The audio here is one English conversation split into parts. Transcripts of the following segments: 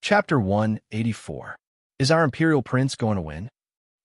Chapter 184. Is our Imperial Prince going to win?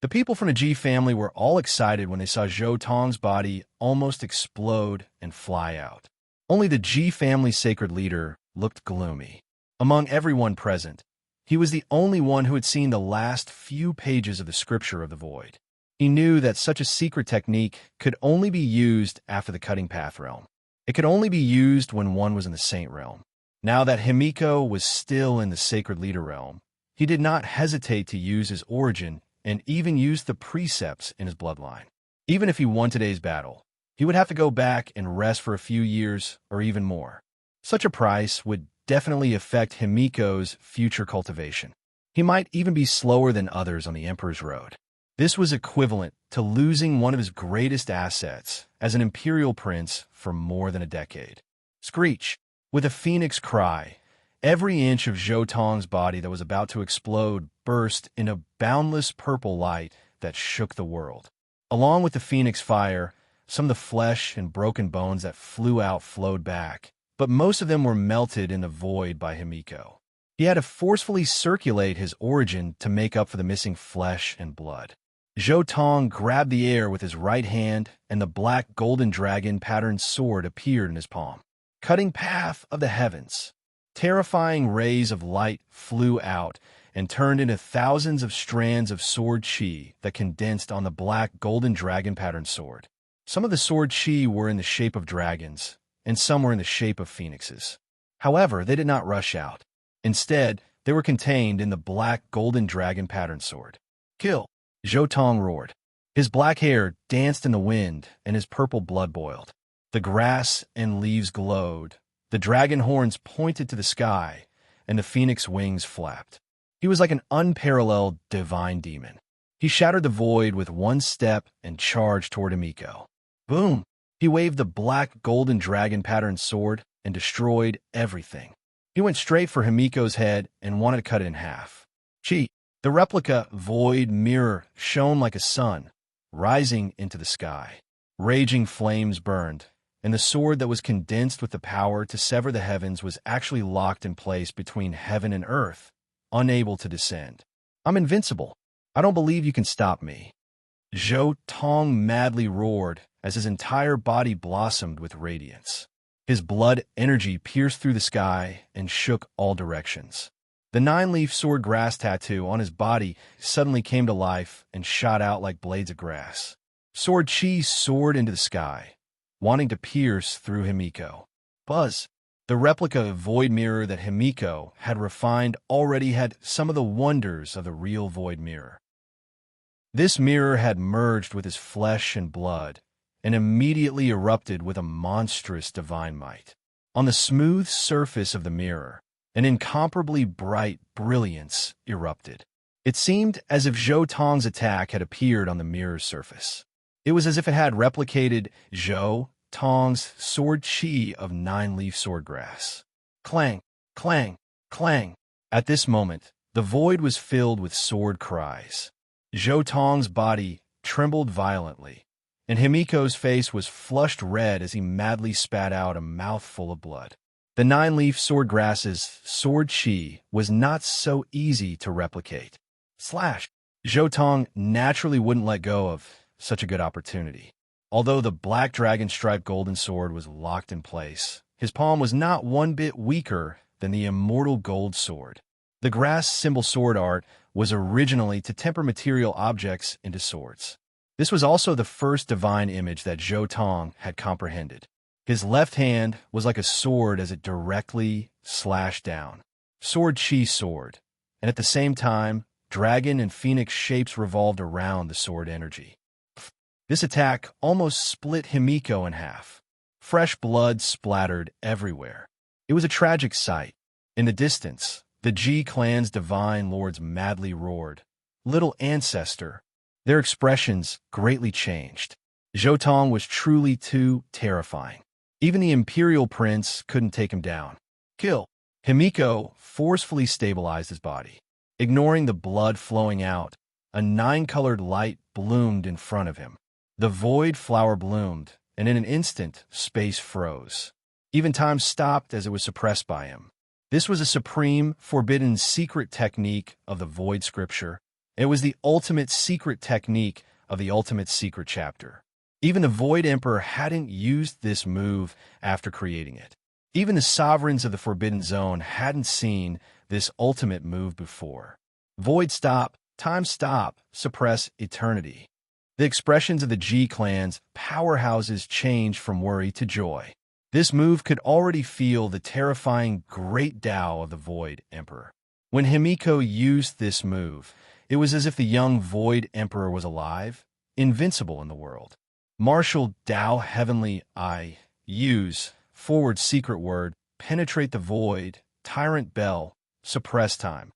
The people from the G family were all excited when they saw Zhou Tong's body almost explode and fly out. Only the G family's sacred leader looked gloomy. Among everyone present, he was the only one who had seen the last few pages of the Scripture of the Void. He knew that such a secret technique could only be used after the Cutting Path realm. It could only be used when one was in the Saint realm. Now that Himiko was still in the Sacred Leader realm, he did not hesitate to use his origin and even use the precepts in his bloodline. Even if he won today's battle, he would have to go back and rest for a few years or even more. Such a price would definitely affect Himiko's future cultivation. He might even be slower than others on the Emperor's Road. This was equivalent to losing one of his greatest assets as an Imperial Prince for more than a decade. Screech! With a phoenix cry, every inch of Zhou Tong's body that was about to explode burst in a boundless purple light that shook the world. Along with the phoenix fire, some of the flesh and broken bones that flew out flowed back, but most of them were melted in the void by Himiko. He had to forcefully circulate his origin to make up for the missing flesh and blood. Zhou Tong grabbed the air with his right hand, and the black golden dragon patterned sword appeared in his palm. Cutting path of the heavens. Terrifying rays of light flew out and turned into thousands of strands of sword chi that condensed on the black golden dragon patterned sword. Some of the sword chi were in the shape of dragons, and some were in the shape of phoenixes. However, they did not rush out. Instead, they were contained in the black golden dragon patterned sword. Kill! Zhou Tong roared. His black hair danced in the wind, and his purple blood boiled. The grass and leaves glowed, the dragon horns pointed to the sky, and the phoenix wings flapped. He was like an unparalleled divine demon. He shattered the void with one step and charged toward Himiko. Boom! He waved the black golden dragon patterned sword and destroyed everything. He went straight for Himiko's head and wanted to cut it in half. Chi! The replica void mirror shone like a sun, rising into the sky. Raging flames burned, and the sword that was condensed with the power to sever the heavens was actually locked in place between heaven and earth, unable to descend. I'm invincible. I don't believe you can stop me. Zhou Tong madly roared as his entire body blossomed with radiance. His blood energy pierced through the sky and shook all directions. The 9-leaf sword grass tattoo on his body suddenly came to life and shot out like blades of grass. Sword chi soared into the sky, wanting to pierce through Himiko. Buzz! The replica void mirror that Himiko had refined already had some of the wonders of the real void mirror. This mirror had merged with his flesh and blood and immediately erupted with a monstrous divine might. On the smooth surface of the mirror, an incomparably bright brilliance erupted. It seemed as if Zhou Tong's attack had appeared on the mirror's surface. It was as if it had replicated Zhou Tong's sword chi of 9-leaf swordgrass. Clang, clang, clang. At this moment, the void was filled with sword cries. Zhou Tong's body trembled violently, and Himiko's face was flushed red as he madly spat out a mouthful of blood. The 9-leaf swordgrass's sword chi was not so easy to replicate. Slash! Zhou Tong naturally wouldn't let go of such a good opportunity. Although the black dragon-striped golden sword was locked in place, his palm was not one bit weaker than the immortal gold sword. The grass symbol sword art was originally to temper material objects into swords. This was also the first divine image that Zhou Tong had comprehended. His left hand was like a sword as it directly slashed down. Sword chi sword, and at the same time, dragon and phoenix shapes revolved around the sword energy. This attack almost split Himiko in half. Fresh blood splattered everywhere. It was a tragic sight. In the distance, the G clan's divine lords madly roared. Little ancestor. Their expressions greatly changed. Zhou Tong was truly too terrifying. Even the Imperial Prince couldn't take him down. Kill! Himiko forcefully stabilized his body. Ignoring the blood flowing out, a 9-colored light bloomed in front of him. The void flower bloomed, and in an instant, space froze. Even time stopped as it was suppressed by him. This was a supreme, forbidden secret technique of the Void Scripture. It was the ultimate secret technique of the ultimate secret chapter. Even the Void Emperor hadn't used this move after creating it. Even the sovereigns of the Forbidden Zone hadn't seen this ultimate move before. Void stop, time stop, suppress eternity. The expressions of the G clan's powerhouses changed from worry to joy. This move could already feel the terrifying great Tao of the Void Emperor. When Himiko used this move, it was as if the young Void Emperor was alive, invincible in the world. Martial Tao Heavenly Eye. Use. Forward secret word. Penetrate the void. Tyrant bell. Suppress time.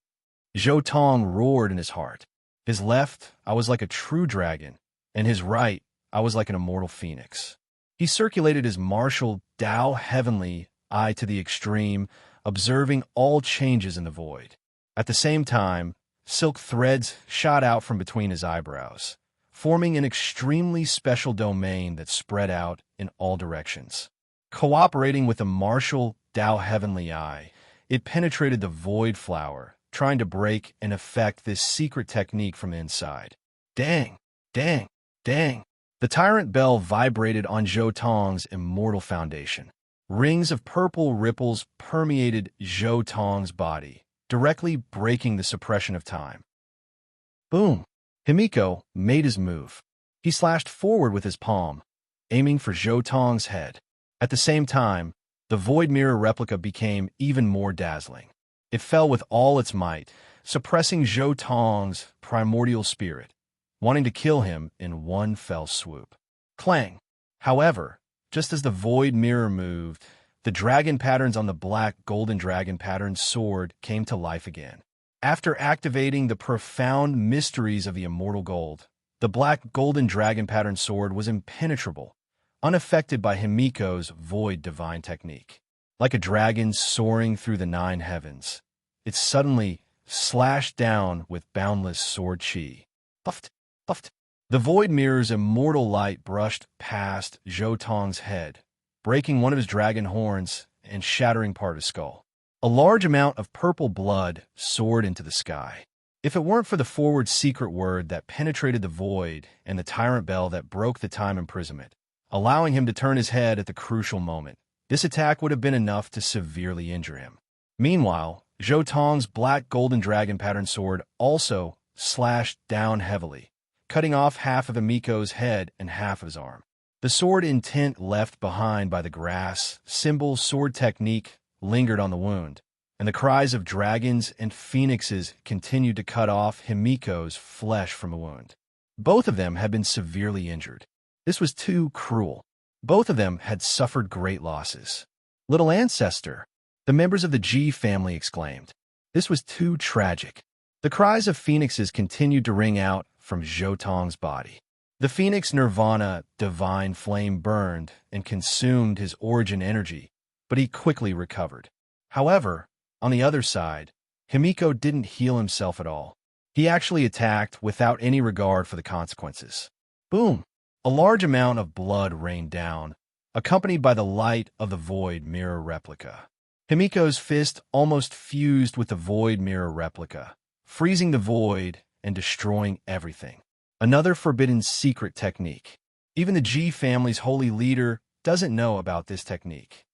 Zhou Tong roared in his heart. His left, I was like a true dragon, and his right, I was like an immortal phoenix. He circulated his martial Tao Heavenly Eye to the extreme, observing all changes in the void. At the same time, silk threads shot out from between his eyebrows, forming an extremely special domain that spread out in all directions. Cooperating with the martial Tao Heavenly Eye, it penetrated the void flower, trying to break and affect this secret technique from inside. Dang, dang, dang. The tyrant bell vibrated on Zhou Tong's immortal foundation. Rings of purple ripples permeated Zhou Tong's body, directly breaking the suppression of time. Boom! Himiko made his move. He slashed forward with his palm, aiming for Zhou Tong's head. At the same time, the void mirror replica became even more dazzling. It fell with all its might, suppressing Zhou Tong's primordial spirit, wanting to kill him in one fell swoop. Clang! However, just as the void mirror moved, the dragon patterns on the black golden dragon pattern sword came to life again. After activating the profound mysteries of the immortal gold, the black golden dragon pattern sword was impenetrable, unaffected by Himiko's void divine technique. Like a dragon soaring through the 9 heavens, it suddenly slashed down with boundless sword chi. Puffed, puffed. The void mirror's immortal light brushed past Zhou Tong's head, breaking one of his dragon horns and shattering part of his skull. A large amount of purple blood soared into the sky. If it weren't for the forward secret word that penetrated the void and the tyrant bell that broke the time imprisonment, allowing him to turn his head at the crucial moment, this attack would have been enough to severely injure him. Meanwhile, Zhou Tong's black golden dragon pattern sword also slashed down heavily, cutting off half of Himiko's head and half of his arm. The sword intent left behind by the grass, symbol sword technique lingered on the wound, and the cries of dragons and phoenixes continued to cut off Himiko's flesh from the wound. Both of them had been severely injured. This was too cruel. Both of them had suffered great losses. Little ancestor, the members of the G family exclaimed. This was too tragic. The cries of phoenixes continued to ring out from Zhou Tong's body. The phoenix nirvana divine flame burned and consumed his origin energy, but he quickly recovered. However, on the other side, Himiko didn't heal himself at all. He actually attacked without any regard for the consequences. Boom! A large amount of blood rained down, accompanied by the light of the void mirror replica. Himiko's fist almost fused with the void mirror replica, freezing the void and destroying everything. Another forbidden secret technique. Even the G family's holy leader doesn't know about this technique.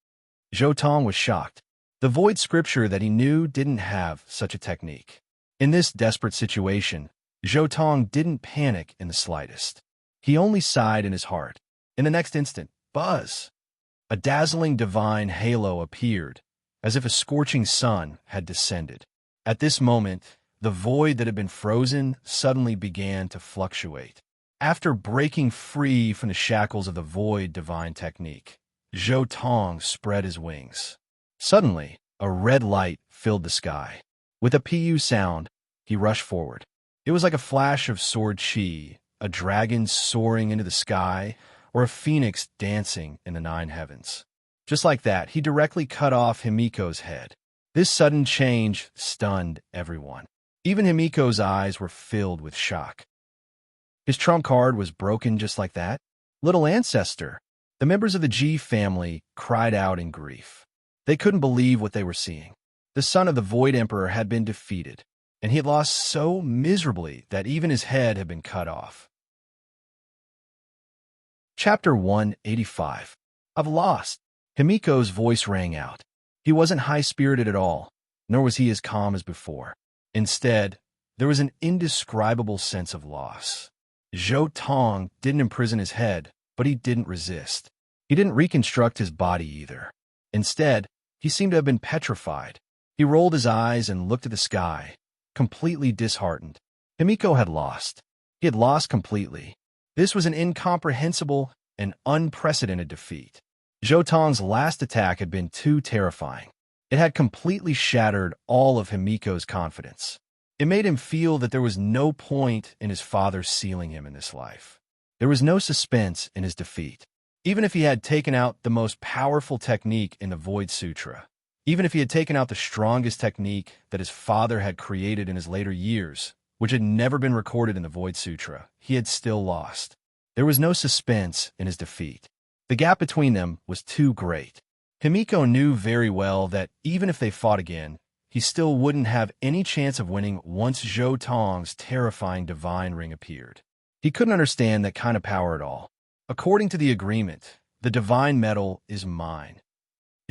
Zhou Tong was shocked. The void scripture that he knew didn't have such a technique. In this desperate situation, Zhou Tong didn't panic in the slightest. He only sighed in his heart. In the next instant, buzz! A dazzling divine halo appeared, as if a scorching sun had descended. At this moment, the void that had been frozen suddenly began to fluctuate. After breaking free from the shackles of the void divine technique, Zhou Tong spread his wings. Suddenly, a red light filled the sky. With a pu sound, he rushed forward. It was like a flash of sword chi, a dragon soaring into the sky, or a phoenix dancing in the 9 heavens. Just like that, he directly cut off Himiko's head. This sudden change stunned everyone. Even Himiko's eyes were filled with shock. His trump card was broken just like that. Little ancestor! The members of the G family cried out in grief. They couldn't believe what they were seeing. The son of the Void Emperor had been defeated, and he had lost so miserably that even his head had been cut off. Chapter 185. I've lost. Himiko's voice rang out. He wasn't high-spirited at all, nor was he as calm as before. Instead, there was an indescribable sense of loss. Zhou Tong didn't imprison his head, but he didn't resist. He didn't reconstruct his body either. Instead, he seemed to have been petrified. He rolled his eyes and looked at the sky, completely disheartened. Himiko had lost. He had lost completely. This was an incomprehensible and unprecedented defeat. Zhou Tong's last attack had been too terrifying. It had completely shattered all of Himiko's confidence. It made him feel that there was no point in his father sealing him in this life. There was no suspense in his defeat. Even if he had taken out the most powerful technique in the Void Sutra, even if he had taken out the strongest technique that his father had created in his later years, which had never been recorded in the Void Sutra, he had still lost. There was no suspense in his defeat. The gap between them was too great. Himiko knew very well that even if they fought again, he still wouldn't have any chance of winning once Zhou Tong's terrifying divine ring appeared. He couldn't understand that kind of power at all. According to the agreement, the divine metal is mine.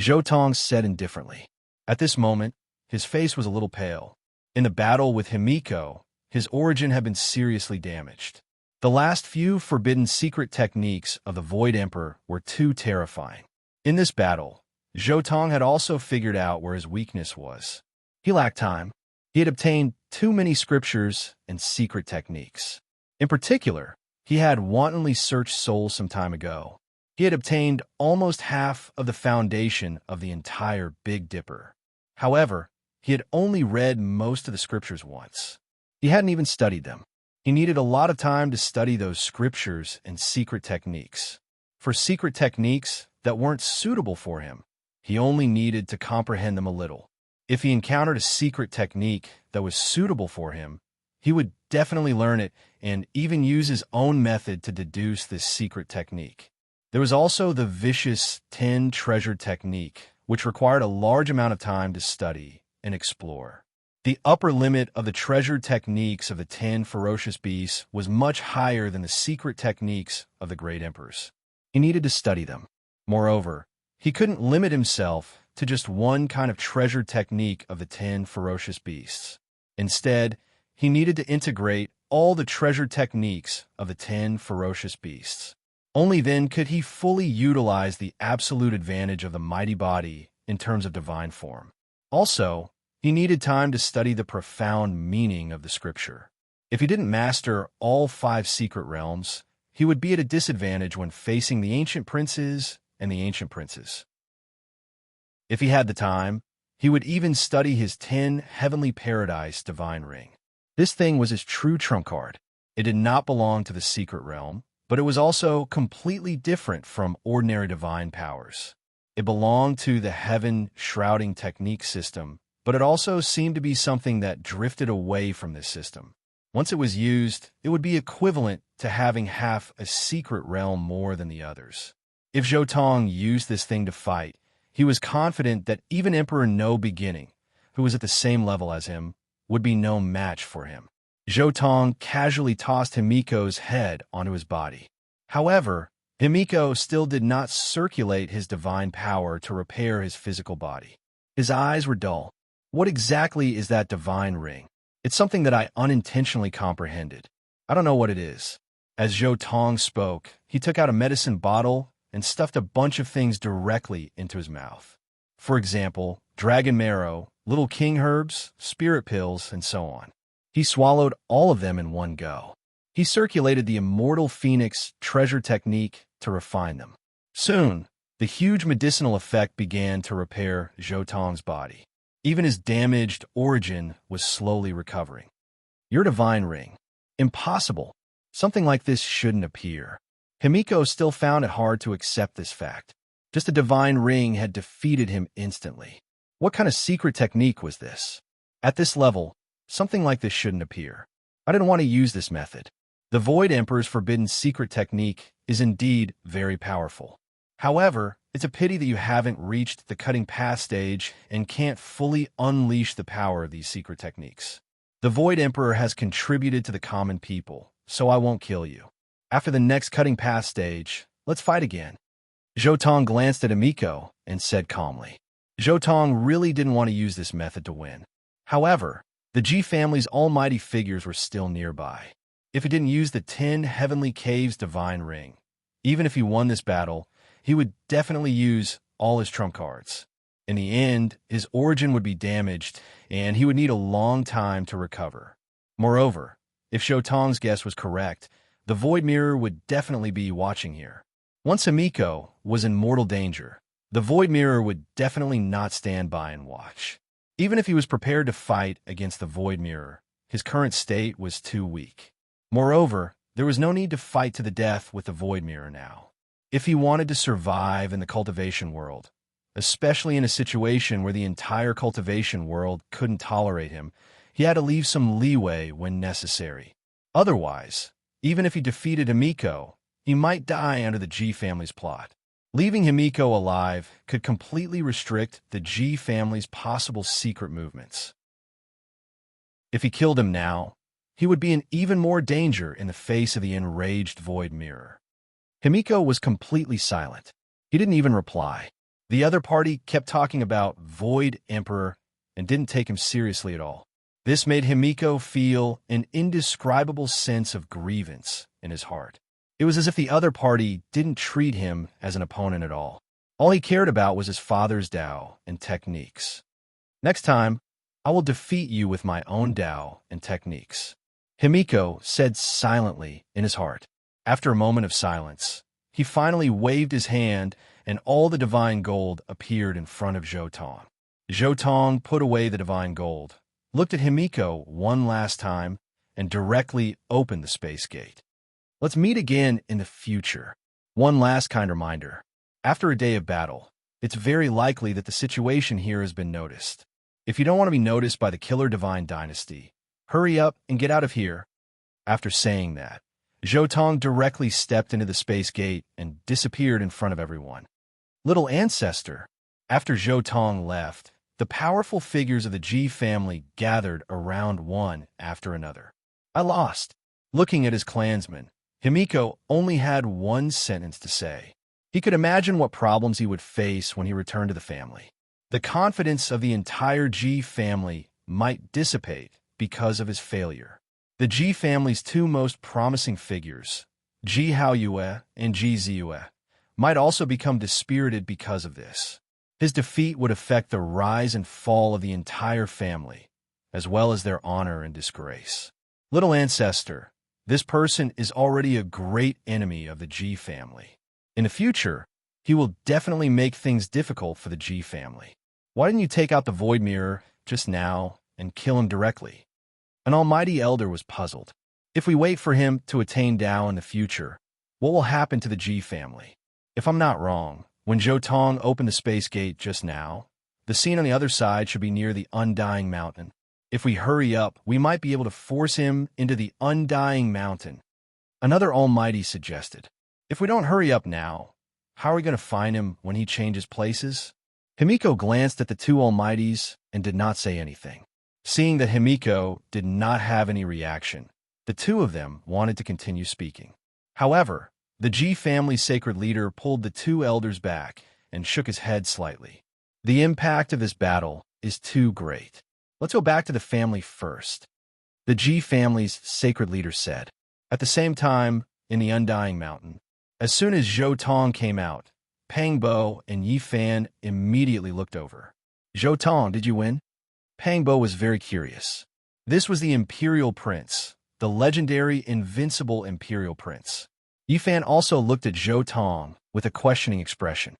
Zhou Tong said indifferently. At this moment, his face was a little pale. In the battle with Himiko, his origin had been seriously damaged. The last few forbidden secret techniques of the Void Emperor were too terrifying. In this battle, Zhou Tong had also figured out where his weakness was. He lacked time. He had obtained too many scriptures and secret techniques. In particular, he had wantonly searched souls some time ago. He had obtained almost half of the foundation of the entire Big Dipper. However, he had only read most of the scriptures once. He hadn't even studied them. He needed a lot of time to study those scriptures and secret techniques. For secret techniques that weren't suitable for him, he only needed to comprehend them a little. If he encountered a secret technique that was suitable for him, he would definitely learn it and even use his own method to deduce this secret technique. There was also the vicious 10 treasure technique, which required a large amount of time to study and explore. The upper limit of the treasure techniques of the 10 ferocious beasts was much higher than the secret techniques of the great emperors. He needed to study them. Moreover, he couldn't limit himself to just one kind of treasure technique of the 10 ferocious beasts. Instead, he needed to integrate all the treasure techniques of the 10 ferocious beasts. Only then could he fully utilize the absolute advantage of the mighty body in terms of divine form. Also, he needed time to study the profound meaning of the scripture. If he didn't master all 5 secret realms, he would be at a disadvantage when facing the ancient princes and the ancient princes. If he had the time, he would even study his 10 heavenly paradise divine ring. This thing was his true trump card. It did not belong to the secret realm, but it was also completely different from ordinary divine powers. It belonged to the heaven shrouding technique system, but it also seemed to be something that drifted away from this system. Once it was used, it would be equivalent to having half a secret realm more than the others. If Zhou Tong used this thing to fight, he was confident that even Emperor No Beginning, who was at the same level as him, would be no match for him. Zhou Tong casually tossed Himiko's head onto his body. However, Himiko still did not circulate his divine power to repair his physical body. His eyes were dull. What exactly is that divine ring? It's something that I unintentionally comprehended. I don't know what it is. As Zhou Tong spoke, he took out a medicine bottle and stuffed a bunch of things directly into his mouth. For example, dragon marrow, little king herbs, spirit pills, and so on. He swallowed all of them in one go. He circulated the immortal phoenix treasure technique to refine them. Soon, the huge medicinal effect began to repair Zhou Tong's body. Even his damaged origin was slowly recovering. Your divine ring. Impossible. Something like this shouldn't appear. Himiko still found it hard to accept this fact. Just a divine ring had defeated him instantly. What kind of secret technique was this? At this level, something like this shouldn't appear. I didn't want to use this method. The Void Emperor's forbidden secret technique is indeed very powerful. However, It's a pity that you haven't reached the cutting path stage and can't fully unleash the power of these secret techniques. The Void Emperor has contributed to the common people, so I won't kill you. After the next cutting path stage, let's fight again. Zhou glanced at Emiko and said calmly. Zhou really didn't want to use this method to win. However, the Ji family's almighty figures were still nearby. If he didn't use the 10 Heavenly Caves Divine Ring, even if he won this battle, he would definitely use all his trump cards. In the end, his origin would be damaged, and he would need a long time to recover. Moreover, if Zhou guess was correct, the Void Mirror would definitely be watching here. Once Emiko was in mortal danger, the Void Mirror would definitely not stand by and watch. Even if he was prepared to fight against the Void Mirror, his current state was too weak. Moreover, there was no need to fight to the death with the Void Mirror now. If he wanted to survive in the cultivation world, especially in a situation where the entire cultivation world couldn't tolerate him, he had to leave some leeway when necessary. Otherwise, even if he defeated Emiko, he might die under the Ji family's plot. Leaving Himiko alive could completely restrict the Ji family's possible secret movements. If he killed him now, he would be in even more danger in the face of the enraged Void Mirror. Himiko was completely silent. He didn't even reply. The other party kept talking about Void Emperor and didn't take him seriously at all. This made Himiko feel an indescribable sense of grievance in his heart. It was as if the other party didn't treat him as an opponent at all. All he cared about was his father's Tao and techniques. Next time, I will defeat you with my own Tao and techniques, Himiko said silently in his heart. After a moment of silence, he finally waved his hand and all the divine gold appeared in front of Zhou Tong. Zhou Tong put away the divine gold, looked at Himiko one last time, and directly opened the space gate. Let's meet again in the future. One last kind reminder. After a day of battle, it's very likely that the situation here has been noticed. If you don't want to be noticed by the Killer Divine Dynasty, hurry up and get out of here. After saying that, Zhou Tong directly stepped into the space gate and disappeared in front of everyone. Little Ancestor. After Zhou Tong left, the powerful figures of the Ji family gathered around one after another. I lost. Looking at his clansmen, Himiko only had one sentence to say. He could imagine what problems he would face when he returned to the family. The confidence of the entire Ji family might dissipate because of his failure. The Ji family's two most promising figures, Ji Haoyue and Ji Ziyue, might also become dispirited because of this. His defeat would affect the rise and fall of the entire family, as well as their honor and disgrace. Little Ancestor. This person is already a great enemy of the Ji family. In the future, he will definitely make things difficult for the Ji family. Why didn't you take out the Void Mirror just now and kill him directly? An almighty elder was puzzled. If we wait for him to attain Tao in the future, what will happen to the Ji family? If I'm not wrong, when Zhou Tong opened the space gate just now, the scene on the other side should be near the Undying Mountain. If we hurry up, we might be able to force him into the Undying Mountain. Another almighty suggested. If we don't hurry up now, how are we going to find him when he changes places? Himiko glanced at the two almighties and did not say anything. Seeing that Himiko did not have any reaction, the two of them wanted to continue speaking. However, the Ji family's sacred leader pulled the two elders back and shook his head slightly. The impact of this battle is too great. Let's go back to the family first, the Ji family's sacred leader said. At the same time, in the Undying Mountain, as soon as Zhou Tong came out, Pang Bo and Yi Fan immediately looked over. Zhou Tong, did you win? Pang Bo was very curious. This was the Imperial Prince, the legendary invincible Imperial Prince. Yi Fan also looked at Zhou Tong with a questioning expression.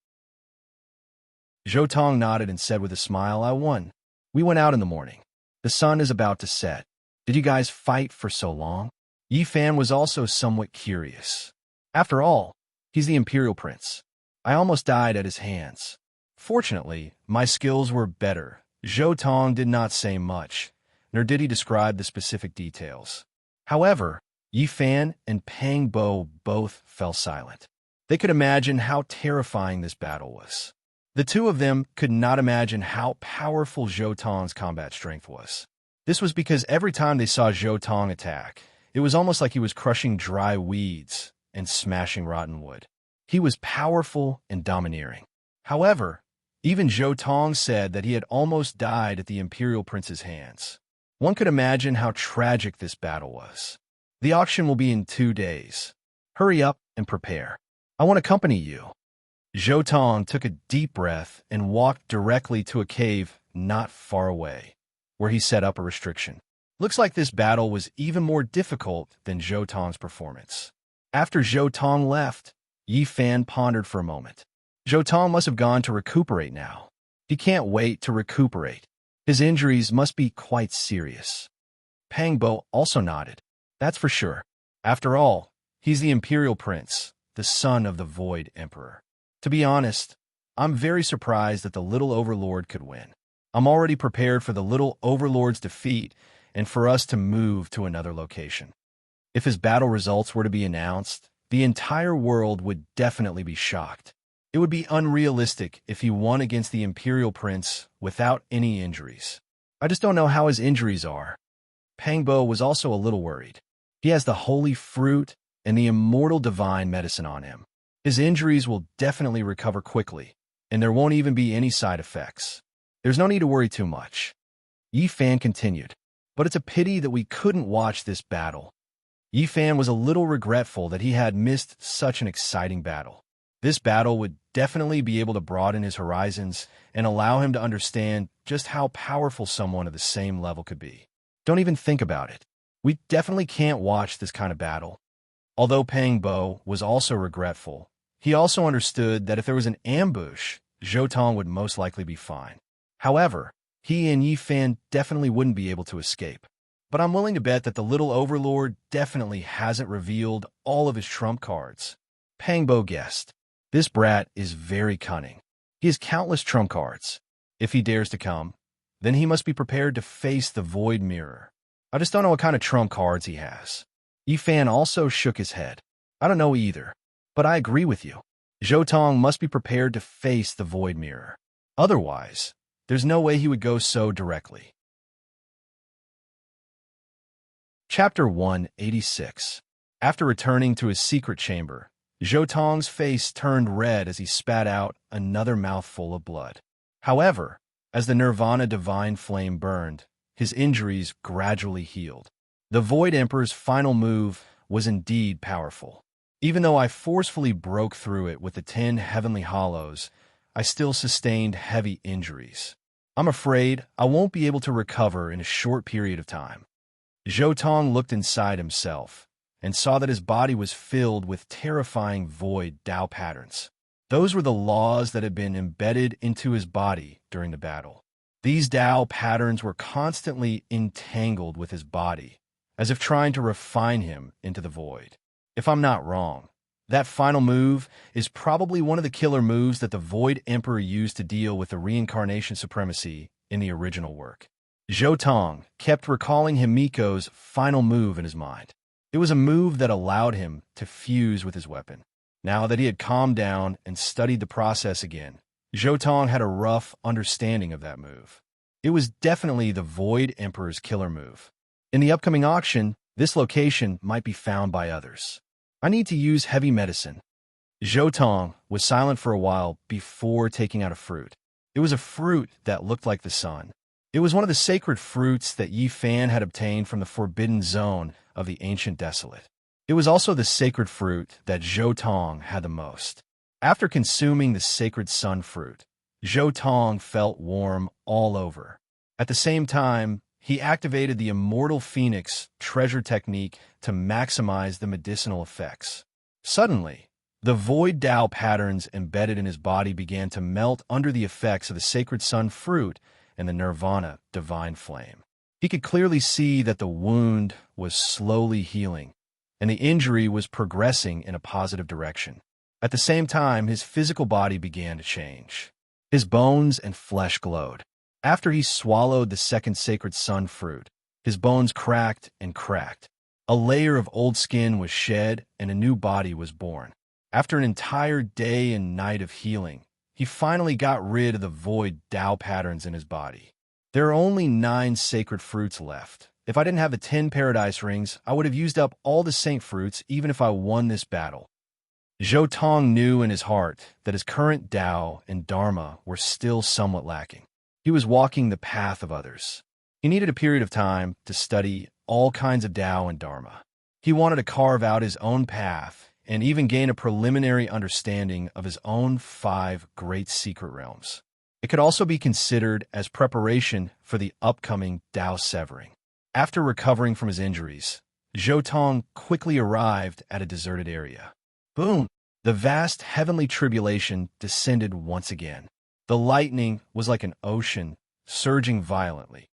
Zhou Tong nodded and said with a smile, I won. We went out in the morning. The sun is about to set. Did you guys fight for so long? Yi Fan was also somewhat curious. After all, he's the Imperial Prince. I almost died at his hands. Fortunately, my skills were better. Zhou Tong did not say much, nor did he describe the specific details. However, Yi Fan and Pang Bo both fell silent. They could imagine how terrifying this battle was. The two of them could not imagine how powerful Zhou Tong's combat strength was. This was because every time they saw Zhou Tong attack, it was almost like he was crushing dry weeds and smashing rotten wood. He was powerful and domineering. However, even Zhou Tong said that he had almost died at the Imperial Prince's hands. One could imagine how tragic this battle was. The auction will be in 2 days. Hurry up and prepare. I want to accompany you. Zhou Tong took a deep breath and walked directly to a cave not far away, where he set up a restriction. Looks like this battle was even more difficult than Zhou Tong's performance. After Zhou Tong left, Yi Fan pondered for a moment. Zhou Tong must have gone to recuperate now. He can't wait to recuperate. His injuries must be quite serious. Pang Bo also nodded. That's for sure. After all, he's the Imperial Prince, the son of the Void Emperor. To be honest, I'm very surprised that the Little Overlord could win. I'm already prepared for the Little Overlord's defeat and for us to move to another location. If his battle results were to be announced, the entire world would definitely be shocked. It would be unrealistic if he won against the Imperial Prince without any injuries. I just don't know how his injuries are. Pang Bo was also a little worried. He has the Holy Fruit and the Immortal Divine Medicine on him. His injuries will definitely recover quickly, and there won't even be any side effects. There's no need to worry too much. Yi Fan continued, but it's a pity that we couldn't watch this battle. Yi Fan was a little regretful that he had missed such an exciting battle. This battle would definitely be able to broaden his horizons and allow him to understand just how powerful someone of the same level could be. Don't even think about it. We definitely can't watch this kind of battle. Although Pang Bo was also regretful, he also understood that if there was an ambush, Zhou Tong would most likely be fine. However, he and Yi Fan definitely wouldn't be able to escape. But I'm willing to bet that the Little Overlord definitely hasn't revealed all of his trump cards. Pang Bo guessed. This brat is very cunning. He has countless trump cards. If he dares to come, then he must be prepared to face the Void Mirror. I just don't know what kind of trump cards he has. Yi Fan also shook his head. I don't know either, but I agree with you. Zhou Tong must be prepared to face the Void Mirror. Otherwise, there's no way he would go so directly. Chapter 186. After returning to his secret chamber, Zhou Tong's face turned red as he spat out another mouthful of blood. However, as the Nirvana Divine Flame burned, his injuries gradually healed. The Void Emperor's final move was indeed powerful. Even though I forcefully broke through it with the 10 Heavenly Hollows, I still sustained heavy injuries. I'm afraid I won't be able to recover in a short period of time. Zhou Tong looked inside himself and saw that his body was filled with terrifying void Dao patterns. Those were the laws that had been embedded into his body during the battle. These Dao patterns were constantly entangled with his body, as if trying to refine him into the void. If I'm not wrong, that final move is probably one of the killer moves that the Void Emperor used to deal with the reincarnation supremacy in the original work. Zhou Tong kept recalling Himiko's final move in his mind. It was a move that allowed him to fuse with his weapon. Now that he had calmed down and studied the process again, Zhou Tong had a rough understanding of that move. It was definitely the Void Emperor's killer move. In the upcoming auction, this location might be found by others. I need to use heavy medicine. Zhou Tong was silent for a while before taking out a fruit. It was a fruit that looked like the sun. It was one of the sacred fruits that Yi Fan had obtained from the forbidden zone of the ancient desolate. It was also the sacred fruit that Zhou Tong had the most. After consuming the sacred sun fruit, Zhou Tong felt warm all over. At the same time, he activated the Immortal Phoenix treasure technique to maximize the medicinal effects. Suddenly, the void Dao patterns embedded in his body began to melt under the effects of the sacred sun fruit and the Nirvana Divine Flame. He could clearly see that the wound was slowly healing, and the injury was progressing in a positive direction. At the same time, his physical body began to change. His bones and flesh glowed. After he swallowed the second sacred sun fruit, his bones cracked and cracked. A layer of old skin was shed and a new body was born. After an entire day and night of healing, he finally got rid of the void Tao patterns in his body. There are only 9 sacred fruits left. If I didn't have the 10 paradise rings, I would have used up all the saint fruits even if I won this battle. Zhou Tong knew in his heart that his current Tao and Dharma were still somewhat lacking. He was walking the path of others. He needed a period of time to study all kinds of Tao and Dharma. He wanted to carve out his own path and even gain a preliminary understanding of his own 5 great secret realms. It could also be considered as preparation for the upcoming Tao severing. After recovering from his injuries, Zhou Tong quickly arrived at a deserted area. Boom! The vast heavenly tribulation descended once again. The lightning was like an ocean, surging violently.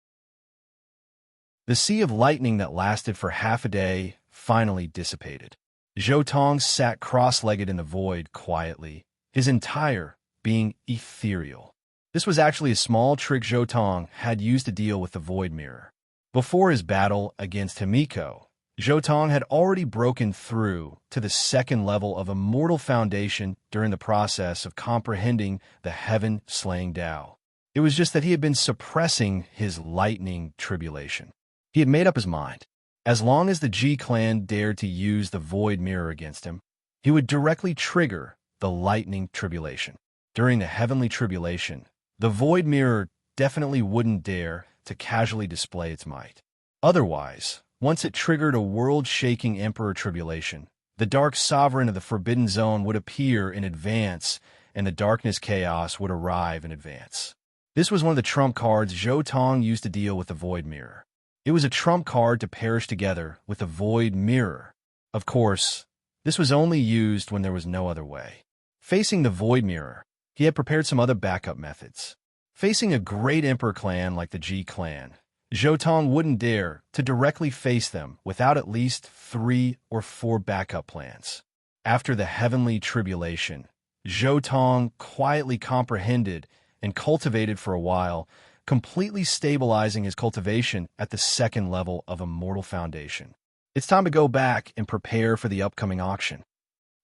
The sea of lightning that lasted for half a day finally dissipated. Zhou Tong sat cross-legged in the void quietly, his entire being ethereal. This was actually a small trick Zhou Tong had used to deal with the void mirror. Before his battle against Himiko, Zhou Tong had already broken through to the 2nd level of Immortal Foundation during the process of comprehending the heaven-slaying Tao. It was just that he had been suppressing his lightning tribulation. He had made up his mind. As long as the Ji clan dared to use the void mirror against him, he would directly trigger the lightning tribulation. During the heavenly tribulation, the void mirror definitely wouldn't dare to casually display its might. Otherwise, once it triggered a world-shaking emperor tribulation, the dark sovereign of the Forbidden Zone would appear in advance, and the darkness chaos would arrive in advance. This was one of the trump cards Zhou Tong used to deal with the void mirror. It was a trump card to perish together with the void mirror. Of course, this was only used when there was no other way. Facing the void mirror, he had prepared some other backup methods. Facing a great emperor clan like the Ji clan, Zhou Tong wouldn't dare to directly face them without at least 3 or 4 backup plans. After the heavenly tribulation, Zhou Tong quietly comprehended and cultivated for a while, completely stabilizing his cultivation at the 2nd level of Immortal Foundation. It's time to go back and prepare for the upcoming auction.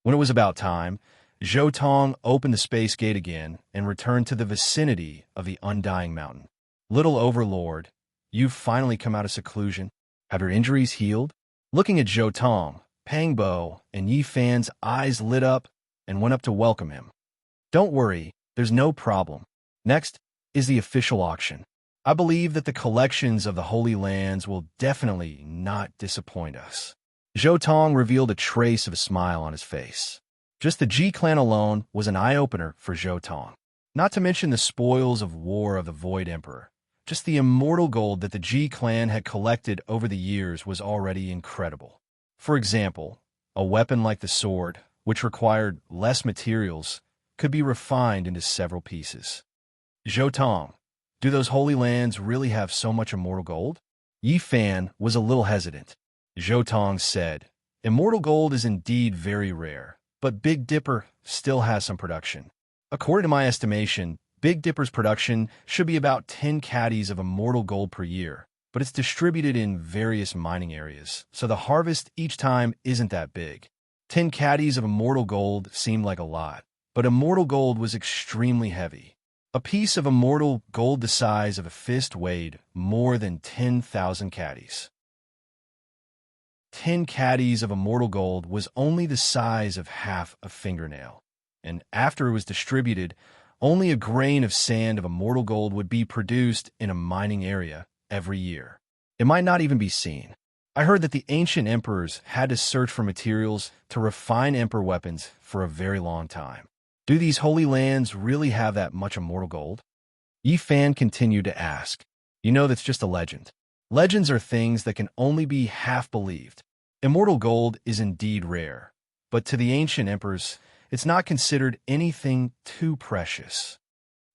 When it was about time, Zhou Tong opened the space gate again and returned to the vicinity of the Undying Mountain. Little Overlord, you've finally come out of seclusion. Have your injuries healed? Looking at Zhou Tong, Pangbo and Yi Fan's eyes lit up and went up to welcome him. Don't worry, there's no problem. Next is the official auction. I believe that the collections of the Holy Lands will definitely not disappoint us. Zhou Tong revealed a trace of a smile on his face. Just the Ji clan alone was an eye-opener for Zhou Tong. Not to mention the spoils of war of the Void Emperor. Just the immortal gold that the Ji clan had collected over the years was already incredible. For example, a weapon like the sword, which required less materials, could be refined into several pieces. Zhou Tong, do those Holy Lands really have so much immortal gold? Yi Fan was a little hesitant. Zhou Tong said, Immortal gold is indeed very rare, but Big Dipper still has some production. According to my estimation, Big Dipper's production should be about 10 caddies of immortal gold per year, but it's distributed in various mining areas, so the harvest each time isn't that big. 10 caddies of immortal gold seemed like a lot, but immortal gold was extremely heavy. A piece of immortal gold the size of a fist weighed more than 10,000 caddies. 10 caddies of immortal gold was only the size of half a fingernail, and after it was distributed, only a grain of sand of immortal gold would be produced in a mining area every year. It might not even be seen. I heard that the ancient emperors had to search for materials to refine emperor weapons for a very long time. Do these Holy Lands really have that much immortal gold? Yi Fan continued to ask. You know, that's just a legend. Legends are things that can only be half believed. Immortal gold is indeed rare, but to the ancient emperors, it's not considered anything too precious.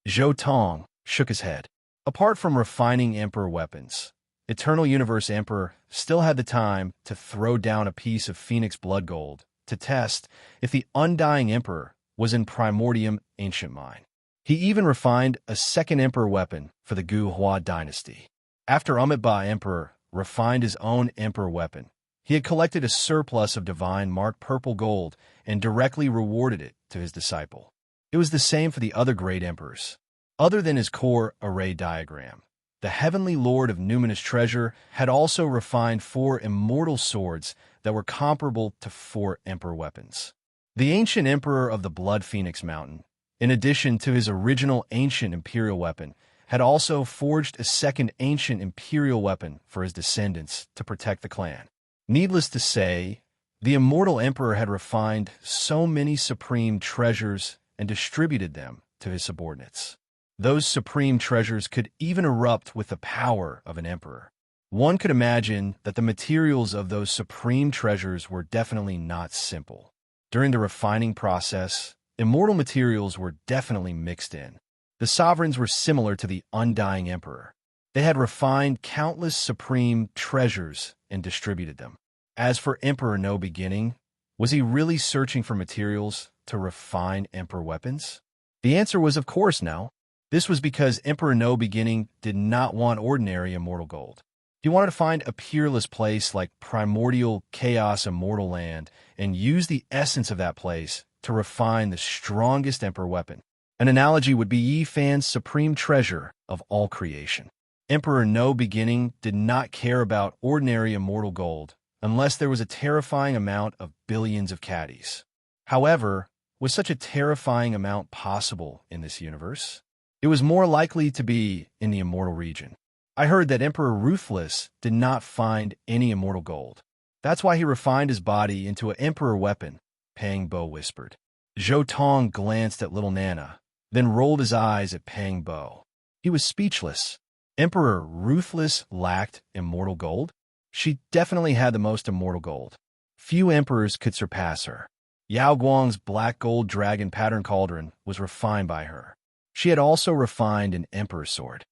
Zhou Tong shook his head. Apart from refining emperor weapons, Eternal Universe Emperor still had the time to throw down a piece of Phoenix blood gold to test if the Undying Emperor was in Primordium Ancient Mine. He even refined a second emperor weapon for the Gu Hua dynasty. After Amitabha Emperor refined his own emperor weapon, He had collected a surplus of divine marked purple gold and directly rewarded it to his disciple. It was the same for the other great emperors. Other than his core array diagram, the heavenly lord of numinous treasure had also refined 4 immortal swords that were comparable to 4 emperor weapons. The ancient emperor of the Blood Phoenix Mountain, in addition to his original ancient imperial weapon, had also forged a second ancient imperial weapon for his descendants to protect the clan. Needless to say, the immortal emperor had refined so many supreme treasures and distributed them to his subordinates. Those supreme treasures could even erupt with the power of an emperor. One could imagine that the materials of those supreme treasures were definitely not simple. During the refining process, immortal materials were definitely mixed in. The sovereigns were similar to the undying emperor. They had refined countless supreme treasures and distributed them. As for Emperor No Beginning, was he really searching for materials to refine emperor weapons? The answer was of course no. This was because Emperor No Beginning did not want ordinary immortal gold. He wanted to find a peerless place like primordial chaos immortal land and use the essence of that place to refine the strongest emperor weapon. An analogy would be Yifan's supreme treasure of all creation. Emperor No Beginning did not care about ordinary immortal gold unless there was a terrifying amount of billions of caddies. However, was such a terrifying amount possible in this universe? It was more likely to be in the immortal region. I heard that Emperor Ruthless did not find any immortal gold. That's why he refined his body into an emperor weapon, Pang Bo whispered. Zhou Tong glanced at little Nana, then rolled his eyes at Pang Bo. He was speechless. Emperor Ruthless lacked immortal gold? She definitely had the most immortal gold. Few emperors could surpass her. Yao Guang's black gold dragon pattern cauldron was refined by her. She had also refined an emperor's sword.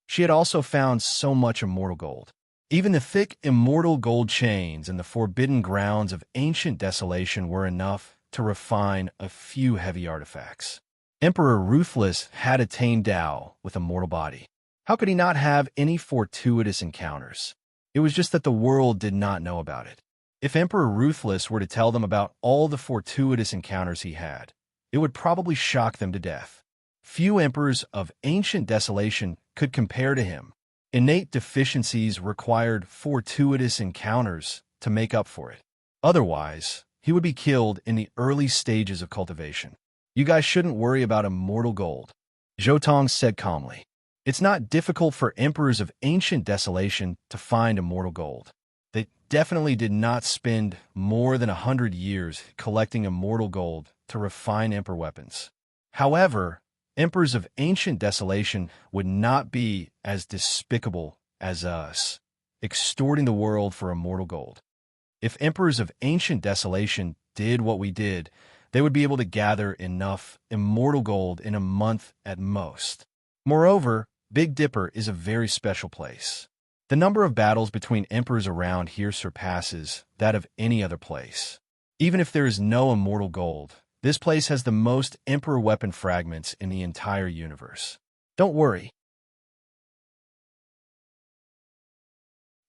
She had also found so much immortal gold. Even the thick immortal gold chains and the forbidden grounds of ancient desolation were enough to refine a few heavy artifacts. Emperor Ruthless had attained Tao with a mortal body. How could he not have any fortuitous encounters? It was just that the world did not know about it. If Emperor Ruthless were to tell them about all the fortuitous encounters he had, it would probably shock them to death. Few emperors of ancient desolation could compare to him. Innate deficiencies required fortuitous encounters to make up for it. Otherwise, he would be killed in the early stages of cultivation. You guys shouldn't worry about immortal gold, Zhou Tong said calmly. It's not difficult for emperors of ancient desolation to find immortal gold. They definitely did not spend more than 100 years collecting immortal gold to refine emperor weapons. However, emperors of ancient desolation would not be as despicable as us, extorting the world for immortal gold. If emperors of ancient desolation did what we did, they would be able to gather enough immortal gold in a month at most. Moreover, Big Dipper is a very special place. The number of battles between emperors around here surpasses that of any other place. Even if there is no immortal gold, this place has the most emperor weapon fragments in the entire universe. Don't worry.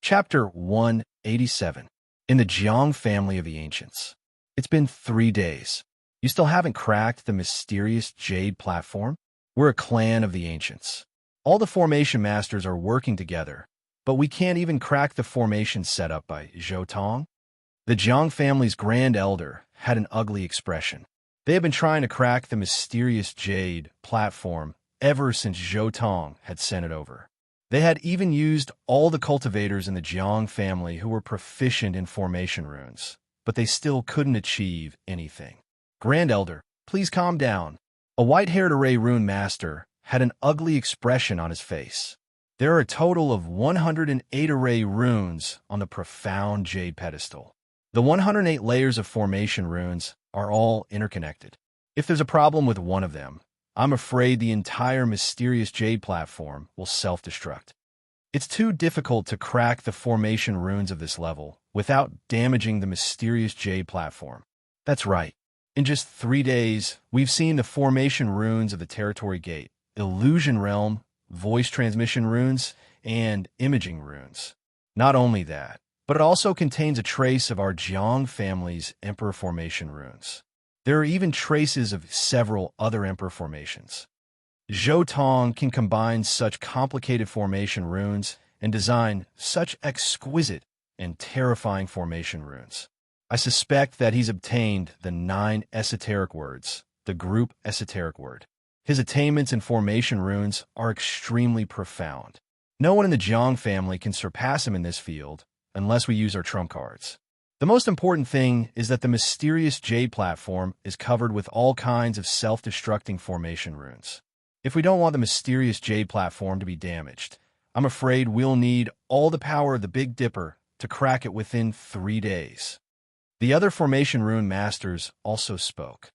Chapter 187. In the Jiang family of the ancients. It's been 3 days. You still haven't cracked the mysterious jade platform? We're a clan of the ancients. All the formation masters are working together, but we can't even crack the formation set up by Zhou Tong. The Jiang family's grand elder had an ugly expression. They had been trying to crack the mysterious jade platform ever since Zhou Tong had sent it over. They had even used all the cultivators in the Jiang family who were proficient in formation runes, but they still couldn't achieve anything. Grand Elder, please calm down. A white-haired array rune master had an ugly expression on his face. There are a total of 108 array runes on the profound jade pedestal. The 108 layers of formation runes are all interconnected. If there's a problem with one of them, I'm afraid the entire mysterious jade platform will self-destruct. It's too difficult to crack the formation runes of this level without damaging the mysterious jade platform. That's right. In just 3 days, we've seen the formation runes of the Territory Gate, Illusion Realm, Voice Transmission runes, and Imaging runes. Not only that, but it also contains a trace of our Jiang family's emperor formation runes. There are even traces of several other emperor formations. Zhou Tong can combine such complicated formation runes and design such exquisite and terrifying formation runes. I suspect that he's obtained the 9 esoteric words, the group esoteric word. His attainments in formation runes are extremely profound. No one in the Jiang family can surpass him in this field unless we use our trump cards. The most important thing is that the mysterious Jade platform is covered with all kinds of self-destructing formation runes. If we don't want the mysterious Jade platform to be damaged, I'm afraid we'll need all the power of the Big Dipper to crack it within 3 days. The other formation rune masters also spoke.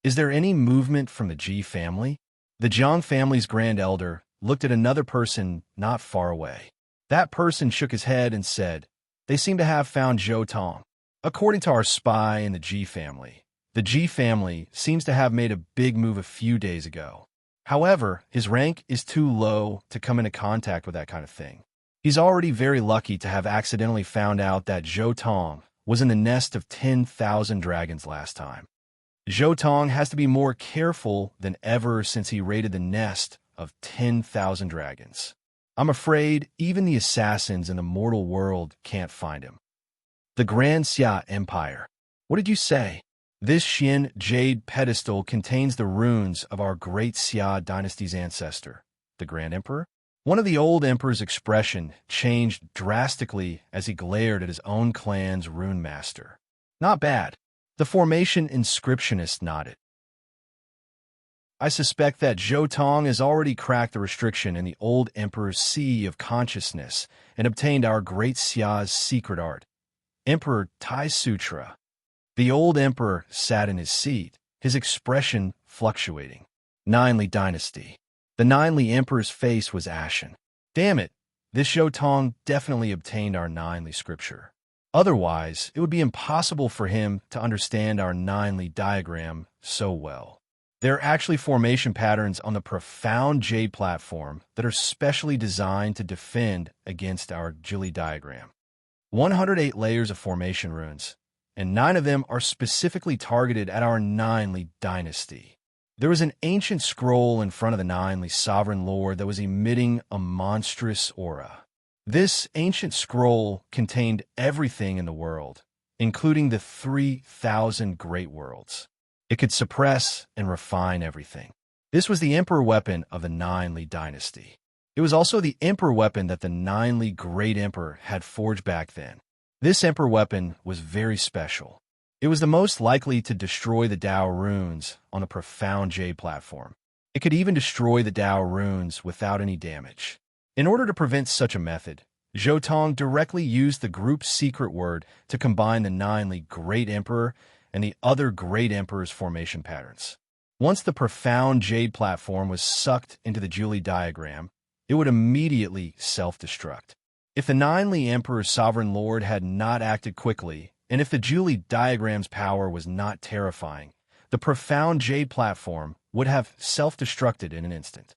Is there any movement from the Ji family? The Jiang family's grand elder looked at another person not far away. That person shook his head and said, "They seem to have found Zhou Tong. According to our spy in the Ji family seems to have made a big move a few days ago. However, his rank is too low to come into contact with that kind of thing. He's already very lucky to have accidentally found out that Zhou Tong was in the nest of 10,000 dragons last time. Zhou Tong has to be more careful than ever since he raided the nest of 10,000 dragons. I'm afraid even the assassins in the mortal world can't find him." The Grand Xia Empire. What did you say? This Xin Jade pedestal contains the runes of our great Xia dynasty's ancestor, the Grand Emperor. One of the old emperor's expression changed drastically as he glared at his own clan's rune master. Not bad. The formation inscriptionist nodded. I suspect that Zhou Tong has already cracked the restriction in the old emperor's sea of consciousness and obtained our great Xia's secret art, Emperor Tai Sutra. The old emperor sat in his seat, his expression fluctuating. Ninely dynasty. The Ninely emperor's face was ashen. Damn it, this Zhou Tong definitely obtained our Ninely scripture. Otherwise, it would be impossible for him to understand our Ninely diagram so well. There are actually formation patterns on the profound Jade platform that are specially designed to defend against our Jili diagram. 108 layers of formation runes, and 9 of them are specifically targeted at our Ninely dynasty. There was an ancient scroll in front of the Ninely sovereign lord that was emitting a monstrous aura. This ancient scroll contained everything in the world, including the 3,000 great worlds. It could suppress and refine everything. This was the emperor weapon of the Ninely dynasty. It was also the emperor weapon that the Ninely great emperor had forged back then. This emperor weapon was very special. It was the most likely to destroy the Dao runes on the profound Jade platform. It could even destroy the Dao runes without any damage. In order to prevent such a method, Zhou Tong directly used the group's secret word to combine the Ninely great emperor and the other great emperor's formation patterns. Once the profound Jade platform was sucked into the Jili diagram, it would immediately self-destruct. If the Ninely emperor's sovereign lord had not acted quickly, and if the Jili diagram's power was not terrifying, the profound Jade platform would have self-destructed in an instant.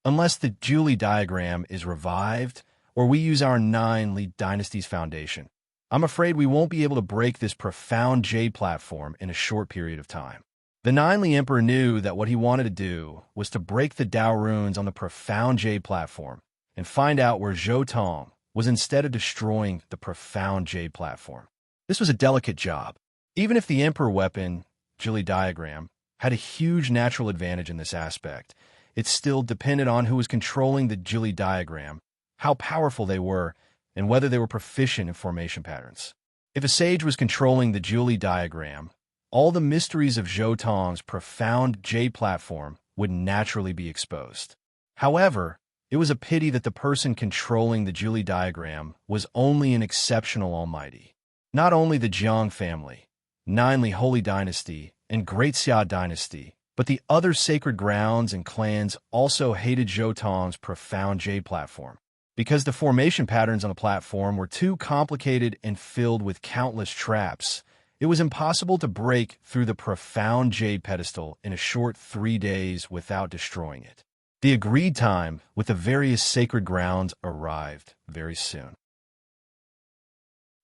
Unless the Jili diagram is revived, or we use our Ninely dynasty's foundation, I'm afraid we won't be able to break this profound Jade platform in a short period of time. The Ninely emperor knew that what he wanted to do was to break the Dao runes on the profound Jade platform and find out where Zhou Tong was instead of destroying the profound Jade platform. This was a delicate job. Even if the emperor weapon, Jili diagram, had a huge natural advantage in this aspect, it still depended on who was controlling the Jili diagram, how powerful they were, and whether they were proficient in formation patterns. If a sage was controlling the Jili diagram, all the mysteries of Zhou Tong's profound Jade platform would naturally be exposed. However, it was a pity that the person controlling the Jili diagram was only an exceptional almighty. Not only the Jiang family, Ninely Holy Dynasty, and Great Xia Dynasty, but the other sacred grounds and clans also hated Zhou Tong's profound Jade platform. Because the formation patterns on the platform were too complicated and filled with countless traps, it was impossible to break through the profound Jade pedestal in a short 3 days without destroying it. The agreed time with the various sacred grounds arrived very soon.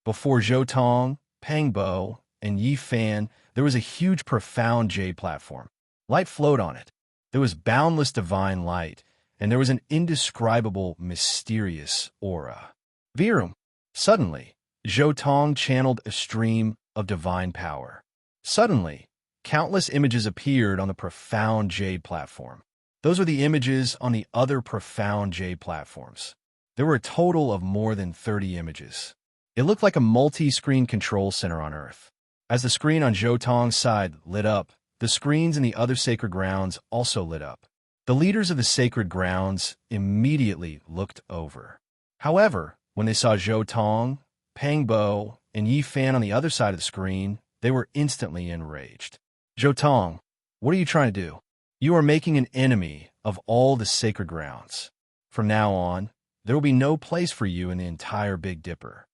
Before Zhou Tong, Pang Bo, and Yi Fan, there was a huge, profound jade platform. Light flowed on it. There was boundless divine light, and there was an indescribable, mysterious aura. Virum. Suddenly, Zhou Tong channeled a stream of divine power. Suddenly, countless images appeared on the profound jade platform. Those were the images on the other profound jade platforms. There were a total of more than 30 images. It looked like a multi-screen control center on Earth. As the screen on Zhou Tong's side lit up, the screens in the other sacred grounds also lit up. The leaders of the sacred grounds immediately looked over. However, when they saw Zhou Tong, Pang Bo, and Yi Fan on the other side of the screen, they were instantly enraged. Zhou Tong, what are you trying to do? You are making an enemy of all the sacred grounds. From now on, there will be no place for you in the entire Big Dipper.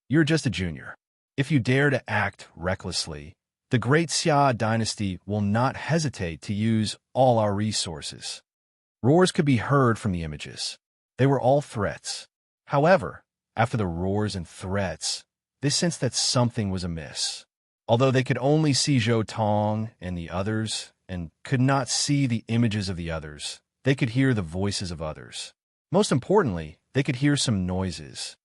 You're just a junior. If you dare to act recklessly, the great Xia dynasty will not hesitate to use all our resources. Roars could be heard from the images. They were all threats. However, after the roars and threats, they sensed that something was amiss. Although they could only see Zhou Tong and the others, and could not see the images of the others, they could hear the voices of others. Most importantly, they could hear some noises.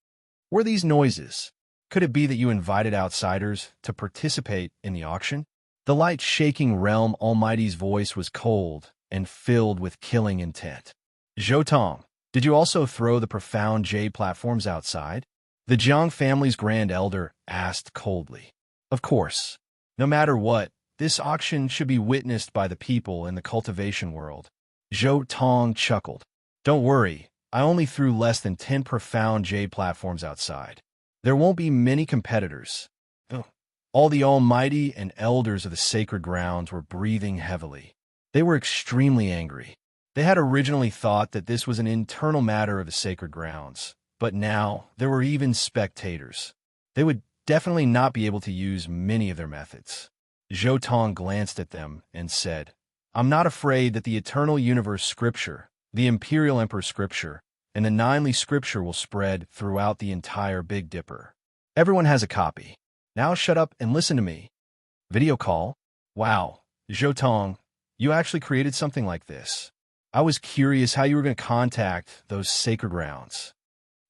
Were these noises? Could it be that you invited outsiders to participate in the auction? The light-shaking realm Almighty's voice was cold and filled with killing intent. Zhou Tong, did you also throw the profound jade platforms outside? The Jiang family's grand elder asked coldly. Of course. No matter what, this auction should be witnessed by the people in the cultivation world. Zhou Tong chuckled. Don't worry, I only threw less than 10 profound jade platforms outside. There won't be many competitors. All the almighty and elders of the sacred grounds were breathing heavily. They were extremely angry. They had originally thought that this was an internal matter of the sacred grounds, but now there were even spectators. They would definitely not be able to use many of their methods. Zhou Tong glanced at them and said, I'm not afraid that the Eternal Universe Scripture, the Imperial Emperor Scripture, and the Ninely Scripture will spread throughout the entire Big Dipper. Everyone has a copy. Now shut up and listen to me. Video call? Wow, Zhou Tong, you actually created something like this. I was curious how you were going to contact those sacred grounds.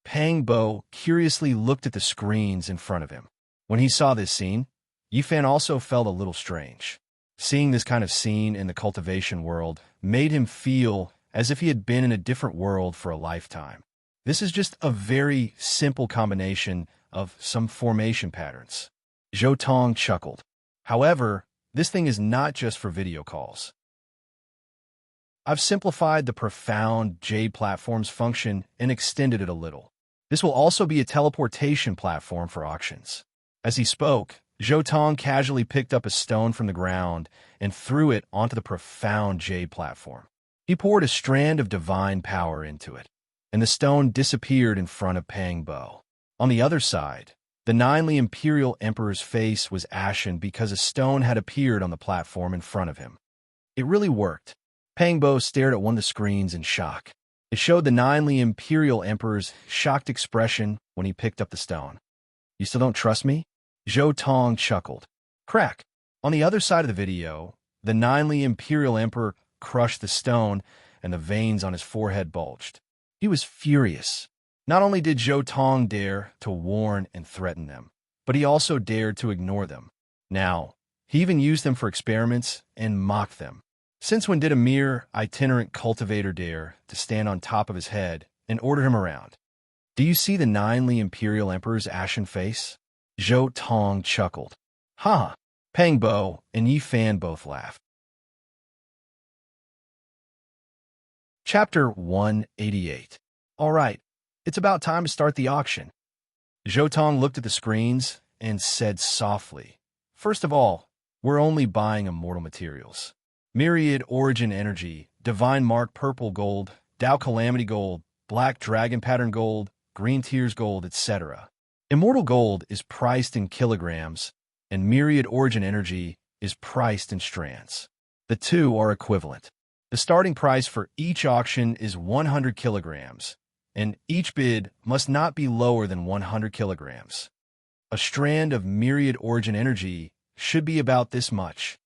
Pang Bo curiously looked at the screens in front of him. When he saw this scene, Yifan also felt a little strange. Seeing this kind of scene in the cultivation world made him feel as if he had been in a different world for a lifetime. This is just a very simple combination of some formation patterns. Zhou Tong chuckled. However, this thing is not just for video calls. I've simplified the profound jade platform's function and extended it a little. This will also be a teleportation platform for auctions. As he spoke, Zhou Tong casually picked up a stone from the ground and threw it onto the profound jade platform. He poured a strand of divine power into it, and the stone disappeared in front of Pang Bo. On the other side, the Ninely Imperial Emperor's face was ashen because a stone had appeared on the platform in front of him. It really worked. Pang Bo stared at one of the screens in shock. It showed the Ninely Imperial Emperor's shocked expression when he picked up the stone. You still don't trust me? Zhou Tong chuckled. Crack. On the other side of the video, the Ninely Imperial Emperor crushed the stone, and the veins on his forehead bulged. He was furious. Not only did Zhou Tong dare to warn and threaten them, but he also dared to ignore them. Now, he even used them for experiments and mocked them. Since when did a mere itinerant cultivator dare to stand on top of his head and order him around? Do you see the Ninely Imperial Emperor's ashen face? Zhou Tong chuckled. Ha! Pang Bo and Yi Fan both laughed. Chapter 188. All right, it's about time to start the auction. Zhou Tong looked at the screens and said softly, First of all, we're only buying immortal materials. Myriad Origin Energy, Divine Mark Purple Gold, Tao Calamity Gold, Black Dragon Pattern Gold, Green Tears Gold, etc. Immortal Gold is priced in kilograms, and Myriad Origin Energy is priced in strands. The two are equivalent. The starting price for each auction is 100 kilograms, and each bid must not be lower than 100 kilograms. A strand of myriad origin energy should be about this much.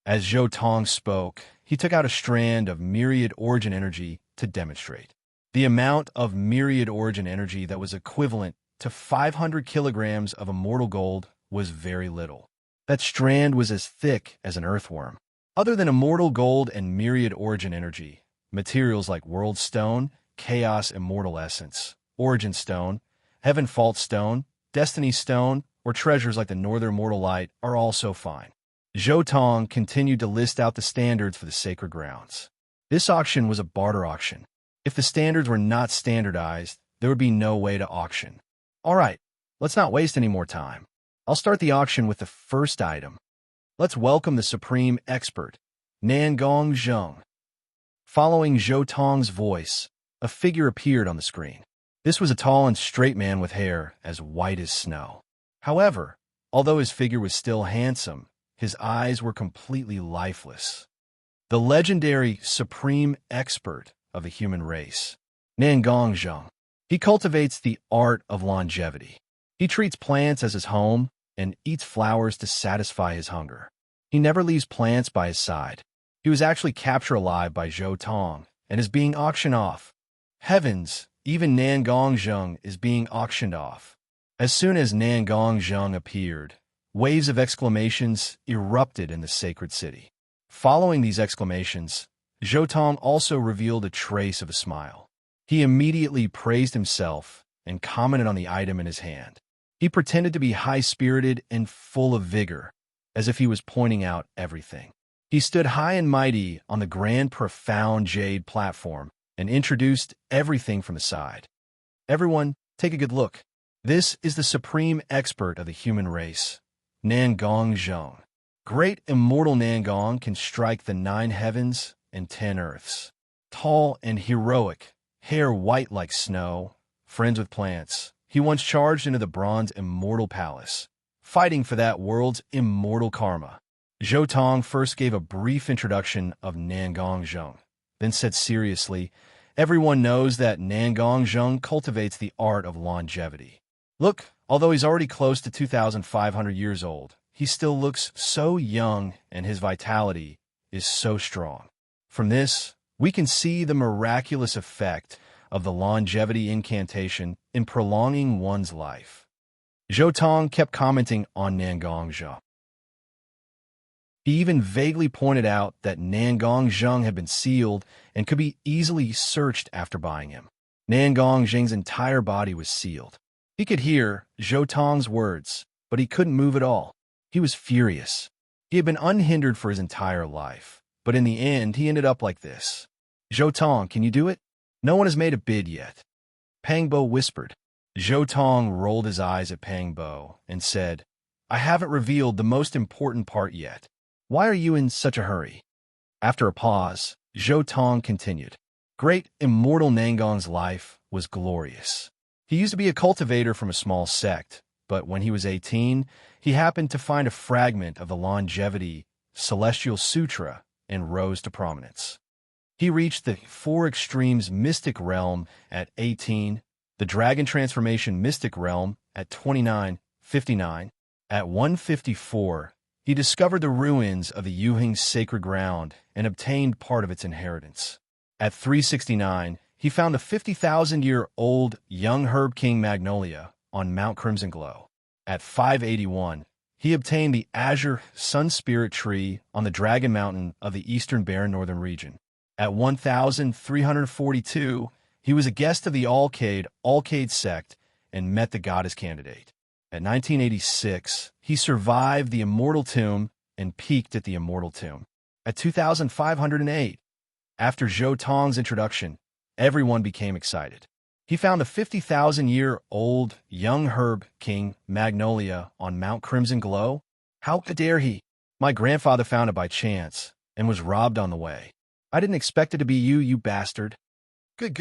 As Zhou Tong spoke, he took out a strand of myriad origin energy to demonstrate. The amount of myriad origin energy that was equivalent to 500 kilograms of immortal gold was very little. That strand was as thick as an earthworm. Other than immortal gold and myriad origin energy, materials like world stone, chaos immortal essence, origin stone, heaven fault stone, destiny stone, or treasures like the northern mortal light are also fine. Zhou Tong continued to list out the standards for the sacred grounds. This auction was a barter auction. If the standards were not standardized, there would be no way to auction. All right, let's not waste any more time. I'll start the auction with the first item. Let's welcome the supreme expert, Nangong Zheng. Following Zhou Tong's voice, a figure appeared on the screen. This was a tall and straight man with hair as white as snow. However, although his figure was still handsome, his eyes were completely lifeless. The legendary supreme expert of the human race, Nangong Zheng. He cultivates the art of longevity. He treats plants as his home and eats flowers to satisfy his hunger. He never leaves plants by his side. He was actually captured alive by Zhou Tong and is being auctioned off. Heavens, even Nangong Zheng is being auctioned off. As soon as Nangong Zheng appeared, waves of exclamations erupted in the sacred city. Following these exclamations, Zhou Tong also revealed a trace of a smile. He immediately praised himself and commented on the item in his hand. He pretended to be high-spirited and full of vigor, as if he was pointing out everything. He stood high and mighty on the grand, profound jade platform and introduced everything from the side. Everyone, take a good look. This is the supreme expert of the human race, Nangong Zheng. Great immortal Nangong can strike the 9 heavens and 10 earths. Tall and heroic, hair white like snow, friends with plants, he once charged into the bronze immortal palace, fighting for that world's immortal karma. Zhou Tong first gave a brief introduction of Nangong Zheng, then said seriously, everyone knows that Nangong Zheng cultivates the art of longevity. Look, although he's already close to 2,500 years old, he still looks so young and his vitality is so strong. From this, we can see the miraculous effect of the longevity incantation in prolonging one's life. Zhou Tong kept commenting on Nangong Zheng. He even vaguely pointed out that Nangong Zheng had been sealed and could be easily searched after buying him. Nangong Zheng's entire body was sealed. He could hear Zhou Tong's words, but he couldn't move at all. He was furious. He had been unhindered for his entire life, but in the end, he ended up like this. Zhou Tong, can you do it? No one has made a bid yet. Pang Bo whispered. Zhou Tong rolled his eyes at Pang Bo and said, I haven't revealed the most important part yet. Why are you in such a hurry? After a pause, Zhou Tong continued. Great immortal Nangong's life was glorious. He used to be a cultivator from a small sect, but when he was 18, he happened to find a fragment of the longevity celestial sutra and rose to prominence. He reached the 4 extremes mystic realm at 18, the dragon transformation mystic realm at 29, 59. At 154, he discovered the ruins of the Yuhing sacred ground and obtained part of its inheritance. At 369, he found the 50,000-year-old young herb king magnolia on Mount Crimson Glow. At 581, he obtained the azure sun spirit tree on the Dragon Mountain of the eastern barren northern region. At 1342, he was a guest of the Alcade sect and met the goddess candidate. At 1986, he survived the immortal tomb and peaked at the immortal tomb. At 2508, after Zhou Tong's introduction, everyone became excited. He found the 50,000-year-old young herb king magnolia on Mount Crimson Glow. How dare he? My grandfather found it by chance and was robbed on the way. I didn't expect it to be you, you bastard. Good.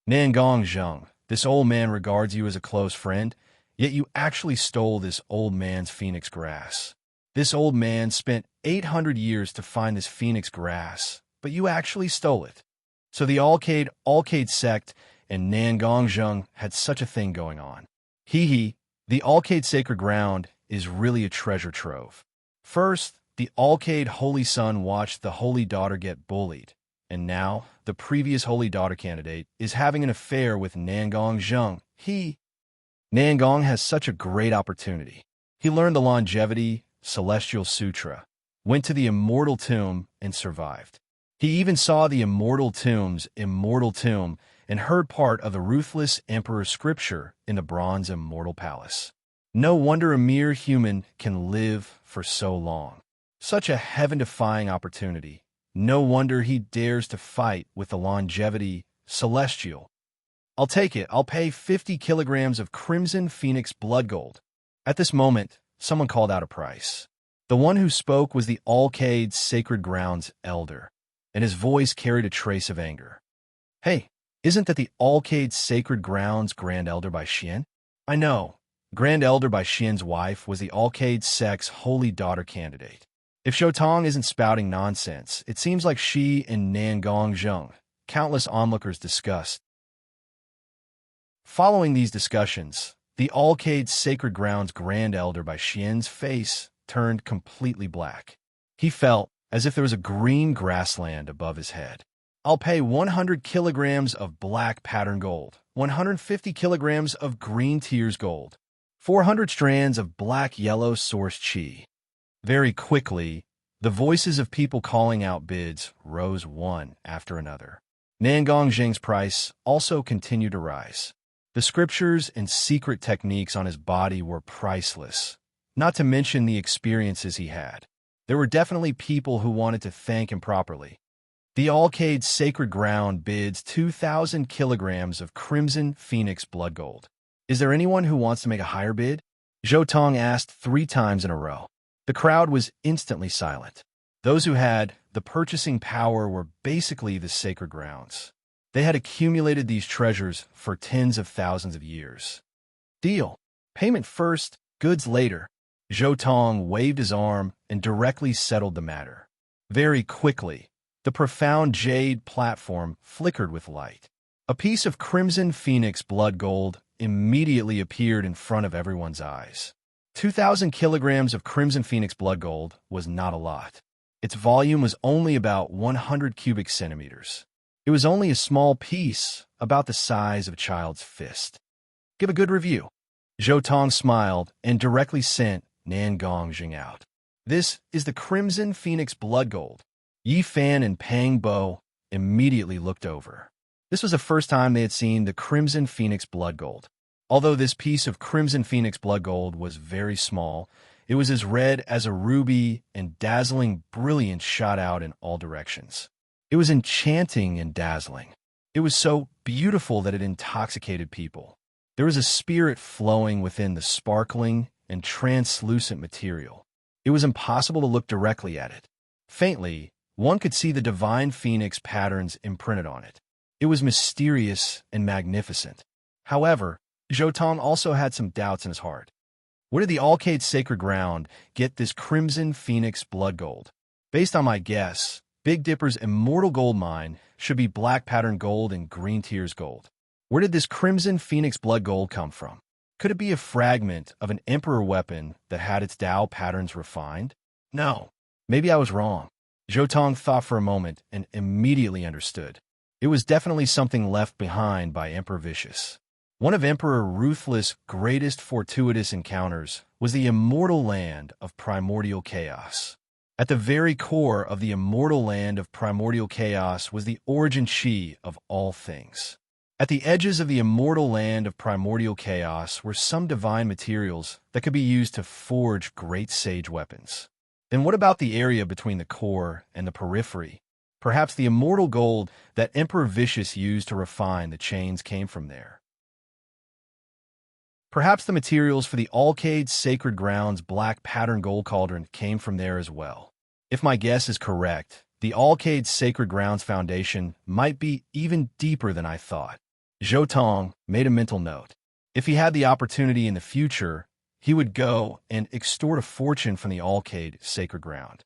Nangong Zheng, this old man regards you as a close friend, yet you actually stole this old man's phoenix grass. This old man spent 800 years to find this phoenix grass, but you actually stole it. So the Alcade sect and Nangong Zheng had such a thing going on. Hee hee, The Alcade sacred ground is really a treasure trove. First, the Alcade holy son watched the holy daughter get bullied, and now the previous holy daughter candidate is having an affair with Nangong Zheng. Nangong has such a great opportunity. He learned the longevity celestial sutra, went to the immortal tomb, and survived. He even saw the immortal tomb's immortal tomb and heard part of the ruthless emperor's scripture in the bronze immortal palace. No wonder a mere human can live for so long. Such a heaven-defying opportunity. No wonder he dares to fight with the longevity celestial. I'll take it. I'll pay 50 kilograms of crimson phoenix blood gold. At this moment, someone called out a price. The one who spoke was the Alcade Sacred Grounds elder, and his voice carried a trace of anger. Hey, isn't that the Alcade Sacred Grounds Grand Elder by Xian? I know. Grand Elder by Xian's wife was the Alcade Sect's holy daughter candidate. If Shotong isn't spouting nonsense, it seems like she and Nangong Zheng, countless onlookers discussed. Following these discussions, the Alcade Sacred Grounds Grand Elder by Xian's face turned completely black. He felt as if there was a green grassland above his head. I'll pay 100 kilograms of black pattern gold, 150 kilograms of green tears gold, 400 strands of black-yellow source chi. Very quickly, the voices of people calling out bids rose one after another. Nangong Zheng's price also continued to rise. The scriptures and secret techniques on his body were priceless, not to mention the experiences he had. There were definitely people who wanted to thank him properly. The Alcade Sacred Ground bids 2,000 kilograms of crimson phoenix blood gold. Is there anyone who wants to make a higher bid? Zhou Tong asked 3 times in a row. The crowd was instantly silent. Those who had the purchasing power were basically the sacred grounds. They had accumulated these treasures for tens of thousands of years. Deal. Payment first, goods later. Zhou Tong waved his arm and directly settled the matter. Very quickly, the profound jade platform flickered with light. A piece of crimson phoenix blood gold immediately appeared in front of everyone's eyes. 2,000 kilograms of crimson phoenix blood gold was not a lot. Its volume was only about 100 cubic centimeters. It was only a small piece, about the size of a child's fist. Give a good review. Zhou Tong smiled and directly sent Nangong Zheng out. This is the crimson phoenix blood gold. Yi Fan and Pang Bo immediately looked over. This was the first time they had seen the crimson phoenix blood gold. Although this piece of crimson phoenix blood gold was very small, it was as red as a ruby and dazzling brilliance shot out in all directions. It was enchanting and dazzling. It was so beautiful that it intoxicated people. There was a spirit flowing within the sparkling and translucent material. It was impossible to look directly at it. Faintly, one could see the divine phoenix patterns imprinted on it. It was mysterious and magnificent. However, Zhou Tong also had some doubts in his heart. Where did the Alcade Sacred Ground get this crimson phoenix blood gold? Based on my guess, Big Dipper's immortal gold mine should be black pattern gold and green tears gold. Where did this crimson phoenix blood gold come from? Could it be a fragment of an emperor weapon that had its Tao patterns refined? No, maybe I was wrong. Zhou Tong thought for a moment and immediately understood. It was definitely something left behind by Emperor Vicious. One of Emperor Ruthless' greatest fortuitous encounters was the immortal land of primordial chaos. At the very core of the immortal land of primordial chaos was the origin chi of all things. At the edges of the immortal land of primordial chaos were some divine materials that could be used to forge great sage weapons. Then what about the area between the core and the periphery? Perhaps the immortal gold that Emperor Vicious used to refine the chains came from there. Perhaps the materials for the Alcade Sacred Grounds black pattern gold cauldron came from there as well. If my guess is correct, the Alcade Sacred Grounds foundation might be even deeper than I thought. Zhou Tong made a mental note. If he had the opportunity in the future, he would go and extort a fortune from the Alcade Sacred Ground.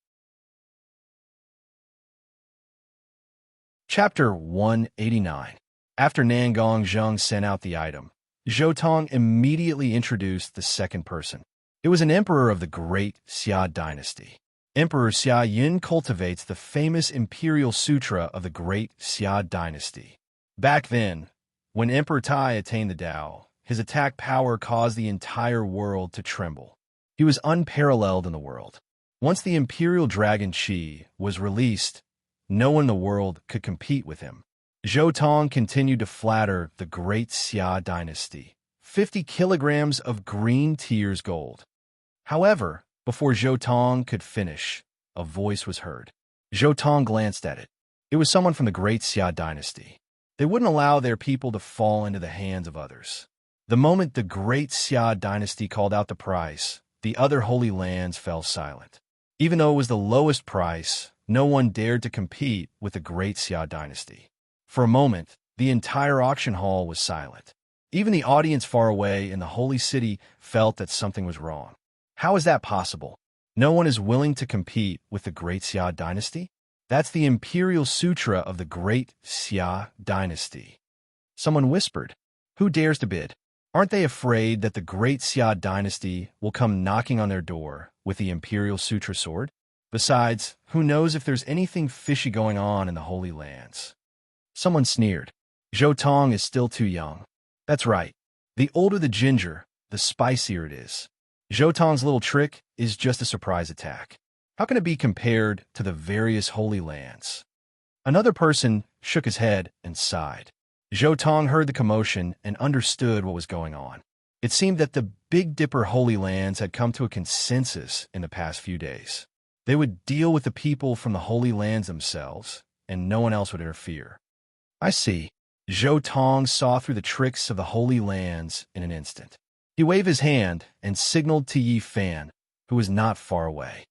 Chapter 189. After Nangong Zheng sent out the item, Zhou Tong immediately introduced the second person. It was an emperor of the great Xia dynasty. Emperor Xia Yin cultivates the famous imperial sutra of the great Xia dynasty. Back then, when Emperor Tai attained the Tao, his attack power caused the entire world to tremble. He was unparalleled in the world. Once the imperial dragon Qi was released, no one in the world could compete with him. Zhou Tong continued to flatter the great Xia dynasty. 50 kilograms of green tears gold. However, before Zhou Tong could finish, a voice was heard. Zhou Tong glanced at it. It was someone from the great Xia dynasty. They wouldn't allow their people to fall into the hands of others. The moment the great Xia dynasty called out the price, the other holy lands fell silent. Even though it was the lowest price, no one dared to compete with the great Xia dynasty. For a moment, the entire auction hall was silent. Even the audience far away in the holy city felt that something was wrong. How is that possible? No one is willing to compete with the great Xia dynasty? That's the imperial sutra of the great Xia dynasty. Someone whispered, "Who dares to bid?" Aren't they afraid that the great Xia dynasty will come knocking on their door with the imperial sutra sword? Besides, who knows if there's anything fishy going on in the holy lands? Someone sneered. Zhou Tong is still too young. That's right. The older the ginger, the spicier it is. Zhou Tong's little trick is just a surprise attack. How can it be compared to the various holy lands? Another person shook his head and sighed. Zhou Tong heard the commotion and understood what was going on. It seemed that the Big Dipper holy lands had come to a consensus in the past few days. They would deal with the people from the holy lands themselves, and no one else would interfere. I see. Zhou Tong saw through the tricks of the holy lands in an instant. He waved his hand and signaled to Yi Fan, who was not far away.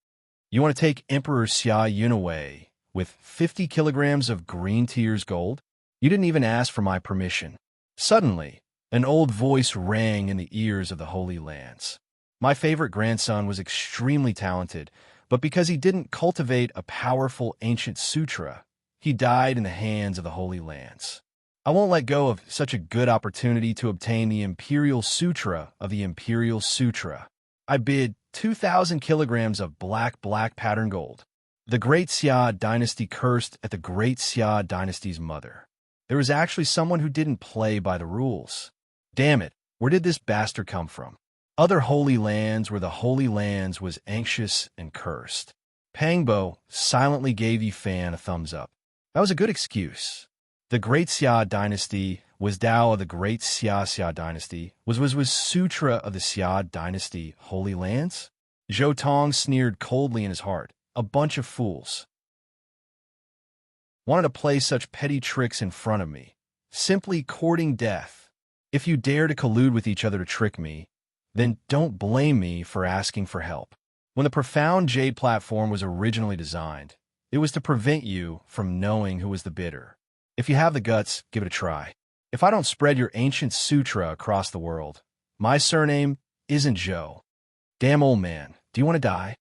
You want to take Emperor Xia Yun away with 50 kilograms of green tears gold? You didn't even ask for my permission. Suddenly, an old voice rang in the ears of the holy lands. My favorite grandson was extremely talented, but because he didn't cultivate a powerful ancient sutra, he died in the hands of the holy lands. I won't let go of such a good opportunity to obtain the imperial sutra of the imperial sutra. I bid 2,000 kilograms of black pattern gold. The great Xia dynasty cursed at the great Xia dynasty's mother. There was actually someone who didn't play by the rules. Damn it, where did this bastard come from? Other holy lands where the holy lands was anxious and cursed. Pangbo silently gave Yi Fan a thumbs up. That was a good excuse. The great Xia dynasty was Tao of the great Xia dynasty, was Sutra of the Xia dynasty holy lands? Zhou Tong sneered coldly in his heart. A bunch of fools. Wanted to play such petty tricks in front of me. Simply courting death. If you dare to collude with each other to trick me, then don't blame me for asking for help. When the profound Jade platform was originally designed, it was to prevent you from knowing who was the bidder. If you have the guts, give it a try. If I don't spread your ancient sutra across the world, my surname isn't Zhou. Damn old man, do you want to die?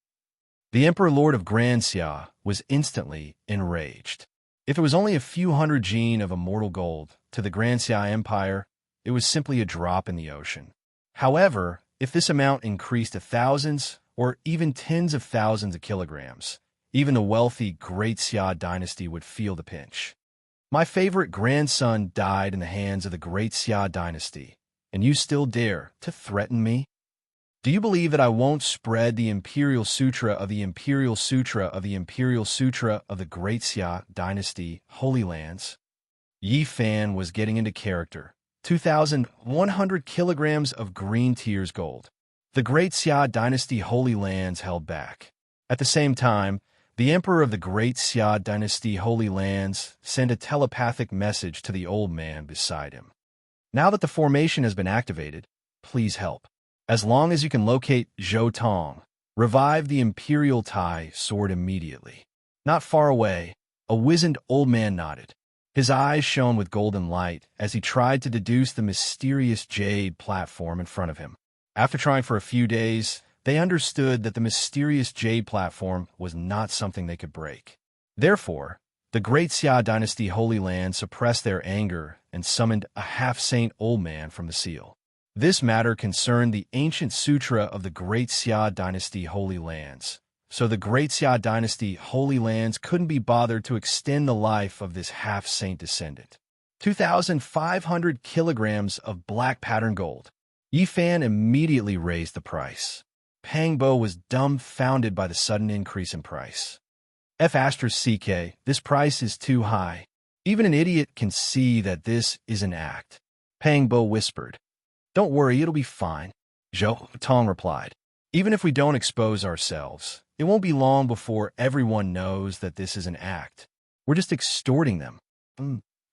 The Emperor Lord of Grand Xia was instantly enraged. If it was only a few hundred gene of immortal gold, to the Grand Xia Empire, it was simply a drop in the ocean. However, if this amount increased to thousands or even tens of thousands of kilograms, even the wealthy Great Xia dynasty would feel the pinch. My favorite grandson died in the hands of the Great Xia dynasty, and you still dare to threaten me? Do you believe that I won't spread the imperial sutra of the imperial sutra of the imperial sutra of the Great Xia dynasty holy lands? Yi Fan was getting into character. 2,100 kilograms of green tears gold. The Great Xia dynasty holy lands held back. At the same time, the Emperor of the Great Xia dynasty holy lands sent a telepathic message to the old man beside him. Now that the formation has been activated, please help. As long as you can locate Zhou Tong, revive the Imperial Tai sword immediately. Not far away, a wizened old man nodded. His eyes shone with golden light as he tried to deduce the mysterious jade platform in front of him. After trying for a few days, they understood that the mysterious jade platform was not something they could break. Therefore, the Great Xia dynasty holy land suppressed their anger and summoned a half-saint old man from the seal. This matter concerned the ancient sutra of the Great Xia Dynasty Holy Lands. So the Great Xia Dynasty Holy Lands couldn't be bothered to extend the life of this half-saint descendant. 2,500 kilograms of black pattern gold. Yifan immediately raised the price. Pangbo was dumbfounded by the sudden increase in price. F*CK, this price is too high. Even an idiot can see that this is an act. Pangbo whispered. Don't worry, it'll be fine. Zhou Tong replied. Even if we don't expose ourselves, it won't be long before everyone knows that this is an act. We're just extorting them.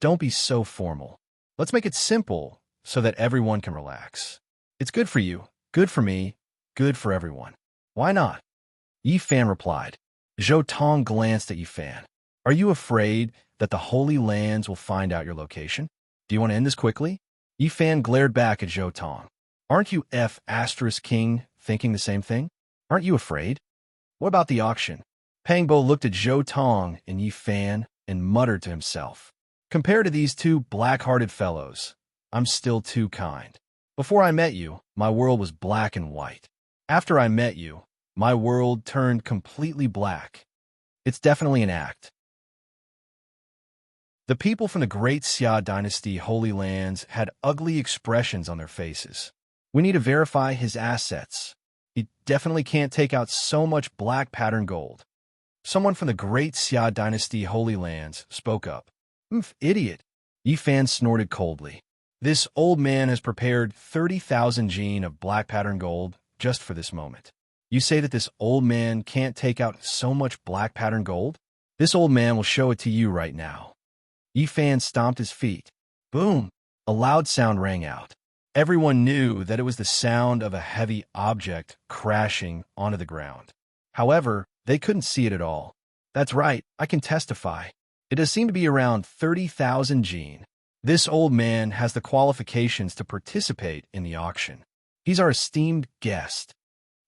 Don't be so formal. Let's make it simple so that everyone can relax. It's good for you, good for me, good for everyone. Why not? Yifan replied. Zhou Tong glanced at Yifan. Are you afraid that the Holy Lands will find out your location? Do you want to end this quickly? Yifan glared back at Zhou Tong. Aren't you F*King thinking the same thing? Aren't you afraid? What about the auction? Pangbo looked at Zhou Tong and Yifan and muttered to himself. Compared to these two black-hearted fellows, I'm still too kind. Before I met you, my world was black and white. After I met you, my world turned completely black. It's definitely an act. The people from the Great Xia Dynasty Holy Lands had ugly expressions on their faces. We need to verify his assets. He definitely can't take out so much black pattern gold. Someone from the Great Xia Dynasty Holy Lands spoke up. Idiot. Yifan snorted coldly. This old man has prepared 30,000 jin of black pattern gold just for this moment. You say that this old man can't take out so much black pattern gold? This old man will show it to you right now. Yifan stomped his feet. Boom! A loud sound rang out. Everyone knew that it was the sound of a heavy object crashing onto the ground. However, they couldn't see it at all. That's right, I can testify. It does seem to be around 30,000 jin. This old man has the qualifications to participate in the auction. He's our esteemed guest.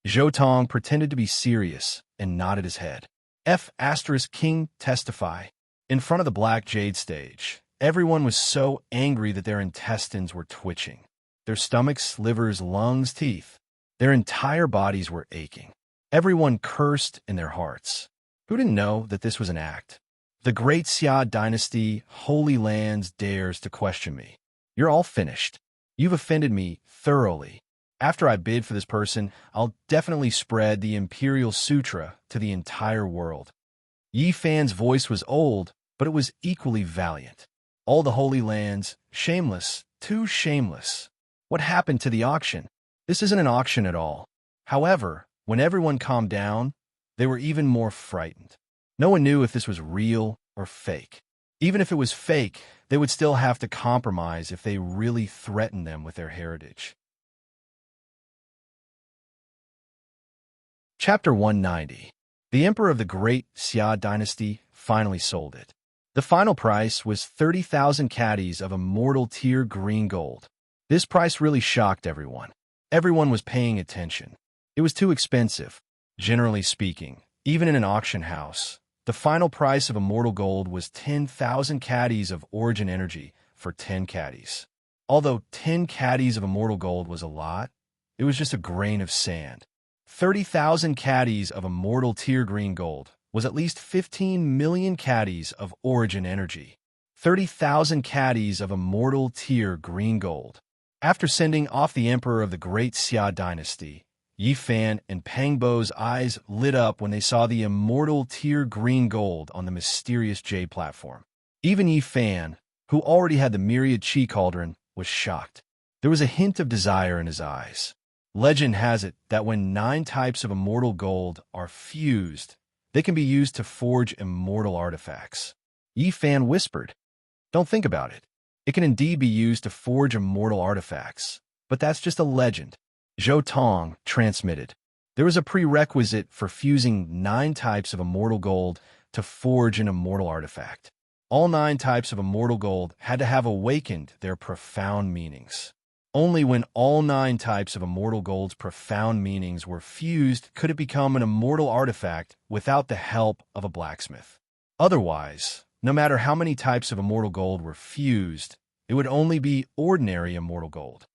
Zhou Tong pretended to be serious and nodded his head. F*King testify. In front of the Black Jade stage, everyone was so angry that their intestines were twitching. Their stomachs, livers, lungs, teeth. Their entire bodies were aching. Everyone cursed in their hearts. Who didn't know that this was an act? The Great Xia Dynasty Holy Lands dares to question me. You're all finished. You've offended me thoroughly. After I bid for this person, I'll definitely spread the Imperial Sutra to the entire world. Yifan's voice was old, but it was equally valiant. All the Holy Lands, shameless, too shameless. What happened to the auction? This isn't an auction at all. However, when everyone calmed down, they were even more frightened. No one knew if this was real or fake. Even if it was fake, they would still have to compromise if they really threatened them with their heritage. Chapter 190. The Emperor of the Great Xia Dynasty finally sold it. The final price was 30,000 caddies of immortal tier green gold. This price really shocked everyone. Everyone was paying attention. It was too expensive. Generally speaking, even in an auction house, the final price of immortal gold was 10,000 caddies of origin energy for 10 caddies. Although 10 caddies of immortal gold was a lot, it was just a grain of sand. 30,000 caddies of immortal tier green gold was at least 15 million caddies of origin energy. 30,000 caddies of immortal tier green gold. After sending off the Emperor of the Great Xia Dynasty, Yifan and Pangbo's eyes lit up when they saw the immortal tier green gold on the mysterious jade platform. Even Yifan, who already had the myriad chi cauldron, was shocked. There was a hint of desire in his eyes. Legend has it that when 9 types of immortal gold are fused, they can be used to forge immortal artifacts. Yifan whispered, "Don't think about it. It can indeed be used to forge immortal artifacts, but that's just a legend." Zhou Tong transmitted. There was a prerequisite for fusing 9 types of immortal gold to forge an immortal artifact. All 9 types of immortal gold had to have awakened their profound meanings. Only when all 9 types of immortal gold's profound meanings were fused could it become an immortal artifact without the help of a blacksmith. Otherwise, no matter how many types of immortal gold were fused, it would only be ordinary immortal gold.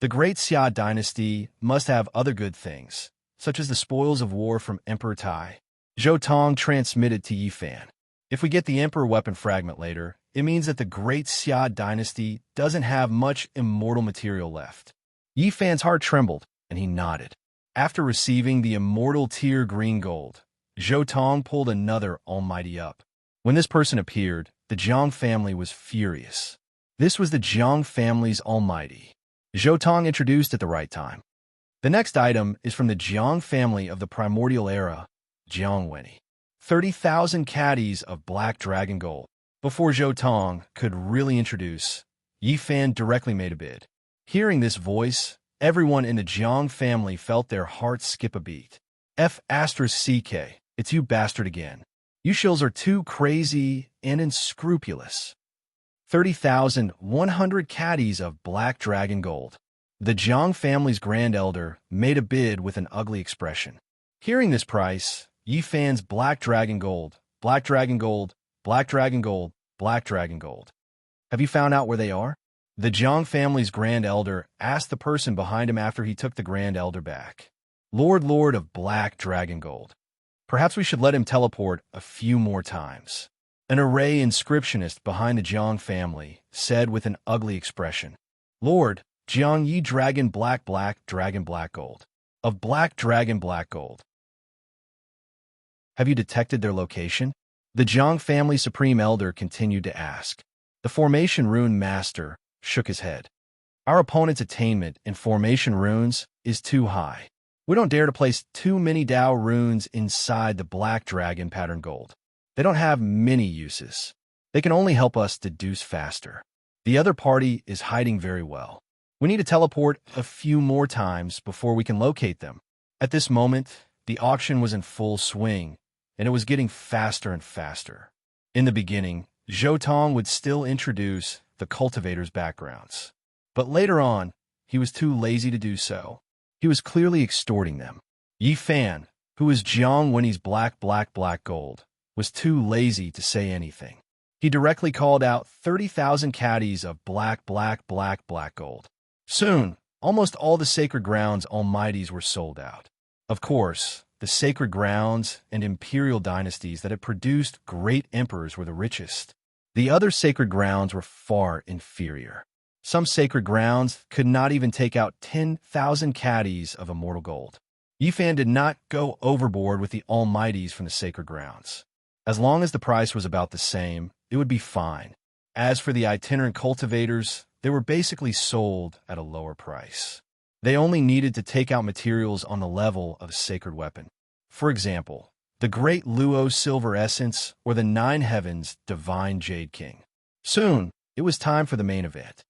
The great Xia dynasty must have other good things, such as the spoils of war from Emperor Tai. Zhou Tong transmitted to Yi Fan. If we get the Emperor weapon fragment later, it means that the great Xia dynasty doesn't have much immortal material left. Yi Fan's heart trembled, and he nodded. After receiving the immortal tier green gold, Zhou Tong pulled another almighty up. When this person appeared, the Jiang family was furious. This was the Jiang family's almighty. Zhou Tong introduced at the right time. The next item is from the Jiang family of the primordial era, Jiangwenny. 30,000 caddies of black dragon gold. Before Zhou Tong could really introduce, Yi Fan directly made a bid. Hearing this voice, everyone in the Jiang family felt their hearts skip a beat. F***CK, it's you bastard again. You shills are too crazy and unscrupulous. 30,100 caddies of black dragon gold. The Jiang family's grand elder made a bid with an ugly expression. Hearing this price, Yi Fan's black dragon gold, black dragon gold, black dragon gold, black dragon gold. Have you found out where they are? The Jiang family's grand elder asked the person behind him after he took the grand elder back. Lord of black dragon gold. Perhaps we should let him teleport a few more times. An array inscriptionist behind the Jiang family said with an ugly expression, Lord, Jiang Yi dragon black dragon black gold. Of black dragon black gold. Have you detected their location? The Jiang family supreme elder continued to ask. The formation rune master shook his head. Our opponent's attainment in formation runes is too high. We don't dare to place too many Dao runes inside the black dragon pattern gold. They don't have many uses. They can only help us deduce faster. The other party is hiding very well. We need to teleport a few more times before we can locate them. At this moment, the auction was in full swing, and it was getting faster and faster. In the beginning, Zhou Tong would still introduce the cultivators' backgrounds. But later on, he was too lazy to do so. He was clearly extorting them. Yi Fan, who was Jiangwenny's black gold, was too lazy to say anything. He directly called out 30,000 caddies of black gold. Soon, almost all the sacred grounds almighties were sold out. Of course, the sacred grounds and imperial dynasties that had produced great emperors were the richest. The other sacred grounds were far inferior. Some sacred grounds could not even take out 10,000 caddies of immortal gold. Yi Fan did not go overboard with the almighties from the sacred grounds. As long as the price was about the same, it would be fine. As for the itinerant cultivators, they were basically sold at a lower price. They only needed to take out materials on the level of a sacred weapon. For example, the Great Luo Silver Essence or the Nine Heavens Divine Jade King. Soon, it was time for the main event.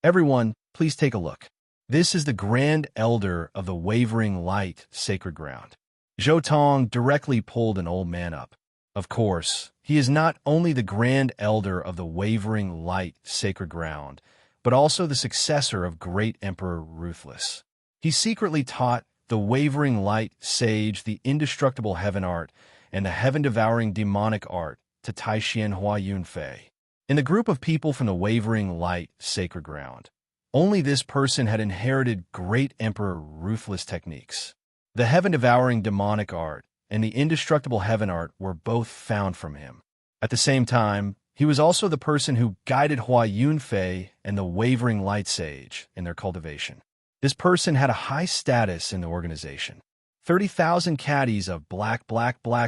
Everyone, please take a look. This is the Grand Elder of the Wavering Light Sacred Ground. Zhou Tong directly pulled an old man up. Of course, he is not only the Grand Elder of the Wavering Light Sacred Ground, but also the successor of Great Emperor Ruthless. He secretly taught the Wavering Light Sage the indestructible heaven art and the heaven-devouring demonic art to Taishan Hua Yunfei. In the group of people from the Wavering Light Sacred Ground, only this person had inherited Great Emperor Ruthless techniques. The heaven-devouring demonic art and the indestructible heaven art were both found from him. At the same time, he was also the person who guided Hua Yunfei and the Wavering Light Sage in their cultivation. This person had a high status in the organization. 30,000 caddies of black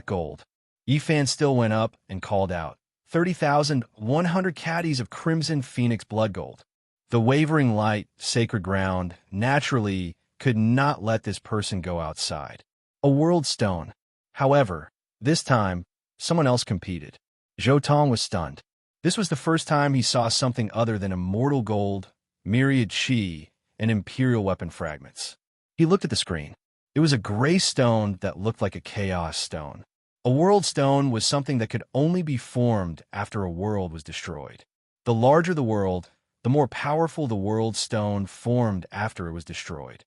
gold. Yi Fan still went up and called out, 30,100 caddies of crimson phoenix blood gold. The Wavering Light Sacred Ground naturally could not let this person go outside. A world stone. However, this time, someone else competed. Zhou Tong was stunned. This was the first time he saw something other than immortal gold, myriad chi, and imperial weapon fragments. He looked at the screen. It was a gray stone that looked like a chaos stone. A world stone was something that could only be formed after a world was destroyed. The larger the world, the more powerful the world stone formed after it was destroyed.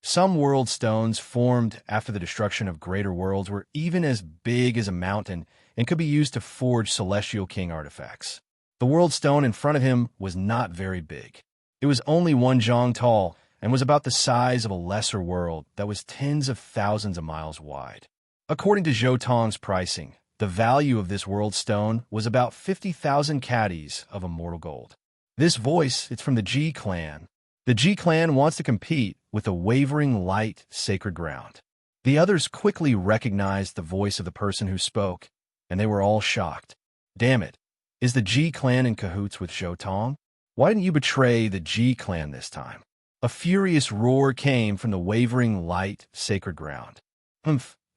Some world stones formed after the destruction of greater worlds were even as big as a mountain and could be used to forge Celestial King artifacts. The world stone in front of him was not very big. It was only 1 zhang tall and was about the size of a lesser world that was tens of thousands of miles wide. According to Zhou Tong's pricing, the value of this world stone was about 50,000 caddies of immortal gold. This voice, it's from the Ji clan. The Ji clan wants to compete with the wavering light sacred ground. The others quickly recognized the voice of the person who spoke, and they were all shocked. Damn it, is the Ji clan in cahoots with Zhou Tong? Why didn't you betray the Ji clan this time? A furious roar came from the wavering light sacred ground.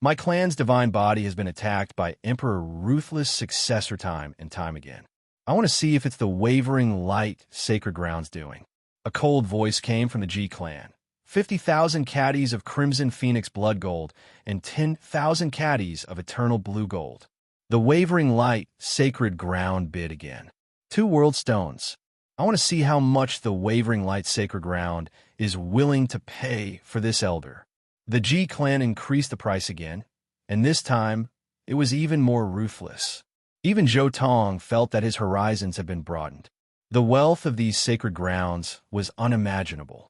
My clan's divine body has been attacked by Emperor Ruthless successor time and time again. I want to see if it's the wavering light sacred ground's doing. A cold voice came from the Ji clan. 50,000 caddies of crimson phoenix blood gold and 10,000 caddies of eternal blue gold. The wavering light sacred ground bid again. 2 world stones. I want to see how much the wavering light sacred ground is willing to pay for this elder. The Ji clan increased the price again, and this time it was even more ruthless. Even Zhou Tong felt that his horizons had been broadened. The wealth of these sacred grounds was unimaginable.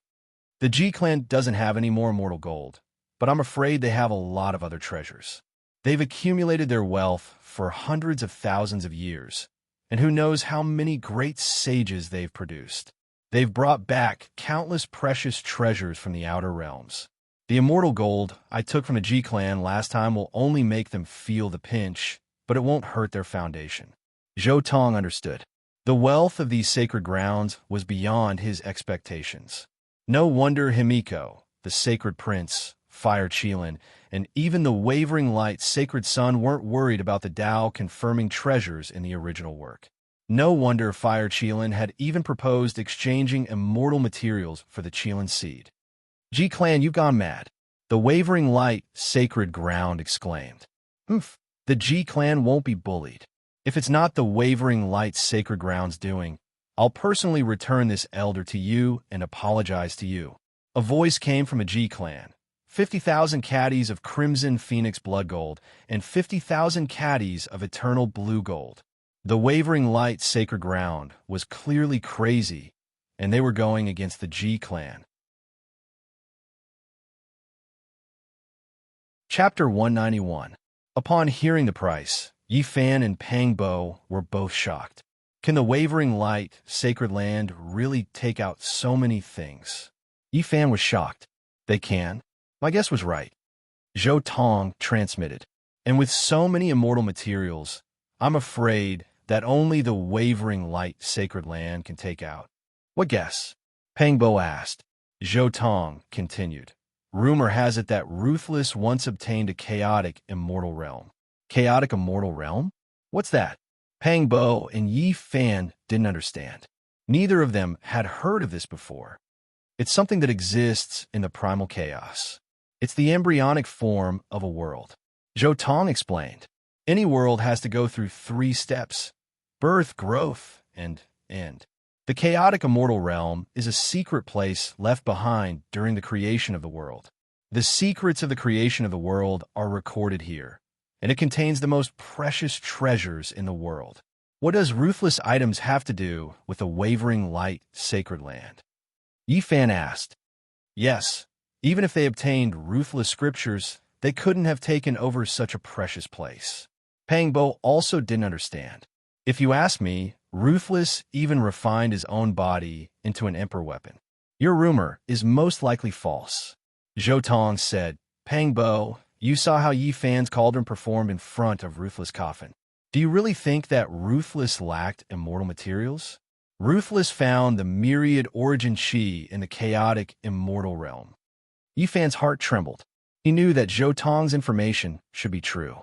The Ji clan doesn't have any more immortal gold, but I'm afraid they have a lot of other treasures. They've accumulated their wealth for hundreds of thousands of years, and who knows how many great sages they've produced. They've brought back countless precious treasures from the outer realms. The immortal gold I took from the Ji clan last time will only make them feel the pinch, but it won't hurt their foundation. Zhou Tong understood. The wealth of these sacred grounds was beyond his expectations. No wonder Himiko, the sacred prince, Fire Qilin, and even the wavering light sacred sun weren't worried about the Tao confirming treasures in the original work. No wonder Fire Qilin had even proposed exchanging immortal materials for the Qilin seed. Ji clan, you've gone mad. The wavering light sacred ground exclaimed. The Ji clan won't be bullied. If it's not the wavering light sacred ground's doing, I'll personally return this elder to you and apologize to you. A voice came from a Ji clan. 50,000 caddies of crimson phoenix blood gold and 50,000 caddies of eternal blue gold. The wavering light sacred ground was clearly crazy, and they were going against the Ji clan. Chapter 191. Upon hearing the price, Yi Fan and Pang Bo were both shocked. Can the wavering light, sacred land, really take out so many things? Yi Fan was shocked. They can. My guess was right. Zhou Tong transmitted. And with so many immortal materials, I'm afraid that only the wavering light, sacred land can take out. What guess? Pang Bo asked. Zhou Tong continued. Rumor has it that Ruthless once obtained a chaotic immortal realm. Chaotic immortal realm? What's that? Pang Bo and Yi Fan didn't understand. Neither of them had heard of this before. It's something that exists in the primal chaos. It's the embryonic form of a world. Zhou Tong explained. Any world has to go through 3 steps: birth, growth, and end. The chaotic immortal realm is a secret place left behind during the creation of the world. The secrets of the creation of the world are recorded here, and it contains the most precious treasures in the world. What does ruthless items have to do with the wavering light sacred land? Yi Fan asked. Yes, even if they obtained ruthless scriptures, they couldn't have taken over such a precious place. Pang Bo also didn't understand. If you ask me, Ruthless even refined his own body into an emperor weapon. Your rumor is most likely false. Zhou Tong said. Pang Bo, you saw how Yi Fan's cauldron performed in front of Ruthless' coffin. Do you really think that Ruthless lacked immortal materials? Ruthless found the myriad origin chi in the chaotic immortal realm. Yi Fan's heart trembled. He knew that Zhou Tong's information should be true.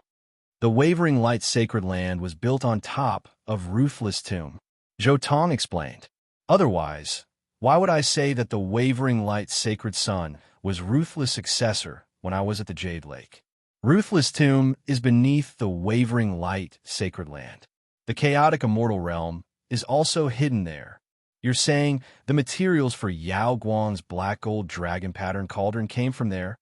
The wavering light sacred land was built on top of Ruthless' tomb. Zhou Tong explained. Otherwise, why would I say that the wavering light sacred sun was Ruthless' successor when I was at the Jade Lake? Ruthless' tomb is beneath the wavering light sacred land. The chaotic immortal realm is also hidden there. You're saying the materials for Yao Guang's black gold dragon pattern cauldron came from there?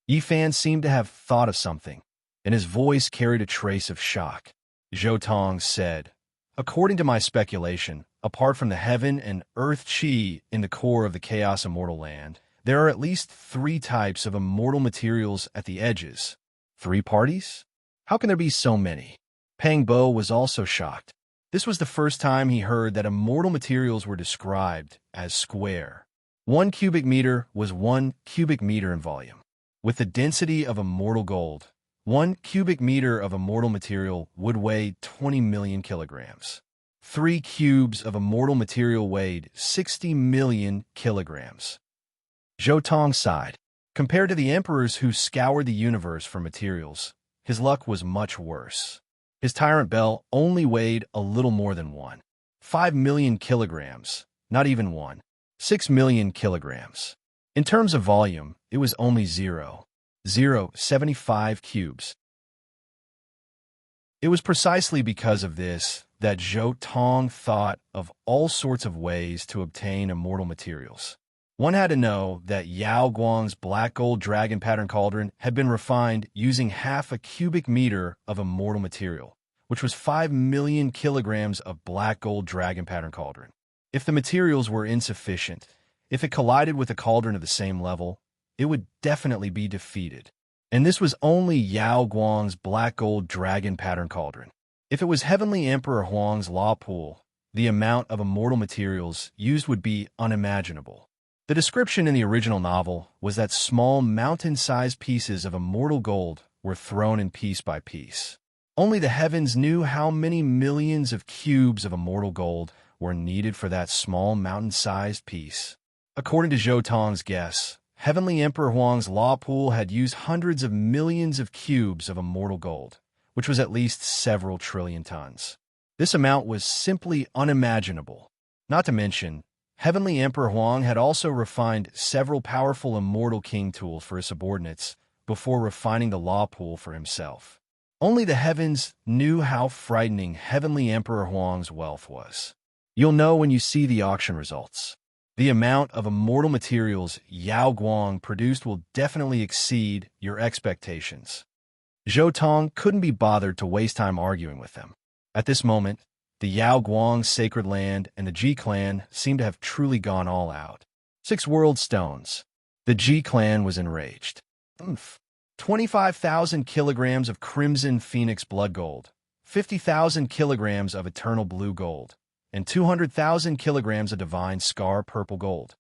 Yi Fan seemed to have thought of something, and his voice carried a trace of shock. Zhou Tong said, according to my speculation, apart from the heaven and earth chi in the core of the chaos immortal land, there are at least 3 types of immortal materials at the edges. 3 parties? How can there be so many? Pang Bo was also shocked. This was the first time he heard that immortal materials were described as square. 1 cubic meter was 1 cubic meter in volume. With the density of immortal gold, 1 cubic meter of immortal material would weigh 20 million kilograms. 3 cubes of immortal material weighed 60 million kilograms. Zhou Tong sighed. Compared to the emperors who scoured the universe for materials, his luck was much worse. His tyrant bell only weighed a little more than 5 million kilograms, not even 6 million kilograms. In terms of volume, it was only 0.075 cubes. It was precisely because of this that Zhou Tong thought of all sorts of ways to obtain immortal materials. One had to know that Yao Guang's black gold dragon pattern cauldron had been refined using half a cubic meter of immortal material, which was 5 million kilograms of black gold dragon pattern cauldron. If the materials were insufficient, if it collided with a cauldron of the same level, it would definitely be defeated. And this was only Yao Guang's black gold dragon pattern cauldron. If it was Heavenly Emperor Huang's law pool, the amount of immortal materials used would be unimaginable. The description in the original novel was that small mountain-sized pieces of immortal gold were thrown in piece by piece. Only the heavens knew how many millions of cubes of immortal gold were needed for that small mountain-sized piece. According to Zhou Tong's guess, Heavenly Emperor Huang's law pool had used hundreds of millions of cubes of immortal gold, which was at least several trillion tons. This amount was simply unimaginable. Not to mention, Heavenly Emperor Huang had also refined several powerful immortal king tools for his subordinates before refining the law pool for himself. Only the heavens knew how frightening Heavenly Emperor Huang's wealth was. You'll know when you see the auction results. The amount of immortal materials Yao Guang produced will definitely exceed your expectations. Zhou Tong couldn't be bothered to waste time arguing with them. At this moment, the Yao Guang sacred land and the Ji clan seemed to have truly gone all out. 6 world stones. The Ji clan was enraged. 25,000 kilograms of crimson phoenix blood gold, 50,000 kilograms of eternal blue gold, and 200,000 kilograms of divine scar purple gold.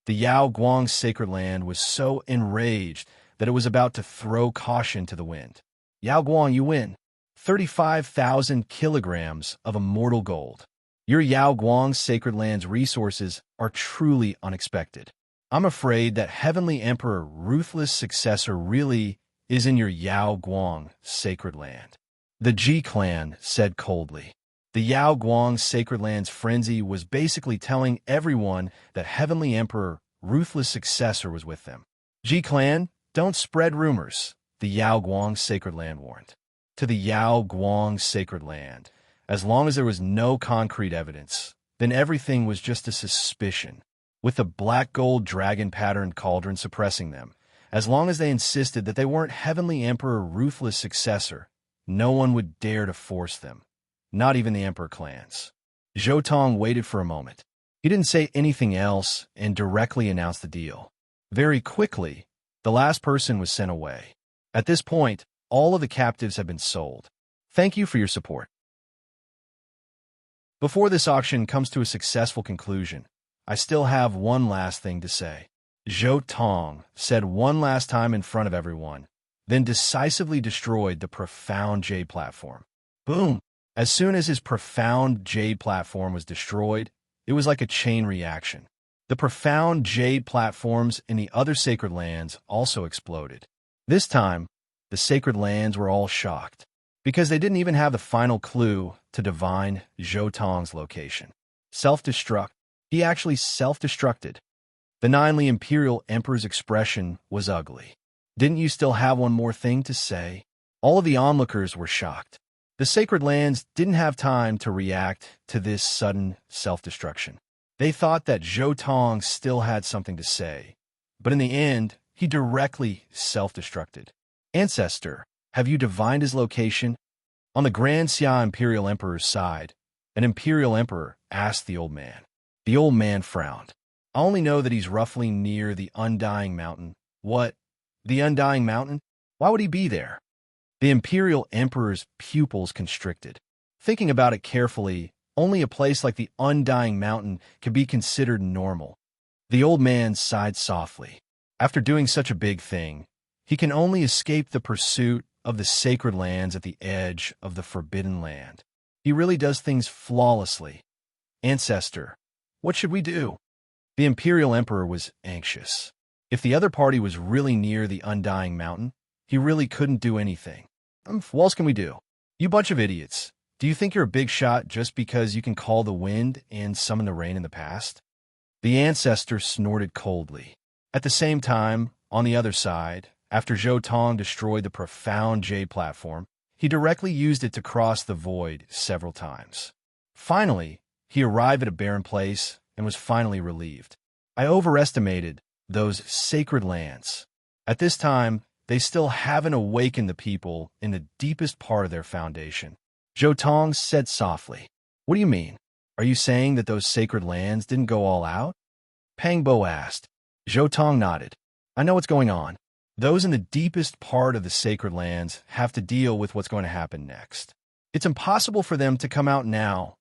The Yao Guang sacred land was so enraged that it was about to throw caution to the wind. Yao Guang, you win. 35,000 kilograms of immortal gold. Your Yao Guang sacred land's resources are truly unexpected. I'm afraid that Heavenly Emperor Ruthless Successor really is in your Yao Guang sacred land. The Ji clan said coldly. The Yao Guang sacred land's frenzy was basically telling everyone that Heavenly Emperor Ruthless Successor was with them. Ji clan, don't spread rumors, the Yao Guang sacred land warned. To the Yao Guang sacred land, as long as there was no concrete evidence, then everything was just a suspicion, with the black gold dragon patterned cauldron suppressing them. As long as they insisted that they weren't Heavenly Emperor Ruthless Successor, no one would dare to force them, not even the Emperor clans. Zhou Tong waited for a moment. He didn't say anything else and directly announced the deal. Very quickly, the last person was sent away. At this point, all of the captives have been sold. Thank you for your support. Before this auction comes to a successful conclusion, I still have one last thing to say. Zhou Tong said one last time in front of everyone, then decisively destroyed the profound jade platform. Boom! As soon as his profound jade platform was destroyed, it was like a chain reaction. The profound jade platforms in the other sacred lands also exploded. This time, the sacred lands were all shocked, because they didn't even have the final clue to divine Zhou Tong's location. Self-destruct. He actually self-destructed. Benignly Imperial Emperor's expression was ugly. Didn't you still have one more thing to say? All of the onlookers were shocked. The sacred lands didn't have time to react to this sudden self-destruction. They thought that Zhou Tong still had something to say, but in the end, he directly self-destructed. Ancestor, have you divined his location? On the Grand Xia Imperial Emperor's side, An imperial emperor asked the old man. The old man frowned. I only know that he's roughly near the Undying Mountain. What? The Undying Mountain? Why would he be there? The imperial emperor's pupils constricted. Thinking about it carefully, only a place like the Undying Mountain could be considered normal. The old man sighed softly. After doing such a big thing, he can only escape the pursuit of the sacred lands at the edge of the Forbidden Land. He really does things flawlessly. Ancestor, what should we do? The imperial emperor was anxious. If the other party was really near the Undying Mountain, he really couldn't do anything. What else can we do? You bunch of idiots. Do you think you're a big shot just because you can call the wind and summon the rain in the past? The ancestor snorted coldly. At the same time, on the other side, after Zhou Tong destroyed the profound jade platform, he directly used it to cross the void several times. Finally, he arrived at a barren place and was finally relieved. I overestimated those sacred lands. At this time, they still haven't awakened the people in the deepest part of their foundation. Zhou Tong said softly, "What do you mean? Are you saying that those sacred lands didn't go all out?" Pang Bo asked. Zhou Tong nodded. "I know what's going on. Those in the deepest part of the sacred lands have to deal with what's going to happen next. It's impossible for them to come out now."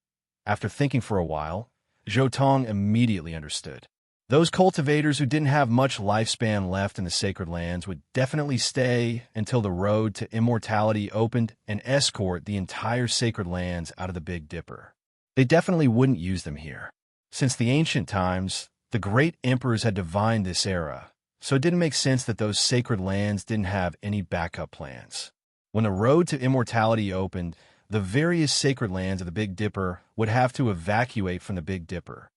After thinking for a while, Zhou Tong immediately understood. Those cultivators who didn't have much lifespan left in the sacred lands would definitely stay until the road to immortality opened and escort the entire sacred lands out of the Big Dipper. They definitely wouldn't use them here. Since the ancient times, the great emperors had divined this era, so it didn't make sense that those sacred lands didn't have any backup plans. When the road to immortality opened, the various sacred lands of the Big Dipper would have to evacuate from the Big Dipper.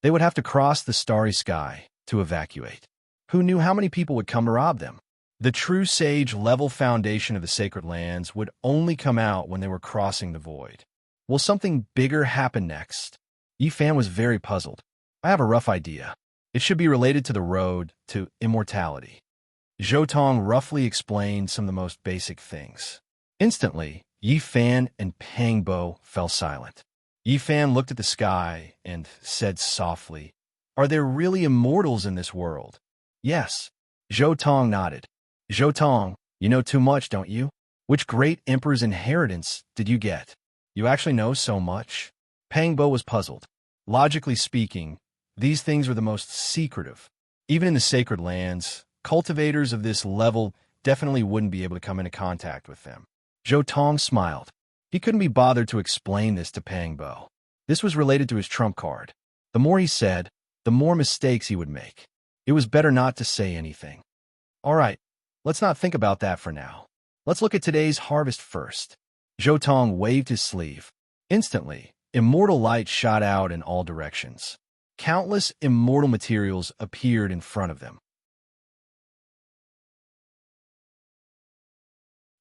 They would have to cross the starry sky to evacuate. Who knew how many people would come to rob them? The true sage-level foundation of the sacred lands would only come out when they were crossing the void. Will something bigger happen next? Yi Fan was very puzzled. I have a rough idea. It should be related to the road to immortality. Zhou Tong roughly explained some of the most basic things. Instantly, Yi Fan and Pang Bo fell silent. Yi Fan looked at the sky and said softly, "Are there really immortals in this world?" "Yes." Zhou Tong nodded. "Zhou Tong, you know too much, don't you? Which great emperor's inheritance did you get? You actually know so much?" Pang Bo was puzzled. Logically speaking, these things were the most secretive. Even in the sacred lands, cultivators of this level definitely wouldn't be able to come into contact with them. Zhou Tong smiled. He couldn't be bothered to explain this to Pang Bo. This was related to his trump card. The more he said, the more mistakes he would make. It was better not to say anything. All right, let's not think about that for now. Let's look at today's harvest first. Zhou Tong waved his sleeve. Instantly, immortal light shot out in all directions. Countless immortal materials appeared in front of them.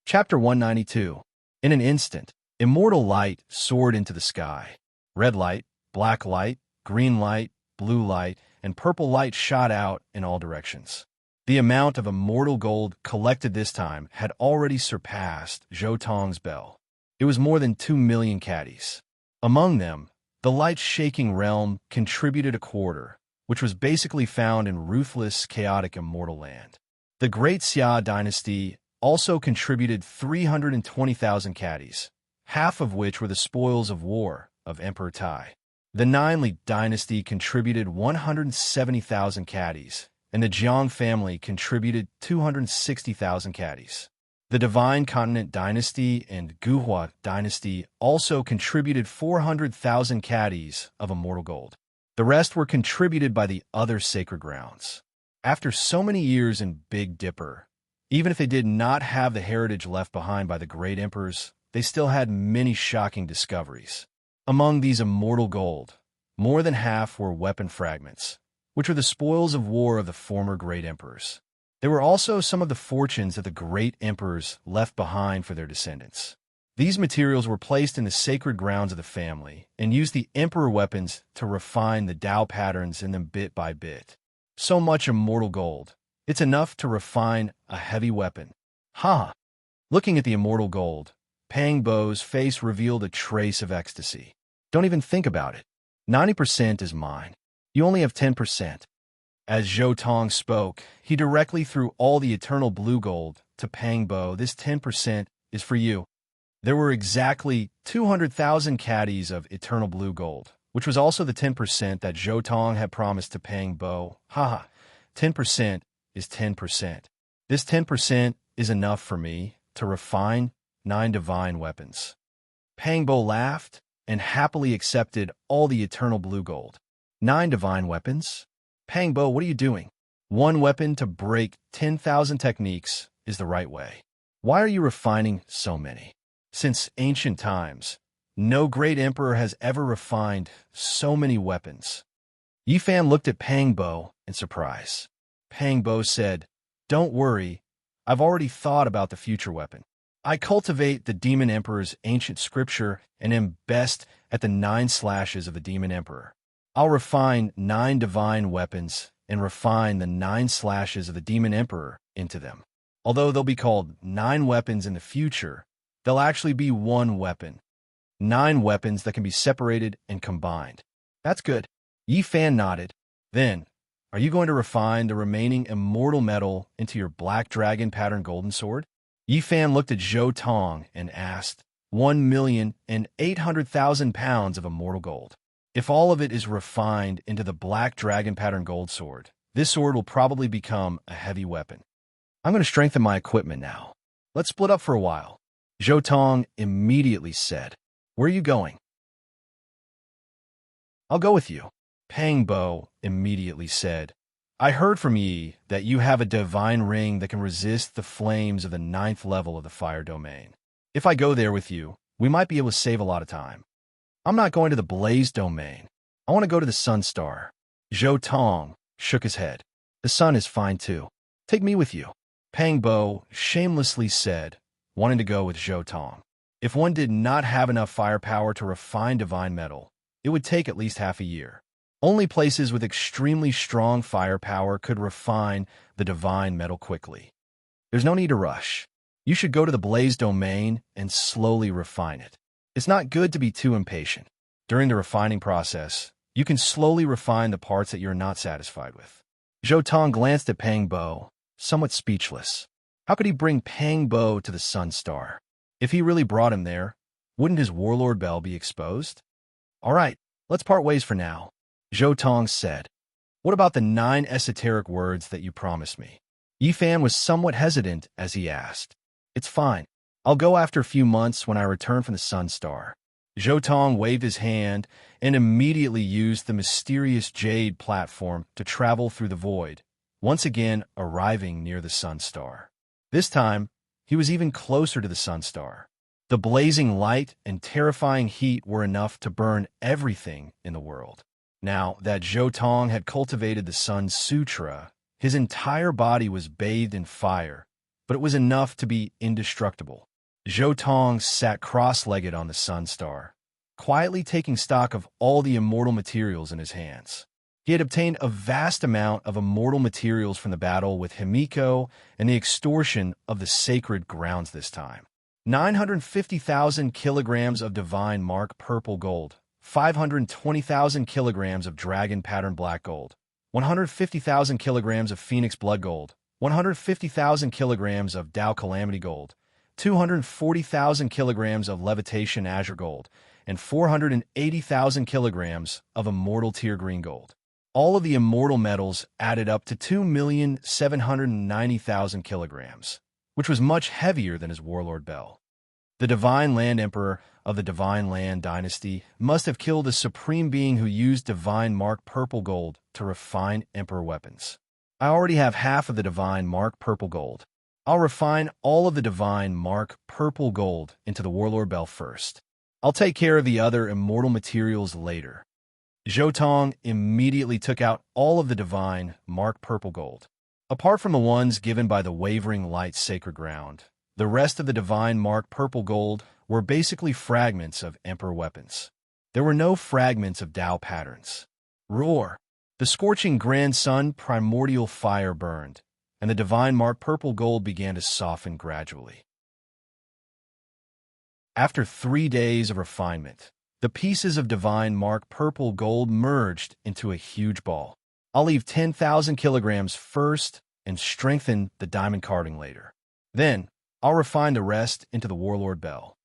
Chapter 192. In an instant, immortal light soared into the sky. Red light, black light, green light, blue light, and purple light shot out in all directions. The amount of immortal gold collected this time had already surpassed Zhou Tong's bell. It was more than 2 million caddies. Among them, the light-shaking realm contributed a quarter, which was basically found in ruthless, chaotic immortal land. The Great Xia dynasty also contributed 320,000 caddies, half of which were the spoils of war of Emperor Tai. The Ninli dynasty contributed 170,000 caddies, and the Jiang family contributed 260,000 caddies. The Divine Continent dynasty and Guhua dynasty also contributed 400,000 caddies of immortal gold. The rest were contributed by the other sacred grounds. After so many years in Big Dipper, even if they did not have the heritage left behind by the great emperors, they still had many shocking discoveries. Among these immortal gold, more than half were weapon fragments, which were the spoils of war of the former great emperors. There were also some of the fortunes that the great emperors left behind for their descendants. These materials were placed in the sacred grounds of the family and used the emperor weapons to refine the Tao patterns in them bit by bit. So much immortal gold. It's enough to refine a heavy weapon. Ha! Looking at the immortal gold, Pang Bo's face revealed a trace of ecstasy. Don't even think about it. 90% is mine. You only have 10%. As Zhou Tong spoke, he directly threw all the eternal blue gold to Pang Bo. This 10% is for you. There were exactly 200,000 caddies of eternal blue gold, which was also the 10% that Zhou Tong had promised to Pang Bo. Haha, 10% is 10%. This 10% is enough for me to refine 9 divine weapons. Pang Bo laughed and happily accepted all the eternal blue gold. 9 divine weapons? Pang Bo, what are you doing? 1 weapon to break 10,000 techniques is the right way. Why are you refining so many? Since ancient times, no great emperor has ever refined so many weapons. Yifan looked at Pang Bo in surprise. Pang Bo said, "Don't worry, I've already thought about the future weapon. I cultivate the Demon Emperor's ancient scripture and am best at the 9 slashes of the Demon Emperor. I'll refine 9 divine weapons and refine the 9 slashes of the Demon Emperor into them. Although they'll be called 9 weapons in the future, they'll actually be 1 weapon. 9 weapons that can be separated and combined." That's good. Yifan nodded. Then, are you going to refine the remaining immortal metal into your black dragon pattern golden sword? Yifan looked at Zhou Tong and asked, 1,800,000 pounds of immortal gold. If all of it is refined into the black dragon pattern gold sword, this sword will probably become a heavy weapon. I'm going to strengthen my equipment now. Let's split up for a while. Zhou Tong immediately said, "Where are you going?" "I'll go with you." Pang Bo immediately said, "I heard from Yi that you have a divine ring that can resist the flames of the 9th level of the fire domain. If I go there with you, we might be able to save a lot of time." "I'm not going to the blaze domain. I want to go to the sun star." Zhou Tong shook his head. "The sun is fine too. Take me with you." Pang Bo shamelessly said, wanting to go with Zhou Tong. If one did not have enough firepower to refine divine metal, it would take at least half a year. Only places with extremely strong firepower could refine the divine metal quickly. There's no need to rush. You should go to the blaze domain and slowly refine it. It's not good to be too impatient. During the refining process, you can slowly refine the parts that you're not satisfied with. Zhou Tong glanced at Pang Bo, somewhat speechless. How could he bring Pang Bo to the Sun Star? If he really brought him there, wouldn't his warlord bell be exposed? "All right, let's part ways for now," Zhou Tong said. "What about the 9 esoteric words that you promised me?" Yifan was somewhat hesitant as he asked. "It's fine. I'll go after a few months when I return from the Sun Star." Zhou Tong waved his hand and immediately used the mysterious jade platform to travel through the void, once again arriving near the Sun Star. This time, he was even closer to the Sun Star. The blazing light and terrifying heat were enough to burn everything in the world. Now that Zhou Tong had cultivated the Sun Sutra, his entire body was bathed in fire, but it was enough to be indestructible. Zhou Tong sat cross-legged on the Sun Star, quietly taking stock of all the immortal materials in his hands. He had obtained a vast amount of immortal materials from the battle with Himiko and the extortion of the sacred grounds this time. 950,000 kilograms of divine mark purple gold, 520,000 kilograms of dragon pattern black gold, 150,000 kilograms of phoenix blood gold, 150,000 kilograms of Tao calamity gold, 240,000 kilograms of levitation azure gold, and 480,000 kilograms of immortal tear green gold. All of the immortal metals added up to 2,790,000 kilograms, which was much heavier than his warlord bell. The Divine Land Emperor of the Divine Land dynasty must have killed a supreme being who used divine mark purple gold to refine emperor weapons. I already have half of the divine mark purple gold. I'll refine all of the divine mark purple gold into the warlord bell first. I'll take care of the other immortal materials later. Zhou Tong immediately took out all of the divine mark purple gold. Apart from the ones given by the wavering light sacred ground, the rest of the divine mark purple gold were basically fragments of emperor weapons. There were no fragments of Tao patterns. Roar! The scorching grand sun primordial fire burned, and the divine mark purple gold began to soften gradually. After 3 days of refinement, the pieces of divine mark purple gold merged into a huge ball. I'll leave 10,000 kilograms first and strengthen the diamond carving later. Then, I'll refine the rest into the Warlord Bell.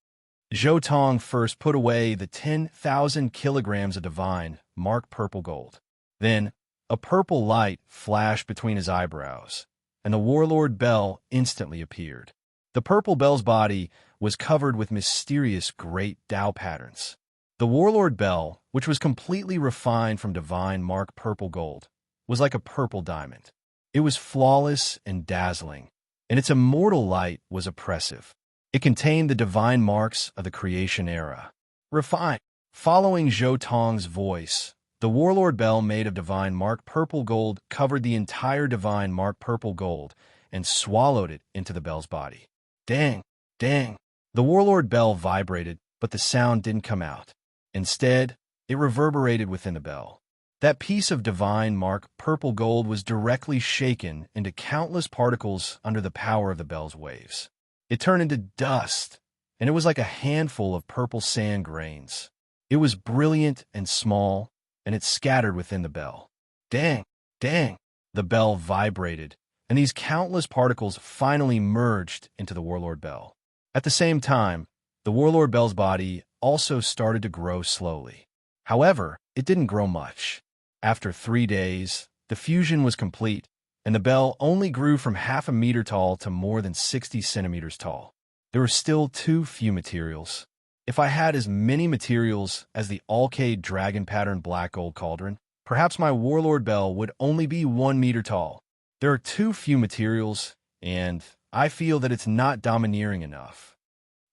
Zhou Tong first put away the 10,000 kilograms of divine mark purple gold. Then, a purple light flashed between his eyebrows, and the Warlord Bell instantly appeared. The purple bell's body was covered with mysterious great Tao patterns. The Warlord Bell, which was completely refined from divine mark purple gold, was like a purple diamond. It was flawless and dazzling, and its immortal light was oppressive. It contained the divine marks of the creation era. Refined. Following Zhou Tong's voice, the Warlord Bell made of divine mark purple gold covered the entire divine mark purple gold and swallowed it into the bell's body. Dang, dang. The Warlord Bell vibrated, but the sound didn't come out. Instead, it reverberated within the bell. That piece of divine mark purple gold was directly shaken into countless particles under the power of the bell's waves. It turned into dust, and it was like a handful of purple sand grains. It was brilliant and small, and it scattered within the bell. Dang, dang. The bell vibrated, and these countless particles finally merged into the Warlord Bell. At the same time, the Warlord Bell's body also started to grow slowly. However, it didn't grow much. After 3 days, the fusion was complete, and the bell only grew from half a meter tall to more than 60 centimeters tall. There were still too few materials. If I had as many materials as the Alcade dragon pattern black gold cauldron, perhaps my Warlord Bell would only be 1 meter tall. There are too few materials, and I feel that it's not domineering enough.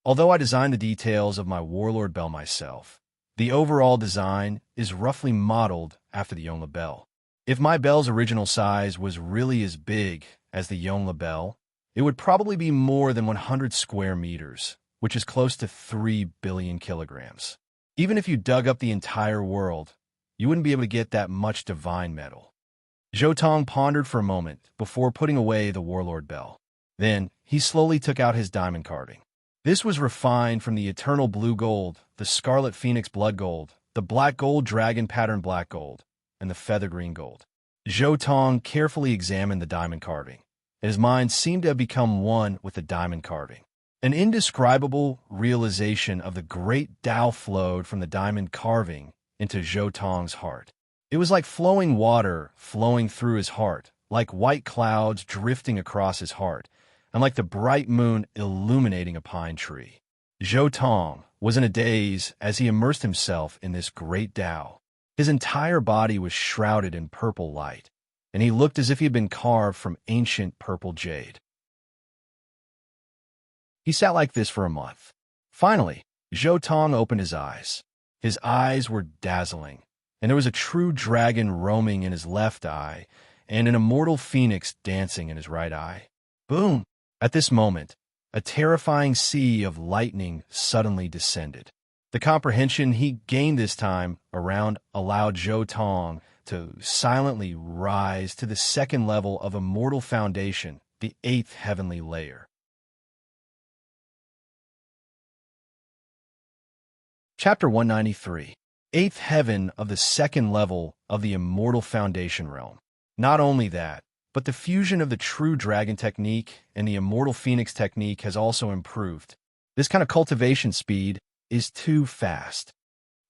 Although I designed the details of my Warlord Bell myself, the overall design is roughly modeled after the Yongle Bell. If my bell's original size was really as big as the Yongle Bell, it would probably be more than 100 square meters, which is close to 3 billion kilograms. Even if you dug up the entire world, you wouldn't be able to get that much divine metal. Zhou Tong pondered for a moment before putting away the Warlord Bell. Then, he slowly took out his diamond carving. This was refined from the eternal blue gold, the scarlet phoenix blood gold, the black gold dragon pattern black gold, and the feather green gold. Zhou Tong carefully examined the diamond carving, and his mind seemed to have become one with the diamond carving. An indescribable realization of the great Tao flowed from the diamond carving into Zhou Tong's heart. It was like flowing water flowing through his heart, like white clouds drifting across his heart, and like the bright moon illuminating a pine tree. Zhou Tong was in a daze as he immersed himself in this great Tao. His entire body was shrouded in purple light, and he looked as if he had been carved from ancient purple jade. He sat like this for a month. Finally, Zhou Tong opened his eyes. His eyes were dazzling, and there was a true dragon roaming in his left eye and an immortal phoenix dancing in his right eye. Boom! At this moment, a terrifying sea of lightning suddenly descended. The comprehension he gained this time around allowed Zhou Tong to silently rise to the second level of immortal foundation, the 8th heavenly layer. Chapter 193. 8th heaven of the second level of the immortal foundation realm. Not only that, but the fusion of the true dragon technique and the immortal phoenix technique has also improved. This kind of cultivation speed is too fast.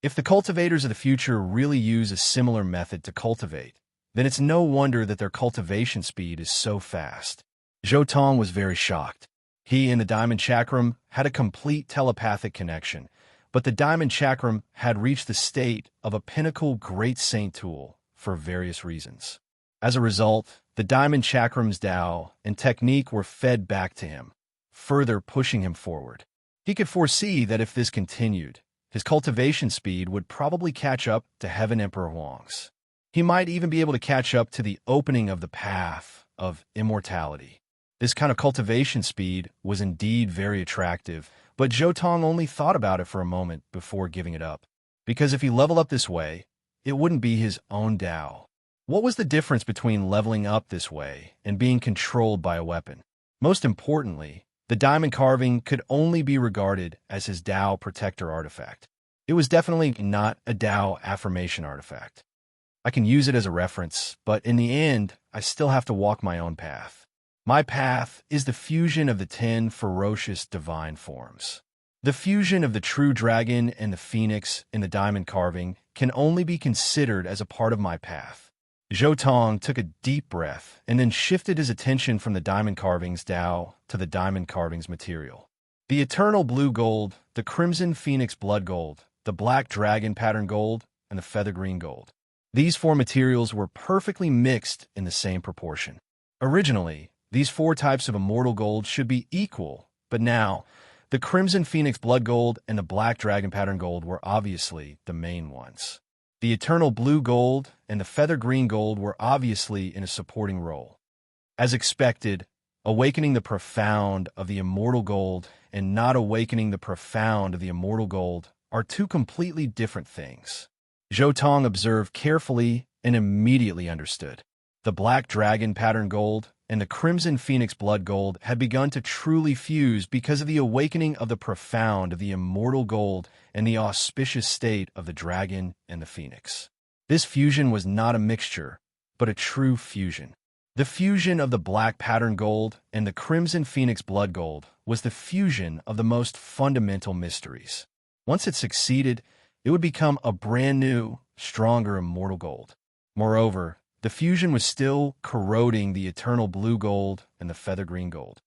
If the cultivators of the future really use a similar method to cultivate, then it's no wonder that their cultivation speed is so fast. Zhou Tong was very shocked. He and the Diamond Chakram had a complete telepathic connection, but the Diamond Chakram had reached the state of a pinnacle great saint tool for various reasons. As a result, the Diamond Chakram's Tao and technique were fed back to him, further pushing him forward. He could foresee that if this continued, his cultivation speed would probably catch up to Heaven Emperor Huang's. He might even be able to catch up to the opening of the path of immortality. This kind of cultivation speed was indeed very attractive, but Zhou Tong only thought about it for a moment before giving it up. Because if he leveled up this way, it wouldn't be his own Tao. What was the difference between leveling up this way and being controlled by a weapon? Most importantly, The diamond carving could only be regarded as his Tao protector artifact. It was definitely not a Tao affirmation artifact. I can use it as a reference, but in the end, I still have to walk my own path. My path is the fusion of the 10 ferocious divine forms. The fusion of the true dragon and the phoenix in the diamond carving can only be considered as a part of my path. Zhou Tong took a deep breath and then shifted his attention from the diamond carving's Tao to the diamond carving's material. The eternal blue gold, the crimson phoenix blood gold, the black dragon pattern gold, and the feather green gold. These four materials were perfectly mixed in the same proportion. Originally, these four types of immortal gold should be equal, but now, the crimson phoenix blood gold and the black dragon pattern gold were obviously the main ones. The eternal blue gold and the feather green gold were obviously in a supporting role. As expected, awakening the profound of the immortal gold and not awakening the profound of the immortal gold are two completely different things. Zhou Tong observed carefully and immediately understood. The black dragon pattern gold and the crimson phoenix blood gold had begun to truly fuse because of the awakening of the profound of the immortal gold and the auspicious state of the dragon and the phoenix. This fusion was not a mixture, but a true fusion. The fusion of the black pattern gold and the crimson phoenix blood gold was the fusion of the most fundamental mysteries. Once it succeeded, it would become a brand new, stronger immortal gold. Moreover, the fusion was still corroding the eternal blue gold and the feather green gold.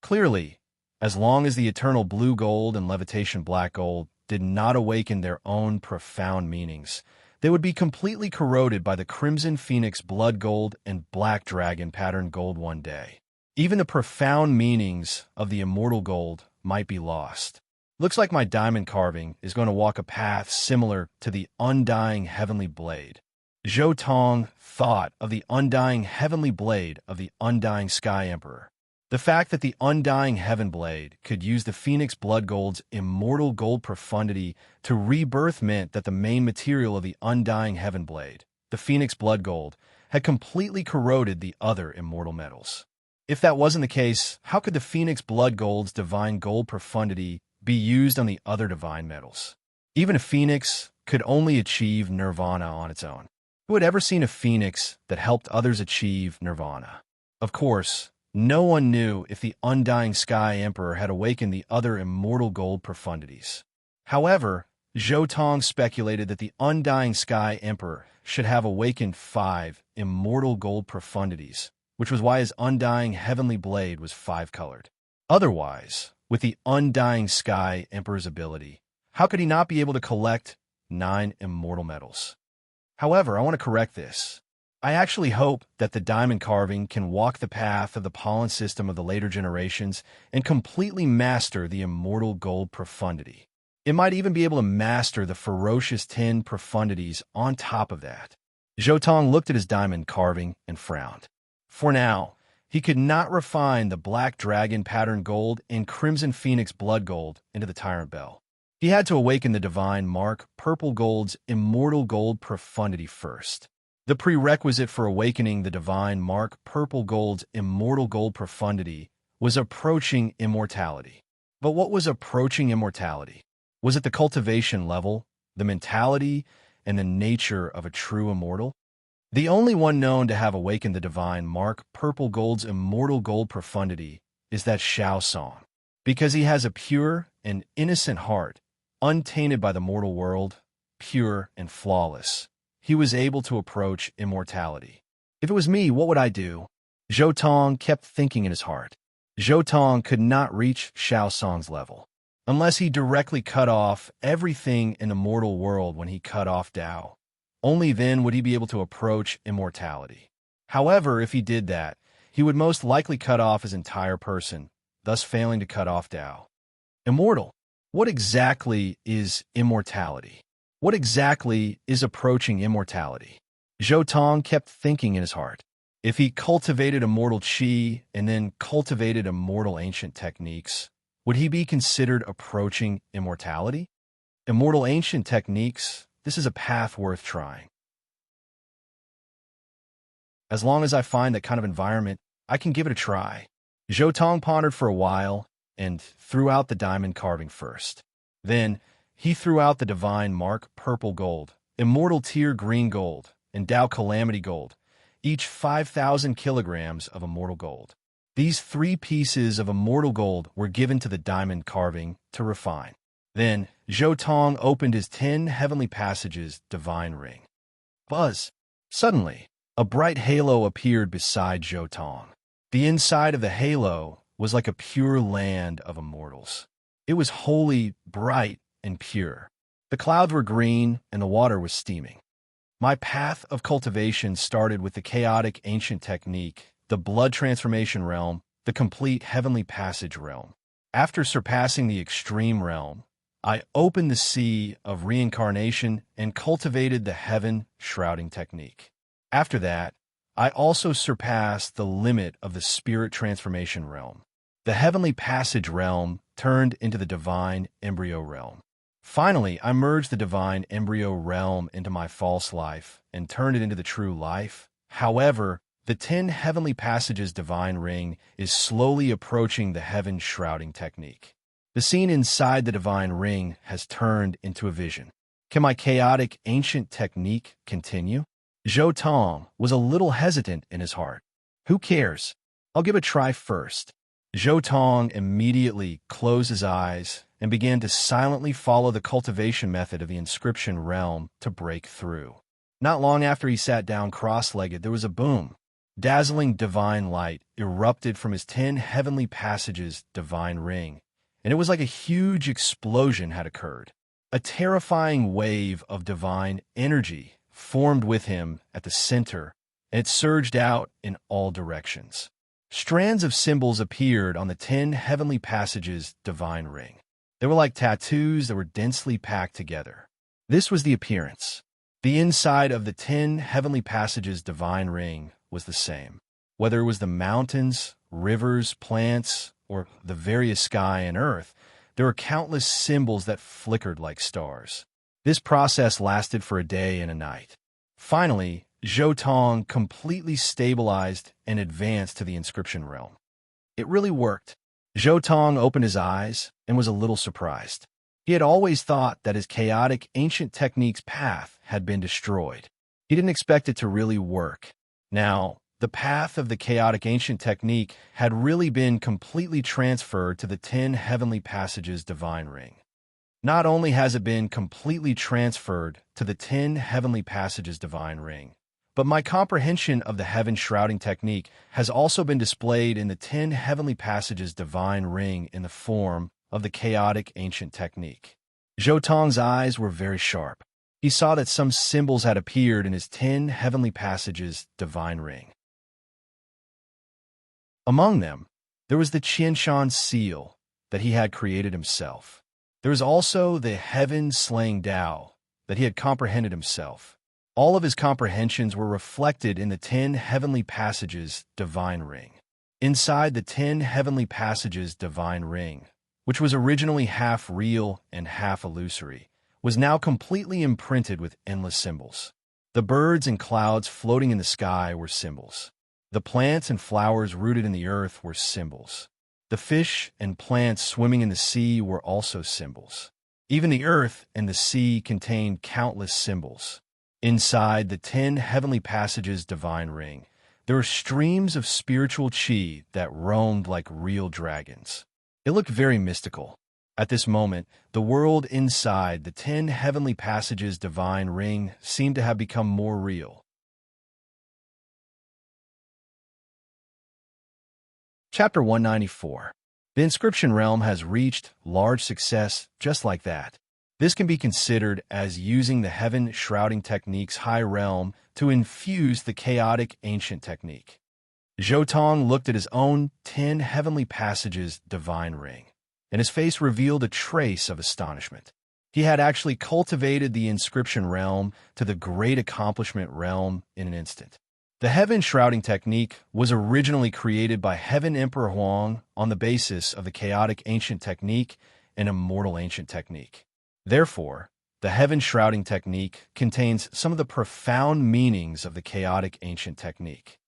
Clearly, as long as the eternal blue gold and levitation black gold did not awaken their own profound meanings, they would be completely corroded by the crimson phoenix blood gold and black dragon pattern gold one day. Even the profound meanings of the immortal gold might be lost. Looks like my diamond carving is going to walk a path similar to the undying heavenly blade. Zhou Tong thought of the undying heavenly blade of the undying Sky Emperor. The fact that the undying heaven blade could use the Phoenix Blood Gold's immortal gold profundity to rebirth meant that the main material of the undying heaven blade, the Phoenix Blood Gold, had completely corroded the other immortal metals. If that wasn't the case, how could the Phoenix Blood Gold's divine gold profundity be used on the other divine metals? Even a phoenix could only achieve nirvana on its own. Who had ever seen a phoenix that helped others achieve nirvana? Of course, no one knew if the undying Sky Emperor had awakened the other immortal gold profundities. However, Zhou Tong speculated that the undying Sky Emperor should have awakened 5 immortal gold profundities, which was why his undying heavenly blade was 5-colored. Otherwise, with the undying Sky Emperor's ability, how could he not be able to collect 9 immortal metals? However, I want to correct this. I actually hope that the diamond carving can walk the path of the pollen system of the later generations and completely master the immortal gold profundity. It might even be able to master the ferocious 10 profundities on top of that. Zhou Tong looked at his diamond carving and frowned. For now, he could not refine the black dragon pattern gold and crimson phoenix blood gold into the tyrant bell. He had to awaken the divine mark purple gold's immortal gold profundity first. The prerequisite for awakening the divine mark purple gold's immortal gold profundity was approaching immortality. But what was approaching immortality? Was it the cultivation level, the mentality, and the nature of a true immortal? The only one known to have awakened the divine mark purple gold's immortal gold profundity is that Xiao Song. Because he has a pure and innocent heart, untainted by the mortal world, pure and flawless, he was able to approach immortality. If it was me, what would I do? Zhou Tong kept thinking in his heart. Zhou Tong could not reach Xiao Song's level. Unless he directly cut off everything in the mortal world when he cut off Tao. Only then would he be able to approach immortality. However, if he did that, he would most likely cut off his entire person, thus failing to cut off Tao. Immortal. What exactly is immortality? What exactly is approaching immortality? Zhou Tong kept thinking in his heart. If he cultivated immortal qi and then cultivated immortal ancient techniques, would he be considered approaching immortality? Immortal ancient techniques, this is a path worth trying. As long as I find that kind of environment, I can give it a try. Zhou Tong pondered for a while and threw out the diamond carving first. Then he threw out the divine mark purple gold, immortal tier green gold, and Tao calamity gold, each 5,000 kilograms of immortal gold. These 3 pieces of immortal gold were given to the diamond carving to refine. Then Zhou Tong opened his 10 heavenly passages divine ring. Buzz! Suddenly, a bright halo appeared beside Zhou Tong. The inside of the halo was like a pure land of immortals. It was wholly bright and pure. The clouds were green and the water was steaming. My path of cultivation started with the chaotic ancient technique, the blood transformation realm, the complete heavenly passage realm. After surpassing the extreme realm, I opened the sea of reincarnation and cultivated the heaven shrouding technique. After that, I also surpassed the limit of the spirit transformation realm. The heavenly passage realm turned into the divine embryo realm. Finally, I merged the divine embryo realm into my false life and turned it into the true life. However, the 10 heavenly passages divine ring is slowly approaching the heaven shrouding technique. The scene inside the divine ring has turned into a vision. Can my chaotic ancient technique continue? Zhou Tong was a little hesitant in his heart. Who cares? I'll give it a try first. Zhou Tong immediately closed his eyes and began to silently follow the cultivation method of the inscription realm to break through. Not long after he sat down cross-legged, there was a boom. Dazzling divine light erupted from his 10 heavenly passages divine ring, and it was like a huge explosion had occurred. A terrifying wave of divine energy formed with him at the center, and it surged out in all directions. Strands of symbols appeared on the 10 heavenly passages divine ring. They were like tattoos that were densely packed together. This was the appearance. The inside of the 10 heavenly passages divine ring was the same. Whether it was the mountains, rivers, plants, or the various sky and earth, there were countless symbols that flickered like stars. This process lasted for a day and a night. Finally, Zhou Tong completely stabilized and advanced to the inscription realm. It really worked. Zhou Tong opened his eyes and was a little surprised. He had always thought that his chaotic ancient technique's path had been destroyed. He didn't expect it to really work. Now, the path of the chaotic ancient technique had really been completely transferred to the 10 heavenly passages divine ring. Not only has it been completely transferred to the 10 heavenly passages divine ring, but my comprehension of the heaven shrouding technique has also been displayed in the 10 heavenly passages divine ring in the form of the chaotic ancient technique. Zhou Tong's eyes were very sharp. He saw that some symbols had appeared in his 10 heavenly passages divine ring. Among them, there was the Qianshan seal that he had created himself. There was also the heaven-slaying Tao that he had comprehended himself. All of his comprehensions were reflected in the 10 heavenly passages divine ring. Inside the 10 heavenly passages divine ring, which was originally half real and half illusory, was now completely imprinted with endless symbols. The birds and clouds floating in the sky were symbols. The plants and flowers rooted in the earth were symbols. The fish and plants swimming in the sea were also symbols. Even the earth and the sea contained countless symbols. Inside the 10 heavenly passages divine ring, there were streams of spiritual chi that roamed like real dragons. It looked very mystical. At this moment, the world inside the 10 heavenly passages divine ring seemed to have become more real. Chapter 194. The inscription realm has reached large success just like that. This can be considered as using the heaven shrouding technique's high realm to infuse the chaotic ancient technique. Zhou Tong looked at his own 10 heavenly passages divine ring, and his face revealed a trace of astonishment. He had actually cultivated the inscription realm to the great accomplishment realm in an instant. The heaven shrouding technique was originally created by Heaven Emperor Huang on the basis of the chaotic ancient technique and immortal ancient technique. Therefore, the heaven shrouding technique contains some of the profound meanings of the chaotic ancient technique.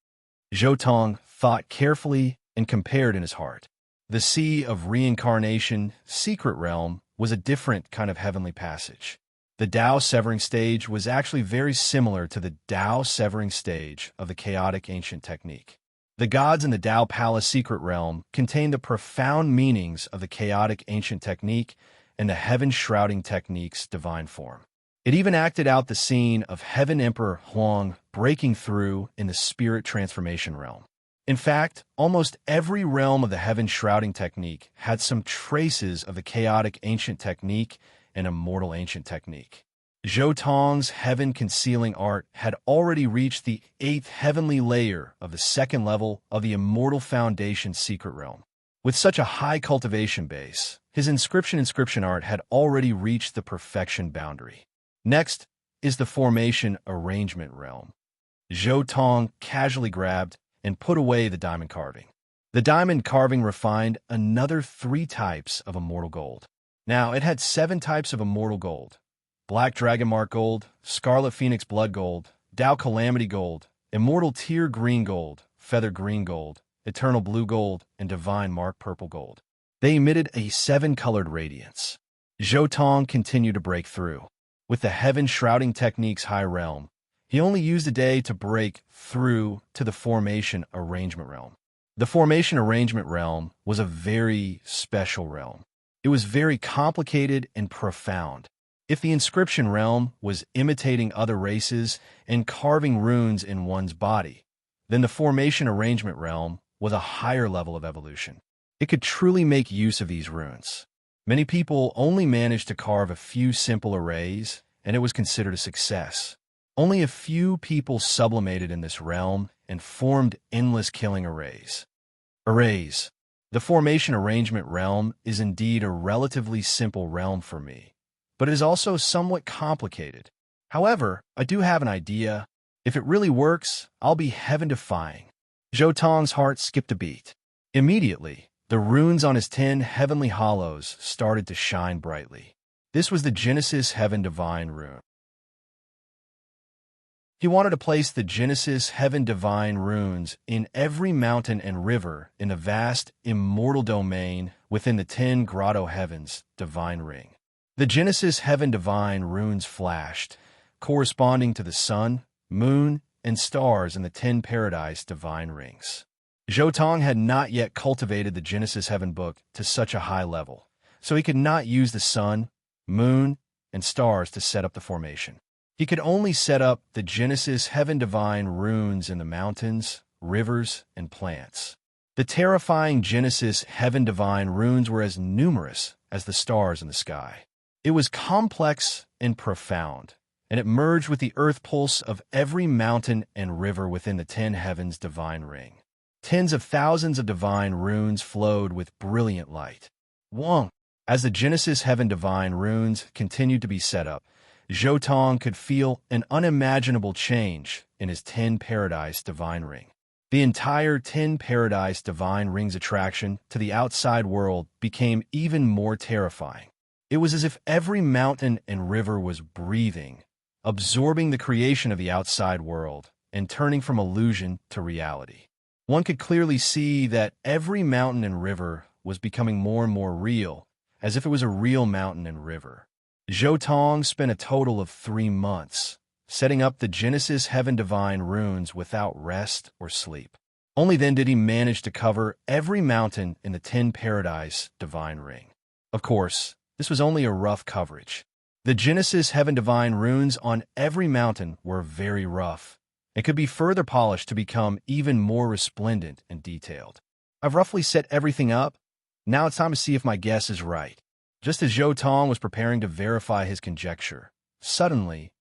Zhou Tong thought carefully and compared in his heart. The Sea of Reincarnation, Secret Realm, was a different kind of heavenly passage. The Tao severing stage was actually very similar to the Tao severing stage of the chaotic ancient technique. The gods in the Tao Palace Secret Realm contained the profound meanings of the chaotic ancient technique and the heaven-shrouding technique's divine form. It even acted out the scene of Heaven Emperor Huang breaking through in the spirit transformation realm. In fact, almost every realm of the heaven-shrouding technique had some traces of the chaotic ancient technique and immortal ancient technique. Zhou Tong's heaven-concealing art had already reached the 8th heavenly layer of the 2nd level of the immortal foundation secret realm. With such a high cultivation base, his inscription art had already reached the perfection boundary. Next is the formation arrangement realm. Zhou Tong casually grabbed and put away the diamond carving. The diamond carving refined another 3 types of immortal gold. Now, it had 7 types of immortal gold: Black Dragon Mark Gold, Scarlet Phoenix Blood Gold, Tao Calamity Gold, Immortal Tear Green Gold, Feather Green Gold, Eternal Blue Gold, and Divine Mark Purple Gold. They emitted a 7-colored radiance. Zhou Tong continued to break through. With the heaven-shrouding technique's high realm, he only used a day to break through to the formation arrangement realm. The formation arrangement realm was a very special realm. It was very complicated and profound. If the inscription realm was imitating other races and carving runes in one's body, then the formation arrangement realm was a higher level of evolution. It could truly make use of these runes. Many people only managed to carve a few simple arrays, and it was considered a success. Only a few people sublimated in this realm and formed endless killing arrays. The formation arrangement realm is indeed a relatively simple realm for me, but it is also somewhat complicated. However, I do have an idea. If it really works, I'll be heaven-defying. Zhou Tong's heart skipped a beat. Immediately, the runes on his 10 heavenly hollows started to shine brightly. This was the Genesis Heaven Divine rune. He wanted to place the Genesis Heaven Divine runes in every mountain and river in the vast, immortal domain within the 10 grotto heavens divine ring. The Genesis Heaven Divine runes flashed, corresponding to the sun, moon, and stars in the 10 paradise divine rings. Zhou Tong had not yet cultivated the Genesis Heaven book to such a high level, so he could not use the sun, moon, and stars to set up the formation. He could only set up the Genesis Heaven Divine runes in the mountains, rivers, and plants. The terrifying Genesis Heaven Divine runes were as numerous as the stars in the sky. It was complex and profound, and it merged with the earth pulse of every mountain and river within the 10 heavens divine ring. Tens of thousands of divine runes flowed with brilliant light. As the Genesis Heaven Divine runes continued to be set up, Zhou Tong could feel an unimaginable change in his 10 paradise divine ring. The entire 10 paradise divine ring's attraction to the outside world became even more terrifying. It was as if every mountain and river was breathing, absorbing the creation of the outside world and turning from illusion to reality. One could clearly see that every mountain and river was becoming more and more real, as if it was a real mountain and river. Zhou Tong spent a total of 3 months setting up the Genesis Heaven Divine runes without rest or sleep. Only then did he manage to cover every mountain in the 10 paradise divine ring. Of course, this was only a rough coverage. The Genesis Heaven Divine runes on every mountain were very rough and could be further polished to become even more resplendent and detailed. I've roughly set everything up. Now it's time to see if my guess is right. Just as Zhou Tong was preparing to verify his conjecture, suddenly,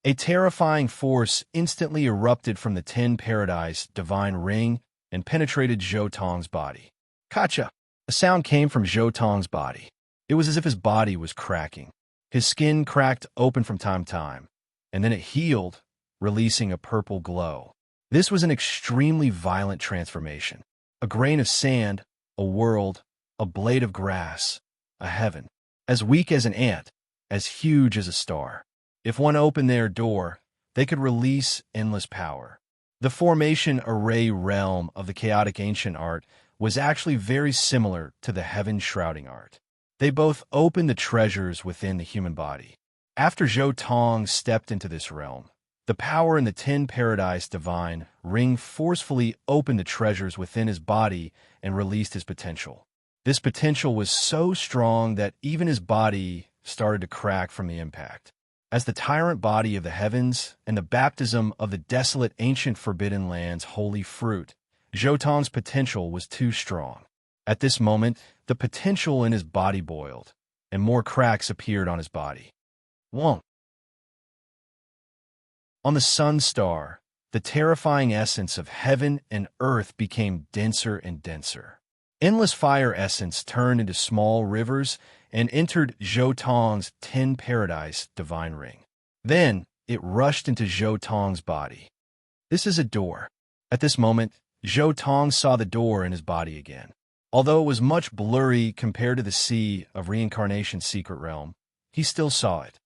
a terrifying force instantly erupted from the 10 paradise divine ring and penetrated Zhou Tong's body. Kacha! A sound came from Zhou Tong's body. It was as if his body was cracking. His skin cracked open from time to time, and then it healed, releasing a purple glow. This was an extremely violent transformation. A grain of sand, a world, a blade of grass, a heaven, as weak as an ant, as huge as a star. If one opened their door, they could release endless power. The formation array realm of the chaotic ancient art was actually very similar to the heaven-shrouding art. They both opened the treasures within the human body. After Zhou Tong stepped into this realm, the power in the 10 Paradise Divine Ring forcefully opened the treasures within his body and released his potential. This potential was so strong that even his body started to crack from the impact. As the tyrant body of the heavens and the baptism of the desolate ancient forbidden land's holy fruit, Zhou Tong's potential was too strong. At this moment, the potential in his body boiled, and more cracks appeared on his body. 1. On the sun star, the terrifying essence of heaven and earth became denser and denser. Endless fire essence turned into small rivers and entered Zhou Tong's 10 Paradise Divine Ring. Then, it rushed into Zhou Tong's body. This is a door. At this moment, Zhou Tong saw the door in his body again. Although it was much blurry compared to the sea of reincarnation's secret realm, he still saw it.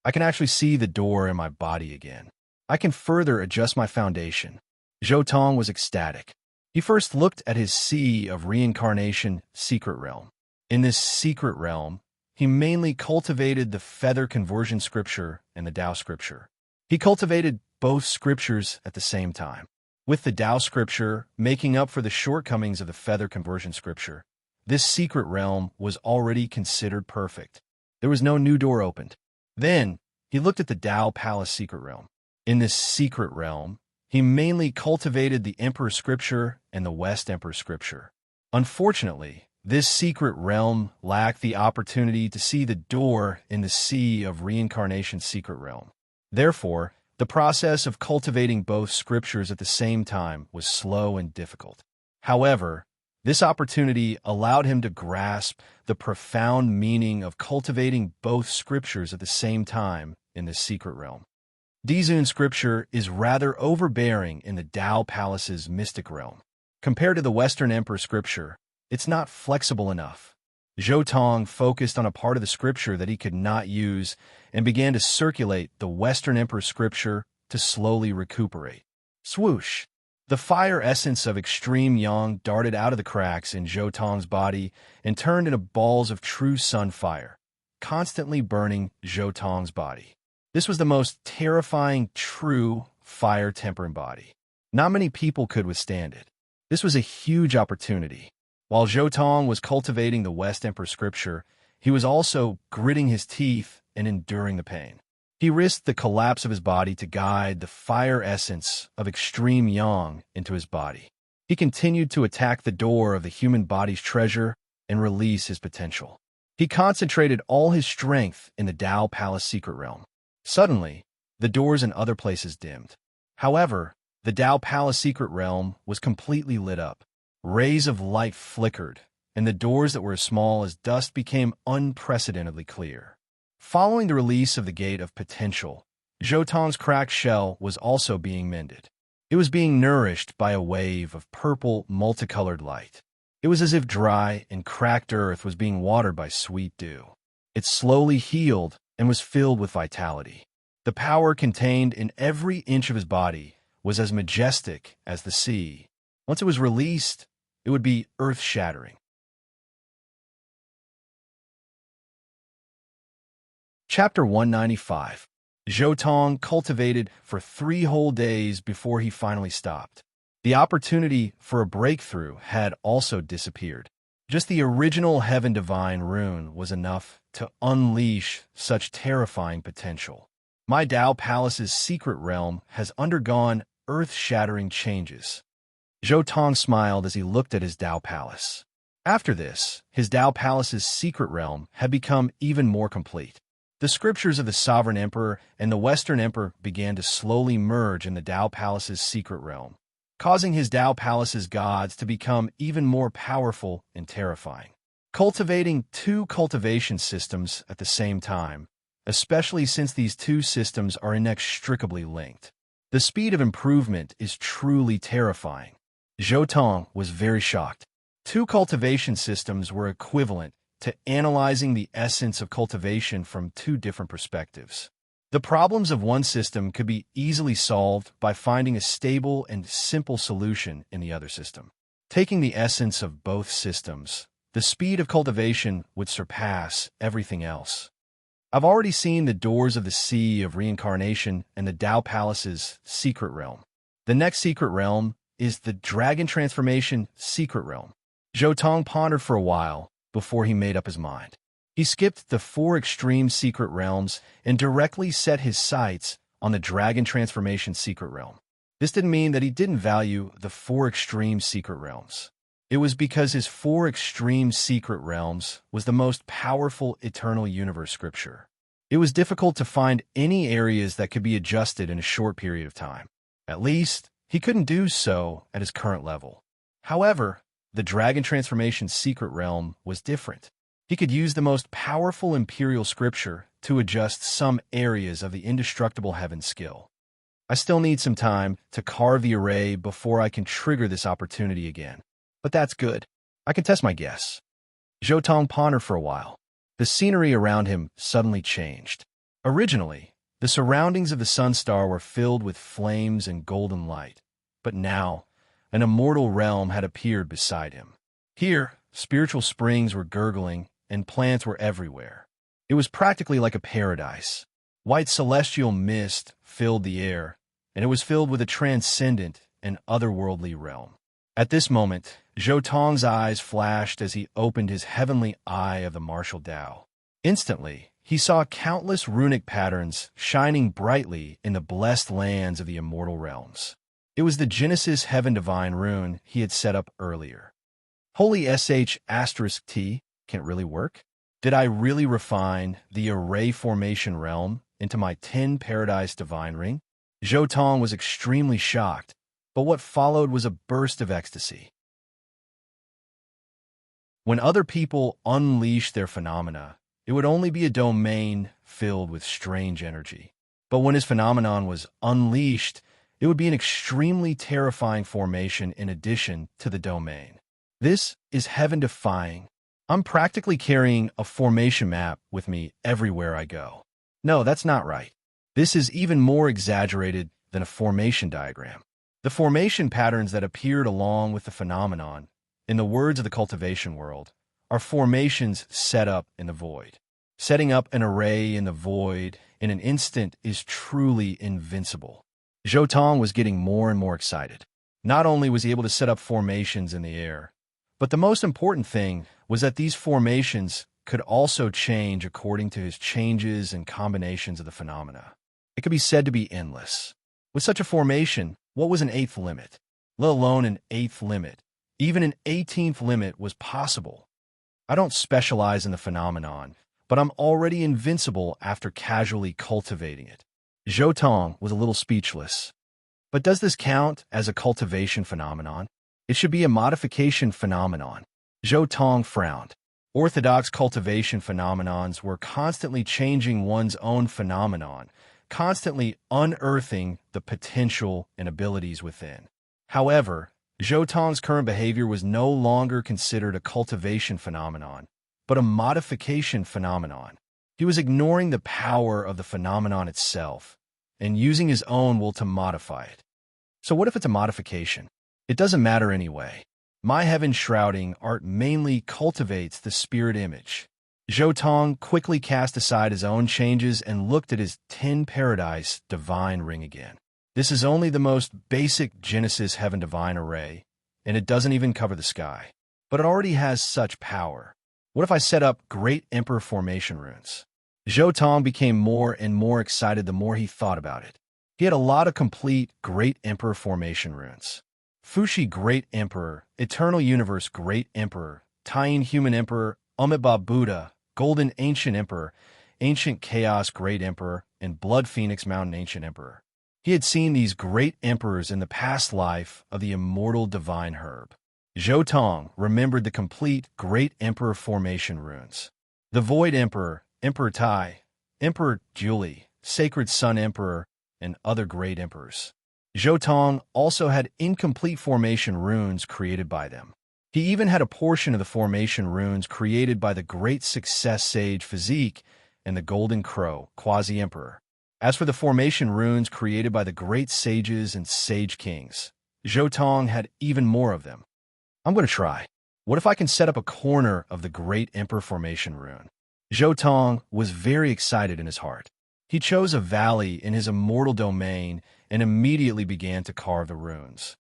I can actually see the door in my body again. I can further adjust my foundation. Zhou Tong was ecstatic. He first looked at his sea of reincarnation secret realm. In this secret realm, he mainly cultivated the feather conversion scripture and the Tao scripture. He cultivated both scriptures at the same time. With the Tao scripture making up for the shortcomings of the feather conversion scripture, this secret realm was already considered perfect. There was no new door opened. Then, he looked at the Tao Palace secret realm. In this secret realm, he mainly cultivated the Emperor Scripture and the West Emperor Scripture. Unfortunately, this secret realm lacked the opportunity to see the door in the sea of reincarnation's secret realm. Therefore, the process of cultivating both scriptures at the same time was slow and difficult. However, this opportunity allowed him to grasp the profound meaning of cultivating both scriptures at the same time in this secret realm. Dizun scripture is rather overbearing in the Tao Palace's mystic realm. Compared to the Western Emperor scripture, it's not flexible enough. Zhou Tong focused on a part of the scripture that he could not use and began to circulate the Western Emperor scripture to slowly recuperate. Swoosh! The fire essence of extreme yang darted out of the cracks in Zhou Tong's body and turned into balls of true sun fire, constantly burning Zhou Tong's body. This was the most terrifying true fire temperament body. Not many people could withstand it. This was a huge opportunity. While Zhou Tong was cultivating the West Emperor scripture, he was also gritting his teeth and enduring the pain. He risked the collapse of his body to guide the fire essence of extreme yang into his body. He continued to attack the door of the human body's treasure and release his potential. He concentrated all his strength in the Tao Palace secret realm. Suddenly, the doors in other places dimmed. However, the Tao Palace secret realm was completely lit up. Rays of light flickered, and the doors that were as small as dust became unprecedentedly clear. Following the release of the Gate of Potential, Zhou Tong's cracked shell was also being mended. It was being nourished by a wave of purple, multicolored light. It was as if dry and cracked earth was being watered by sweet dew. It slowly healed and was filled with vitality. The power contained in every inch of his body was as majestic as the sea. Once it was released, it would be earth-shattering. Chapter 195. Zhou Tong cultivated for 3 whole days before he finally stopped. The opportunity for a breakthrough had also disappeared. Just the original Heaven Divine rune was enough to unleash such terrifying potential. My Tao Palace's secret realm has undergone earth-shattering changes. Zhou Tong smiled as he looked at his Tao Palace. After this, his Tao Palace's secret realm had become even more complete. The scriptures of the Sovereign Emperor and the Western Emperor began to slowly merge in the Tao Palace's secret realm, causing his Tao Palace's gods to become even more powerful and terrifying. Cultivating 2 cultivation systems at the same time, especially since these 2 systems are inextricably linked. The speed of improvement is truly terrifying. Zhou Tong was very shocked. 2 cultivation systems were equivalent to analyzing the essence of cultivation from 2 different perspectives. The problems of one system could be easily solved by finding a stable and simple solution in the other system. Taking the essence of both systems, the speed of cultivation would surpass everything else. I've already seen the doors of the Sea of Reincarnation and the Tao Palace's secret realm. The next secret realm is the Dragon Transformation secret realm. Zhou Tong pondered for a while before he made up his mind. He skipped the 4 extreme secret realms and directly set his sights on the Dragon Transformation secret realm. This didn't mean that he didn't value the 4 extreme secret realms. It was because his 4 extreme secret realms was the most powerful eternal universe scripture. It was difficult to find any areas that could be adjusted in a short period of time. At least, he couldn't do so at his current level. However, the Dragon Transformation secret realm was different. He could use the most powerful imperial scripture to adjust some areas of the indestructible heaven skill. I still need some time to carve the array before I can trigger this opportunity again. But that's good. I can test my guess. Zhou Tong pondered for a while. The scenery around him suddenly changed. Originally, the surroundings of the sun star were filled with flames and golden light. But now, an immortal realm had appeared beside him. Here, spiritual springs were gurgling and plants were everywhere. It was practically like a paradise. White celestial mist filled the air, and it was filled with a transcendent and otherworldly realm. At this moment, Zhou Tong's eyes flashed as he opened his heavenly eye of the martial Tao. Instantly, he saw countless runic patterns shining brightly in the blessed lands of the immortal realms. It was the Genesis Heaven Divine rune he had set up earlier. Holy **T can't really work? Did I really refine the array formation realm into my 10 Paradise Divine Ring? Zhou Tong was extremely shocked, but what followed was a burst of ecstasy. When other people unleashed their phenomena, it would only be a domain filled with strange energy. But when his phenomenon was unleashed, it would be an extremely terrifying formation in addition to the domain. This is heaven-defying. I'm practically carrying a formation map with me everywhere I go. No, that's not right. This is even more exaggerated than a formation diagram. The formation patterns that appeared along with the phenomenon, in the words of the cultivation world, are formations set up in the void. Setting up an array in the void in an instant is truly invincible. Zhou Tong was getting more and more excited. Not only was he able to set up formations in the air, but the most important thing was that these formations could also change according to his changes and combinations of the phenomena. It could be said to be endless. With such a formation, what was an 8th limit? Let alone an 8th limit. Even an 18th limit was possible. I don't specialize in the phenomenon, but I'm already invincible after casually cultivating it. Zhou Tong was a little speechless. But does this count as a cultivation phenomenon? It should be a modification phenomenon. Zhou Tong frowned. Orthodox cultivation phenomenons were constantly changing one's own phenomenon, constantly unearthing the potential and abilities within. However, Zhou Tong's current behavior was no longer considered a cultivation phenomenon, but a modification phenomenon. He was ignoring the power of the phenomenon itself and using his own will to modify it. So what if it's a modification? It doesn't matter anyway. My heaven shrouding art mainly cultivates the spirit image. Zhou Tong quickly cast aside his own changes and looked at his 10 Paradise Divine Ring again. This is only the most basic Genesis Heaven Divine array, and it doesn't even cover the sky. But it already has such power. What if I set up Great Emperor formation runes? Zhou Tong became more and more excited the more he thought about it. He had a lot of complete Great Emperor formation runes. Fushi Great Emperor, Eternal Universe Great Emperor, Taiyin Human Emperor, Amitabha Buddha, Golden Ancient Emperor, Ancient Chaos Great Emperor, and Blood Phoenix Mountain Ancient Emperor. He had seen these great emperors in the past life of the immortal divine herb. Zhou Tong remembered the complete Great Emperor formation runes. The Void Emperor, Emperor Tai, Emperor Julie, Sacred Sun Emperor, and other great emperors. Zhou Tong also had incomplete formation runes created by them. He even had a portion of the formation runes created by the Great Success Sage Physique and the Golden Crow, Quasi-Emperor. As for the formation runes created by the great sages and sage kings, Zhou Tong had even more of them. I'm going to try. What if I can set up a corner of the Great Emperor Formation rune? Zhou Tong was very excited in his heart. He chose a valley in his immortal domain and immediately began to carve the runes.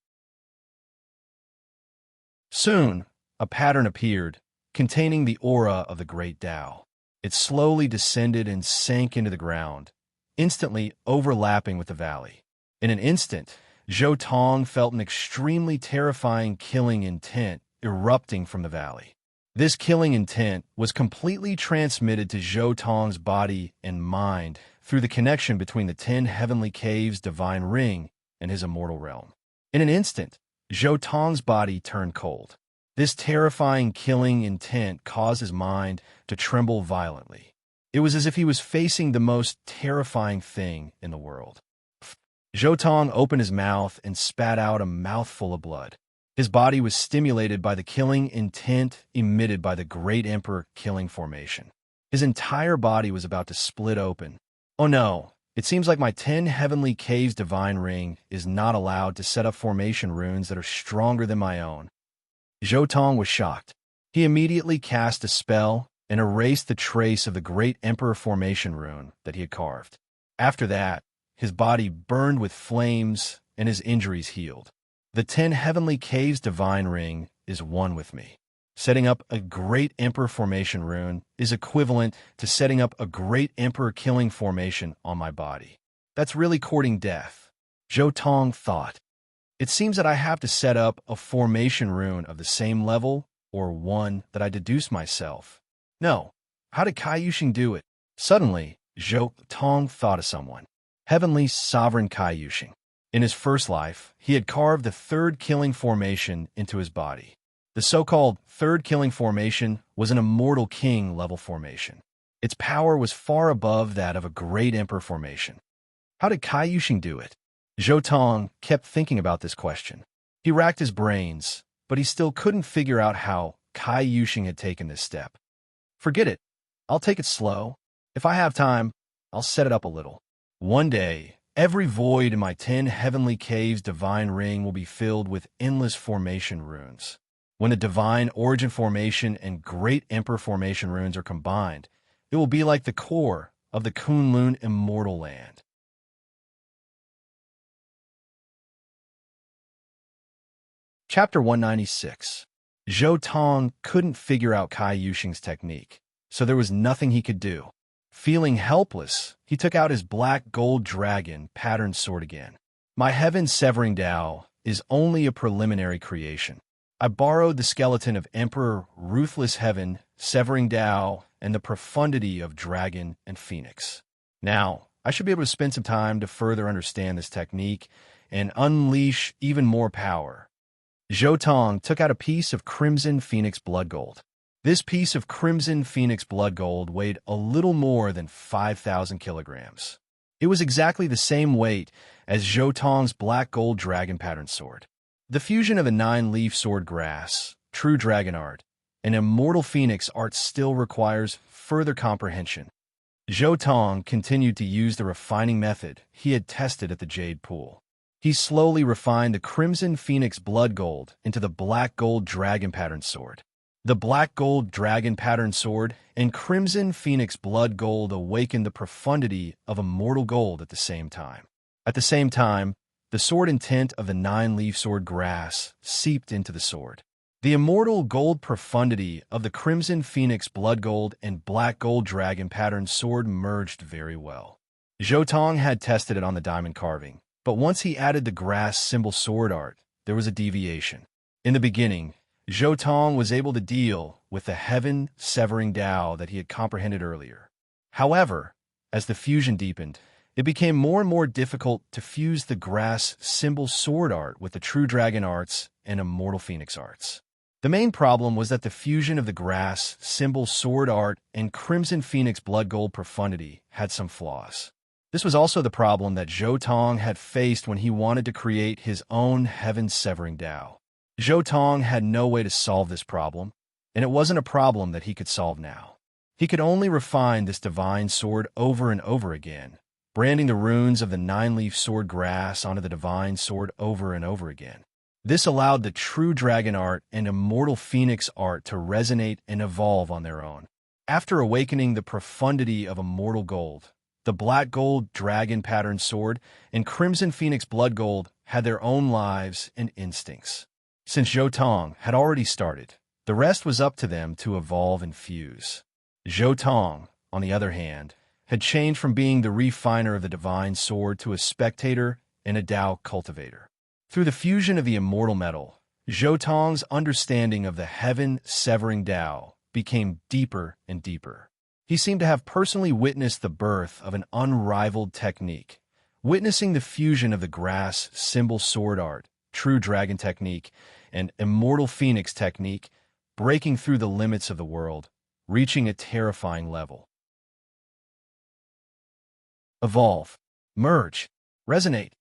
Soon, a pattern appeared, containing the aura of the great Tao. It slowly descended and sank into the ground, instantly overlapping with the valley. In an instant, Zhou Tong felt an extremely terrifying killing intent erupting from the valley. This killing intent was completely transmitted to Zhou Tong's body and mind through the connection between the 10 heavenly caves' divine ring and his immortal realm. In an instant, Zhou Tong's body turned cold. This terrifying killing intent caused his mind to tremble violently. It was as if he was facing the most terrifying thing in the world. Zhou Tong opened his mouth and spat out a mouthful of blood. His body was stimulated by the killing intent emitted by the Great Emperor killing formation. His entire body was about to split open. Oh no, it seems like my 10 heavenly caves divine ring is not allowed to set up formation runes that are stronger than my own. Zhou Tong was shocked. He immediately cast a spell and erased the trace of the Great Emperor Formation rune that he had carved. After that, his body burned with flames and his injuries healed. The 10 heavenly caves divine ring is one with me. Setting up a Great Emperor Formation rune is equivalent to setting up a Great Emperor killing formation on my body. That's really courting death. Zhou Tong thought. It seems that I have to set up a formation rune of the same level or one that I deduce myself. No. How did Kai Yuxing do it? Suddenly, Zhou Tong thought of someone. Heavenly Sovereign Kai Yuxing. In his first life, he had carved the third killing formation into his body. The so-called third killing formation was an immortal king level formation. Its power was far above that of a Great Emperor formation. How did Kai Yuxing do it? Zhou Tong kept thinking about this question. He racked his brains, but he still couldn't figure out how Kai Yuxing had taken this step. Forget it. I'll take it slow. If I have time, I'll set it up a little. One day, every void in my 10 heavenly caves divine ring will be filled with endless formation runes. When the divine origin formation and Great Emperor formation runes are combined, it will be like the core of the Kunlun immortal land. Chapter 196. Zhou Tong couldn't figure out Kai Yuxing's technique, so there was nothing he could do. Feeling helpless, he took out his black gold dragon patterned sword again. My heaven-severing Tao is only a preliminary creation. I borrowed the skeleton of Emperor Ruthless Heaven, Severing Tao, and the profundity of Dragon and Phoenix. Now, I should be able to spend some time to further understand this technique and unleash even more power. Zhou Tong took out a piece of Crimson Phoenix Blood Gold. This piece of Crimson Phoenix Blood Gold weighed a little more than 5,000 kilograms. It was exactly the same weight as Zhou Tong's black gold dragon pattern sword. The fusion of a 9-leaf sword grass, true dragon art, and immortal phoenix art still requires further comprehension. Zhou Tong continued to use the refining method he had tested at the Jade Pool. He slowly refined the Crimson Phoenix Blood Gold into the black gold dragon pattern sword. The black gold dragon pattern sword and Crimson Phoenix Blood Gold awakened the profundity of immortal gold at the same time. At the same time, the sword intent of the 9-leaf sword grass seeped into the sword. The immortal gold profundity of the Crimson Phoenix Blood Gold and black gold dragon pattern sword merged very well. Zhou Tong had tested it on the diamond carving, but once he added the grass symbol sword art, there was a deviation. In the beginning, Zhou Tong was able to deal with the heaven-severing Tao that he had comprehended earlier. However, as the fusion deepened, it became more and more difficult to fuse the grass symbol sword art with the true dragon arts and immortal phoenix arts. The main problem was that the fusion of the grass symbol sword art and Crimson Phoenix Blood Gold profundity had some flaws. This was also the problem that Zhou Tong had faced when he wanted to create his own heaven-severing Tao. Zhou Tong had no way to solve this problem, and it wasn't a problem that he could solve now. He could only refine this divine sword over and over again, branding the runes of the nine-leaf sword grass onto the divine sword over and over again. This allowed the true dragon art and immortal phoenix art to resonate and evolve on their own. After awakening the profundity of immortal gold, the black gold dragon pattern sword and crimson phoenix blood gold had their own lives and instincts. Since Zhou Tong had already started, the rest was up to them to evolve and fuse. Zhou Tong, on the other hand, had changed from being the refiner of the divine sword to a spectator and a Tao cultivator. Through the fusion of the immortal metal, Zhou Tong's understanding of the heaven-severing Tao became deeper and deeper. He seemed to have personally witnessed the birth of an unrivaled technique, witnessing the fusion of the grass symbol sword art, true dragon technique, and immortal phoenix technique, breaking through the limits of the world, reaching a terrifying level. Evolve, merge, resonate.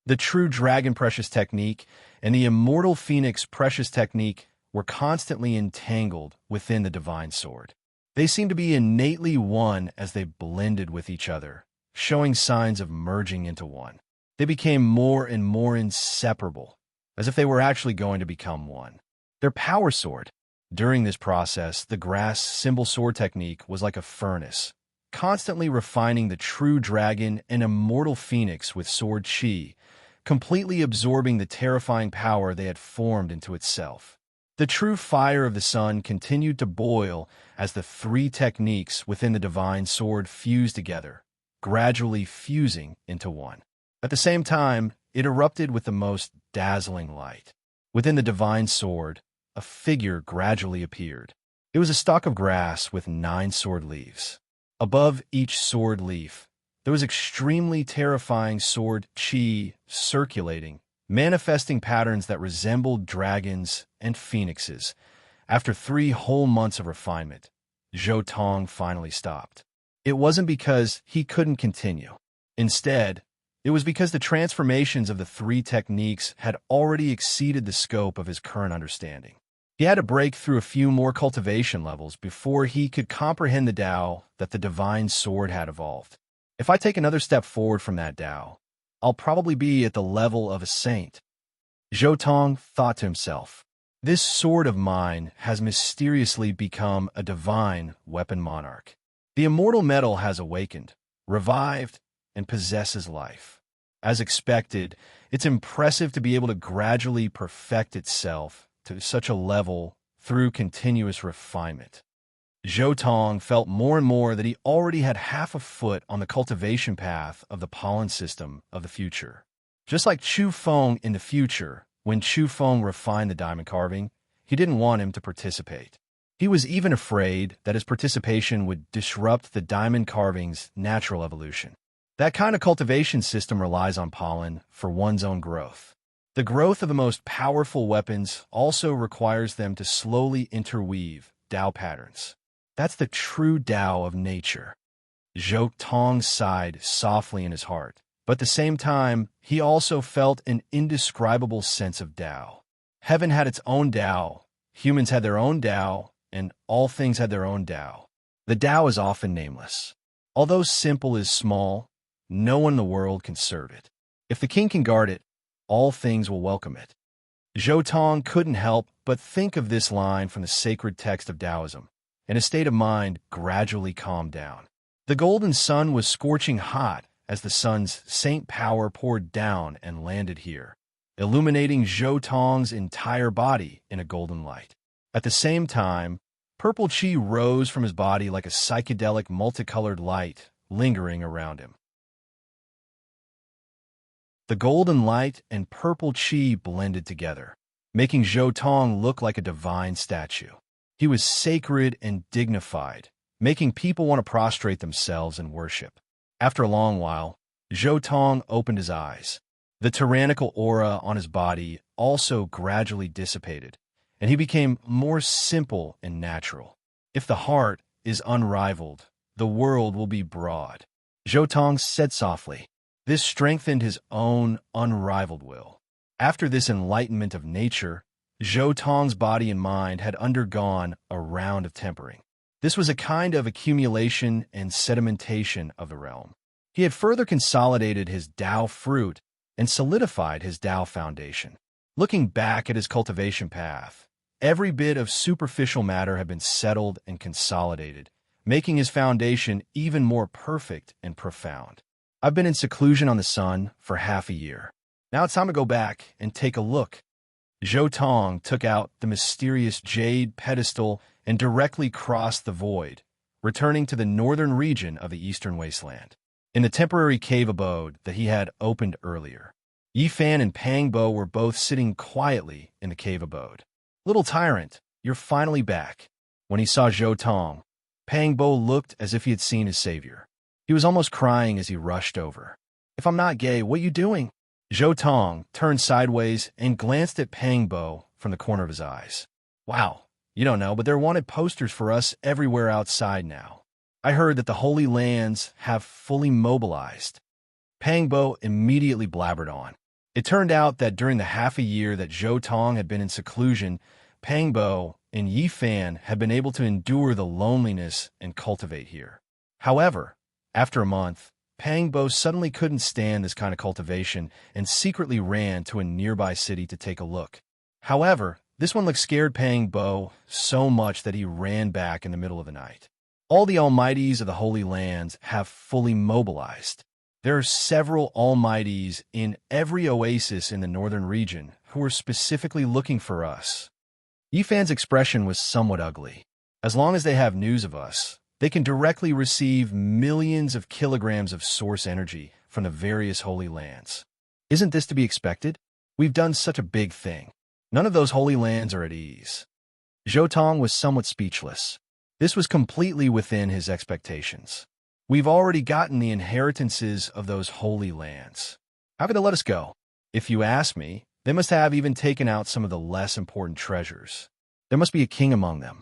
The true dragon precious technique and the immortal phoenix precious technique were constantly entangled within the divine sword. They seemed to be innately one as they blended with each other, showing signs of merging into one. They became more and more inseparable, as if they were actually going to become one. Their power sword. During this process, the grass symbol sword technique was like a furnace, constantly refining the true dragon and immortal phoenix with sword chi, completely absorbing the terrifying power they had formed into itself. The true fire of the sun continued to boil as the three techniques within the divine sword fused together, gradually fusing into one. At the same time, it erupted with the most dazzling light. Within the divine sword, a figure gradually appeared. It was a stalk of grass with 9 sword leaves. Above each sword leaf, there was extremely terrifying sword chi circulating, manifesting patterns that resembled dragons and phoenixes. After 3 whole months of refinement, Zhou Tong finally stopped. It wasn't because he couldn't continue. Instead, it was because the transformations of the 3 techniques had already exceeded the scope of his current understanding. He had to break through a few more cultivation levels before he could comprehend the Tao that the divine sword had evolved. If I take another step forward from that Tao, I'll probably be at the level of a saint. Zhou Tong thought to himself, this sword of mine has mysteriously become a divine weapon monarch. The immortal metal has awakened, revived, and possesses life. As expected, it's impressive to be able to gradually perfect itself to such a level through continuous refinement. Zhou Tong felt more and more that he already had half a foot on the cultivation path of the pollen system of the future. Just like Chu Feng in the future, when Chu Feng refined the diamond carving, he didn't want him to participate. He was even afraid that his participation would disrupt the diamond carving's natural evolution. That kind of cultivation system relies on pollen for one's own growth. The growth of the most powerful weapons also requires them to slowly interweave Tao patterns. That's the true Tao of nature. Zhou Tong sighed softly in his heart, but at the same time, he also felt an indescribable sense of Tao. Heaven had its own Tao, humans had their own Tao, and all things had their own Tao. The Tao is often nameless. Although simple is small, no one in the world can serve it. If the king can guard it, all things will welcome it. Zhou Tong couldn't help but think of this line from the sacred text of Taoism, and his state of mind gradually calmed down. The golden sun was scorching hot as the sun's saint power poured down and landed here, illuminating Zhou Tong's entire body in a golden light. At the same time, purple chi rose from his body like a psychedelic multicolored light lingering around him. The golden light and purple chi blended together, making Zhou Tong look like a divine statue. He was sacred and dignified, making people want to prostrate themselves in worship. After a long while, Zhou Tong opened his eyes. The tyrannical aura on his body also gradually dissipated, and he became more simple and natural. If the heart is unrivaled, the world will be broad. Zhou Tong said softly. This strengthened his own unrivaled will. After this enlightenment of nature, Zhou Tong's body and mind had undergone a round of tempering. This was a kind of accumulation and sedimentation of the realm. He had further consolidated his Tao fruit and solidified his Tao foundation. Looking back at his cultivation path, every bit of superficial matter had been settled and consolidated, making his foundation even more perfect and profound. I've been in seclusion on the sun for half a year. Now it's time to go back and take a look. Zhou Tong took out the mysterious jade pedestal and directly crossed the void, returning to the northern region of the eastern wasteland. In the temporary cave abode that he had opened earlier, Yifan and Pang Bo were both sitting quietly in the cave abode. "Little tyrant, you're finally back." When he saw Zhou Tong, Pang Bo looked as if he had seen his savior. He was almost crying as he rushed over. "If I'm not gay, what you doing?" Zhou Tong turned sideways and glanced at Pang Bo from the corner of his eyes. "Wow, you don't know, but there are wanted posters for us everywhere outside now. I heard that the Holy Lands have fully mobilized." Pang Bo immediately blabbered on. It turned out that during the half a year that Zhou Tong had been in seclusion, Pang Bo and Yifan had been able to endure the loneliness and cultivate here. However, after a month, Pang Bo suddenly couldn't stand this kind of cultivation and secretly ran to a nearby city to take a look. However, this one look scared Pang Bo so much that he ran back in the middle of the night. All the almighties of the Holy Lands have fully mobilized. There are several almighties in every oasis in the northern region who are specifically looking for us. Yifan's expression was somewhat ugly. As long as they have news of us, they can directly receive millions of kilograms of source energy from the various Holy Lands. Isn't this to be expected? We've done such a big thing. None of those Holy Lands are at ease. Zhou Tong was somewhat speechless. This was completely within his expectations. We've already gotten the inheritances of those Holy Lands. How could they let us go? If you ask me, they must have even taken out some of the less important treasures. There must be a king among them.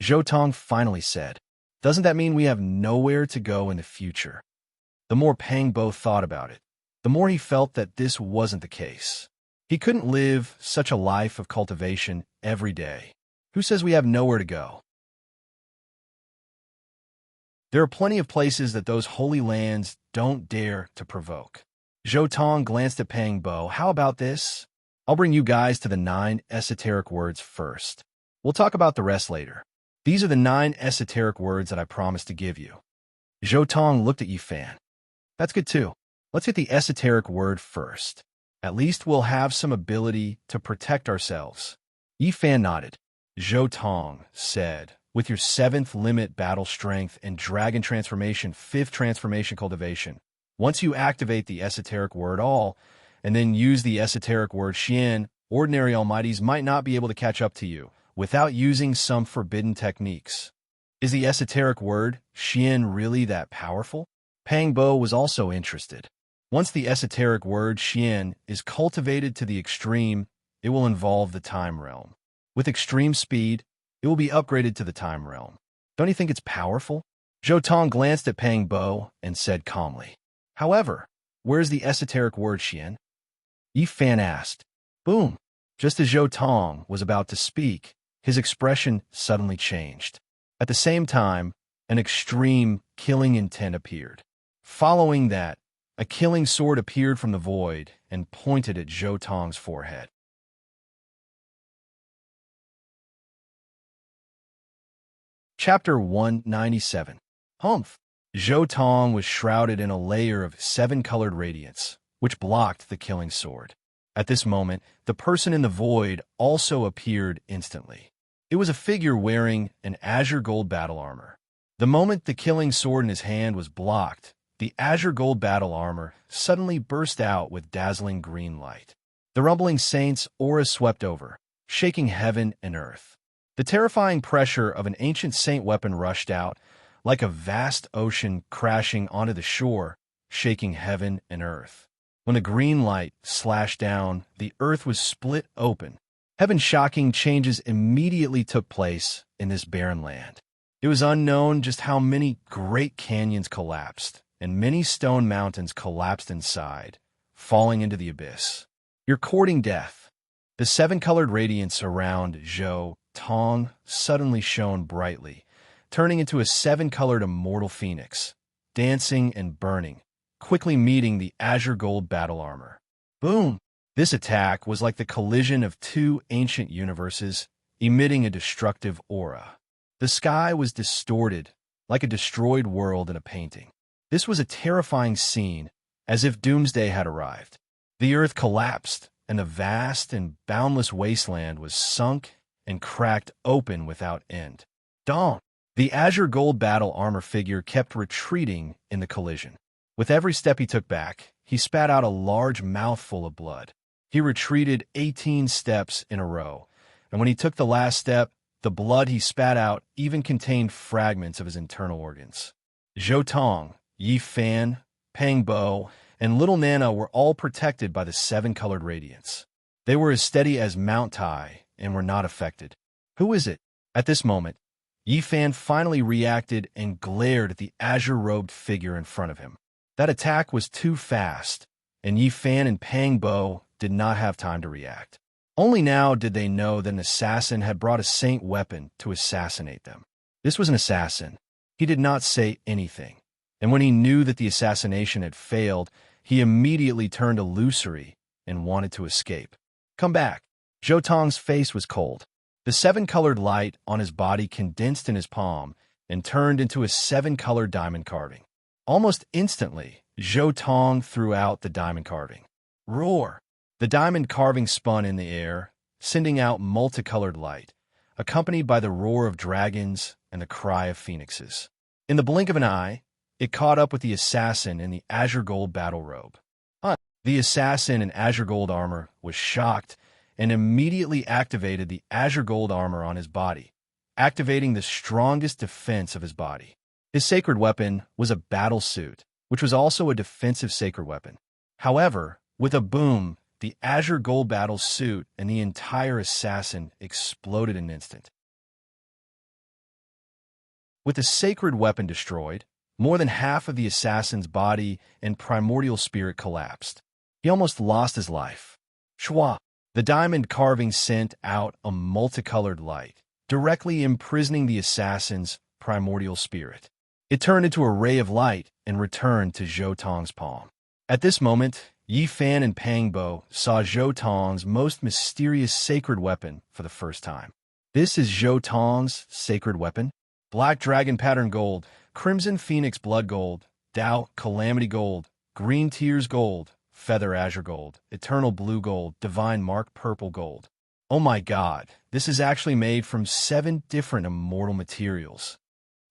Zhou Tong finally said, "Doesn't that mean we have nowhere to go in the future?" The more Pang Bo thought about it, the more he felt that this wasn't the case. He couldn't live such a life of cultivation every day. Who says we have nowhere to go? There are plenty of places that those Holy Lands don't dare to provoke. Zhou Tong glanced at Pang Bo. "How about this? I'll bring you guys to the 9 esoteric words first. We'll talk about the rest later. These are the 9 esoteric words that I promised to give you." Zhou Tong looked at Yifan. "That's good too. Let's hit the esoteric word first. At least we'll have some ability to protect ourselves." Yifan nodded. Zhou Tong said, "With your 7th limit battle strength and dragon transformation 5th transformation cultivation, once you activate the esoteric word all, and then use the esoteric word Xian, ordinary almighties might not be able to catch up to you without using some forbidden techniques." Is the esoteric word Xian really that powerful? Pang Bo was also interested. Once the esoteric word Xian is cultivated to the extreme, it will involve the time realm. With extreme speed, it will be upgraded to the time realm. Don't you think it's powerful? Zhou Tong glanced at Pang Bo and said calmly. "However, where's the esoteric word Xian?" Yifan asked. Boom! Just as Zhou Tong was about to speak, his expression suddenly changed. At the same time, an extreme killing intent appeared. Following that, a killing sword appeared from the void and pointed at Zhou Tong's forehead. Chapter 197. Humph! Zhou Tong was shrouded in a layer of 7-colored radiance, which blocked the killing sword. At this moment, the person in the void also appeared instantly. It was a figure wearing an azure gold battle armor. The moment the killing sword in his hand was blocked, the azure gold battle armor suddenly burst out with dazzling green light. The rumbling saint's aura swept over, shaking heaven and earth. The terrifying pressure of an ancient saint weapon rushed out, like a vast ocean crashing onto the shore, shaking heaven and earth. When the green light slashed down, the earth was split open. Heaven-shocking changes immediately took place in this barren land. It was unknown just how many great canyons collapsed, and many stone mountains collapsed inside, falling into the abyss. "You're courting death." The 7-colored radiance around Zhou Tong suddenly shone brightly, turning into a 7-colored immortal phoenix, dancing and burning, quickly meeting the azure gold battle armor. Boom! This attack was like the collision of two ancient universes, emitting a destructive aura. The sky was distorted, like a destroyed world in a painting. This was a terrifying scene, as if doomsday had arrived. The earth collapsed, and the vast and boundless wasteland was sunk and cracked open without end. Dawn! The azure gold battle armor figure kept retreating in the collision. With every step he took back, he spat out a large mouthful of blood. He retreated 18 steps in a row, and when he took the last step, the blood he spat out even contained fragments of his internal organs. Zhou Tong, Yi Fan, Pang Bo, and Little Nana were all protected by the seven-colored radiance. They were as steady as Mount Tai and were not affected. Who is it? At this moment, Yi Fan finally reacted and glared at the azure-robed figure in front of him. That attack was too fast, and Yi Fan and Pang Bo did not have time to react. Only now did they know that an assassin had brought a saint weapon to assassinate them. This was an assassin. He did not say anything, and when he knew that the assassination had failed, he immediately turned illusory and wanted to escape. Come back. Zhou Tong's face was cold. The seven-colored light on his body condensed in his palm and turned into a seven-colored diamond carving. Almost instantly, Zhou Tong threw out the diamond carving. Roar! The diamond carving spun in the air, sending out multicolored light, accompanied by the roar of dragons and the cry of phoenixes. In the blink of an eye, it caught up with the assassin in the azure gold battle robe. The assassin in azure gold armor was shocked and immediately activated the azure gold armor on his body, activating the strongest defense of his body. His sacred weapon was a battle suit, which was also a defensive sacred weapon. However, with a boom, the azure gold battle suit and the entire assassin exploded in an instant. With the sacred weapon destroyed, more than half of the assassin's body and primordial spirit collapsed. He almost lost his life. Shwa! The diamond carving sent out a multicolored light, directly imprisoning the assassin's primordial spirit. It turned into a ray of light and returned to Zhou Tong's palm. At this moment, Yi Fan and Pang Bo saw Zhou Tong's most mysterious sacred weapon for the first time. This is Zhou Tong's sacred weapon. Black Dragon Pattern Gold, Crimson Phoenix Blood Gold, Tao Calamity Gold, Green Tears Gold, Feather Azure Gold, Eternal Blue Gold, Divine Mark Purple Gold. Oh my god, this is actually made from 7 different immortal materials.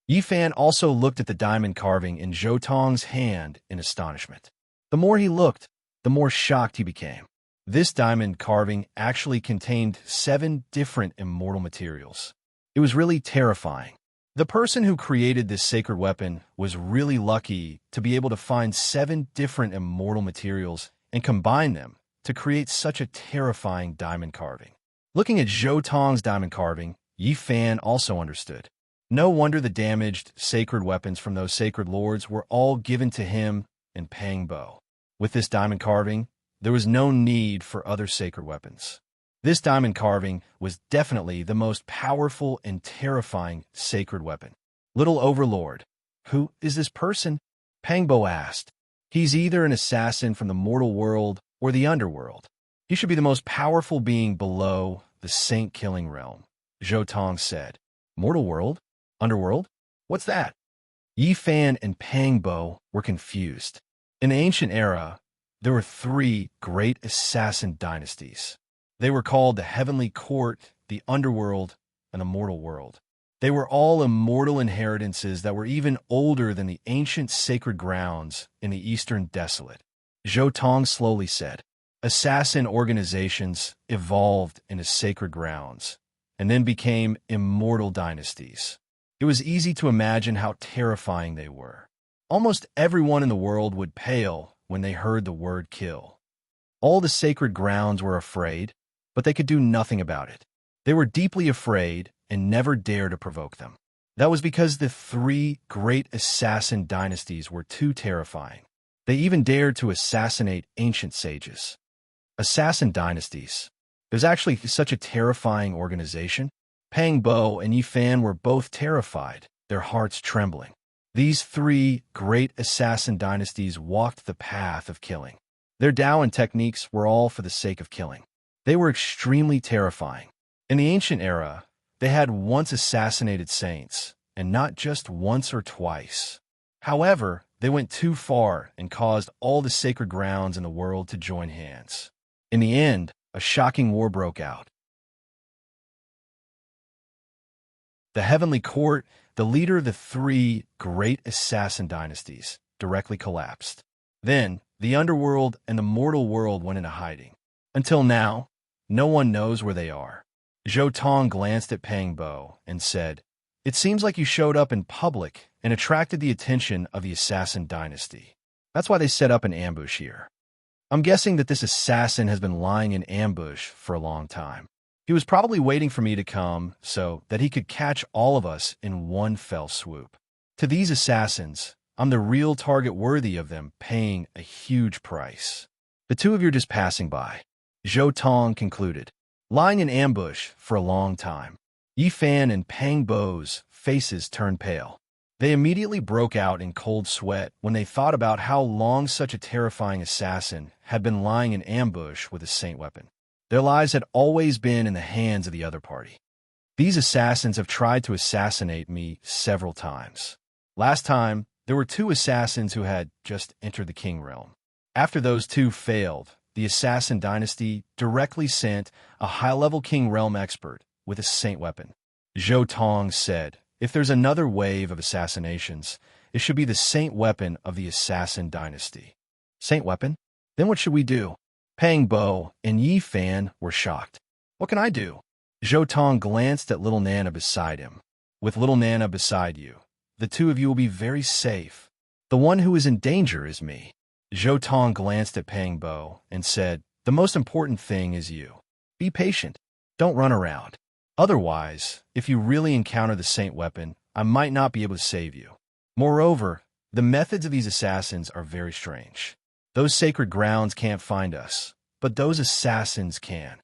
Yi Fan also looked at the diamond carving in Zhou Tong's hand in astonishment. The more he looked, the more shocked he became. This diamond carving actually contained 7 different immortal materials. It was really terrifying. The person who created this sacred weapon was really lucky to be able to find 7 different immortal materials and combine them to create such a terrifying diamond carving. Looking at Zhou Tong's diamond carving, Yi Fan also understood. No wonder the damaged sacred weapons from those sacred lords were all given to him and Pang Bo. With this diamond carving, there was no need for other sacred weapons. This diamond carving was definitely the most powerful and terrifying sacred weapon. Little Overlord. Who is this person? Pang Bo asked. He's either an assassin from the mortal world or the underworld. He should be the most powerful being below the saint-killing realm, Zhou Tong said. Mortal world? Underworld? What's that? Yi Fan and Pang Bo were confused. In the ancient era, there were 3 great assassin dynasties. They were called the Heavenly Court, the Underworld, and the Mortal World. They were all immortal inheritances that were even older than the ancient sacred grounds in the Eastern Desolate. Zhou Tong slowly said, assassin organizations evolved into sacred grounds and then became immortal dynasties. It was easy to imagine how terrifying they were. Almost everyone in the world would pale when they heard the word kill. All the sacred grounds were afraid, but they could do nothing about it. They were deeply afraid and never dared to provoke them. That was because the 3 great assassin dynasties were too terrifying. They even dared to assassinate ancient sages. Assassin dynasties. There's actually such a terrifying organization. Pang Bo and Yi Fan were both terrified, their hearts trembling. These three great assassin dynasties walked the path of killing. Their Tao and techniques were all for the sake of killing. They were extremely terrifying. In the ancient era, they had once assassinated saints, and not just once or twice. However, they went too far and caused all the sacred grounds in the world to join hands. In the end, a shocking war broke out. The Heavenly Court, the leader of the three great assassin dynasties, directly collapsed. Then, the underworld and the mortal world went into hiding. Until now, no one knows where they are. Zhou Tong glanced at Pang Bo and said, "It seems like you showed up in public and attracted the attention of the assassin dynasty. That's why they set up an ambush here. I'm guessing that this assassin has been lying in ambush for a long time. He was probably waiting for me to come so that he could catch all of us in one fell swoop. To these assassins, I'm the real target worthy of them paying a huge price. The two of you are just passing by," Zhou Tong concluded. Lying in ambush for a long time. Yi Fan and Pang Bo's faces turned pale. They immediately broke out in cold sweat when they thought about how long such a terrifying assassin had been lying in ambush with a saint weapon. Their lives had always been in the hands of the other party. These assassins have tried to assassinate me several times. Last time, there were two assassins who had just entered the king realm. After those two failed, the assassin dynasty directly sent a high-level king realm expert with a saint weapon. Zhou Tong said, "If there's another wave of assassinations, it should be the saint weapon of the assassin dynasty." Saint weapon? Then what should we do? Pang Bo and Yi Fan were shocked. What can I do? Zhou Tong glanced at little Nana beside him. With little Nana beside you, the two of you will be very safe. The one who is in danger is me. Zhou Tong glanced at Pang Bo and said, "The most important thing is you. Be patient. Don't run around. Otherwise, if you really encounter the saint weapon, I might not be able to save you. Moreover, the methods of these assassins are very strange. Those sacred grounds can't find us, but those assassins can.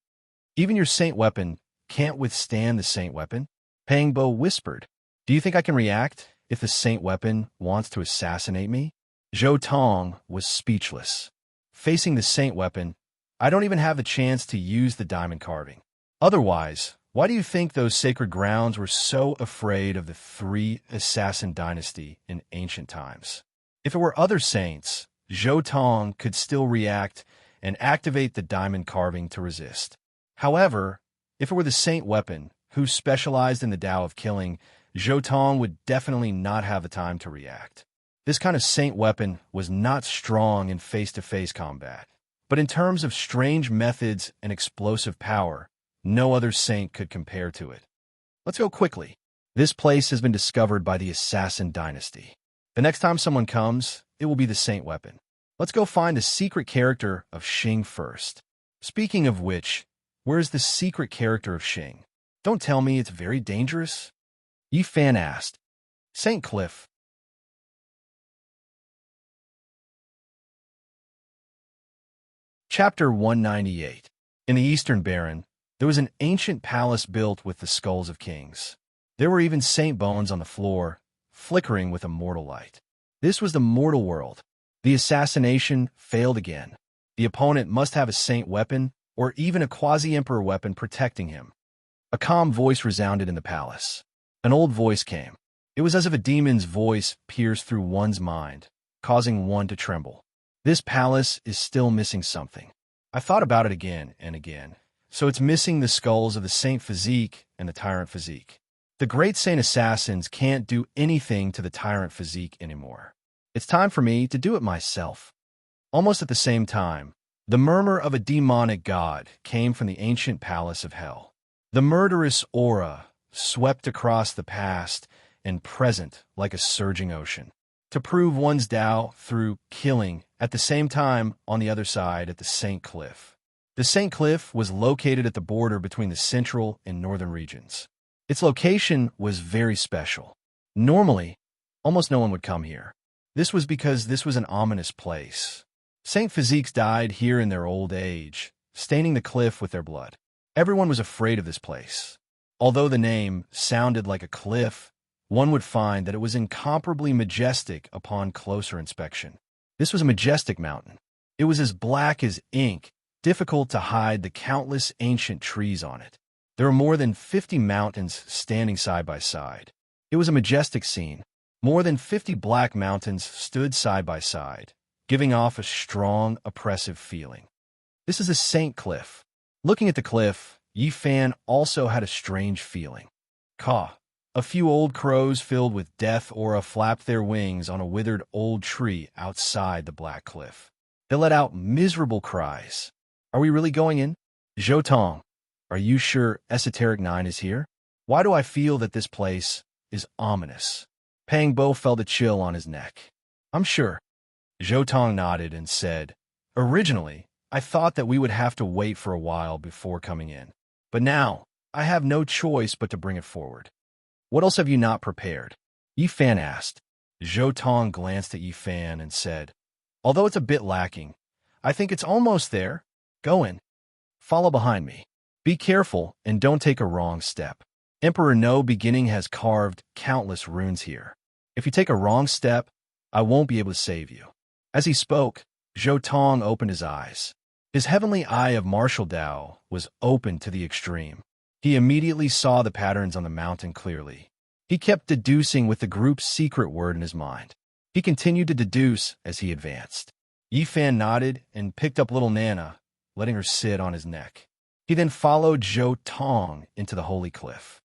Even your saint weapon can't withstand the saint weapon." Pang Bo whispered, "Do you think I can react if the saint weapon wants to assassinate me?" Zhou Tong was speechless. Facing the saint weapon, I don't even have the chance to use the diamond carving. Otherwise, why do you think those sacred grounds were so afraid of the three assassin dynasty in ancient times? If it were other saints, Zhou Tong could still react and activate the diamond carving to resist. However, if it were the saint weapon, who specialized in the Tao of killing, Zhou Tong would definitely not have the time to react. This kind of saint weapon was not strong in face-to-face combat, but in terms of strange methods and explosive power, no other saint could compare to it. Let's go quickly. This place has been discovered by the assassin dynasty. The next time someone comes, it will be the saint weapon. Let's go find the secret character of Xing first. Speaking of which, where's the secret character of Xing? Don't tell me it's very dangerous? Yi Fan asked. St. Cliff. Chapter 198. In the Eastern Baron, there was an ancient palace built with the skulls of kings. There were even saint bones on the floor, flickering with a mortal light. This was the mortal world. The assassination failed again. The opponent must have a saint weapon or even a quasi-emperor weapon protecting him. A calm voice resounded in the palace. An old voice came. It was as if a demon's voice pierced through one's mind, causing one to tremble. This palace is still missing something. I thought about it again and again. So it's missing the skulls of the Saint Physique and the Tyrant Physique. The great Saint Assassins can't do anything to the Tyrant Physique anymore. It's time for me to do it myself. Almost at the same time, the murmur of a demonic god came from the ancient palace of hell. The murderous aura swept across the past and present like a surging ocean. To prove one's Tao through killing at the same time on the other side at the St. Cliff. The St. Cliff was located at the border between the central and northern regions. Its location was very special. Normally, almost no one would come here. This was because this was an ominous place. Saint Physiques died here in their old age, staining the cliff with their blood. Everyone was afraid of this place. Although the name sounded like a cliff, one would find that it was incomparably majestic upon closer inspection. This was a majestic mountain. It was as black as ink, difficult to hide the countless ancient trees on it. There were more than 50 mountains standing side by side. It was a majestic scene. More than 50 black mountains stood side by side, giving off a strong, oppressive feeling. This is a St. Cliff. Looking at the cliff, Yi Fan also had a strange feeling. Caw. A few old crows filled with death aura flapped their wings on a withered old tree outside the black cliff. They let out miserable cries. Are we really going in? Zhou Tong, are you sure Esoteric 9 is here? Why do I feel that this place is ominous? Pang Bo felt a chill on his neck. I'm sure. Zhou Tong nodded and said, originally, I thought that we would have to wait for a while before coming in. But now, I have no choice but to bring it forward. What else have you not prepared? Yi Fan asked. Zhou Tong glanced at Yi Fan and said, although it's a bit lacking, I think it's almost there. Go in. Follow behind me. Be careful and don't take a wrong step. Emperor No Beginning has carved countless runes here. If you take a wrong step, I won't be able to save you. As he spoke, Zhou Tong opened his eyes. His heavenly eye of martial Tao was open to the extreme. He immediately saw the patterns on the mountain clearly. He kept deducing with the group's secret word in his mind. He continued to deduce as he advanced. Yi Fan nodded and picked up little Nana, letting her sit on his neck. He then followed Zhou Tong into the holy cliff.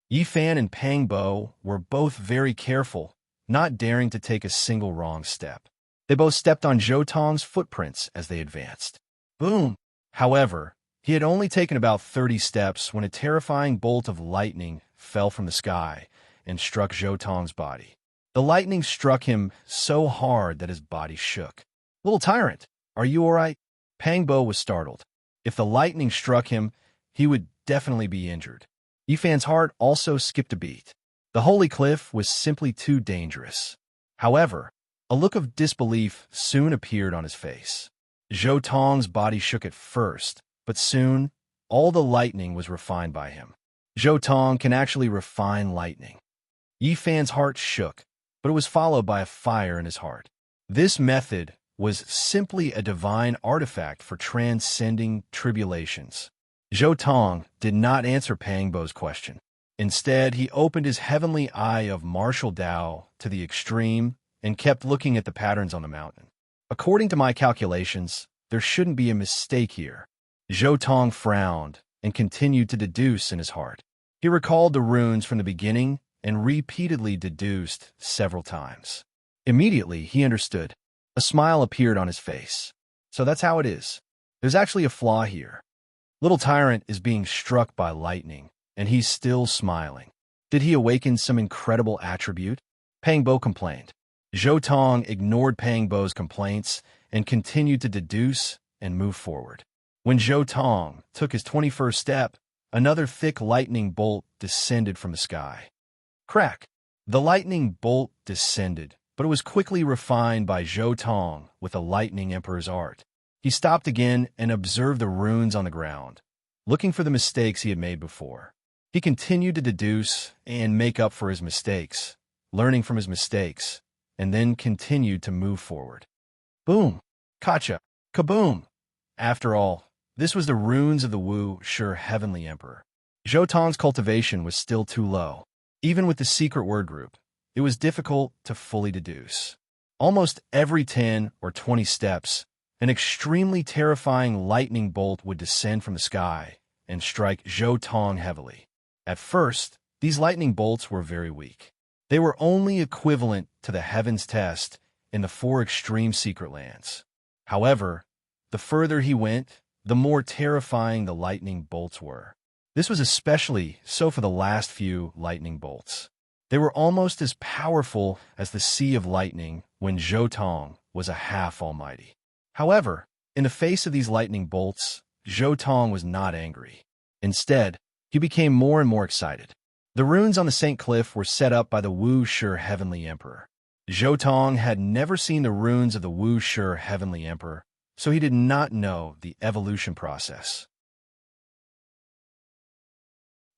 Yi Fan and Pang Bo were both very careful, not daring to take a single wrong step. They both stepped on Zhou Tong's footprints as they advanced. Boom! However, he had only taken about 30 steps when a terrifying bolt of lightning fell from the sky and struck Zhou Tong's body. The lightning struck him so hard that his body shook. Little tyrant, are you all right? Pang Bo was startled. If the lightning struck him, he would definitely be injured. Yi Fan's heart also skipped a beat. The holy cliff was simply too dangerous. However, a look of disbelief soon appeared on his face. Zhou Tong's body shook at first, but soon, all the lightning was refined by him. Zhou Tong can actually refine lightning. Yi Fan's heart shook, but it was followed by a fire in his heart. This method was simply a divine artifact for transcending tribulations. Zhou Tong did not answer Pang Bo's question. Instead, he opened his heavenly eye of martial Tao to the extreme and kept looking at the patterns on the mountain. According to my calculations, there shouldn't be a mistake here. Zhou Tong frowned and continued to deduce in his heart. He recalled the runes from the beginning and repeatedly deduced several times. Immediately, he understood. A smile appeared on his face. So that's how it is. There's actually a flaw here. Little Tyrant is being struck by lightning, and he's still smiling. Did he awaken some incredible attribute? Pang Bo complained. Zhou Tong ignored Pang Bo's complaints and continued to deduce and move forward. When Zhou Tong took his 21st step, another thick lightning bolt descended from the sky. Crack! The lightning bolt descended, but it was quickly refined by Zhou Tong with the lightning emperor's art. He stopped again and observed the runes on the ground, looking for the mistakes he had made before. He continued to deduce and make up for his mistakes, learning from his mistakes, and then continued to move forward. Boom! Kacha! Kaboom! After all, this was the runes of the Wu Shi Heavenly Emperor. Zhou Tong's cultivation was still too low. Even with the secret word group, it was difficult to fully deduce. Almost every 10 or 20 steps, an extremely terrifying lightning bolt would descend from the sky and strike Zhou Tong heavily. At first, these lightning bolts were very weak. They were only equivalent to the Heaven's Test in the 4 extreme secret lands. However, the further he went, the more terrifying the lightning bolts were. This was especially so for the last few lightning bolts. They were almost as powerful as the Sea of Lightning when Zhou Tong was a half almighty. However, in the face of these lightning bolts, Zhou Tong was not angry. Instead, he became more and more excited. The runes on the St. Cliff were set up by the Wu Shi Heavenly Emperor. Zhou Tong had never seen the runes of the Wu Shi Heavenly Emperor, so he did not know the evolution process.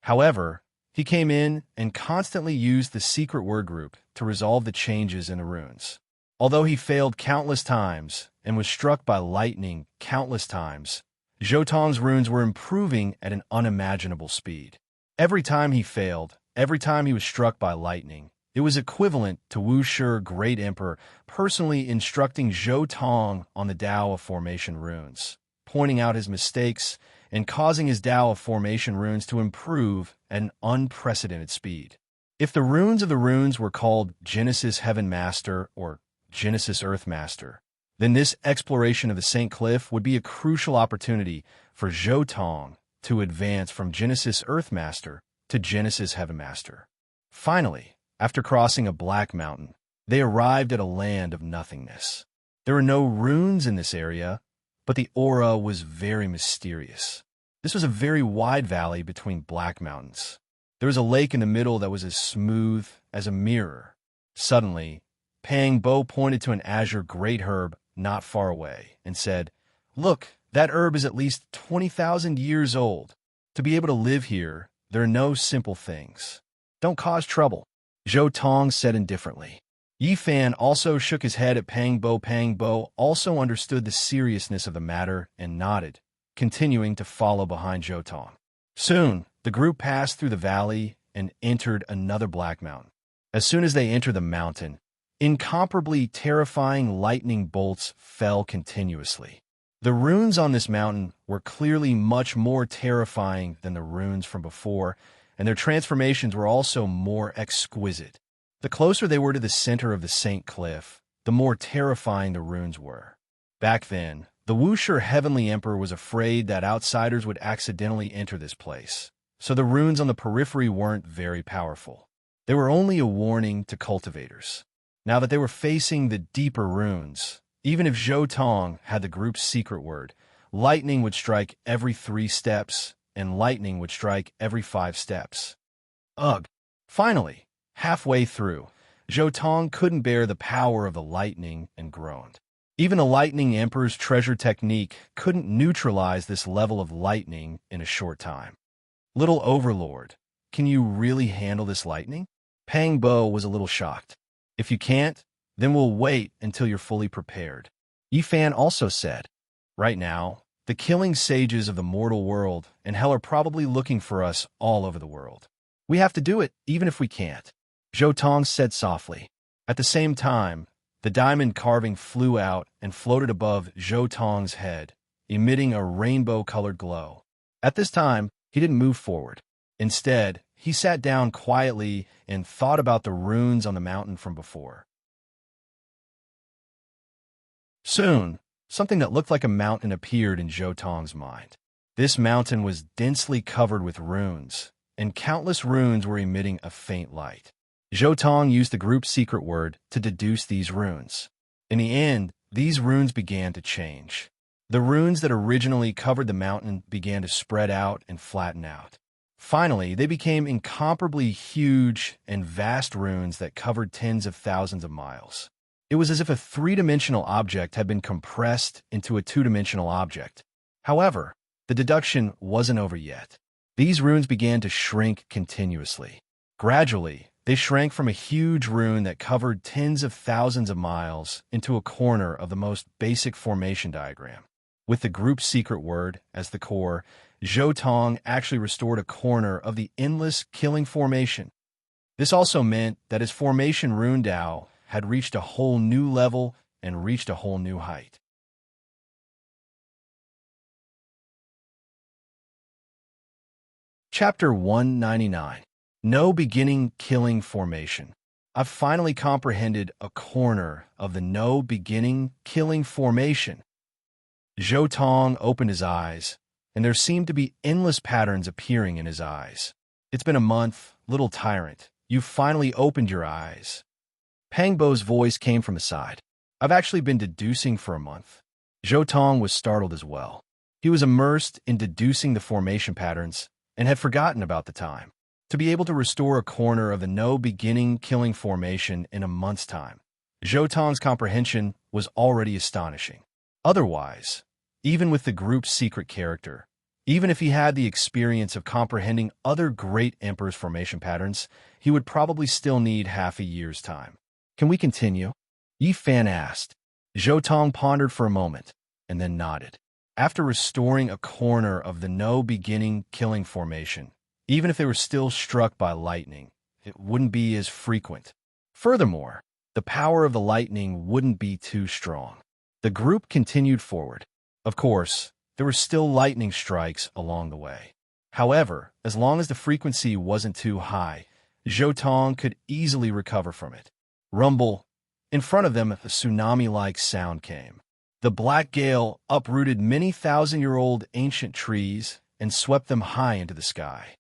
However, He came in and constantly used the secret word group to resolve the changes in the runes. Although he failed countless times and was struck by lightning countless times, Jotong's runes were improving at an unimaginable speed. Every time he failed, every time he was struck by lightning, it was equivalent to Wu Shi, Great Emperor, personally instructing Jotong on the Tao of Formation runes, pointing out his mistakes and causing his Tao of Formation runes to improve at an unprecedented speed. If the runes of the runes were called Genesis Heaven Master or Genesis Earth Master, then this exploration of the St. Cliff would be a crucial opportunity for Jotong to advance from Genesis Earth Master to Genesis Heaven Master. Finally, after crossing a black mountain, they arrived at a land of nothingness. There were no runes in this area, but the aura was very mysterious. This was a very wide valley between black mountains. There was a lake in the middle that was as smooth as a mirror. Suddenly, Pang Bo pointed to an azure great herb not far away and said, "Look, that herb is at least 20,000 years old. To be able to live here, there are no simple things. Don't cause trouble," Jotong said indifferently. Yi Fan also shook his head at Pang Bo. Pang Bo also understood the seriousness of the matter and nodded, continuing to follow behind Jotong. Soon, the group passed through the valley and entered another black mountain. As soon as they entered the mountain, incomparably terrifying lightning bolts fell continuously. The runes on this mountain were clearly much more terrifying than the runes from before, and their transformations were also more exquisite. The closer they were to the center of the St. Cliff, the more terrifying the runes were. Back then, the Wuxia Heavenly Emperor was afraid that outsiders would accidentally enter this place, so the runes on the periphery weren't very powerful. They were only a warning to cultivators. Now that they were facing the deeper runes, even if Jotong had the group's secret word, lightning would strike every 3 steps, and lightning would strike every 5 steps. Ugh! Finally, halfway through, Jotong couldn't bear the power of the lightning and groaned. Even the Lightning Emperor's treasure technique couldn't neutralize this level of lightning in a short time. "Little Overlord, can you really handle this lightning?" Pang Bo was a little shocked. "If you can't, then we'll wait until you're fully prepared," Yi Fan also said. "Right now, the killing sages of the mortal world and hell are probably looking for us all over the world. We have to do it even if we can't," Jotong said softly. At the same time, the diamond carving flew out and floated above Jotong's head, emitting a rainbow-colored glow. At this time, he didn't move forward. Instead, he sat down quietly and thought about the runes on the mountain from before. Soon, something that looked like a mountain appeared in Jotong's mind. This mountain was densely covered with runes, and countless runes were emitting a faint light. Jotong used the group's secret word to deduce these runes. In the end, these runes began to change. The runes that originally covered the mountain began to spread out and flatten out. Finally, they became incomparably huge and vast runes that covered tens of thousands of miles. It was as if a 3-dimensional object had been compressed into a 2-dimensional object. However, the deduction wasn't over yet. These runes began to shrink continuously. Gradually, they shrank from a huge rune that covered tens of thousands of miles into a corner of the most basic formation diagram. With the group's secret word as the core, Jotong actually restored a corner of the endless killing formation. This also meant that his formation rune Tao had reached a whole new level and reached a whole new height. Chapter 199. No Beginning Killing Formation. I've finally comprehended a corner of the no beginning killing formation. Jotong opened his eyes, and there seemed to be endless patterns appearing in his eyes. "It's been a month, little tyrant. You've finally opened your eyes." Pang Bo's voice came from his side. "I've actually been deducing for a month." Jotong was startled as well. He was immersed in deducing the formation patterns and had forgotten about the time. To be able to restore a corner of the no beginning killing formation in a month's time, Jotong's comprehension was already astonishing. Otherwise, even with the group's secret character, Even if he had the experience of comprehending other great emperor's formation patterns, he would probably still need half a year's time. Can we continue? Yi Fan asked. Zhou Tong pondered for a moment, and then nodded. After restoring a corner of the no-beginning killing formation, even if they were still struck by lightning, it wouldn't be as frequent. Furthermore, the power of the lightning wouldn't be too strong. The group continued forward. Of course, there were still lightning strikes along the way. However, as long as the frequency wasn't too high, Zhou Tong could easily recover from it. Rumble. In front of them, a tsunami-like sound came. The black gale uprooted many thousand-year-old ancient trees and swept them high into the sky.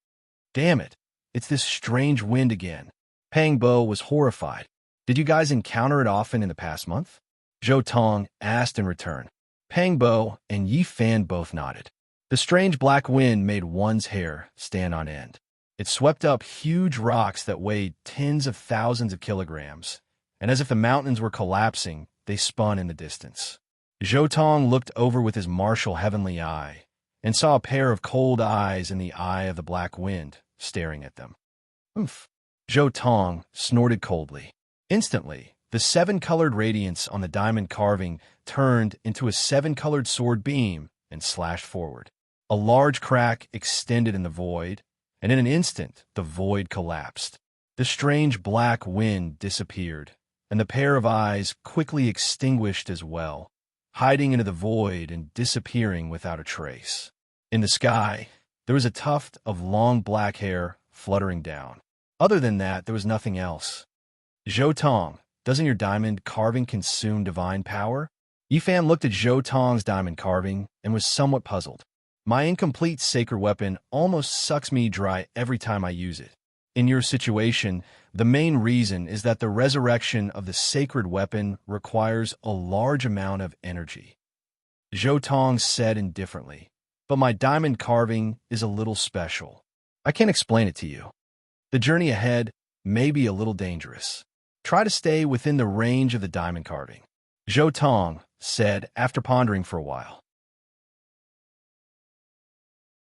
Damn it, it's this strange wind again. Pang Bo was horrified. Did you guys encounter it often in the past month? Zhou Tong asked in return. Pang Bo and Yi Fan both nodded. The strange black wind made one's hair stand on end. It swept up huge rocks that weighed tens of thousands of kilograms, and as if the mountains were collapsing, they spun in the distance. Zhou Tong looked over with his martial heavenly eye and saw a pair of cold eyes in the eye of the black wind staring at them. Oof. Zhou Tong snorted coldly. Instantly, the seven-colored radiance on the diamond carving turned into a seven-colored sword beam and slashed forward. A large crack extended in the void, and in an instant, the void collapsed. The strange black wind disappeared, and the pair of eyes quickly extinguished as well, hiding into the void and disappearing without a trace. In the sky, there was a tuft of long black hair fluttering down. Other than that, there was nothing else. Zhou Tong, doesn't your diamond carving consume divine power? Yi Fan looked at Zhou Tong's diamond carving and was somewhat puzzled. My incomplete sacred weapon almost sucks me dry every time I use it. In your situation, the main reason is that the resurrection of the sacred weapon requires a large amount of energy. Zhou Tong said indifferently, but my diamond carving is a little special. I can't explain it to you. The journey ahead may be a little dangerous. Try to stay within the range of the diamond carving, Zhou Tong said after pondering for a while.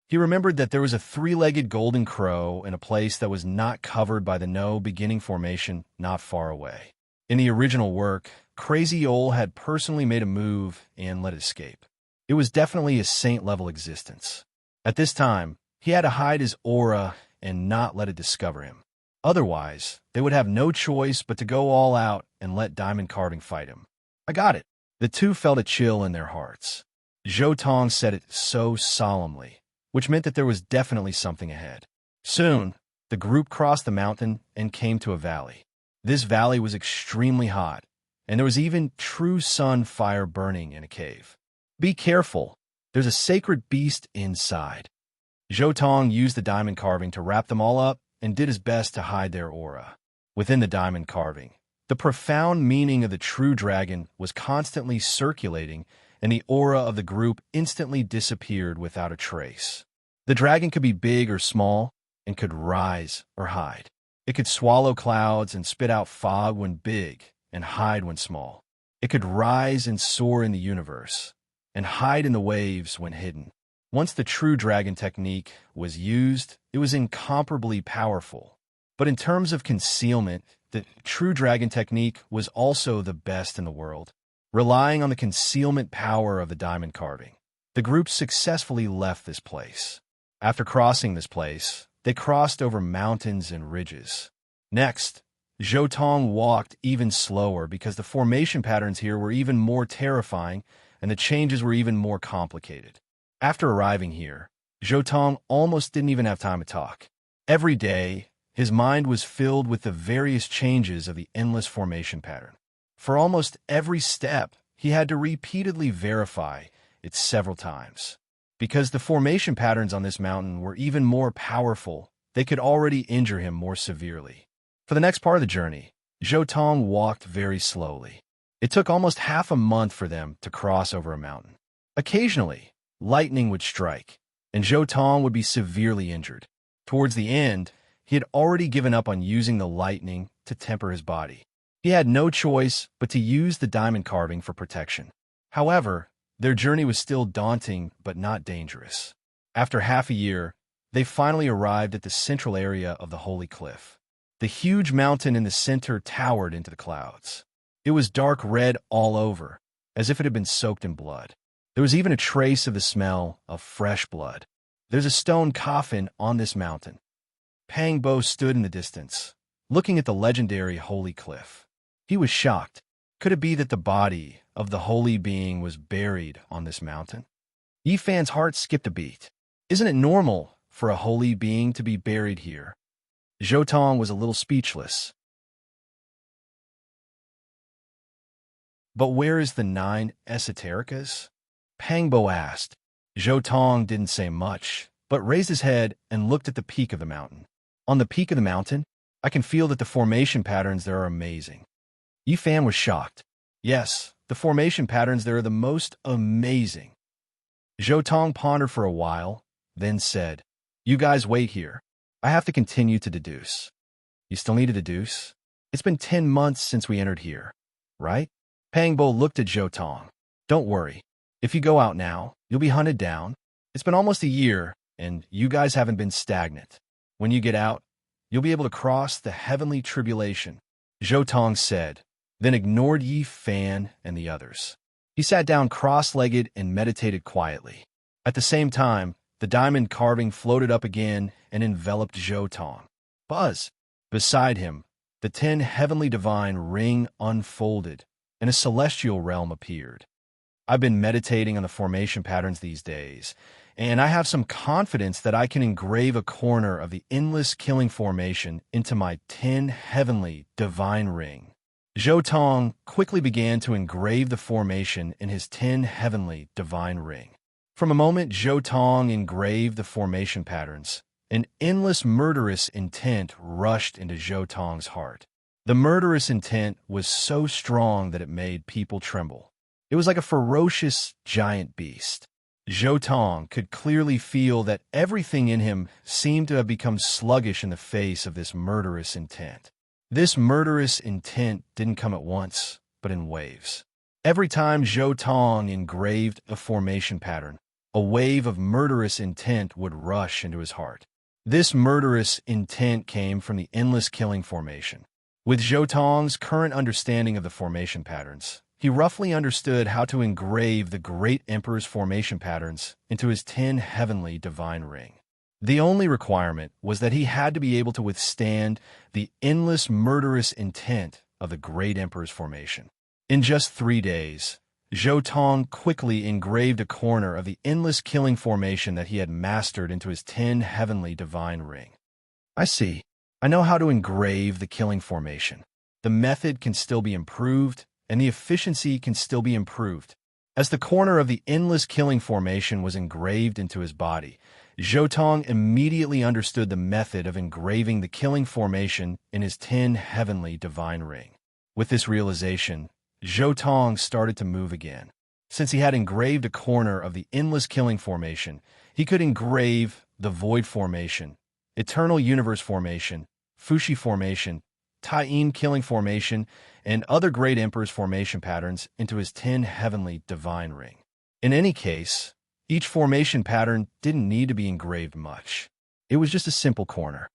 He remembered that there was a three-legged golden crow in a place that was not covered by the no-beginning formation not far away. In the original work, Crazy Ol had personally made a move and let it escape. It was definitely a saint-level existence. At this time, he had to hide his aura and not let it discover him. Otherwise, they would have no choice but to go all out and let diamond carving fight him. I got it. The two felt a chill in their hearts. Zhou Tong said it so solemnly, which meant that there was definitely something ahead. Soon, the group crossed the mountain and came to a valley. This valley was extremely hot, and there was even true sun fire burning in a cave. Be careful, there's a sacred beast inside. Zhou Tong used the diamond carving to wrap them all up and did his best to hide their aura. Within the diamond carving, the profound meaning of the true dragon was constantly circulating, and the aura of the group instantly disappeared without a trace. The dragon could be big or small, and could rise or hide. It could swallow clouds and spit out fog when big, and hide when small. It could rise and soar in the universe, and hide in the waves when hidden. Once the true dragon technique was used, it was incomparably powerful. But in terms of concealment, the true dragon technique was also the best in the world. Relying on the concealment power of the diamond carving, the group successfully left this place. After crossing this place, they crossed over mountains and ridges. Next, Zhou Tong walked even slower because the formation patterns here were even more terrifying and the changes were even more complicated. After arriving here, Zhou Tong almost didn't even have time to talk. Every day, his mind was filled with the various changes of the endless formation pattern. For almost every step, he had to repeatedly verify it several times. Because the formation patterns on this mountain were even more powerful, they could already injure him more severely. For the next part of the journey, Zhou Tong walked very slowly. It took almost half a month for them to cross over a mountain. Occasionally, lightning would strike, and Zhou Tong would be severely injured. Towards the end, he had already given up on using the lightning to temper his body. He had no choice but to use the diamond carving for protection. However, their journey was still daunting but not dangerous. After half a year, they finally arrived at the central area of the holy cliff. The huge mountain in the center towered into the clouds. It was dark red all over, as if it had been soaked in blood. There was even a trace of the smell of fresh blood. There's a stone coffin on this mountain. Pangbo stood in the distance, looking at the legendary holy cliff. He was shocked. Could it be that the body of the holy being was buried on this mountain? Yifan's heart skipped a beat. Isn't it normal for a holy being to be buried here? Zhotong was a little speechless. But where is the 9 esotericas? Pangbo asked. Zhotong didn't say much, but raised his head and looked at the peak of the mountain. On the peak of the mountain, I can feel that the formation patterns there are amazing. Yifan was shocked. Yes, the formation patterns there are the most amazing. Zhotong pondered for a while, then said, "You guys wait here. I have to continue to deduce." "You still need to deduce? It's been 10 months since we entered here, right?" Pangbo looked at Zhotong. "Don't worry. If you go out now, you'll be hunted down. It's been almost a year, and you guys haven't been stagnant. When you get out, you'll be able to cross the heavenly tribulation," Zhotong said, then ignored Yifan and the others. He sat down cross-legged and meditated quietly. At the same time, the diamond carving floated up again and enveloped Zhotong. Buzz! Beside him, the 10 heavenly divine ring unfolded, and a celestial realm appeared. I've been meditating on the formation patterns these days, and I have some confidence that I can engrave a corner of the endless killing formation into my 10 heavenly divine ring. Zhotong quickly began to engrave the formation in his 10 heavenly divine ring. From a moment Zhotong engraved the formation patterns, an endless murderous intent rushed into Zhotong's heart. The murderous intent was so strong that it made people tremble. It was like a ferocious giant beast. Zhotong could clearly feel that everything in him seemed to have become sluggish in the face of this murderous intent. This murderous intent didn't come at once, but in waves. Every time Zhotong engraved a formation pattern, a wave of murderous intent would rush into his heart. This murderous intent came from the endless killing formation. With Zhotong's current understanding of the formation patterns, he roughly understood how to engrave the great emperor's formation patterns into his 10 heavenly divine ring. The only requirement was that he had to be able to withstand the endless murderous intent of the great emperor's formation. In just 3 days, Zhotong quickly engraved a corner of the endless killing formation that he had mastered into his 10 heavenly divine ring. I see. I know how to engrave the killing formation. The method can still be improved, and the efficiency can still be improved. As the corner of the endless killing formation was engraved into his body, Zhotong immediately understood the method of engraving the killing formation in his 10 heavenly divine ring. With this realization, Zhotong started to move again. Since he had engraved a corner of the endless killing formation, he could engrave the void formation, eternal universe formation, Fushi formation, Taiyin killing formation, and other great emperor's formation patterns into his 10 heavenly divine ring. In any case, each formation pattern didn't need to be engraved much. It was just a simple corner.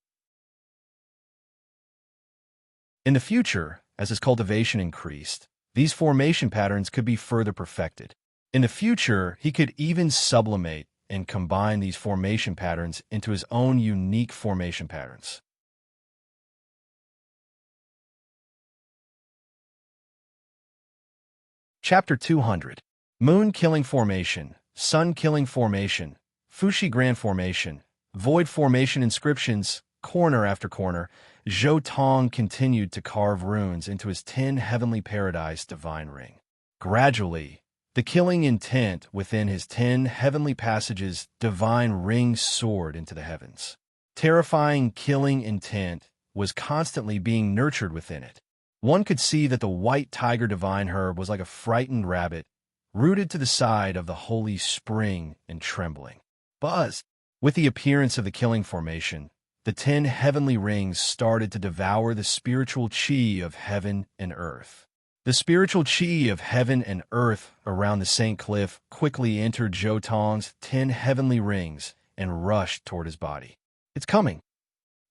In the future, as his cultivation increased, these formation patterns could be further perfected. In the future, he could even sublimate and combine these formation patterns into his own unique formation patterns. Chapter 200. Moon Killing Formation, Sun Killing Formation, Fushi Grand Formation, Void Formation Inscriptions, corner after corner, Zhotong continued to carve runes into his 10 heavenly paradise divine ring. Gradually, the killing intent within his 10 heavenly passages divine ring soared into the heavens. Terrifying killing intent was constantly being nurtured within it. One could see that the white tiger divine herb was like a frightened rabbit, rooted to the side of the holy spring and trembling. Buzz! With the appearance of the killing formation, the 10 heavenly rings started to devour the spiritual chi of heaven and earth. The spiritual chi of heaven and earth around the St. Cliff quickly entered Zhotong's 10 heavenly rings and rushed toward his body. It's coming.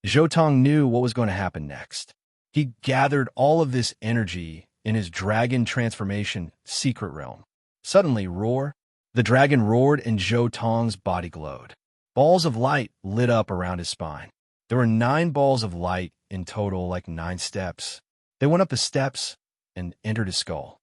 Zhou knew what was going to happen next. He gathered all of this energy in his dragon transformation secret realm. Suddenly, roar! The dragon roared and Zhou body glowed. Balls of light lit up around his spine. There were 9 balls of light in total, like 9 steps. They went up the steps and entered his skull.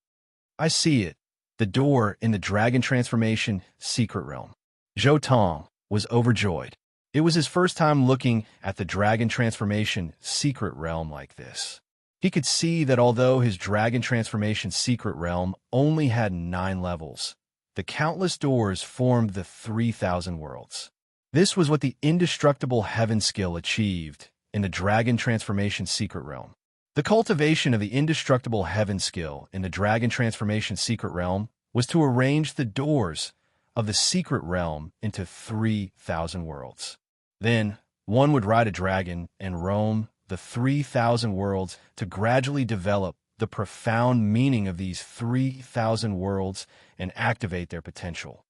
I see it. The door in the dragon transformation secret realm. Zhou was overjoyed. It was his first time looking at the dragon transformation secret realm like this. He could see that although his dragon transformation secret realm only had 9 levels, the countless doors formed the 3,000 worlds. This was what the indestructible heaven skill achieved in the dragon transformation secret realm. The cultivation of the indestructible heaven skill in the dragon transformation secret realm was to arrange the doors of the secret realm into 3,000 worlds. Then, one would ride a dragon and roam the 3,000 worlds to gradually develop the profound meaning of these 3,000 worlds and activate their potential.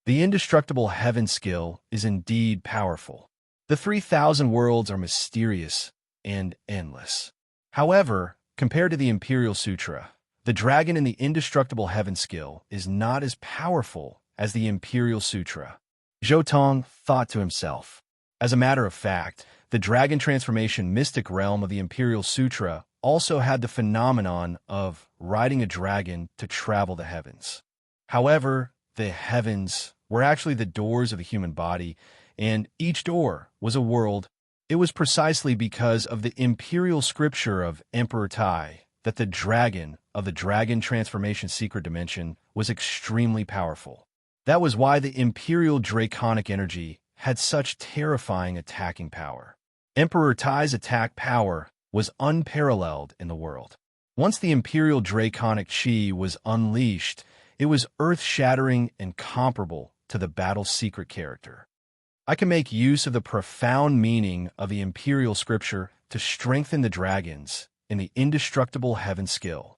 The indestructible heaven skill is indeed powerful. The 3,000 worlds are mysterious and endless. However, compared to the Imperial Sutra, the dragon in the indestructible heaven skill is not as powerful as the Imperial Sutra. Zhou thought to himself. As a matter of fact, the dragon transformation mystic realm of the Imperial Sutra also had the phenomenon of riding a dragon to travel the heavens. However, the heavens were actually the doors of the human body, and each door was a world. It was precisely because of the imperial scripture of Emperor Tai that the dragon of the dragon transformation secret dimension was extremely powerful. That was why the imperial draconic energy had such terrifying attacking power. Emperor Tai's attack power was unparalleled in the world. Once the imperial draconic chi was unleashed, it was earth-shattering and comparable to the battle's secret character. I can make use of the profound meaning of the imperial scripture to strengthen the dragons in the indestructible heaven skill.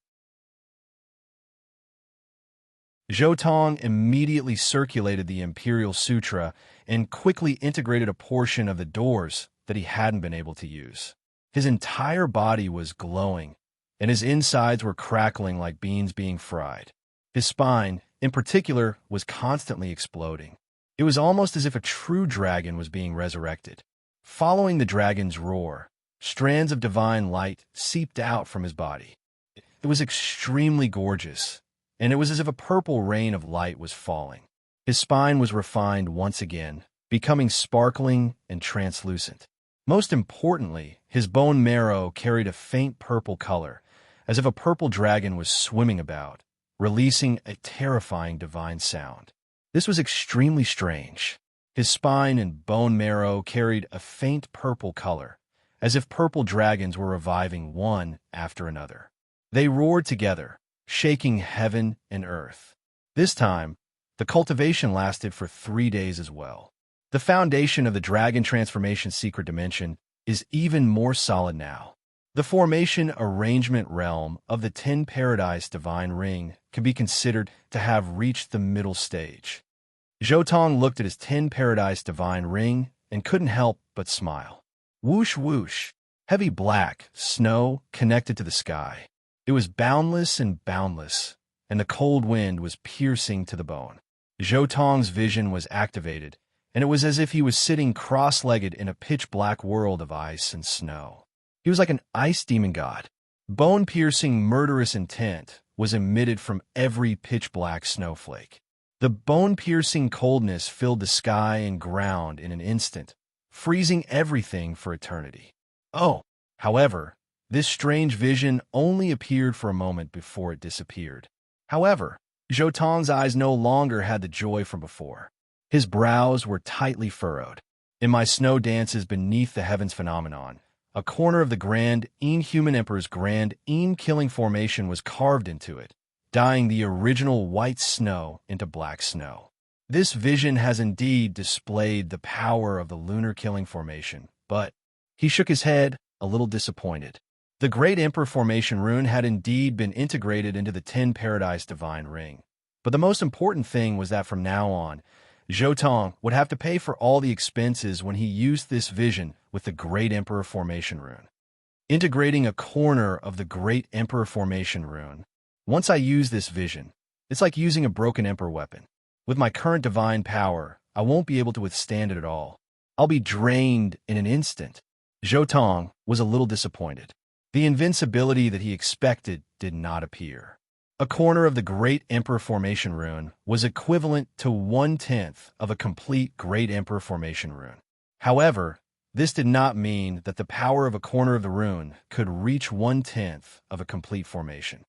Zhou immediately circulated the Imperial Sutra and quickly integrated a portion of the doors that he hadn't been able to use. His entire body was glowing, and his insides were crackling like beans being fried. His spine, in particular, was constantly exploding. It was almost as if a true dragon was being resurrected. Following the dragon's roar, strands of divine light seeped out from his body. It was extremely gorgeous, and it was as if a purple rain of light was falling. His spine was refined once again, becoming sparkling and translucent. Most importantly, his bone marrow carried a faint purple color, as if a purple dragon was swimming about, releasing a terrifying divine sound. This was extremely strange. His spine and bone marrow carried a faint purple color, as if purple dragons were reviving one after another. They roared together, shaking heaven and earth. This time, the cultivation lasted for 3 days as well. The foundation of the dragon transformation secret dimension is even more solid now. The formation arrangement realm of the 10 Paradise Divine Ring can be considered to have reached the middle stage. Zhou looked at his 10 Paradise Divine Ring and couldn't help but smile. Whoosh whoosh, heavy black snow connected to the sky. It was boundless and boundless, and the cold wind was piercing to the bone. Zhou vision was activated, and it was as if he was sitting cross-legged in a pitch-black world of ice and snow. He was like an ice demon god. Bone-piercing murderous intent was emitted from every pitch-black snowflake. The bone-piercing coldness filled the sky and ground in an instant, freezing everything for eternity. However, this strange vision only appeared for a moment before it disappeared. However, Zhou eyes no longer had the joy from before. His brows were tightly furrowed. In my snow dances beneath the heavens phenomenon, a corner of the Grand Inhuman Emperor's Grand In-killing formation was carved into it, dyeing the original white snow into black snow. This vision has indeed displayed the power of the lunar killing formation, but he shook his head, a little disappointed. The Great Emperor Formation rune had indeed been integrated into the 10 Paradise Divine Ring. But the most important thing was that from now on, Zhou Tong would have to pay for all the expenses when he used this vision with the Great Emperor Formation Rune. Integrating a corner of the Great Emperor Formation Rune. Once I use this vision, it's like using a broken Emperor weapon. With my current divine power, I won't be able to withstand it at all. I'll be drained in an instant. Zhou Tong was a little disappointed. The invincibility that he expected did not appear. A corner of the Great Emperor Formation Rune was equivalent to 1/10 of a complete Great Emperor Formation Rune. However, this did not mean that the power of a corner of the rune could reach 1/10 of a complete formation.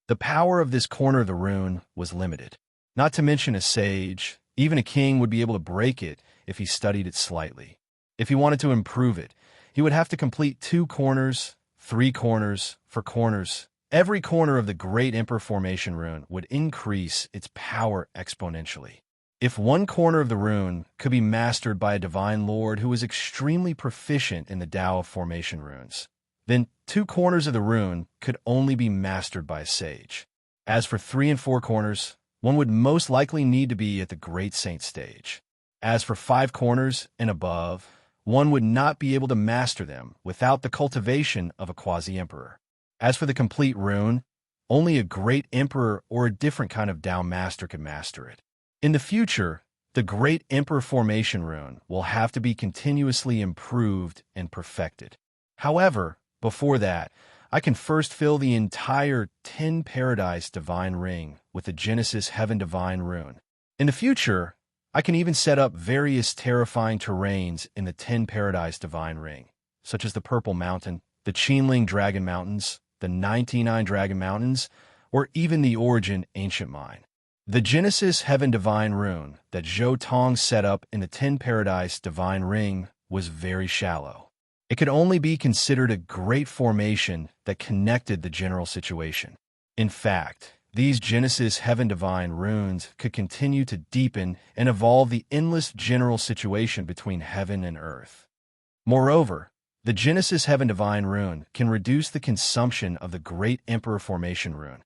The power of this corner of the rune was limited. Not to mention a sage, even a king would be able to break it if he studied it slightly. If he wanted to improve it, he would have to complete 2 corners, 3 corners, 4 corners. Every corner of the Great Emperor Formation Rune would increase its power exponentially. If one corner of the rune could be mastered by a divine lord who was extremely proficient in the Tao of Formation Runes, then 2 corners of the rune could only be mastered by a sage. As for 3 and 4 corners, one would most likely need to be at the Great Saint stage. As for 5 corners and above, one would not be able to master them without the cultivation of a quasi-emperor. As for the complete rune, only a great emperor or a different kind of Tao master could master it. In the future, the Great Emperor Formation Rune will have to be continuously improved and perfected. However, before that, I can first fill the entire 10 Paradise Divine Ring with the Genesis Heaven Divine Rune. In the future, I can even set up various terrifying terrains in the 10 Paradise Divine Ring, such as the Purple Mountain, the Qinling Dragon Mountains, the 99 Dragon Mountains, or even the Origin Ancient Mine. The Genesis Heaven Divine Rune that Zhou Tong set up in the 10 Paradise Divine Ring was very shallow. It could only be considered a great formation that connected the general situation. In fact, these Genesis Heaven Divine Runes could continue to deepen and evolve the endless general situation between heaven and earth. Moreover, the Genesis Heaven Divine Rune can reduce the consumption of the Great Emperor Formation Rune.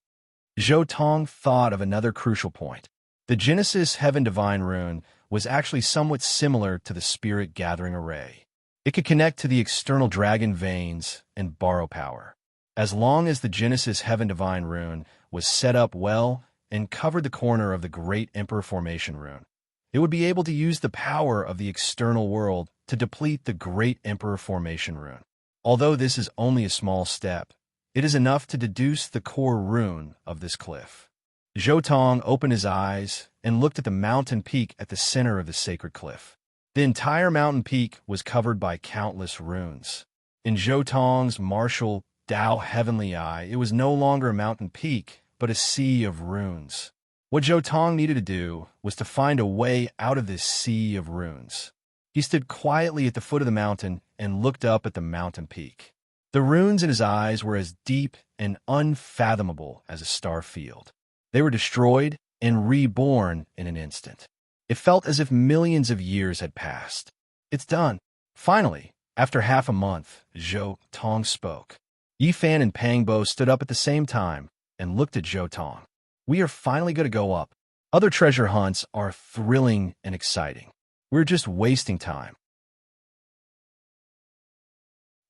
Zhou Tong thought of another crucial point. The Genesis Heaven Divine Rune was actually somewhat similar to the Spirit Gathering Array. It could connect to the external dragon veins and borrow power. As long as the Genesis Heaven Divine Rune was set up well and covered the corner of the Great Emperor Formation Rune, it would be able to use the power of the external world to deplete the Great Emperor Formation Rune. Although this is only a small step, it is enough to deduce the core rune of this cliff. Zhou Tong opened his eyes and looked at the mountain peak at the center of the sacred cliff. The entire mountain peak was covered by countless runes. In Zhou Tong's martial Tao heavenly eye, it was no longer a mountain peak, but a sea of runes. What Zhou Tong needed to do was to find a way out of this sea of runes. He stood quietly at the foot of the mountain and looked up at the mountain peak. The runes in his eyes were as deep and unfathomable as a star field. They were destroyed and reborn in an instant. It felt as if millions of years had passed. It's done. Finally, after half a month, Zhou Tong spoke. Yifan and Pang Bo stood up at the same time and looked at Zhou Tong. We are finally going to go up. Other treasure hunts are thrilling and exciting. We're just wasting time.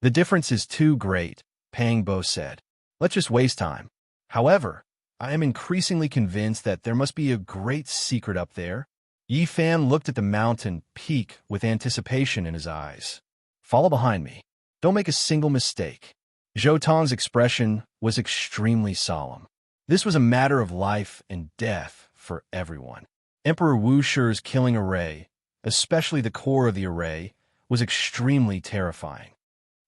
The difference is too great, Pang Bo said. Let's just waste time. However, I am increasingly convinced that there must be a great secret up there. Yifan looked at the mountain peak with anticipation in his eyes. Follow behind me. Don't make a single mistake. Zhou Tong's expression was extremely solemn. This was a matter of life and death for everyone. Emperor Wu Shi's killing array, especially the core of the array, was extremely terrifying.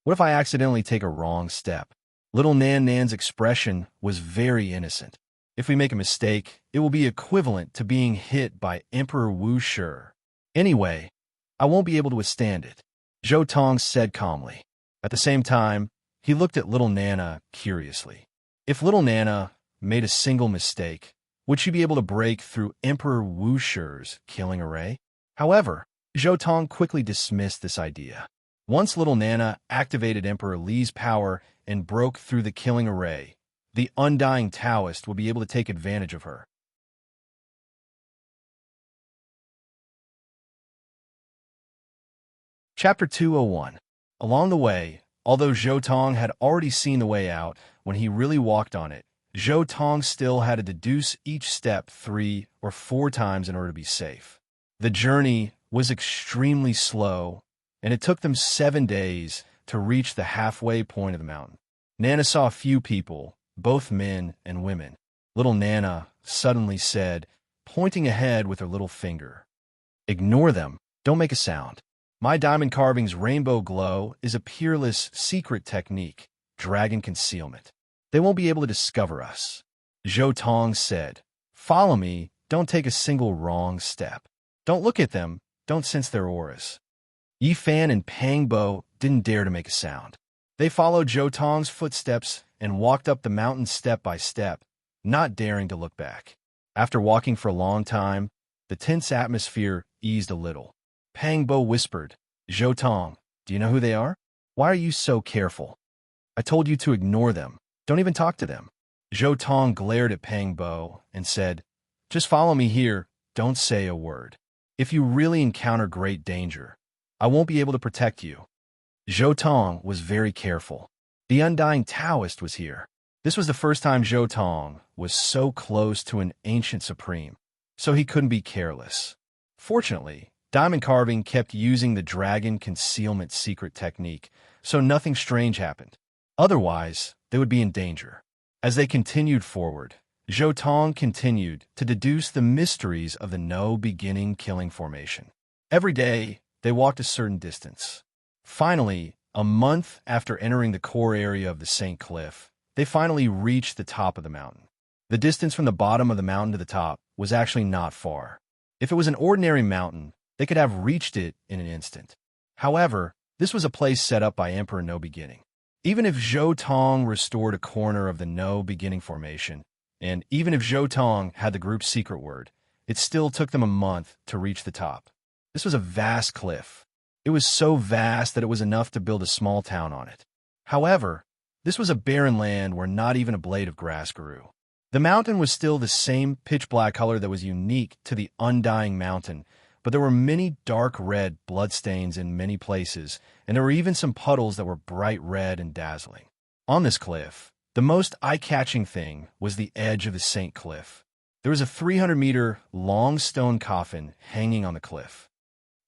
What if I accidentally take a wrong step? Little Nan Nan's expression was very innocent. If we make a mistake, it will be equivalent to being hit by Emperor Wu Shi. Anyway, I won't be able to withstand it, Zhou Tong said calmly. At the same time, he looked at little Nana curiously. If little Nana made a single mistake, would she be able to break through Emperor Wu Shi's killing array? However, Zhou Tong quickly dismissed this idea. Once little Nana activated Emperor Li's power and broke through the killing array, the undying Taoist would be able to take advantage of her. Chapter 201. Along the way, although Zhou Tong had already seen the way out when he really walked on it, Zhou Tong still had to deduce each step 3 or 4 times in order to be safe. The journey was extremely slow, and it took them 7 days to reach the halfway point of the mountain. Nana saw a few people, both men and women. Little Nana suddenly said, pointing ahead with her little finger, "Ignore them. Don't make a sound. My diamond carving's rainbow glow is a peerless secret technique, dragon concealment. They won't be able to discover us." Zhou Tong said, "Follow me. Don't take a single wrong step. Don't look at them. Don't sense their auras." Yi Fan and Pang Bo didn't dare to make a sound. They followed Zhou Tong's footsteps and walked up the mountain step by step, not daring to look back. After walking for a long time, the tense atmosphere eased a little. Pang Bo whispered, "Zhou Tong, do you know who they are? Why are you so careful? I told you to ignore them. Don't even talk to them." Zhou Tong glared at Pang Bo and said, "Just follow me here. Don't say a word. If you really encounter great danger, I won't be able to protect you." Zhou Tong was very careful. The undying Taoist was here. This was the first time Zhou Tong was so close to an ancient supreme, so he couldn't be careless. Fortunately, diamond carving kept using the dragon concealment secret technique, so nothing strange happened. Otherwise, they would be in danger. As they continued forward, Zhou Tong continued to deduce the mysteries of the no-beginning killing formation. Every day, they walked a certain distance. Finally, a month after entering the core area of the St. Cliff, they finally reached the top of the mountain. The distance from the bottom of the mountain to the top was actually not far. If it was an ordinary mountain, they could have reached it in an instant. However, this was a place set up by Emperor No Beginning. Even if Zhou Tong restored a corner of the No Beginning formation, and even if Zhou Tong had the group's secret word, it still took them a month to reach the top. This was a vast cliff. It was so vast that it was enough to build a small town on it. However, this was a barren land where not even a blade of grass grew. The mountain was still the same pitch-black color that was unique to the Undying Mountain, but there were many dark red bloodstains in many places, and there were even some puddles that were bright red and dazzling. On this cliff, the most eye-catching thing was the edge of the St. Cliff. There was a 300-meter long stone coffin hanging on the cliff.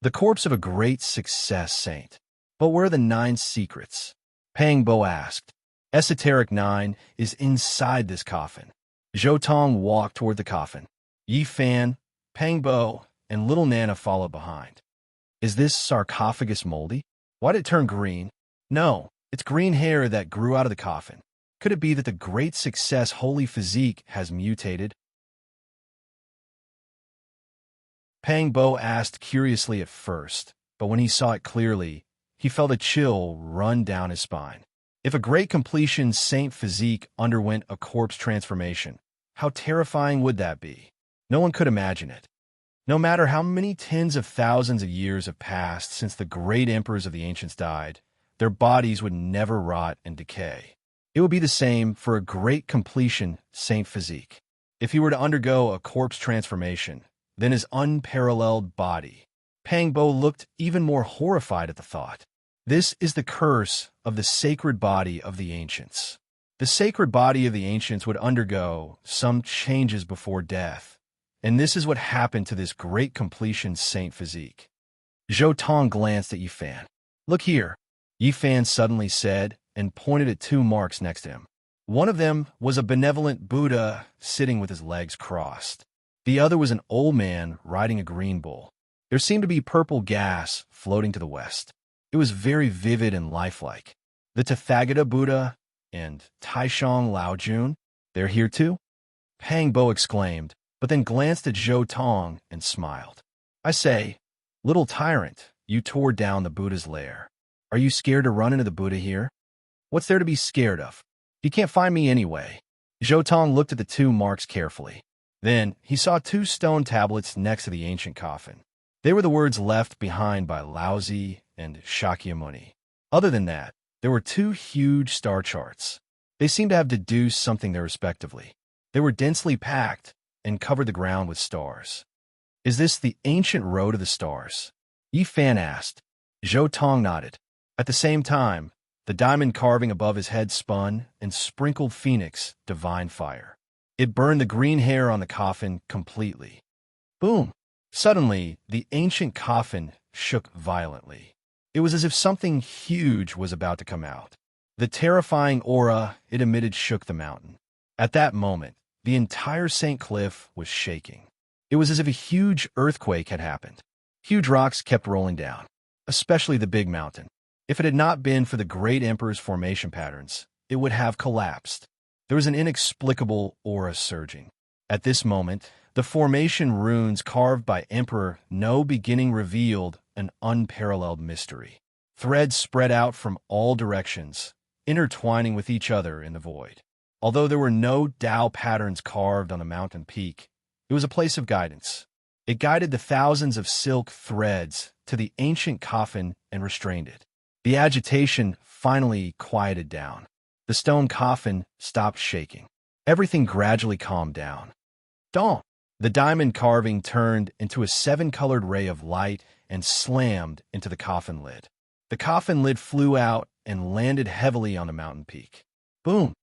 The corpse of a great success saint. But where are the 9 secrets? Pang Bo asked. Esoteric 9 is inside this coffin. Zhou Tong walked toward the coffin. Yi Fan, Pang Bo, and little Nana followed behind. Is this sarcophagus moldy? Why did it turn green? No, it's green hair that grew out of the coffin. Could it be that the great success holy physique has mutated? Pang Bo asked curiously at first, but when he saw it clearly, he felt a chill run down his spine. If a great completion saint physique underwent a corpse transformation, how terrifying would that be? No one could imagine it. No matter how many tens of thousands of years have passed since the great emperors of the ancients died, their bodies would never rot and decay. It would be the same for a great completion saint physique. If he were to undergo a corpse transformation, then his unparalleled body. Pang Bo looked even more horrified at the thought. This is the curse of the sacred body of the ancients. The sacred body of the ancients would undergo some changes before death, and this is what happened to this great completion saint physique. Zhou Tong glanced at Yi Fan. "Look here," Yi Fan suddenly said, and pointed at 2 marks next to him. One of them was a benevolent Buddha sitting with his legs crossed. The other was an old man riding a green bull. There seemed to be purple gas floating to the west. It was very vivid and lifelike. The Tathagata Buddha and Taishang Laojun, they're here too? Pang Bo exclaimed, but then glanced at Zhou Tong and smiled. "I say, little tyrant, you tore down the Buddha's lair. Are you scared to run into the Buddha here? What's there to be scared of? You can't find me anyway." Zhou Tong looked at the 2 marks carefully. Then he saw 2 stone tablets next to the ancient coffin. They were the words left behind by Laozi and Shakyamuni. Other than that, there were 2 huge star charts. They seemed to have deduced something there respectively. They were densely packed and covered the ground with stars. "Is this the ancient road of the stars?" Yi Fan asked. Zhou Tong nodded. At the same time, the diamond carving above his head spun and sprinkled Phoenix divine fire. It burned the green hair on the coffin completely. Boom! Suddenly, the ancient coffin shook violently. It was as if something huge was about to come out. The terrifying aura it emitted shook the mountain. At that moment, the entire St. Cliff was shaking. It was as if a huge earthquake had happened. Huge rocks kept rolling down, especially the big mountain. If it had not been for the great emperor's formation patterns, it would have collapsed. There was an inexplicable aura surging. At this moment, the formation runes carved by Emperor No Beginning revealed an unparalleled mystery. Threads spread out from all directions, intertwining with each other in the void. Although there were no Tao patterns carved on the mountain peak, it was a place of guidance. It guided the thousands of silk threads to the ancient coffin and restrained it. The agitation finally quieted down. The stone coffin stopped shaking. Everything gradually calmed down. Dawn! The diamond carving turned into a seven-colored ray of light and slammed into the coffin lid. The coffin lid flew out and landed heavily on the mountain peak. Boom!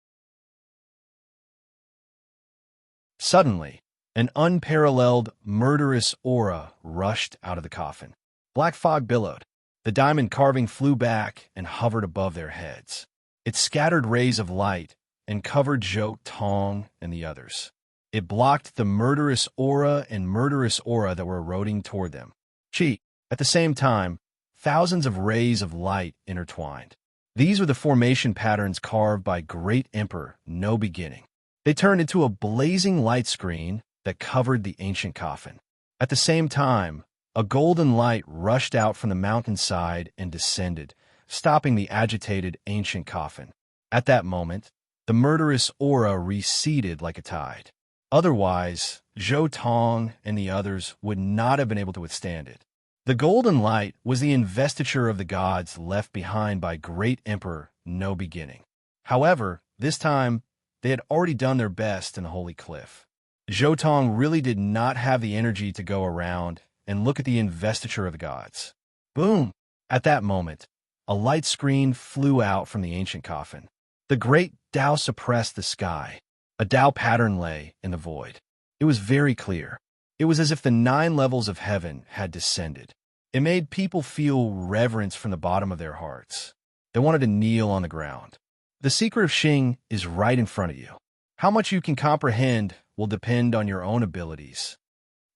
Suddenly, an unparalleled, murderous aura rushed out of the coffin. Black fog billowed. The diamond carving flew back and hovered above their heads. It scattered rays of light and covered Zhou Tong and the others. It blocked the murderous aura that were eroding toward them. Chi. At the same time, thousands of rays of light intertwined. These were the formation patterns carved by Great Emperor No Beginning. They turned into a blazing light screen that covered the ancient coffin. At the same time, a golden light rushed out from the mountainside and descended, stopping the agitated ancient coffin. At that moment, the murderous aura receded like a tide. Otherwise, Zhou Tong and the others would not have been able to withstand it. The golden light was the investiture of the gods left behind by Great Emperor No Beginning. However, this time, they had already done their best in the Holy Cliff. Zhou Tong really did not have the energy to go around and look at the investiture of the gods. Boom! At that moment, a light screen flew out from the ancient coffin. The great Tao suppressed the sky. A Tao pattern lay in the void. It was very clear. It was as if the 9 levels of heaven had descended. It made people feel reverence from the bottom of their hearts. They wanted to kneel on the ground. The secret of Xing is right in front of you. How much you can comprehend will depend on your own abilities.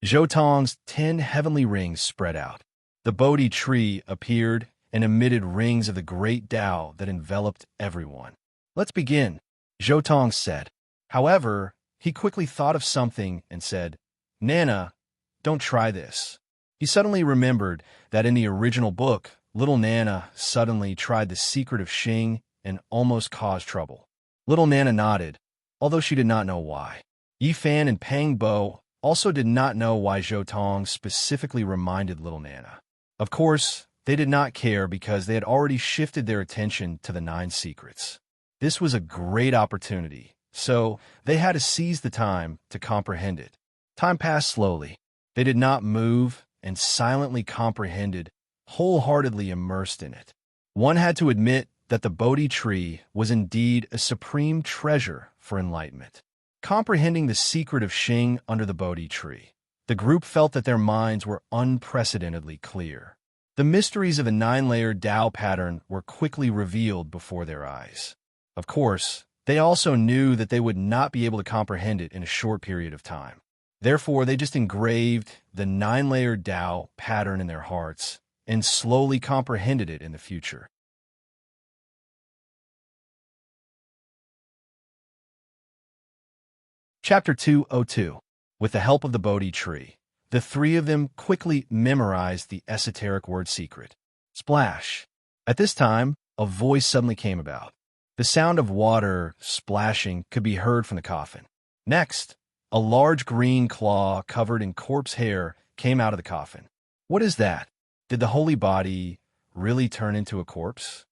Zhou Tong's 10 heavenly rings spread out. The Bodhi tree appeared and emitted rings of the great Tao that enveloped everyone. Let's begin, Zhou Tong said. However, he quickly thought of something and said, Nana, don't try this. He suddenly remembered that in the original book, little Nana suddenly tried the secret of Xing and almost caused trouble. Little Nana nodded, although she did not know why. Yi Fan and Pang Bo also did not know why Zhou Tong specifically reminded little Nana. Of course, they did not care because they had already shifted their attention to the 9 secrets. This was a great opportunity, so they had to seize the time to comprehend it. Time passed slowly. They did not move and silently comprehended, wholeheartedly immersed in it. One had to admit that the Bodhi tree was indeed a supreme treasure for enlightenment. Comprehending the secret of Xing under the Bodhi tree, the group felt that their minds were unprecedentedly clear. The mysteries of the 9-layered Tao pattern were quickly revealed before their eyes. Of course, they also knew that they would not be able to comprehend it in a short period of time. Therefore, they just engraved the 9-layered Tao pattern in their hearts and slowly comprehended it in the future. Chapter 202. With the help of the Bodhi tree, the 3 of them quickly memorized the esoteric word secret. Splash. At this time, a voice suddenly came about. The sound of water splashing could be heard from the coffin. Next, a large green claw covered in corpse hair came out of the coffin. What is that? Did the holy body really turn into a corpse?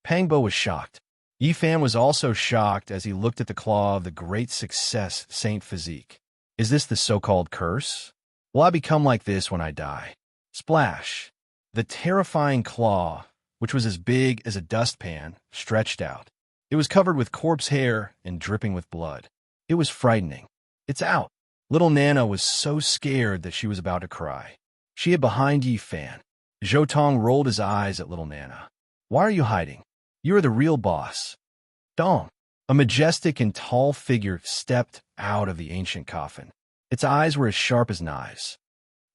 Pangbo was shocked. Yi Fan was also shocked as he looked at the claw of the great success Saint Physique. Is this the so-called curse? Will I become like this when I die? Splash. The terrifying claw, which was as big as a dustpan, stretched out. It was covered with corpse hair and dripping with blood. It was frightening. "It's out." Little Nana was so scared that she was about to cry. She hid behind Yi Fan. Zhou Tong rolled his eyes at little Nana. "Why are you hiding? You are the real boss." Dong. A majestic and tall figure stepped out of the ancient coffin. Its eyes were as sharp as knives.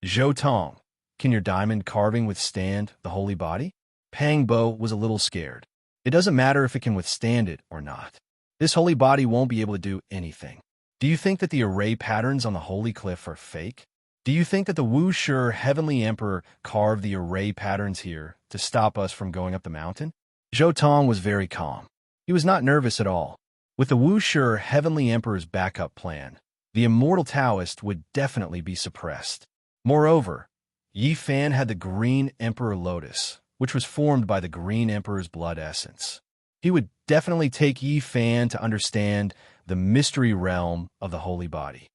"Zhou Tong, can your diamond carving withstand the holy body?" Pang Bo was a little scared. "It doesn't matter if it can withstand it or not. This holy body won't be able to do anything. Do you think that the array patterns on the holy cliff are fake? Do you think that the Wushi heavenly emperor carved the array patterns here to stop us from going up the mountain?" Zhou Tong was very calm. He was not nervous at all. With the Wushi heavenly emperor's backup plan, the immortal Taoist would definitely be suppressed. Moreover, Yi Fan had the Green Emperor Lotus, which was formed by the Green Emperor's blood essence. He would definitely take Yi Fan to understand the mystery realm of the holy body.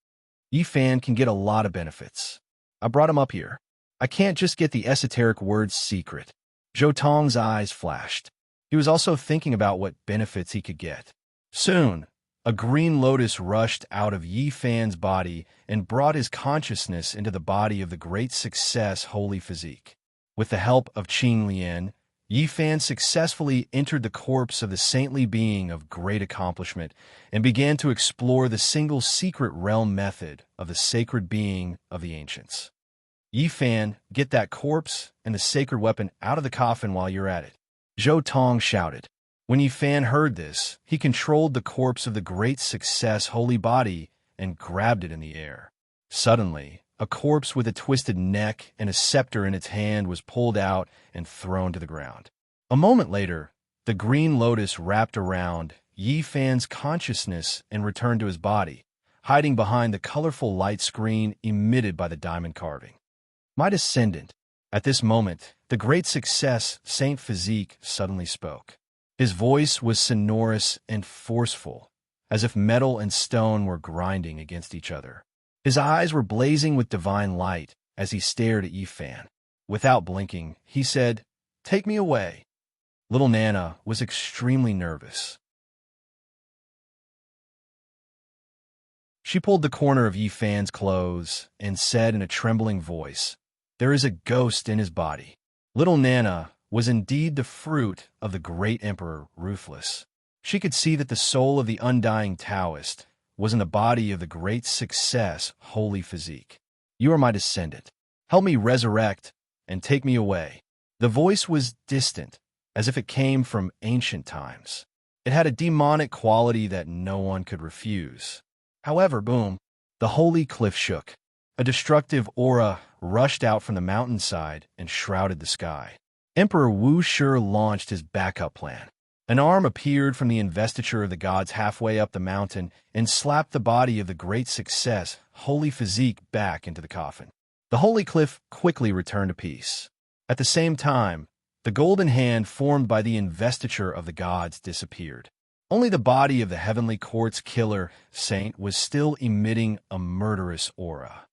Yi Fan can get a lot of benefits. I brought him up here. I can't just get the esoteric word's secret. Zhou Tong's eyes flashed. He was also thinking about what benefits he could get. Soon, a green lotus rushed out of Yi Fan's body and brought his consciousness into the body of the great success holy physique. With the help of Qing Lian, Yi Fan successfully entered the corpse of the saintly being of great accomplishment and began to explore the single secret realm method of the sacred being of the ancients. "Yi Fan, get that corpse and the sacred weapon out of the coffin while you're at it," Zhou Tong shouted. When Yi Fan heard this, he controlled the corpse of the great success holy body and grabbed it in the air. Suddenly, a corpse with a twisted neck and a scepter in its hand was pulled out and thrown to the ground. A moment later, the green lotus wrapped around Yi Fan's consciousness and returned to his body, hiding behind the colorful light screen emitted by the diamond carving. "My descendant." At this moment, the great success Saint Physique suddenly spoke. His voice was sonorous and forceful, as if metal and stone were grinding against each other. His eyes were blazing with divine light as he stared at Yi Fan. Without blinking, he said, "Take me away." Little Nana was extremely nervous. She pulled the corner of Yi Fan's clothes and said in a trembling voice, "There is a ghost in his body." Little Nana was indeed the fruit of the great Emperor Ruthless. She could see that the soul of the undying Taoist was in the body of the great success holy physique. "You are my descendant. Help me resurrect and take me away." The voice was distant, as if it came from ancient times. It had a demonic quality that no one could refuse. However, boom, the holy cliff shook. A destructive aura rushed out from the mountainside and shrouded the sky. Emperor Wushi launched his backup plan. An arm appeared from the investiture of the gods halfway up the mountain and slapped the body of the great success holy physique back into the coffin. The holy cliff quickly returned to peace. At the same time, the golden hand formed by the investiture of the gods disappeared. Only the body of the heavenly court's killer saint was still emitting a murderous aura.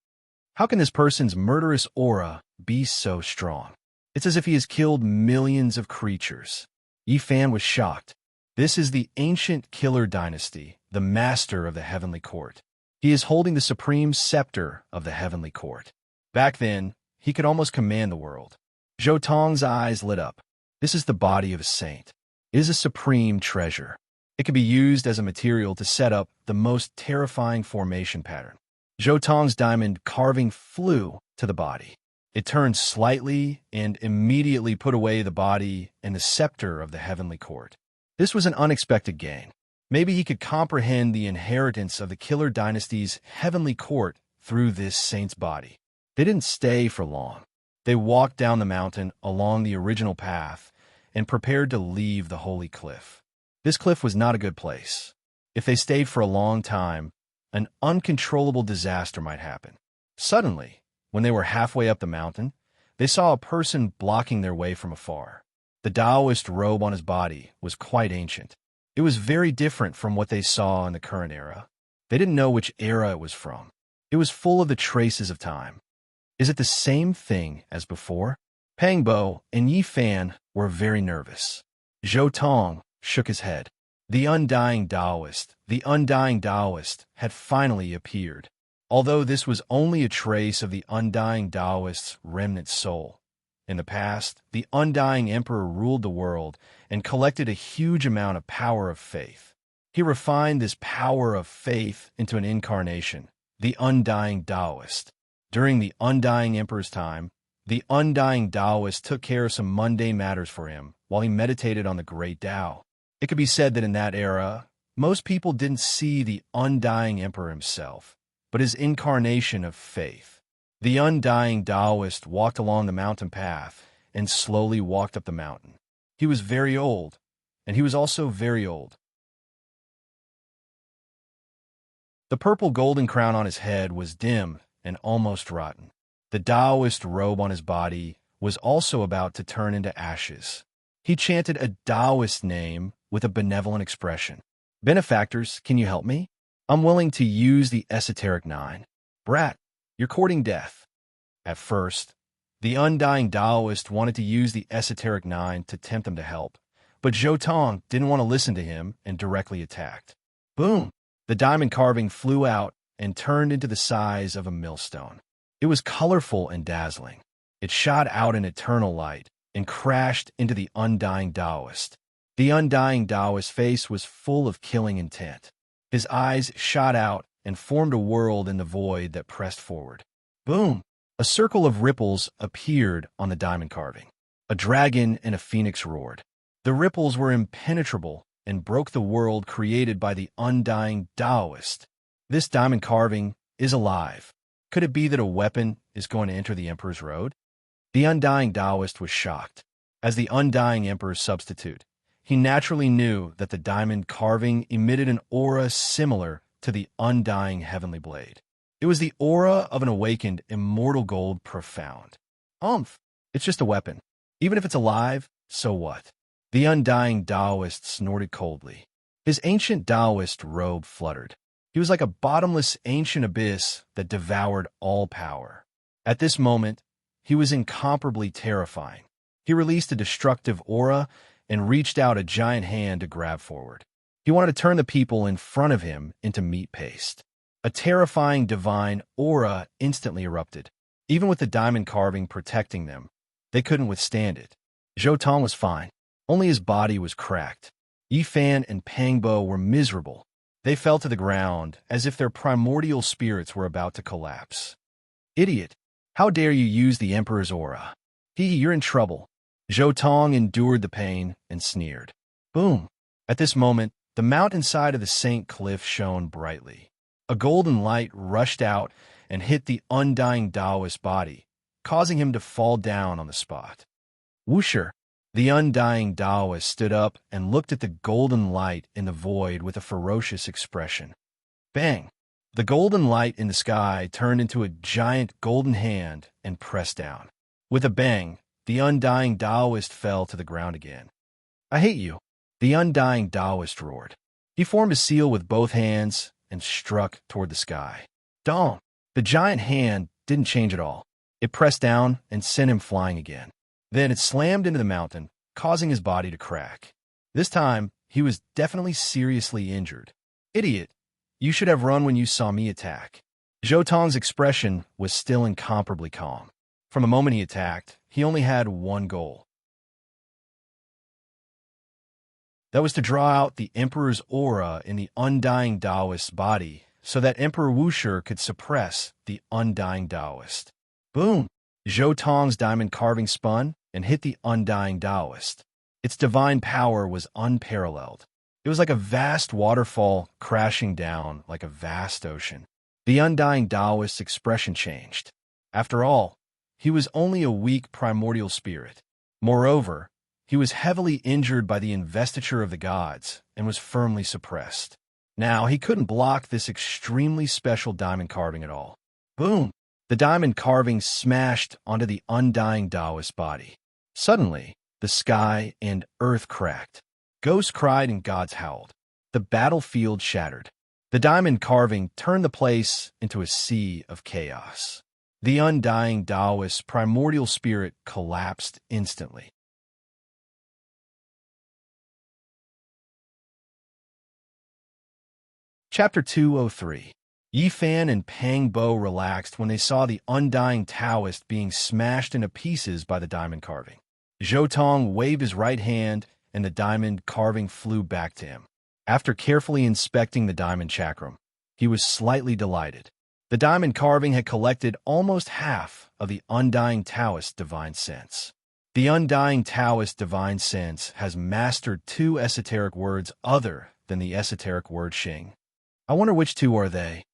How can this person's murderous aura be so strong? It's as if he has killed millions of creatures. Yi Fan was shocked. This is the ancient killer dynasty, the master of the heavenly court. He is holding the supreme scepter of the heavenly court. Back then, he could almost command the world. Zhou Tong's eyes lit up. This is the body of a saint. It is a supreme treasure. It can be used as a material to set up the most terrifying formation pattern. Zhou Tong's diamond carving flew to the body. It turned slightly and immediately put away the body and the scepter of the heavenly court. This was an unexpected gain. Maybe he could comprehend the inheritance of the killer dynasty's heavenly court through this saint's body. They didn't stay for long. They walked down the mountain along the original path and prepared to leave the holy cliff. This cliff was not a good place. If they stayed for a long time, an uncontrollable disaster might happen. Suddenly, when they were halfway up the mountain, they saw a person blocking their way from afar. The Taoist robe on his body was quite ancient. It was very different from what they saw in the current era. They didn't know which era it was from. It was full of the traces of time. Is it the same thing as before? Pangbo and Yi Fan were very nervous. Zhou Tong shook his head. The undying Taoist, had finally appeared. Although this was only a trace of the undying Taoist's remnant soul. In the past, the undying emperor ruled the world and collected a huge amount of power of faith. He refined this power of faith into an incarnation, the undying Taoist. During the undying emperor's time, the undying Taoist took care of some mundane matters for him while he meditated on the great Tao. It could be said that in that era, most people didn't see the undying emperor himself, but his incarnation of faith. The undying Taoist walked along the mountain path and slowly walked up the mountain. He was very old, and he was also very old. The purple golden crown on his head was dim and almost rotten. The Taoist robe on his body was also about to turn into ashes. He chanted a Taoist name with a benevolent expression. "Benefactors, can you help me? I'm willing to use the esoteric 9. Brat, you're courting death." At first, the undying Taoist wanted to use the esoteric 9 to tempt him to help, but Zhou Tong didn't want to listen to him and directly attacked. Boom! The diamond carving flew out and turned into the size of a millstone. It was colorful and dazzling. It shot out an eternal light and crashed into the undying Taoist. The undying Taoist's face was full of killing intent. His eyes shot out and formed a world in the void that pressed forward. Boom! A circle of ripples appeared on the diamond carving. A dragon and a phoenix roared. The ripples were impenetrable and broke the world created by the undying Taoist. This diamond carving is alive. Could it be that a weapon is going to enter the Emperor's road? The undying Taoist was shocked. As the undying Emperor's substitute, he naturally knew that the diamond carving emitted an aura similar to the undying heavenly blade. It was the aura of an awakened, immortal gold profound. It's just a weapon. Even if it's alive, so what? The undying Taoist snorted coldly. His ancient Taoist robe fluttered. He was like a bottomless ancient abyss that devoured all power. At this moment, he was incomparably terrifying. He released a destructive aura and reached out a giant hand to grab forward. He wanted to turn the people in front of him into meat paste. A terrifying divine aura instantly erupted. Even with the diamond carving protecting them, they couldn't withstand it. Zhou Tong was fine. Only his body was cracked. Yi Fan and Pangbo were miserable. They fell to the ground as if their primordial spirits were about to collapse. "Idiot! How dare you use the Emperor's aura? You're in trouble." Zhou Tong endured the pain and sneered. Boom! At this moment, the mountainside of the Saint Cliff shone brightly. A golden light rushed out and hit the undying Taoist body, causing him to fall down on the spot. Whoosher! The undying Taoist stood up and looked at the golden light in the void with a ferocious expression. Bang! The golden light in the sky turned into a giant golden hand and pressed down. With a bang, the undying Taoist fell to the ground again. "I hate you!" The undying Taoist roared. He formed a seal with both hands and struck toward the sky. Dong! The giant hand didn't change at all. It pressed down and sent him flying again. Then it slammed into the mountain, causing his body to crack. This time, he was definitely seriously injured. "Idiot! You should have run when you saw me attack." Zhou Tong's expression was still incomparably calm. From the moment he attacked, he only had one goal. That was to draw out the Emperor's aura in the undying Taoist's body so that Emperor Wusher could suppress the undying Taoist. Boom! Zhou Tong's diamond carving spun and hit the undying Taoist. Its divine power was unparalleled. It was like a vast waterfall crashing down like a vast ocean. The undying Taoist's expression changed. After all, he was only a weak primordial spirit. Moreover, he was heavily injured by the investiture of the gods and was firmly suppressed. Now, he couldn't block this extremely special diamond carving at all. Boom! The diamond carving smashed onto the undying Taoist's body. Suddenly, the sky and earth cracked. Ghosts cried and gods howled. The battlefield shattered. The diamond carving turned the place into a sea of chaos. The undying Taoist primordial spirit collapsed instantly. Chapter 203. Yi Fan and Pang Bo relaxed when they saw the undying Taoist being smashed into pieces by the diamond carving. Zhou Tong waved his right hand, and the diamond carving flew back to him. After carefully inspecting the diamond chakram, he was slightly delighted. The diamond carving had collected almost half of the undying Taoist divine sense. The undying Taoist divine sense has mastered 2 esoteric words other than the esoteric word Xing. I wonder which 2 are they?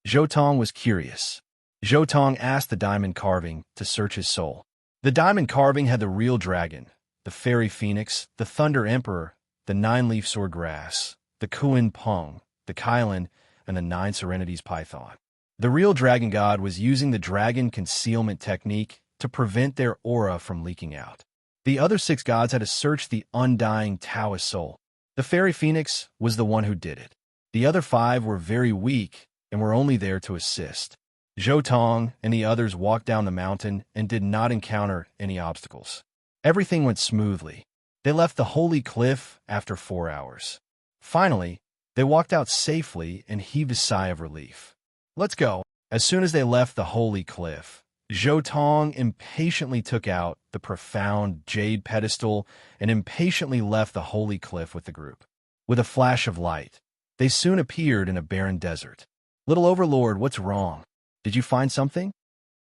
Zhou Tong was curious. Zhou Tong asked the diamond carving to search his soul. The diamond carving had the real dragon, the fairy phoenix, the thunder emperor, the 9-leaf sword grass, the Kuan Peng, the Kylan, and the 9 serenities python. The real dragon god was using the dragon concealment technique to prevent their aura from leaking out. The other 6 gods had to search the undying Taoist soul. The fairy phoenix was the one who did it. The other 5 were very weak and were only there to assist. Zhou Tong and the others walked down the mountain and did not encounter any obstacles. Everything went smoothly. They left the holy cliff after 4 hours. Finally, they walked out safely and heaved a sigh of relief. Let's go. As soon as they left the holy cliff, Zhou Tong impatiently took out the profound jade pedestal and impatiently left the holy cliff with the group. With a flash of light, they soon appeared in a barren desert. Little Overlord, what's wrong? Did you find something?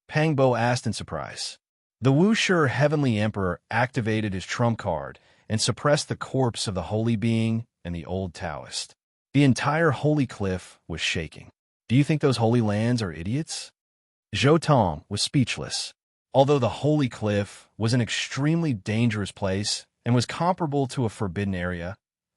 Pang Bo asked in surprise. The Wuxi Heavenly Emperor activated his trump card and suppressed the corpse of the holy being and the old Taoist. The entire holy cliff was shaking. Do you think those holy lands are idiots? Zhou Tong was speechless. Although the holy cliff was an extremely dangerous place and was comparable to a forbidden area,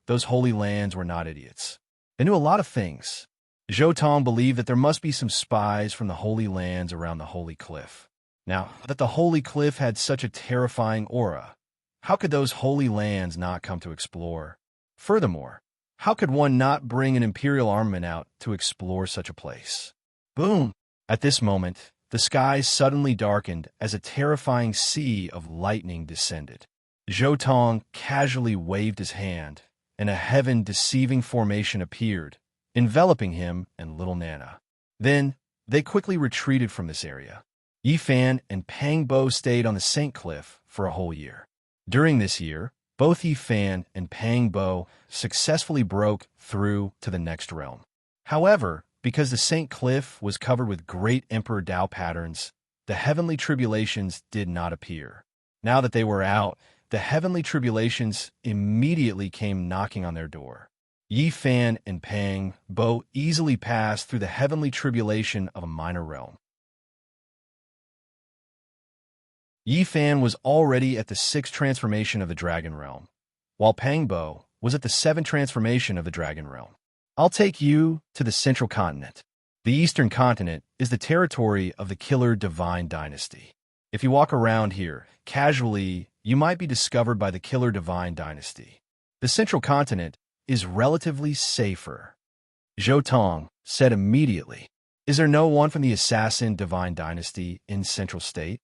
those holy lands were not idiots. They knew a lot of things. Zhou Tong believed that there must be some spies from the holy lands around the holy cliff. Now, that the holy cliff had such a terrifying aura, how could those holy lands not come to explore? Furthermore, how could one not bring an imperial armament out to explore such a place? Boom! At this moment, the sky suddenly darkened as a terrifying sea of lightning descended. Zhou Tong casually waved his hand, and a heaven-deceiving formation appeared, enveloping him and little Nana. Then, they quickly retreated from this area. Yi Fan and Pang Bo stayed on the Saint Cliff for a whole year. During this year, both Yi Fan and Pang Bo successfully broke through to the next realm. However, because the Saint Cliff was covered with great Emperor Dao patterns, the heavenly tribulations did not appear. Now that they were out, the heavenly tribulations immediately came knocking on their door. Yi Fan and Pang Bo easily passed through the heavenly tribulation of a minor realm. Yi Fan was already at the 6th transformation of the Dragon Realm, while Pang Bo was at the 7th transformation of the Dragon Realm. I'll take you to the Central Continent. The Eastern Continent is the territory of the Killer Divine Dynasty. If you walk around here casually, you might be discovered by the Killer Divine Dynasty. The Central Continent is relatively safer. Zhou Tong said immediately. Is there no one from the Assassin Divine Dynasty in Central State?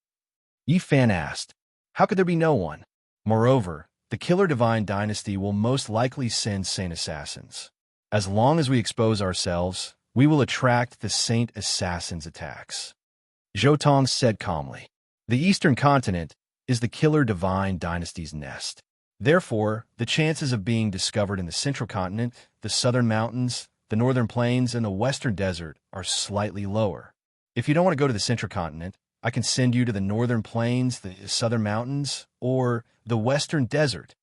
Yi Fan asked. How could there be no one? Moreover, the Killer Divine Dynasty will most likely send Saint Assassins. As long as we expose ourselves, we will attract the Saint Assassin's attacks. Zhou Tong said calmly. The Eastern Continent is the Killer Divine Dynasty's nest. Therefore, the chances of being discovered in the Central Continent, the Southern Mountains, the Northern Plains, and the Western Desert are slightly lower. If you don't want to go to the Central Continent, I can send you to the Northern Plains, the Southern Mountains, or the Western Desert.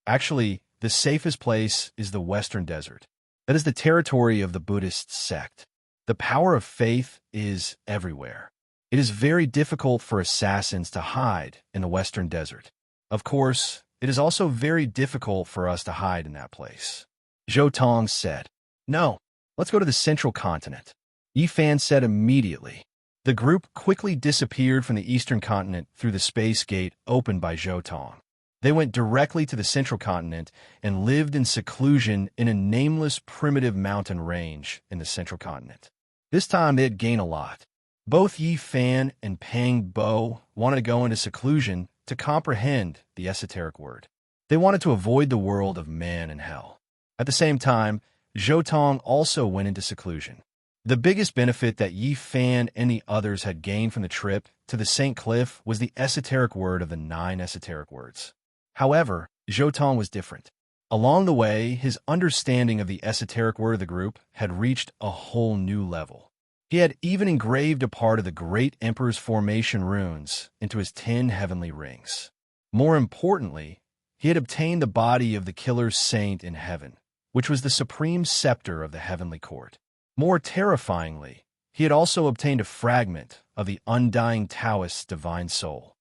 Actually, the safest place is the Western Desert. That is the territory of the Buddhist sect. The power of faith is everywhere. It is very difficult for assassins to hide in the Western Desert. Of course, it is also very difficult for us to hide in that place. Zhou Tong said. No, let's go to the Central Continent. Yi Fan said immediately. The group quickly disappeared from the Eastern Continent through the space gate opened by Zhou Tong. They went directly to the Central Continent and lived in seclusion in a nameless primitive mountain range in the Central Continent. This time they had gained a lot. Both Yi Fan and Pang Bo wanted to go into seclusion to comprehend the esoteric word. They wanted to avoid the world of man and hell. At the same time, Zhou Tong also went into seclusion. The biggest benefit that Yi Fan and the others had gained from the trip to the St. Cliff was the esoteric word of the 9 esoteric words. However, Zhou Tong was different. Along the way, his understanding of the esoteric word of the group had reached a whole new level. He had even engraved a part of the Great Emperor's formation runes into his 10 heavenly rings. More importantly, he had obtained the body of the killer saint in heaven, which was the supreme scepter of the heavenly court. More terrifyingly, he had also obtained a fragment of the undying Taoist's divine soul.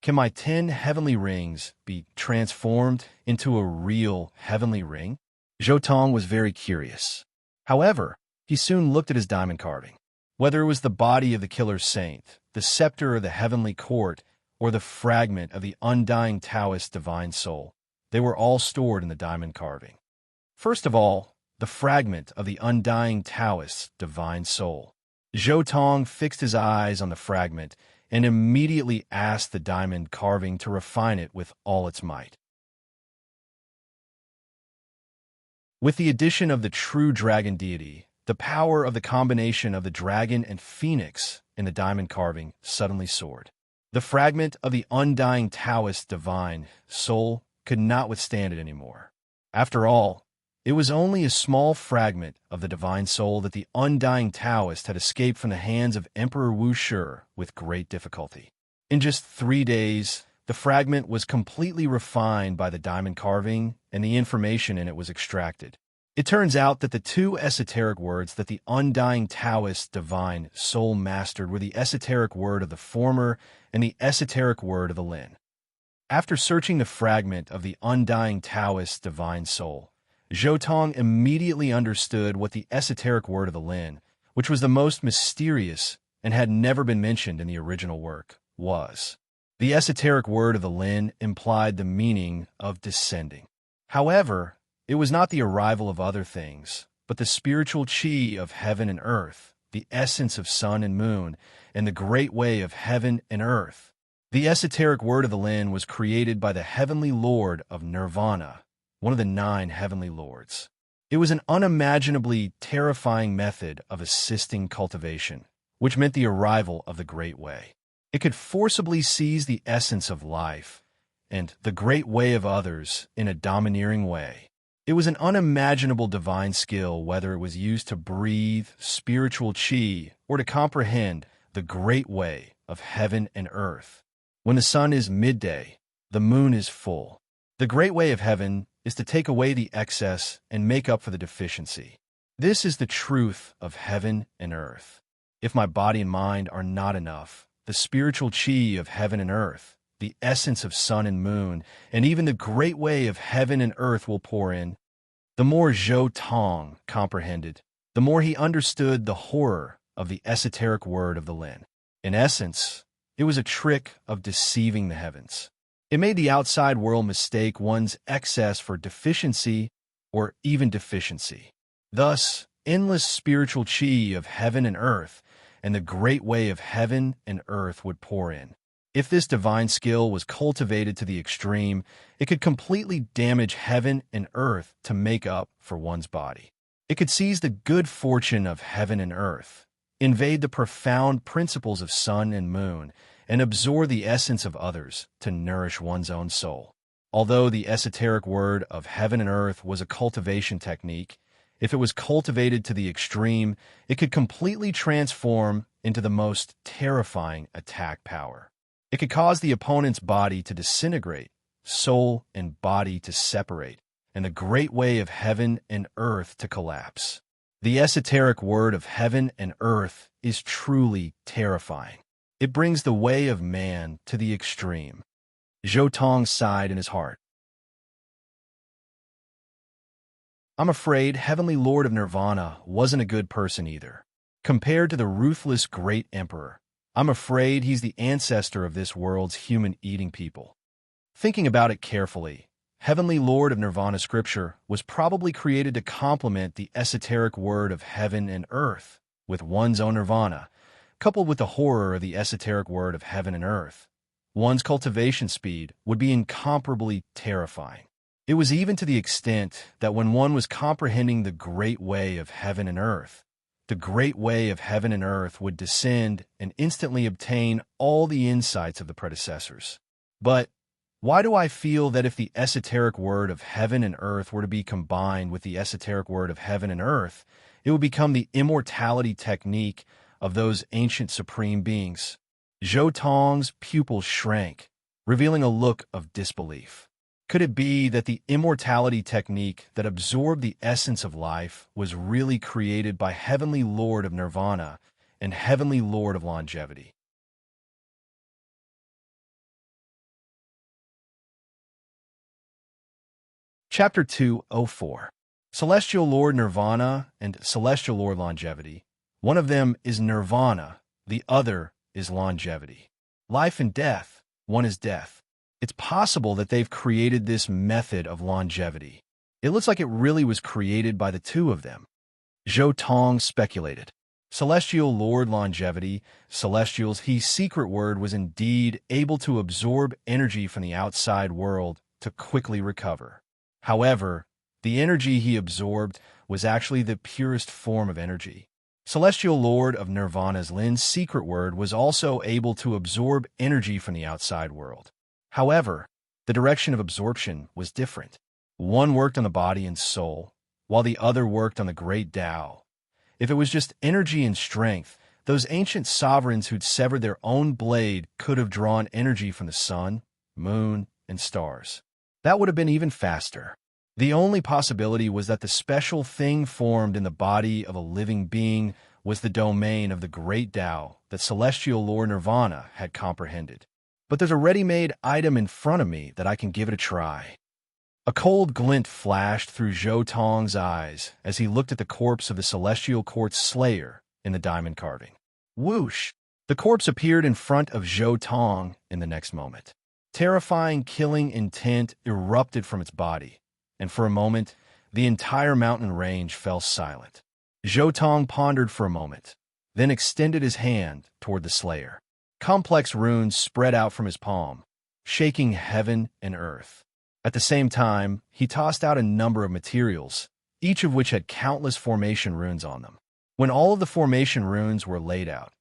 Can my 10 heavenly rings be transformed into a real heavenly ring? Zhou Tong was very curious. However, he soon looked at his diamond carving. Whether it was the body of the killer saint, the scepter of the heavenly court, or the fragment of the undying Taoist's divine soul, they were all stored in the diamond carving. First of all, the fragment of the undying Taoist's divine soul. Zhou Tong fixed his eyes on the fragment and immediately asked the diamond carving to refine it with all its might. With the addition of the true dragon deity, the power of the combination of the dragon and phoenix in the diamond carving suddenly soared. The fragment of the undying Taoist divine soul could not withstand it anymore. After all, it was only a small fragment of the divine soul that the undying Taoist had escaped from the hands of Emperor Wu Shi with great difficulty. In just 3 days, the fragment was completely refined by the diamond carving, and the information in it was extracted. It turns out that the 2 esoteric words that the undying Taoist divine soul mastered were the esoteric word of the former and the esoteric word of the Lin. After searching the fragment of the undying Taoist divine soul, Zhou Tong immediately understood what the esoteric word of the Lin, which was the most mysterious and had never been mentioned in the original work, was. The esoteric word of the Lin implied the meaning of descending. However, it was not the arrival of other things, but the spiritual chi of heaven and earth, the essence of sun and moon, and the great way of heaven and earth. The esoteric word of the Lin was created by the heavenly lord of Nirvana, one of the 9 heavenly lords. It was an unimaginably terrifying method of assisting cultivation, which meant the arrival of the Great Way. It could forcibly seize the essence of life and the great way of others in a domineering way. It was an unimaginable divine skill, whether it was used to breathe spiritual chi or to comprehend the great way of heaven and earth. When the sun is midday, the moon is full. The great way of heaven is to take away the excess and make up for the deficiency. This is the truth of heaven and earth. If my body and mind are not enough, the spiritual chi of heaven and earth, the essence of sun and moon, and even the great way of heaven and earth will pour in. The more Zhou Tong comprehended, the more he understood the horror of the esoteric word of the Lin. In essence, it was a trick of deceiving the heavens. It made the outside world mistake one's excess for deficiency or even deficiency. Thus, endless spiritual chi of heaven and earth and the great way of heaven and earth would pour in. If this divine skill was cultivated to the extreme, it could completely damage heaven and earth to make up for one's body. It could seize the good fortune of heaven and earth, invade the profound principles of sun and moon, and absorb the essence of others to nourish one's own soul. Although the esoteric word of heaven and earth was a cultivation technique, if it was cultivated to the extreme, it could completely transform into the most terrifying attack power. It could cause the opponent's body to disintegrate, soul and body to separate, and the great way of heaven and earth to collapse. The esoteric word of heaven and earth is truly terrifying. It brings the way of man to the extreme. Zhou Tong sighed in his heart. I'm afraid Heavenly Lord of Nirvana wasn't a good person either. Compared to the ruthless great emperor, I'm afraid he's the ancestor of this world's human-eating people. Thinking about it carefully, Heavenly Lord of Nirvana scripture was probably created to complement the esoteric word of heaven and earth with one's own nirvana, coupled with the horror of the esoteric word of heaven and earth, one's cultivation speed would be incomparably terrifying. It was even to the extent that when one was comprehending the great way of heaven and earth, the great way of heaven and earth would descend and instantly obtain all the insights of the predecessors. But why do I feel that if the esoteric word of heaven and earth were to be combined with the esoteric word of heaven and earth, it would become the immortality technique of those ancient supreme beings? Zhou Tong's pupils shrank, revealing a look of disbelief. Could it be that the immortality technique that absorbed the essence of life was really created by Heavenly Lord of Nirvana and Heavenly Lord of Longevity? Chapter 204. Celestial Lord Nirvana and Celestial Lord Longevity. One of them is Nirvana, the other is longevity. Life and death, one is death. It's possible that they've created this method of longevity. It looks like it really was created by the two of them. Zhou Tong speculated. Celestial Lord Longevity, Celestial's secret word, was indeed able to absorb energy from the outside world to quickly recover. However, the energy he absorbed was actually the purest form of energy. Celestial Lord of Nirvana's Lin's secret word was also able to absorb energy from the outside world. However, the direction of absorption was different. One worked on the body and soul, while the other worked on the great Tao. If it was just energy and strength, those ancient sovereigns who'd severed their own blade could have drawn energy from the sun, moon, and stars. That would have been even faster. The only possibility was that the special thing formed in the body of a living being was the domain of the great Tao that Celestial Lord Nirvana had comprehended. But there's a ready-made item in front of me that I can give it a try. A cold glint flashed through Zhou Tong's eyes as he looked at the corpse of the Celestial Court's slayer in the diamond carving. Whoosh! The corpse appeared in front of Zhou Tong in the next moment. Terrifying killing intent erupted from its body, and for a moment, the entire mountain range fell silent. Zhou Tong pondered for a moment, then extended his hand toward the slayer. Complex runes spread out from his palm, shaking heaven and earth. At the same time, he tossed out a number of materials, each of which had countless formation runes on them. When all of the formation runes were laid out,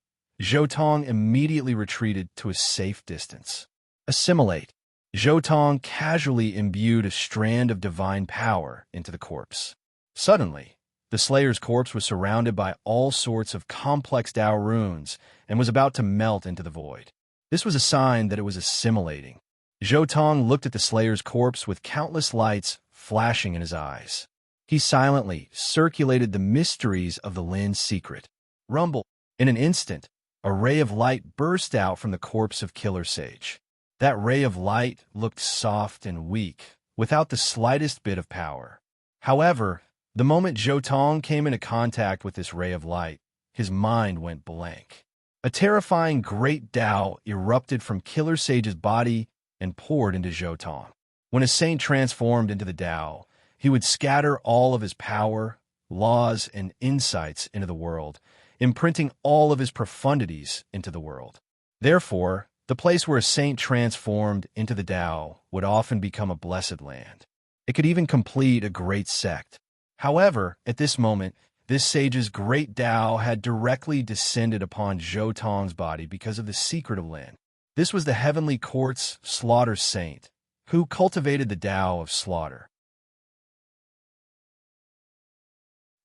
Zhou Tong immediately retreated to a safe distance. Assimilate. Zhou Tong casually imbued a strand of divine power into the corpse. Suddenly, the Slayer's corpse was surrounded by all sorts of complex Tao runes and was about to melt into the void. This was a sign that it was assimilating. Zhou Tong looked at the Slayer's corpse with countless lights flashing in his eyes. He silently circulated the mysteries of the Lin's secret. Rumble! In an instant, a ray of light burst out from the corpse of Killer Sage. That ray of light looked soft and weak, without the slightest bit of power. However, the moment Zhou Tong came into contact with this ray of light, his mind went blank. A terrifying great Tao erupted from Killer Sage's body and poured into Zhou Tong. When a saint transformed into the Tao, he would scatter all of his power, laws, and insights into the world, imprinting all of his profundities into the world. Therefore, the place where a saint transformed into the Tao would often become a blessed land. It could even complete a great sect. However, at this moment, this sage's great Tao had directly descended upon Zhou Tong's body because of the secret of Lin. This was the Heavenly Court's slaughter saint, who cultivated the Tao of slaughter.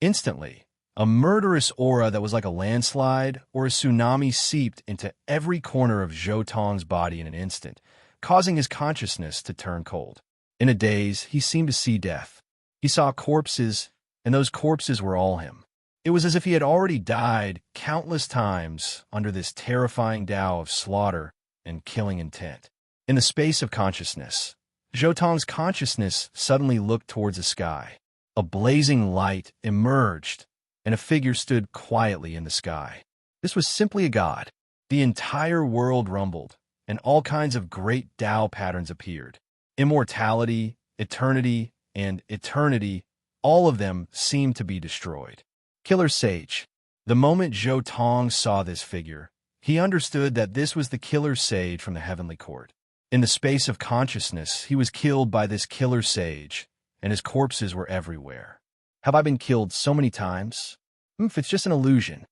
Instantly, a murderous aura that was like a landslide or a tsunami seeped into every corner of Zhou Tong's body in an instant, causing his consciousness to turn cold. In a daze, he seemed to see death. He saw corpses, and those corpses were all him. It was as if he had already died countless times under this terrifying Tao of slaughter and killing intent. In the space of consciousness, Zhou Tong's consciousness suddenly looked towards the sky. A blazing light emerged, and a figure stood quietly in the sky. This was simply a god. The entire world rumbled, and all kinds of great Tao patterns appeared. Immortality, eternity, and eternity, all of them seemed to be destroyed. Killer Sage. The moment Zhou Tong saw this figure, he understood that this was the killer sage from the heavenly court. In the space of consciousness, he was killed by this killer sage, and his corpses were everywhere. Have I been killed so many times? If it's just an illusion.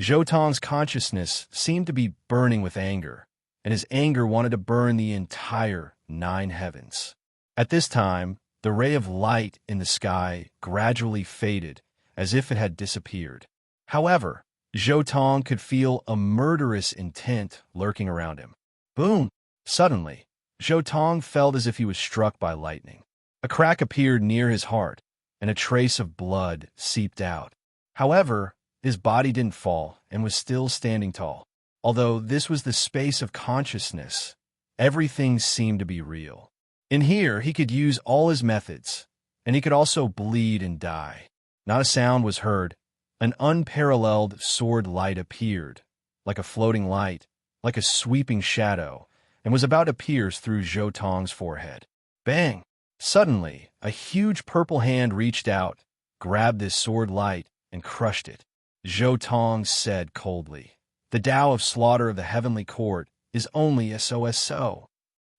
Zhou Tong's consciousness seemed to be burning with anger, and his anger wanted to burn the entire 9 heavens. At this time, the ray of light in the sky gradually faded, as if it had disappeared. However, Zhou Tong could feel a murderous intent lurking around him. Boom! Suddenly, Zhou Tong felt as if he was struck by lightning. A crack appeared near his heart, and a trace of blood seeped out. However, his body didn't fall and was still standing tall. Although this was the space of consciousness, everything seemed to be real. In here, he could use all his methods, and he could also bleed and die. Not a sound was heard. An unparalleled sword light appeared, like a floating light, like a sweeping shadow, and was about to pierce through Zhou Tong's forehead. Bang! Suddenly, a huge purple hand reached out, grabbed this sword light, and crushed it. Zhou Tong said coldly, "The Tao of slaughter of the heavenly court is only so.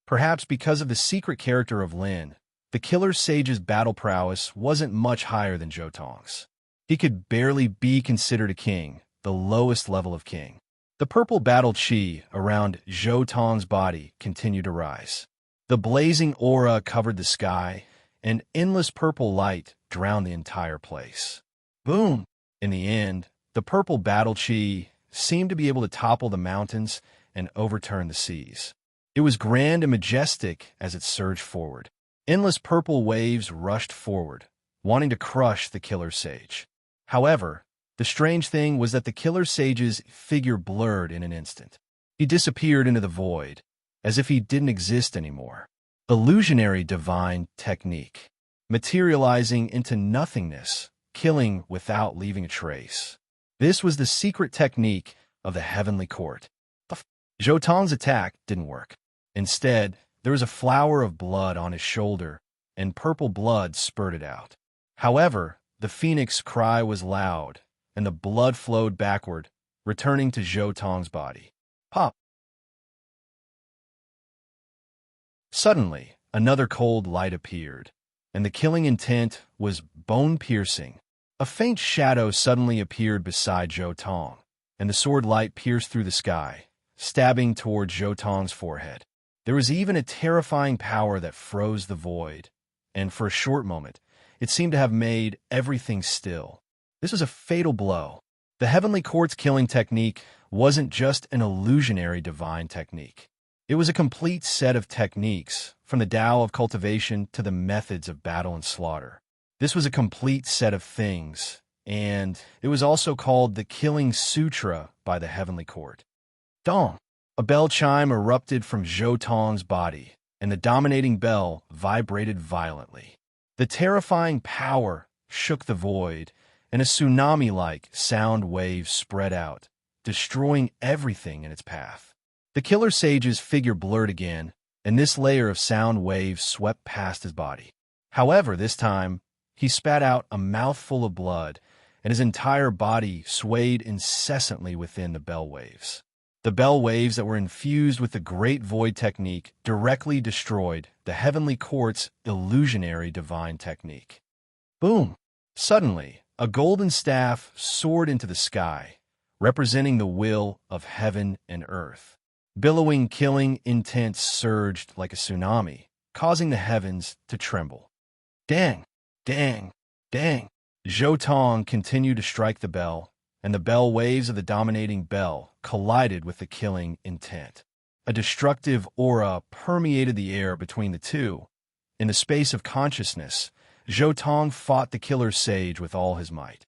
Perhaps because of the secret character of Lin, the killer sage's battle prowess wasn't much higher than Zhou Tong's. He could barely be considered a king, the lowest level of king. The purple battle chi around Zhou Tong's body continued to rise. The blazing aura covered the sky, and endless purple light drowned the entire place. Boom! In the end, the purple battle chi seemed to be able to topple the mountains and overturn the seas. It was grand and majestic as it surged forward. Endless purple waves rushed forward, wanting to crush the killer sage. However, the strange thing was that the killer sage's figure blurred in an instant. He disappeared into the void, as if he didn't exist anymore. Illusionary divine technique. Materializing into nothingness, killing without leaving a trace. This was the secret technique of the heavenly court. Zhou Tong's attack didn't work. Instead, there was a flower of blood on his shoulder, and purple blood spurted out. However, the phoenix cry was loud, and the blood flowed backward, returning to Zhou Tong's body. Pop! Suddenly, another cold light appeared, and the killing intent was bone-piercing. A faint shadow suddenly appeared beside Zhou Tong, and the sword light pierced through the sky, stabbing toward Zhou Tong's forehead. There was even a terrifying power that froze the void, and for a short moment, it seemed to have made everything still. This was a fatal blow. The heavenly court's killing technique wasn't just an illusionary divine technique. It was a complete set of techniques, from the Tao of cultivation to the methods of battle and slaughter. This was a complete set of things, and it was also called the Killing Sutra by the heavenly court. Dong! A bell chime erupted from Zhou Tong's body, and the dominating bell vibrated violently. The terrifying power shook the void, and a tsunami-like sound wave spread out, destroying everything in its path. The killer sage's figure blurred again, and this layer of sound waves swept past his body. However, this time, he spat out a mouthful of blood, and his entire body swayed incessantly within the bell waves. The bell waves that were infused with the Great Void technique directly destroyed the heavenly court's illusionary divine technique. Boom! Suddenly, a golden staff soared into the sky, representing the will of heaven and earth. Billowing killing intent surged like a tsunami, causing the heavens to tremble. Dang! Dang! Dang! Zhou Tong continued to strike the bell, and the bell waves of the dominating bell collided with the killing intent. A destructive aura permeated the air between the two. In the space of consciousness, Zhou Tong fought the killer sage with all his might.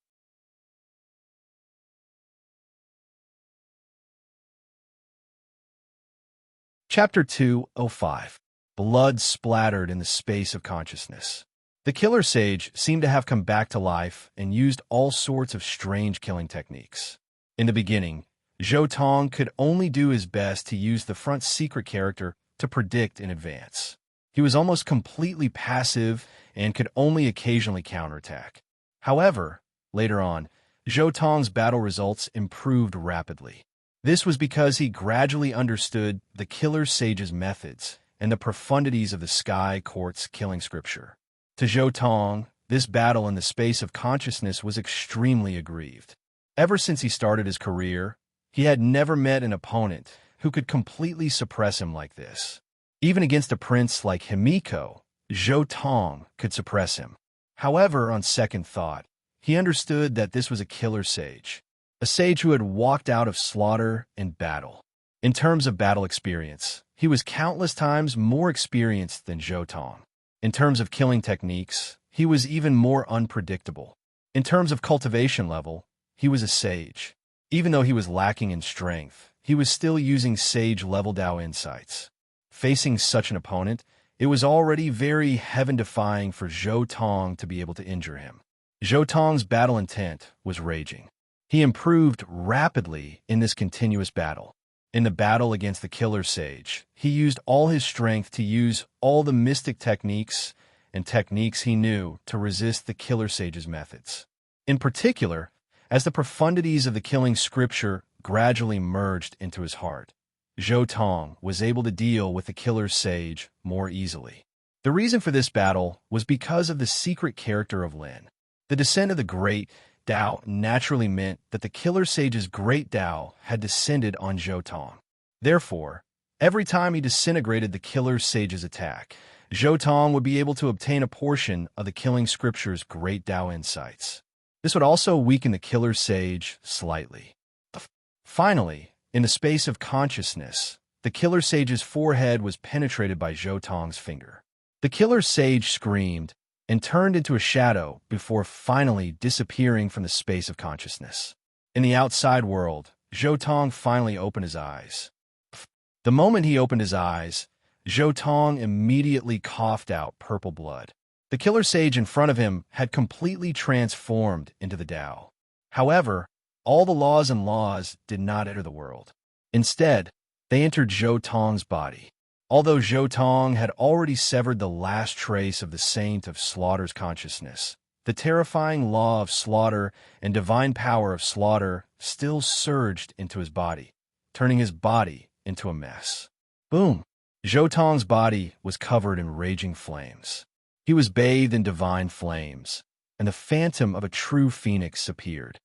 Chapter 205. Blood splattered in the space of consciousness. The killer sage seemed to have come back to life and used all sorts of strange killing techniques. In the beginning, Zhou Tong could only do his best to use the front secret character to predict in advance. He was almost completely passive and could only occasionally counterattack. However, later on, Zhou Tong's battle results improved rapidly. This was because he gradually understood the killer sage's methods and the profundities of the Sky Court's killing scripture. To Zhou Tong, this battle in the space of consciousness was extremely aggrieved. Ever since he started his career, he had never met an opponent who could completely suppress him like this. Even against a prince like Himiko, Zhou Tong could suppress him. However, on second thought, he understood that this was a killer sage, a sage who had walked out of slaughter and battle. In terms of battle experience, he was countless times more experienced than Zhou Tong. In terms of killing techniques, he was even more unpredictable. In terms of cultivation level, he was a sage. Even though he was lacking in strength, he was still using sage-level Dao insights. Facing such an opponent, it was already very heaven-defying for Zhou Tong to be able to injure him. Zhou Tong's battle intent was raging. He improved rapidly in this continuous battle. In the battle against the killer sage, he used all his strength to use all the mystic techniques and techniques he knew to resist the killer sage's methods. In particular, as the profundities of the killing scripture gradually merged into his heart, Zhou Tong was able to deal with the killer sage more easily. The reason for this battle was because of the secret character of Lin. The descent of the great Dao naturally meant that the killer sage's great Dao had descended on Zhou Tong. Therefore, every time he disintegrated the killer sage's attack, Zhou Tong would be able to obtain a portion of the killing scripture's great Dao insights. This would also weaken the killer sage slightly. Finally, in the space of consciousness, the killer sage's forehead was penetrated by Zhou Tong's finger. The killer sage screamed and turned into a shadow before finally disappearing from the space of consciousness. In the outside world, Zhou Tong finally opened his eyes. The moment he opened his eyes, Zhou Tong immediately coughed out purple blood. The killer sage in front of him had completely transformed into the Dao. However, all the laws did not enter the world. Instead, they entered Zhou Tong's body. Although Zhou Tong had already severed the last trace of the saint of slaughter's consciousness, the terrifying law of slaughter and divine power of slaughter still surged into his body, turning his body into a mess. Boom! Zhou Tong's body was covered in raging flames. He was bathed in divine flames, and the phantom of a true phoenix appeared.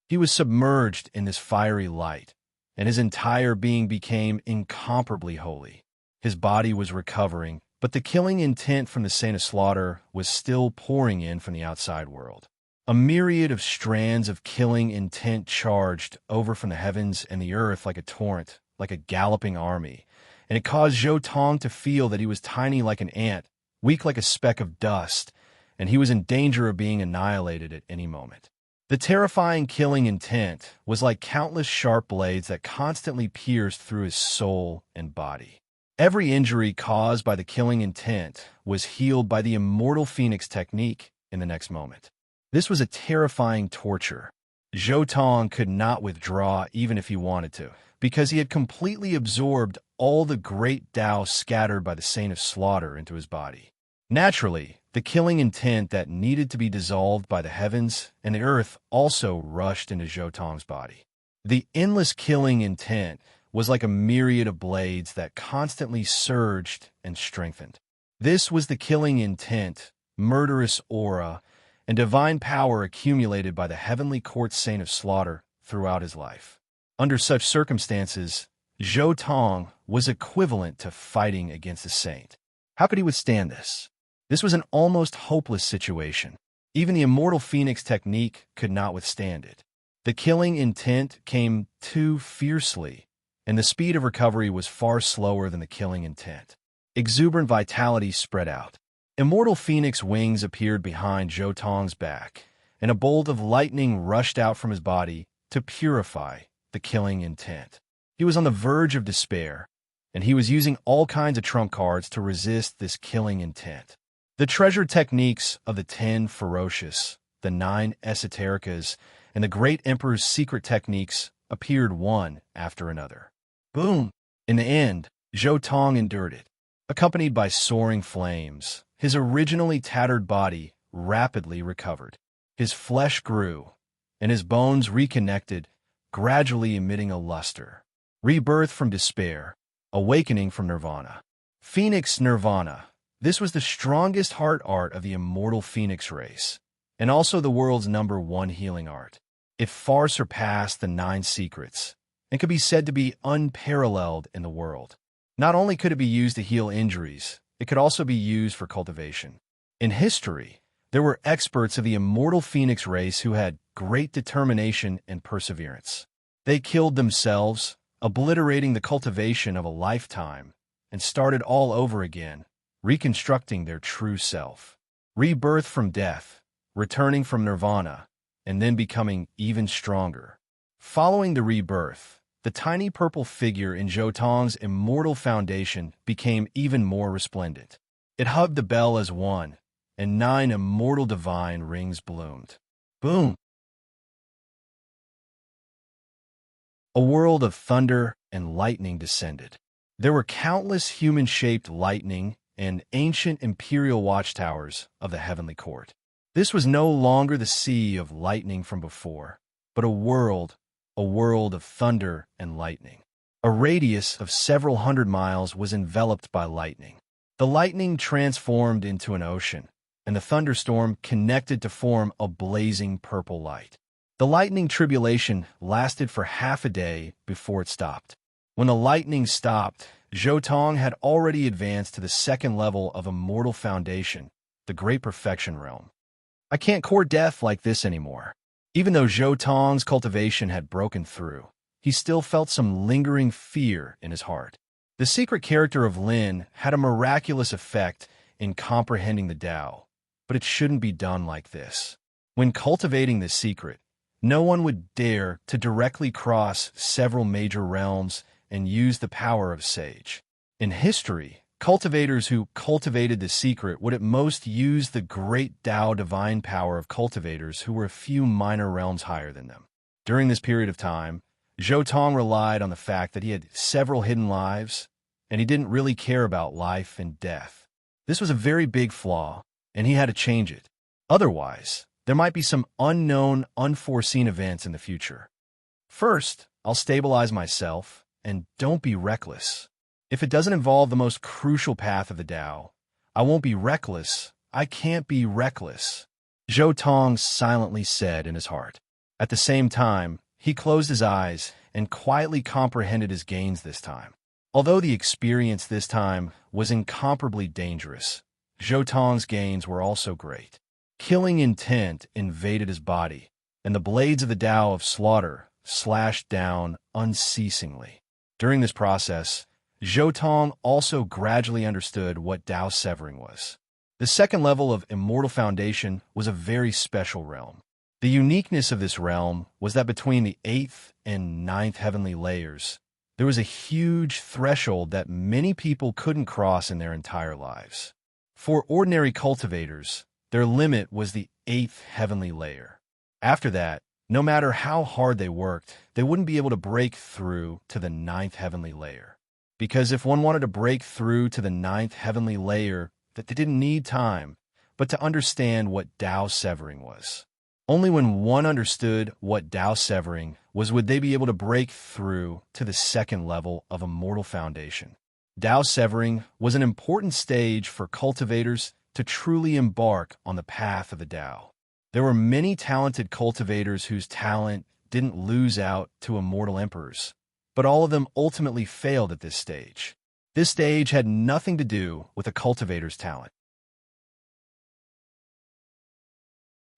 He was submerged in this fiery light, and his entire being became incomparably holy. His body was recovering, but the killing intent from the Saint of Slaughter was still pouring in from the outside world. A myriad of strands of killing intent charged over from the heavens and the earth like a torrent, like a galloping army, and it caused Zhou Tong to feel that he was tiny like an ant, weak like a speck of dust, and he was in danger of being annihilated at any moment. The terrifying killing intent was like countless sharp blades that constantly pierced through his soul and body. Every injury caused by the killing intent was healed by the immortal phoenix technique in the next moment. This was a terrifying torture. Zhou Tong could not withdraw even if he wanted to, because he had completely absorbed all the great Dao scattered by the Saint of Slaughter into his body. Naturally, the killing intent that needed to be dissolved by the heavens and the earth also rushed into Zhou Tong's body. The endless killing intent was like a myriad of blades that constantly surged and strengthened. This was the killing intent, murderous aura, and divine power accumulated by the heavenly court Saint of Slaughter throughout his life. Under such circumstances, Zhou Tong was equivalent to fighting against a saint. How could he withstand this? This was an almost hopeless situation. Even the immortal phoenix technique could not withstand it. The killing intent came too fiercely, and the speed of recovery was far slower than the killing intent. Exuberant vitality spread out. Immortal phoenix wings appeared behind Zhou Tong's back, and a bolt of lightning rushed out from his body to purify the killing intent. He was on the verge of despair, and he was using all kinds of trump cards to resist this killing intent. The treasured techniques of the 10 ferocious, the 9 esotericas, and the great emperor's secret techniques appeared one after another. Boom! In the end, Zhou Tong endured it. Accompanied by soaring flames, his originally tattered body rapidly recovered. His flesh grew, and his bones reconnected, gradually emitting a luster. Rebirth from despair, awakening from nirvana. Phoenix Nirvana. This was the strongest heart art of the immortal Phoenix race, and also the world's #1 healing art. It far surpassed the 9 secrets, and could be said to be unparalleled in the world. Not only could it be used to heal injuries, it could also be used for cultivation. In history, there were experts of the immortal Phoenix race who had great determination and perseverance. They killed themselves, obliterating the cultivation of a lifetime, and started all over again, reconstructing their true self. Rebirth from death, returning from nirvana, and then becoming even stronger. Following the rebirth, the tiny purple figure in Zhou Tong's immortal foundation became even more resplendent. It hugged the bell as one, and 9 immortal divine rings bloomed. Boom! A world of thunder and lightning descended. There were countless human-shaped lightning and ancient imperial watchtowers of the heavenly court. This was no longer the sea of lightning from before, but a world of thunder and lightning. A radius of several hundred miles was enveloped by lightning. The lightning transformed into an ocean, and the thunderstorm connected to form a blazing purple light. The lightning tribulation lasted for half a day before it stopped. When the lightning stopped, Zhou Tong had already advanced to the 2nd level of Immortal Foundation, the Great Perfection Realm. I can't court death like this anymore. Even though Zhou Tong's cultivation had broken through, he still felt some lingering fear in his heart. The secret character of Lin had a miraculous effect in comprehending the Tao, but it shouldn't be done like this. When cultivating the secret, no one would dare to directly cross several major realms and use the power of Sage. In history, cultivators who cultivated the secret would at most use the great Tao divine power of cultivators who were a few minor realms higher than them. During this period of time, Zhou Tong relied on the fact that he had several hidden lives, and he didn't really care about life and death. This was a very big flaw, and he had to change it. Otherwise, there might be some unknown, unforeseen events in the future. First, I'll stabilize myself, and don't be reckless. If it doesn't involve the most crucial path of the Tao, I won't be reckless. I can't be reckless, Zhou Tong silently said in his heart. At the same time, he closed his eyes and quietly comprehended his gains this time. Although the experience this time was incomparably dangerous, Zhou Tong's gains were also great. Killing intent invaded his body, and the blades of the Tao of slaughter slashed down unceasingly. During this process, Zhou Tong also gradually understood what Tao severing was. The 2nd level of Immortal Foundation was a very special realm. The uniqueness of this realm was that between the 8th and 9th heavenly layers, there was a huge threshold that many people couldn't cross in their entire lives. For ordinary cultivators, their limit was the 8th heavenly layer. After that, no matter how hard they worked, they wouldn't be able to break through to the 9th heavenly layer. Because if one wanted to break through to the 9th heavenly layer, that they didn't need time, but to understand what Tao severing was. Only when one understood what Tao severing was would they be able to break through to the 2nd level of Immortal Foundation. Tao severing was an important stage for cultivators to truly embark on the path of the Tao. There were many talented cultivators whose talent didn't lose out to immortal emperors, but all of them ultimately failed at this stage. This stage had nothing to do with a cultivator's talent.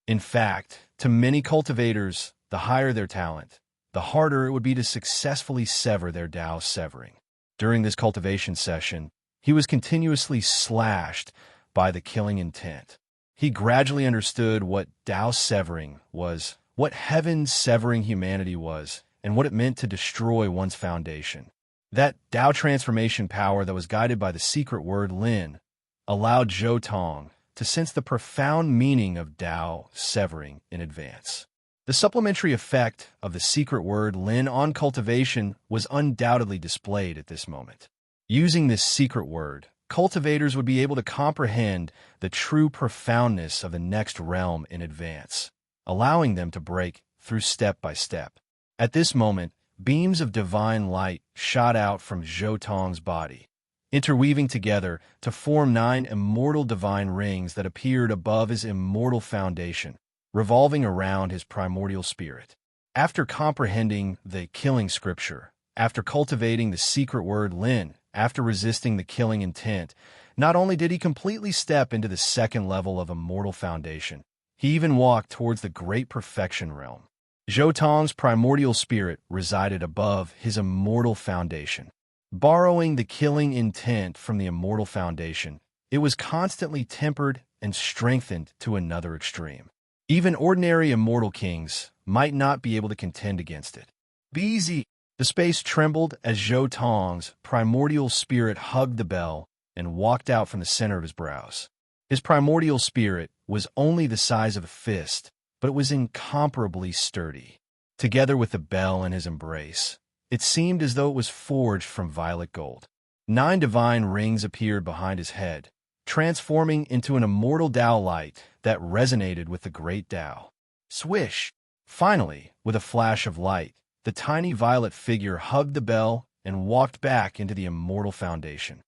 In fact, to many cultivators, the higher their talent, the harder it would be to successfully sever their Tao severing. During this cultivation session, he was continuously slashed by the killing intent. He gradually understood what Tao severing was, what heaven severing humanity was, and what it meant to destroy one's foundation. That Tao transformation power that was guided by the secret word Lin allowed Zhou Tong to sense the profound meaning of Tao severing in advance. The supplementary effect of the secret word Lin on cultivation was undoubtedly displayed at this moment. Using this secret word, cultivators would be able to comprehend the true profoundness of the next realm in advance, allowing them to break through step by step. At this moment, beams of divine light shot out from Zhou Tong's body, interweaving together to form 9 immortal divine rings that appeared above his immortal foundation, revolving around his primordial spirit. After comprehending the killing scripture, after cultivating the secret word Lin, after resisting the killing intent, not only did he completely step into the second level of immortal foundation, he even walked towards the great perfection realm. Zhou Tong's primordial spirit resided above his immortal foundation. Borrowing the killing intent from the immortal foundation, it was constantly tempered and strengthened to another extreme. Even ordinary immortal kings might not be able to contend against it. BZ. The space trembled as Zhou Tong's primordial spirit hugged the bell and walked out from the center of his brows. His primordial spirit was only the size of a fist, but it was incomparably sturdy. Together with the bell in his embrace, it seemed as though it was forged from violet gold. 9 divine rings appeared behind his head, transforming into an immortal Tao light that resonated with the great Tao. Swish! Finally, with a flash of light, the tiny violet figure hugged the bell and walked back into the immortal foundation.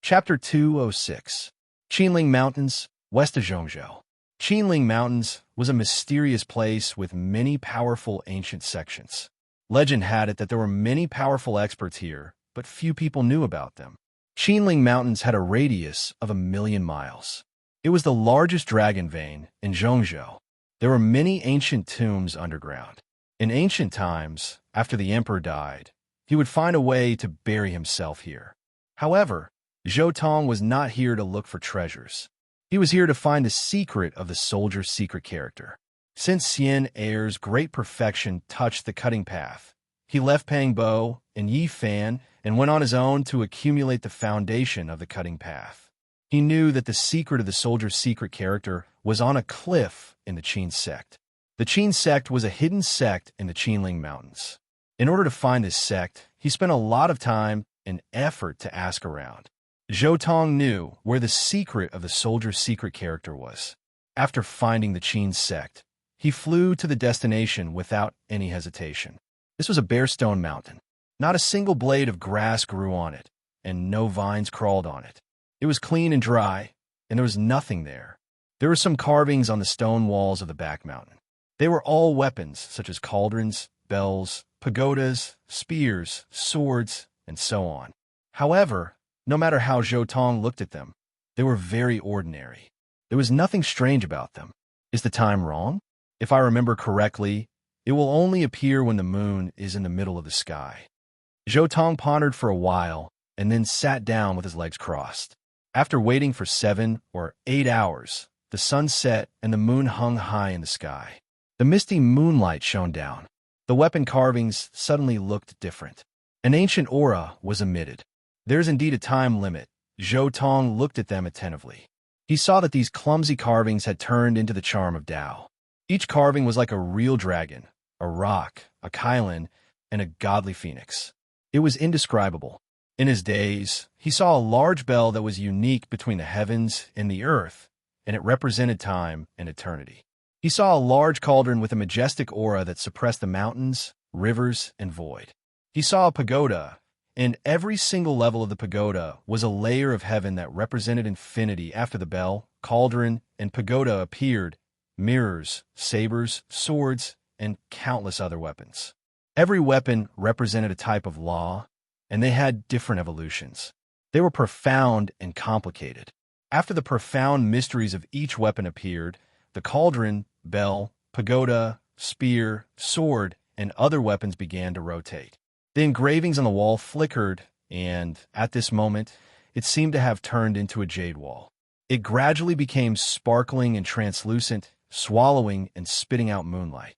Chapter 206. Qinling Mountains, west of Zhongzhou. Qinling Mountains was a mysterious place with many powerful ancient sections. Legend had it that there were many powerful experts here, but few people knew about them. Qinling Mountains had a radius of 1,000,000 miles. It was the largest dragon vein in Zhongzhou. There were many ancient tombs underground. In ancient times, after the emperor died, he would find a way to bury himself here. However, Zhou Tong was not here to look for treasures. He was here to find the secret of the soldier's secret character. Since Xian Heir's great perfection touched the cutting path, he left Pang Bo and Yi Fan and went on his own to accumulate the foundation of the cutting path. He knew that the secret of the soldier's secret character was on a cliff in the Qin sect. The Qin sect was a hidden sect in the Qinling Mountains. In order to find this sect, he spent a lot of time and effort to ask around. Zhou Tong knew where the secret of the soldier's secret character was. After finding the Qin sect, he flew to the destination without any hesitation. This was a bare stone mountain. Not a single blade of grass grew on it, and no vines crawled on it. It was clean and dry, and there was nothing there. There were some carvings on the stone walls of the back mountain. They were all weapons, such as cauldrons, bells, pagodas, spears, swords, and so on. However, no matter how Zhou Tong looked at them, they were very ordinary. There was nothing strange about them. Is the time wrong? If I remember correctly, it will only appear when the moon is in the middle of the sky. Zhou Tong pondered for a while and then sat down with his legs crossed. After waiting for 7 or 8 hours, the sun set and the moon hung high in the sky. The misty moonlight shone down. The weapon carvings suddenly looked different. An ancient aura was emitted. There is indeed a time limit. Zhou Tong looked at them attentively. He saw that these clumsy carvings had turned into the charm of Tao. Each carving was like a real dragon, a rock, a Kylin, and a godly phoenix. It was indescribable. In his days, he saw a large bell that was unique between the heavens and the earth, and it represented time and eternity. He saw a large cauldron with a majestic aura that suppressed the mountains, rivers, and void. He saw a pagoda, and every single level of the pagoda was a layer of heaven that represented infinity. After the bell, cauldron, and pagoda appeared mirrors, sabers, swords, and countless other weapons. Every weapon represented a type of law, and they had different evolutions. They were profound and complicated. After the profound mysteries of each weapon appeared, the cauldron, bell, pagoda, spear, sword, and other weapons began to rotate. The engravings on the wall flickered, and, at this moment, it seemed to have turned into a jade wall. It gradually became sparkling and translucent, swallowing and spitting out moonlight.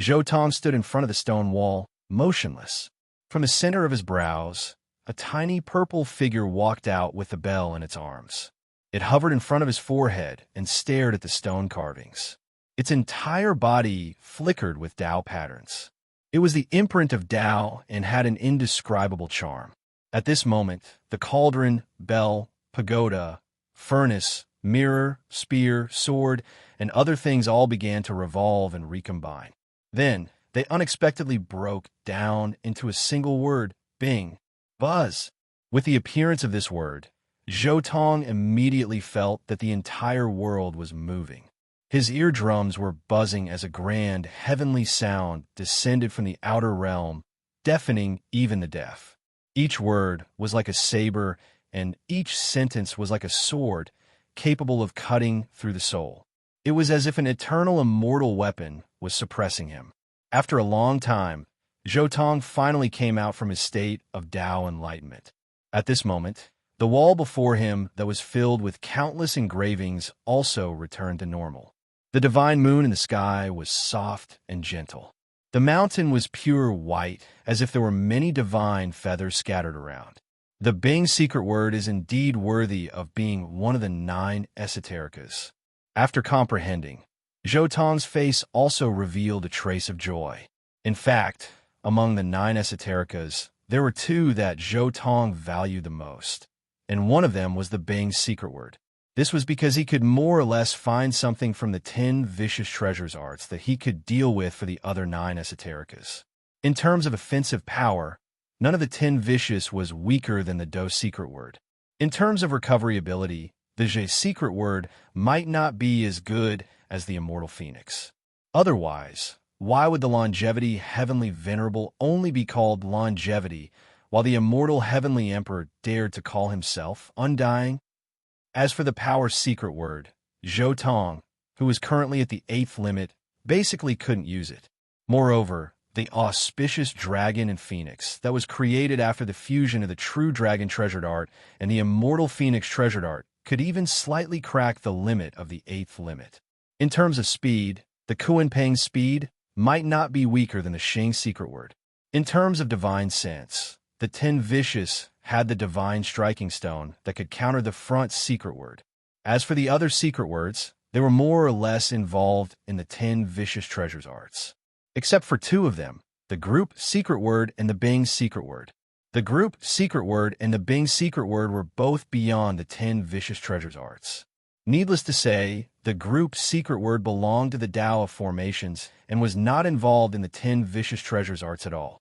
Zhou Tong stood in front of the stone wall, motionless. From the center of his brows, a tiny purple figure walked out with the bell in its arms. It hovered in front of his forehead and stared at the stone carvings. Its entire body flickered with Tao patterns. It was the imprint of Tao and had an indescribable charm. At this moment, the cauldron, bell, pagoda, furnace, mirror, spear, sword, and other things all began to revolve and recombine. Then, they unexpectedly broke down into a single word, Bing, buzz. With the appearance of this word, Zhou Tong immediately felt that the entire world was moving. His eardrums were buzzing as a grand, heavenly sound descended from the outer realm, deafening even the deaf. Each word was like a saber, and each sentence was like a sword, capable of cutting through the soul. It was as if an eternal immortal weapon was suppressing him. After a long time, Zhou Tong finally came out from his state of Tao enlightenment. At this moment, the wall before him that was filled with countless engravings also returned to normal. The divine moon in the sky was soft and gentle. The mountain was pure white, as if there were many divine feathers scattered around. The Bing secret word is indeed worthy of being one of the 9 esotericas. After comprehending, Zhou Tong's face also revealed a trace of joy. In fact, among the 9 esotericas, there were 2 that Zhou Tong valued the most, and one of them was the Bing secret word. This was because he could more or less find something from the 10 vicious treasures arts that he could deal with for the other 9 esotericas. In terms of offensive power, none of the 10 vicious was weaker than the Do secret word. In terms of recovery ability, the Je secret word might not be as good as the immortal phoenix. Otherwise, why would the longevity heavenly venerable only be called longevity, while the immortal heavenly emperor dared to call himself undying? As for the power secret word, Zhou Tong, who was currently at the 8th limit, basically couldn't use it. Moreover, the auspicious dragon and phoenix that was created after the fusion of the true dragon treasured art and the immortal phoenix treasured art could even slightly crack the limit of the 8th limit. In terms of speed, the Kuan-Peng speed might not be weaker than the Xing secret word. In terms of divine sense, the 10 vicious had the divine striking stone that could counter the front secret word. As for the other secret words, they were more or less involved in the 10 vicious treasures arts. Except for 2 of them, the group secret word and the Bing secret word. The group secret word and the Bing secret word were both beyond the 10 vicious treasures arts. Needless to say, the group secret word belonged to the Tao of formations and was not involved in the 10 vicious treasures arts at all.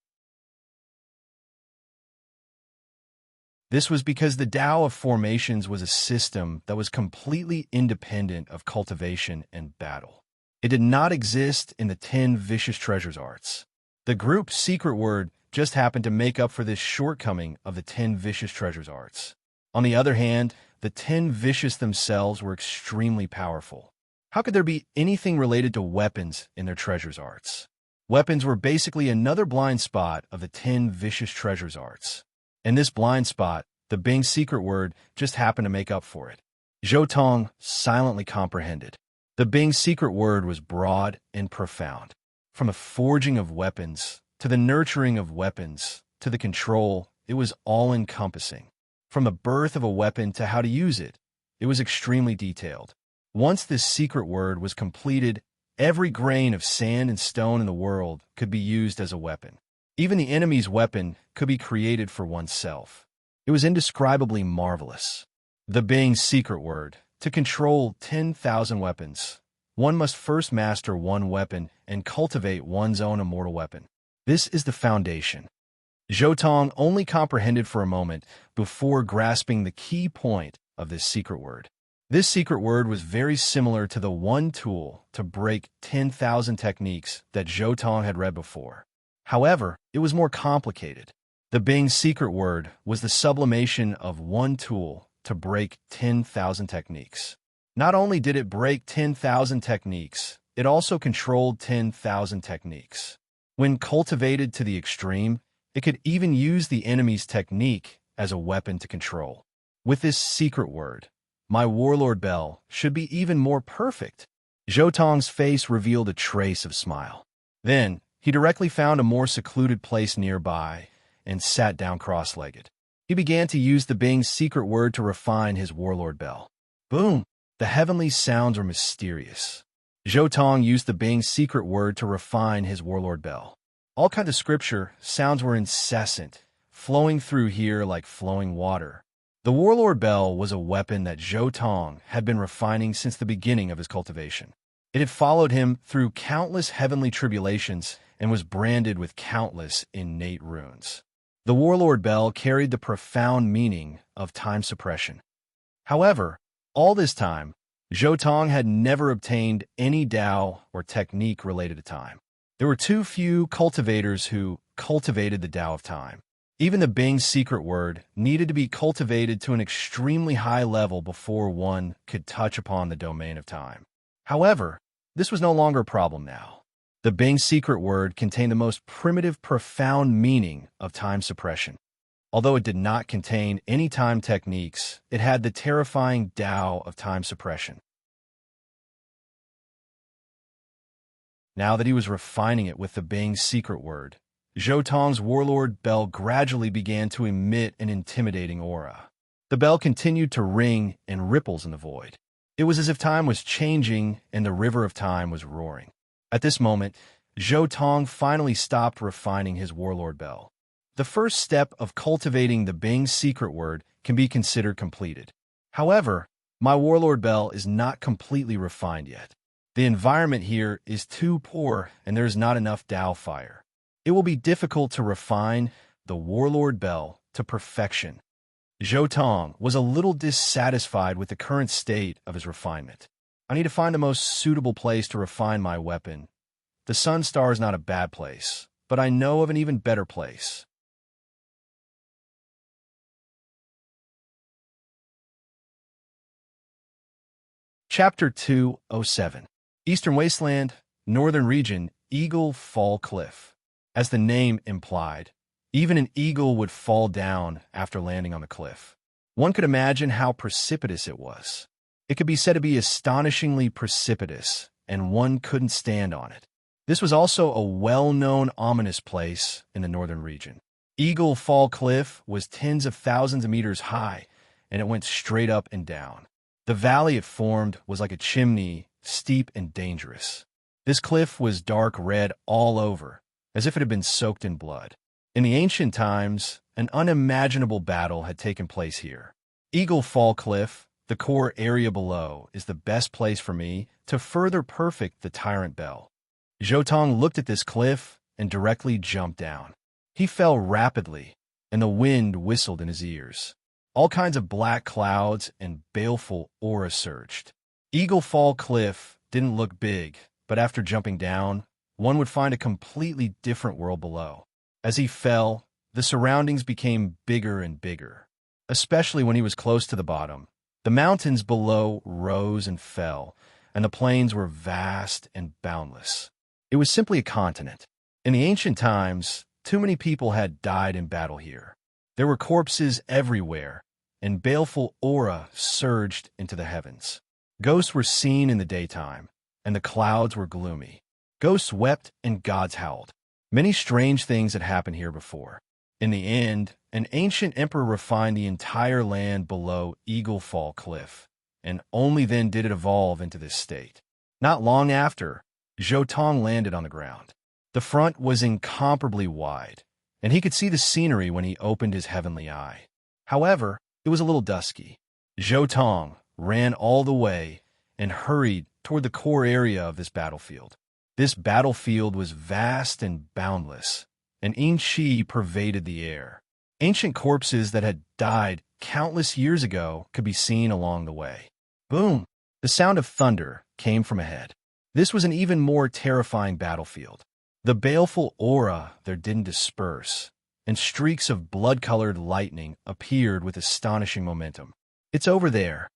This was because the Tao of formations was a system that was completely independent of cultivation and battle. It did not exist in the 10 vicious treasures arts. The group secret word just happened to make up for this shortcoming of the 10 vicious treasures arts. On the other hand, the 10 vicious themselves were extremely powerful. How could there be anything related to weapons in their treasures arts? Weapons were basically another blind spot of the 10 vicious treasures arts. In this blind spot, the Bing secret word just happened to make up for it. Zhou Tong silently comprehended. The Bing secret word was broad and profound. From the forging of weapons, to the nurturing of weapons, to the control, it was all-encompassing. From the birth of a weapon to how to use it, it was extremely detailed. Once this secret word was completed, every grain of sand and stone in the world could be used as a weapon. Even the enemy's weapon could be created for oneself. It was indescribably marvelous. The Bing secret word. To control 10,000 weapons, one must first master one weapon and cultivate one's own immortal weapon. This is the foundation. Zhou Tong only comprehended for a moment before grasping the key point of this secret word. This secret word was very similar to the one tool to break 10,000 techniques that Zhou Tong had read before. However, it was more complicated. The Bing secret word was the sublimation of one tool to break 10,000 techniques. Not only did it break 10,000 techniques, it also controlled 10,000 techniques. When cultivated to the extreme, it could even use the enemy's technique as a weapon to control. With this secret word, my warlord bell should be even more perfect. Zhou Tong's face revealed a trace of smile. Then, he directly found a more secluded place nearby and sat down cross-legged. He began to use the Bing's secret word to refine his warlord bell. Boom! The heavenly sounds were mysterious. Zhou Tong used the Bing's secret word to refine his warlord bell. All kinds of scripture sounds were incessant, flowing through here like flowing water. The warlord bell was a weapon that Zhou Tong had been refining since the beginning of his cultivation. It had followed him through countless heavenly tribulations and was branded with countless innate runes. The warlord bell carried the profound meaning of time suppression. However, all this time, Zhou Tong had never obtained any Tao or technique related to time. There were too few cultivators who cultivated the Tao of time. Even the Bing's secret word needed to be cultivated to an extremely high level before one could touch upon the domain of time. However, this was no longer a problem now. The Bing's secret word contained the most primitive, profound meaning of time suppression. Although it did not contain any time techniques, it had the terrifying Tao of time suppression. Now that he was refining it with the Bing's secret word, Zhou Tong's warlord bell gradually began to emit an intimidating aura. The bell continued to ring in ripples in the void. It was as if time was changing and the river of time was roaring. At this moment, Zhou Tong finally stopped refining his warlord bell. The first step of cultivating the Bing's secret word can be considered completed. However, my warlord bell is not completely refined yet. The environment here is too poor and there is not enough Tao fire. It will be difficult to refine the warlord bell to perfection. Zhou Tong was a little dissatisfied with the current state of his refinement. I need to find the most suitable place to refine my weapon. The Sun Star is not a bad place, but I know of an even better place. Chapter 207. Eastern Wasteland, Northern Region, Eagle Fall Cliff. As the name implied, even an eagle would fall down after landing on the cliff. One could imagine how precipitous it was. It could be said to be astonishingly precipitous, and one couldn't stand on it. This was also a well-known ominous place in the northern region. Eagle Fall Cliff was tens of thousands of meters high, and it went straight up and down. The valley it formed was like a chimney, steep and dangerous. This cliff was dark red all over, as if it had been soaked in blood. In the ancient times, an unimaginable battle had taken place here. Eagle Fall Cliff, the core area below, is the best place for me to further perfect the Tyrant Bell. Zhou Tong looked at this cliff and directly jumped down. He fell rapidly, and the wind whistled in his ears. All kinds of black clouds and baleful aura surged. Eagle Fall Cliff didn't look big, but after jumping down, one would find a completely different world below. As he fell, the surroundings became bigger and bigger, especially when he was close to the bottom. The mountains below rose and fell, and the plains were vast and boundless. It was simply a continent. In the ancient times, too many people had died in battle here. There were corpses everywhere, and baleful aura surged into the heavens. Ghosts were seen in the daytime, and the clouds were gloomy. Ghosts wept and gods howled. Many strange things had happened here before. In the end, an ancient emperor refined the entire land below Eagle Fall Cliff, and only then did it evolve into this state. Not long after, Zhou Tong landed on the ground. The front was incomparably wide, and he could see the scenery when he opened his heavenly eye. However, it was a little dusky. Zhou Tong ran all the way and hurried toward the core area of this battlefield. This battlefield was vast and boundless, and Qi pervaded the air. Ancient corpses that had died countless years ago could be seen along the way. Boom! The sound of thunder came from ahead. This was an even more terrifying battlefield. The baleful aura there didn't disperse, and streaks of blood-colored lightning appeared with astonishing momentum. It's over there.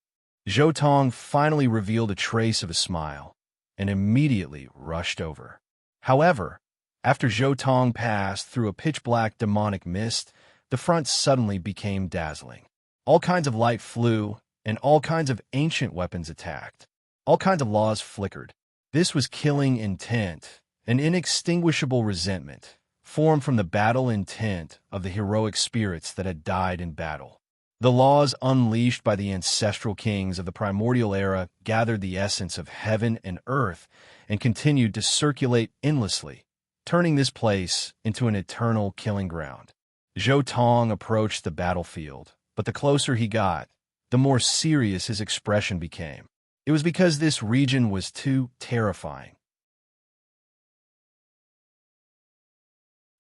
Zhou Tong finally revealed a trace of a smile, and immediately rushed over. However, after Zhou Tong passed through a pitch-black demonic mist, the front suddenly became dazzling. All kinds of light flew, and all kinds of ancient weapons attacked. All kinds of laws flickered. This was killing intent, an inextinguishable resentment, formed from the battle intent of the heroic spirits that had died in battle. The laws unleashed by the ancestral kings of the primordial era gathered the essence of heaven and earth and continued to circulate endlessly, turning this place into an eternal killing ground. Zhou Tong approached the battlefield, but the closer he got, the more serious his expression became. It was because this region was too terrifying.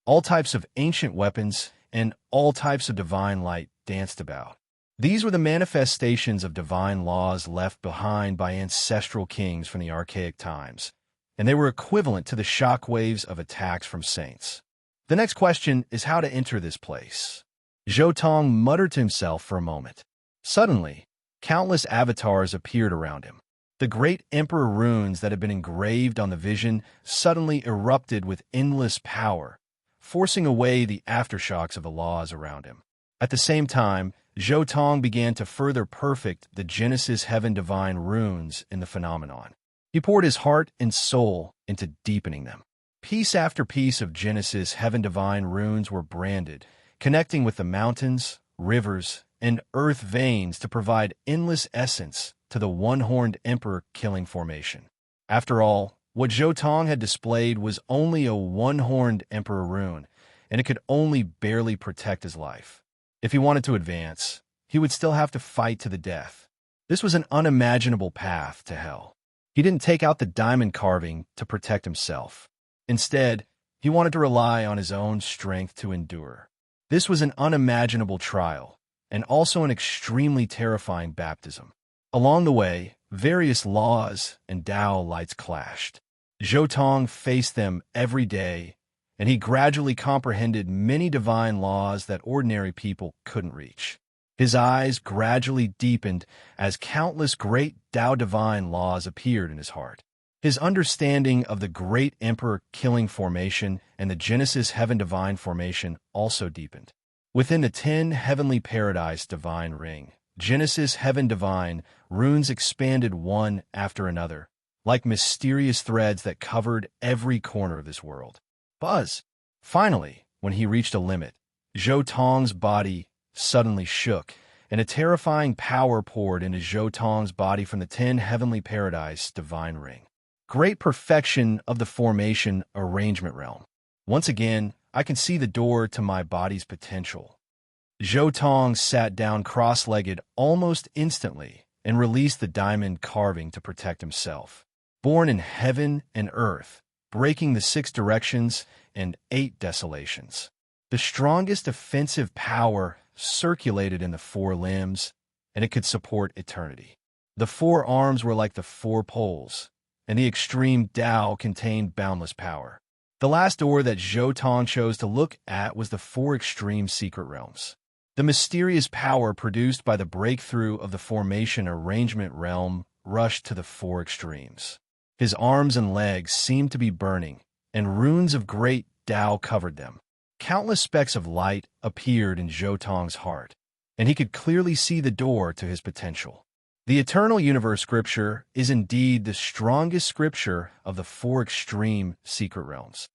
All types of ancient weapons and all types of divine light danced about. These were the manifestations of divine laws left behind by ancestral kings from the archaic times, and they were equivalent to the shock waves of attacks from saints. The next question is how to enter this place. Zhou Tong muttered to himself for a moment. Suddenly, countless avatars appeared around him. The great emperor runes that had been engraved on the vision suddenly erupted with endless power, forcing away the aftershocks of the laws around him. At the same time, Zhou Tong began to further perfect the Genesis Heaven Divine runes in the phenomenon. He poured his heart and soul into deepening them. Piece after piece of Genesis Heaven Divine runes were branded, connecting with the mountains, rivers, and earth veins to provide endless essence to the one-horned emperor killing formation. After all, what Zhou Tong had displayed was only a one-horned emperor rune, and it could only barely protect his life. If he wanted to advance, he would still have to fight to the death. This was an unimaginable path to hell. He didn't take out the diamond carving to protect himself. Instead, he wanted to rely on his own strength to endure. This was an unimaginable trial, and also an extremely terrifying baptism. Along the way, various laws and Tao lights clashed. Zhou Tong faced them every day, and he gradually comprehended many divine laws that ordinary people couldn't reach. His eyes gradually deepened as countless great Tao divine laws appeared in his heart. His understanding of the great emperor killing formation and the Genesis Heaven Divine formation also deepened. Within the 10 heavenly paradise divine ring, Genesis Heaven Divine runes expanded one after another, like mysterious threads that covered every corner of this world. Buzz! Finally, when he reached a limit, Zhou Tong's body suddenly shook, and a terrifying power poured into Zhou Tong's body from the 10 heavenly paradise divine ring. Great perfection of the formation arrangement realm. Once again, I can see the door to my body's potential. Zhou Tong sat down cross-legged almost instantly and released the diamond carving to protect himself. Born in heaven and earth, breaking the 6 directions and 8 desolations. The strongest offensive power circulated in the 4 limbs, and it could support eternity. The 4 arms were like the 4 poles, and the extreme Tao contained boundless power. The last door that Zhou Tong chose to look at was the 4 extreme secret realms. The mysterious power produced by the breakthrough of the formation arrangement realm rushed to the 4 extremes. His arms and legs seemed to be burning, and runes of great Tao covered them. Countless specks of light appeared in Zhou Tong's heart, and he could clearly see the door to his potential. The Eternal Universe Scripture is indeed the strongest scripture of the 4 extreme secret realms.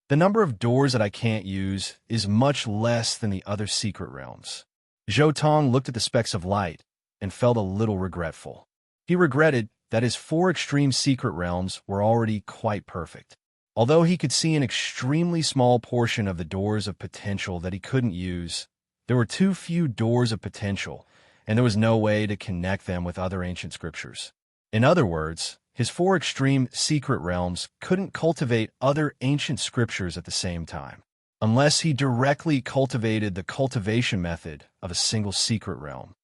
The number of doors that I can't use is much less than the other secret realms. Zhou Tong looked at the specks of light and felt a little regretful. He regretted that his 4 extreme secret realms were already quite perfect. Although he could see an extremely small portion of the doors of potential that he couldn't use, there were too few doors of potential, and there was no way to connect them with other ancient scriptures. In other words, his 4 extreme secret realms couldn't cultivate other ancient scriptures at the same time, unless he directly cultivated the cultivation method of a single secret realm.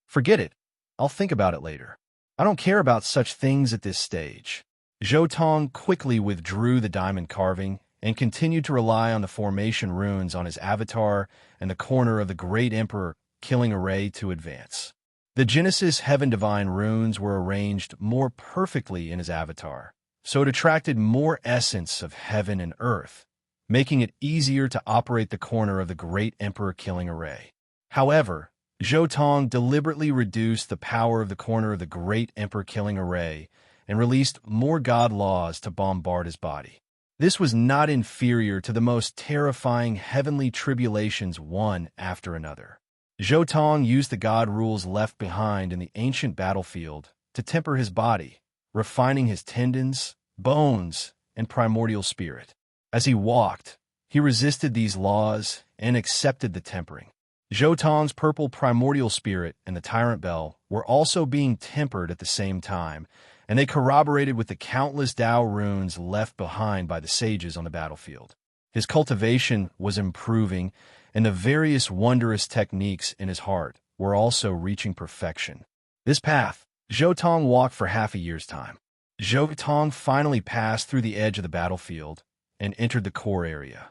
Forget it. I'll think about it later. I don't care about such things at this stage. Zhou Tong quickly withdrew the diamond carving and continued to rely on the formation runes on his avatar and the corner of the Great Emperor killing array to advance. The Genesis Heaven Divine runes were arranged more perfectly in his avatar, so it attracted more essence of heaven and earth, making it easier to operate the corner of the Great Emperor killing array. However, Zhou Tong deliberately reduced the power of the corner of the Great Emperor killing array and released more god laws to bombard his body. This was not inferior to the most terrifying heavenly tribulations one after another. Zhou used the god rules left behind in the ancient battlefield to temper his body, refining his tendons, bones, and primordial spirit. As he walked, he resisted these laws and accepted the tempering. Zhou purple primordial spirit and the tyrant bell were also being tempered at the same time, and they corroborated with the countless Tao runes left behind by the sages on the battlefield. His cultivation was improving, and the various wondrous techniques in his heart were also reaching perfection. This path, Zhou walked for half a year's time. Zhou finally passed through the edge of the battlefield and entered the core area.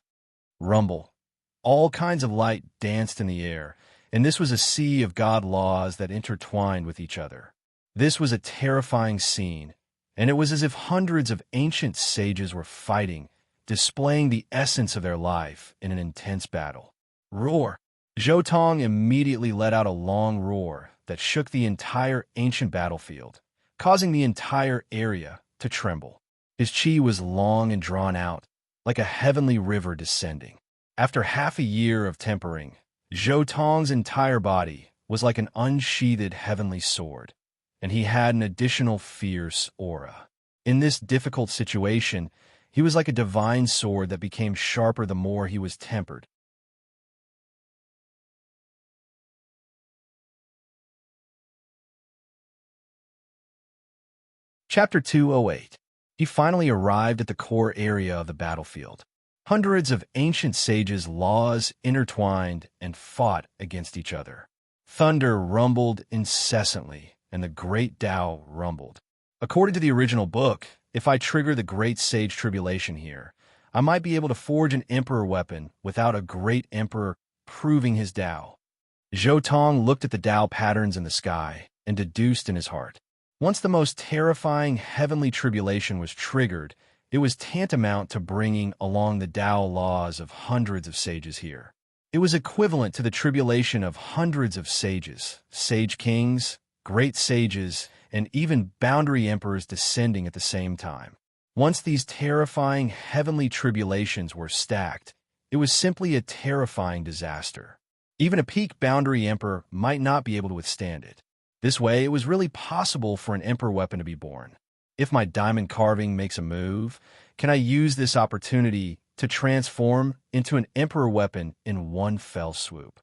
Rumble. All kinds of light danced in the air, and this was a sea of god laws that intertwined with each other. This was a terrifying scene, and it was as if hundreds of ancient sages were fighting, displaying the essence of their life in an intense battle. Roar! Zhou immediately let out a long roar that shook the entire ancient battlefield, causing the entire area to tremble. His chi was long and drawn out, like a heavenly river descending. After half a year of tempering, Zhou entire body was like an unsheathed heavenly sword, and he had an additional fierce aura. In this difficult situation, he was like a divine sword that became sharper the more he was tempered. Chapter 208. He finally arrived at the core area of the battlefield. Hundreds of ancient sages' laws intertwined and fought against each other. Thunder rumbled incessantly, and the great Tao rumbled. According to the original book, if I trigger the Great Sage Tribulation here, I might be able to forge an Emperor weapon without a great Emperor proving his Tao. Zhou looked at the Tao patterns in the sky and deduced in his heart. Once the most terrifying heavenly tribulation was triggered, it was tantamount to bringing along the Tao laws of hundreds of sages here. It was equivalent to the tribulation of hundreds of sages, sage kings, great sages, and even boundary emperors descending at the same time. Once these terrifying heavenly tribulations were stacked, it was simply a terrifying disaster. Even a peak boundary emperor might not be able to withstand it. This way, it was really possible for an emperor weapon to be born. If my diamond carving makes a move, can I use this opportunity to transform into an emperor weapon in one fell swoop?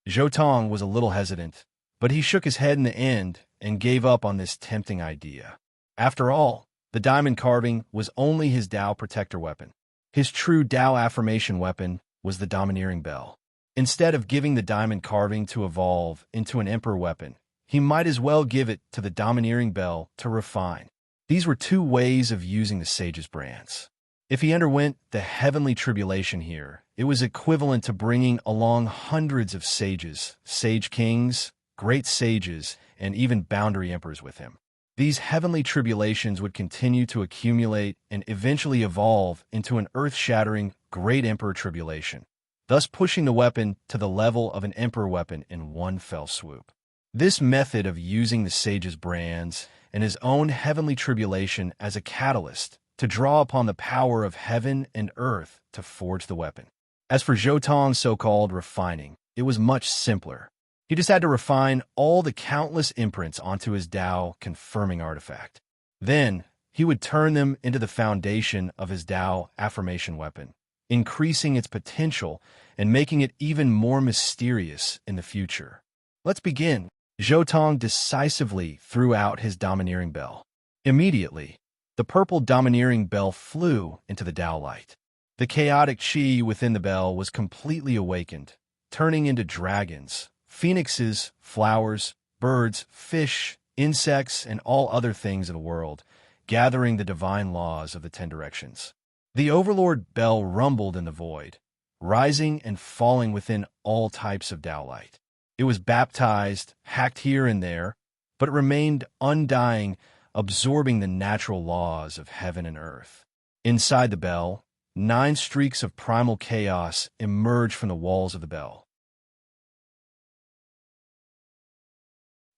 Zhou was a little hesitant, but he shook his head in the end and gave up on this tempting idea. After all, the diamond carving was only his Tao protector weapon. His true Tao affirmation weapon was the domineering bell. Instead of giving the diamond carving to evolve into an emperor weapon, he might as well give it to the domineering bell to refine. These were two ways of using the sage's brands. If he underwent the heavenly tribulation here, it was equivalent to bringing along hundreds of sages, sage kings, great sages, and even boundary emperors with him. These heavenly tribulations would continue to accumulate and eventually evolve into an earth-shattering great emperor tribulation, thus pushing the weapon to the level of an emperor weapon in one fell swoop. This method of using the sage's brands and his own heavenly tribulation as a catalyst to draw upon the power of heaven and earth to forge the weapon. As for Zhou so-called refining, it was much simpler. He just had to refine all the countless imprints onto his Tao confirming artifact. Then, he would turn them into the foundation of his Tao affirmation weapon, increasing its potential and making it even more mysterious in the future. Let's begin. Zhou decisively threw out his domineering bell. Immediately, the purple domineering bell flew into the Tao light. The chaotic chi within the bell was completely awakened, turning into dragons, phoenixes, flowers, birds, fish, insects, and all other things of the world, gathering the divine laws of the 10 directions. The Overlord bell rumbled in the void, rising and falling within all types of Tao light. It was baptized, hacked here and there, but it remained undying, absorbing the natural laws of heaven and earth. Inside the bell, 9 streaks of primal chaos emerged from the walls of the bell.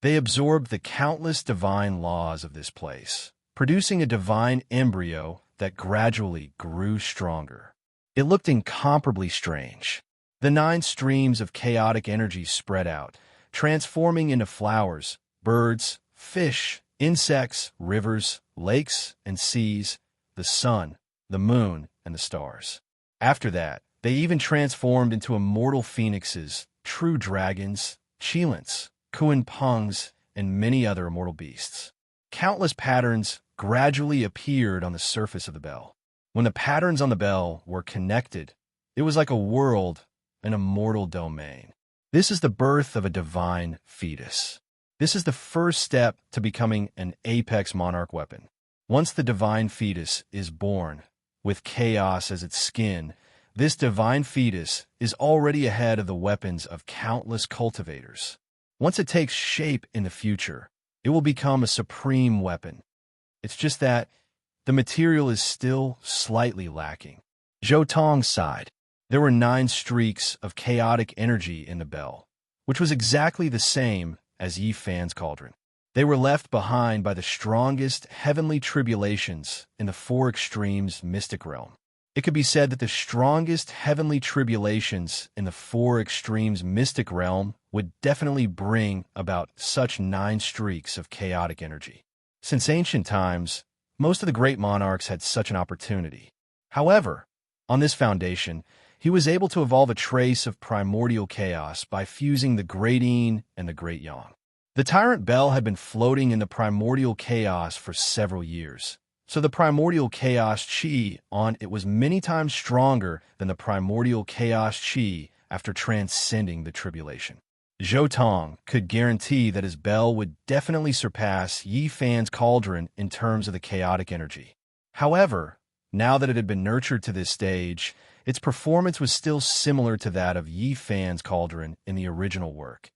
They absorbed the countless divine laws of this place, producing a divine embryo that gradually grew stronger. It looked incomparably strange. The 9 streams of chaotic energy spread out, transforming into flowers, birds, fish, insects, rivers, lakes, and seas, the sun, the moon, and the stars. After that, they even transformed into immortal phoenixes, true dragons, cheelants, kuin-pungs, and many other immortal beasts. Countless patterns gradually appeared on the surface of the bell. When the patterns on the bell were connected, it was like a world, an immortal domain. This is the birth of a divine fetus. This is the first step to becoming an apex monarch weapon. Once the divine fetus is born, with chaos as its skin, this divine fetus is already ahead of the weapons of countless cultivators. Once it takes shape in the future, it will become a supreme weapon. It's just that the material is still slightly lacking. Zhou Tong sighed. There were 9 streaks of chaotic energy in the bell, which was exactly the same as Yi Fan's cauldron. They were left behind by the strongest heavenly tribulations in the 4 extremes mystic realm. It could be said that the strongest heavenly tribulations in the 4 extremes mystic realm would definitely bring about such 9 streaks of chaotic energy. Since ancient times, most of the great monarchs had such an opportunity. However, on this foundation, he was able to evolve a trace of primordial chaos by fusing the Great Yin and the Great Yang. The Tyrant Bell had been floating in the primordial chaos for several years, so the primordial chaos chi on it was many times stronger than the primordial chaos chi after transcending the tribulation. Zhou Tong could guarantee that his bell would definitely surpass Yi Fan's cauldron in terms of the chaotic energy. However, now that it had been nurtured to this stage, its performance was still similar to that of Yi Fan's cauldron in the original work.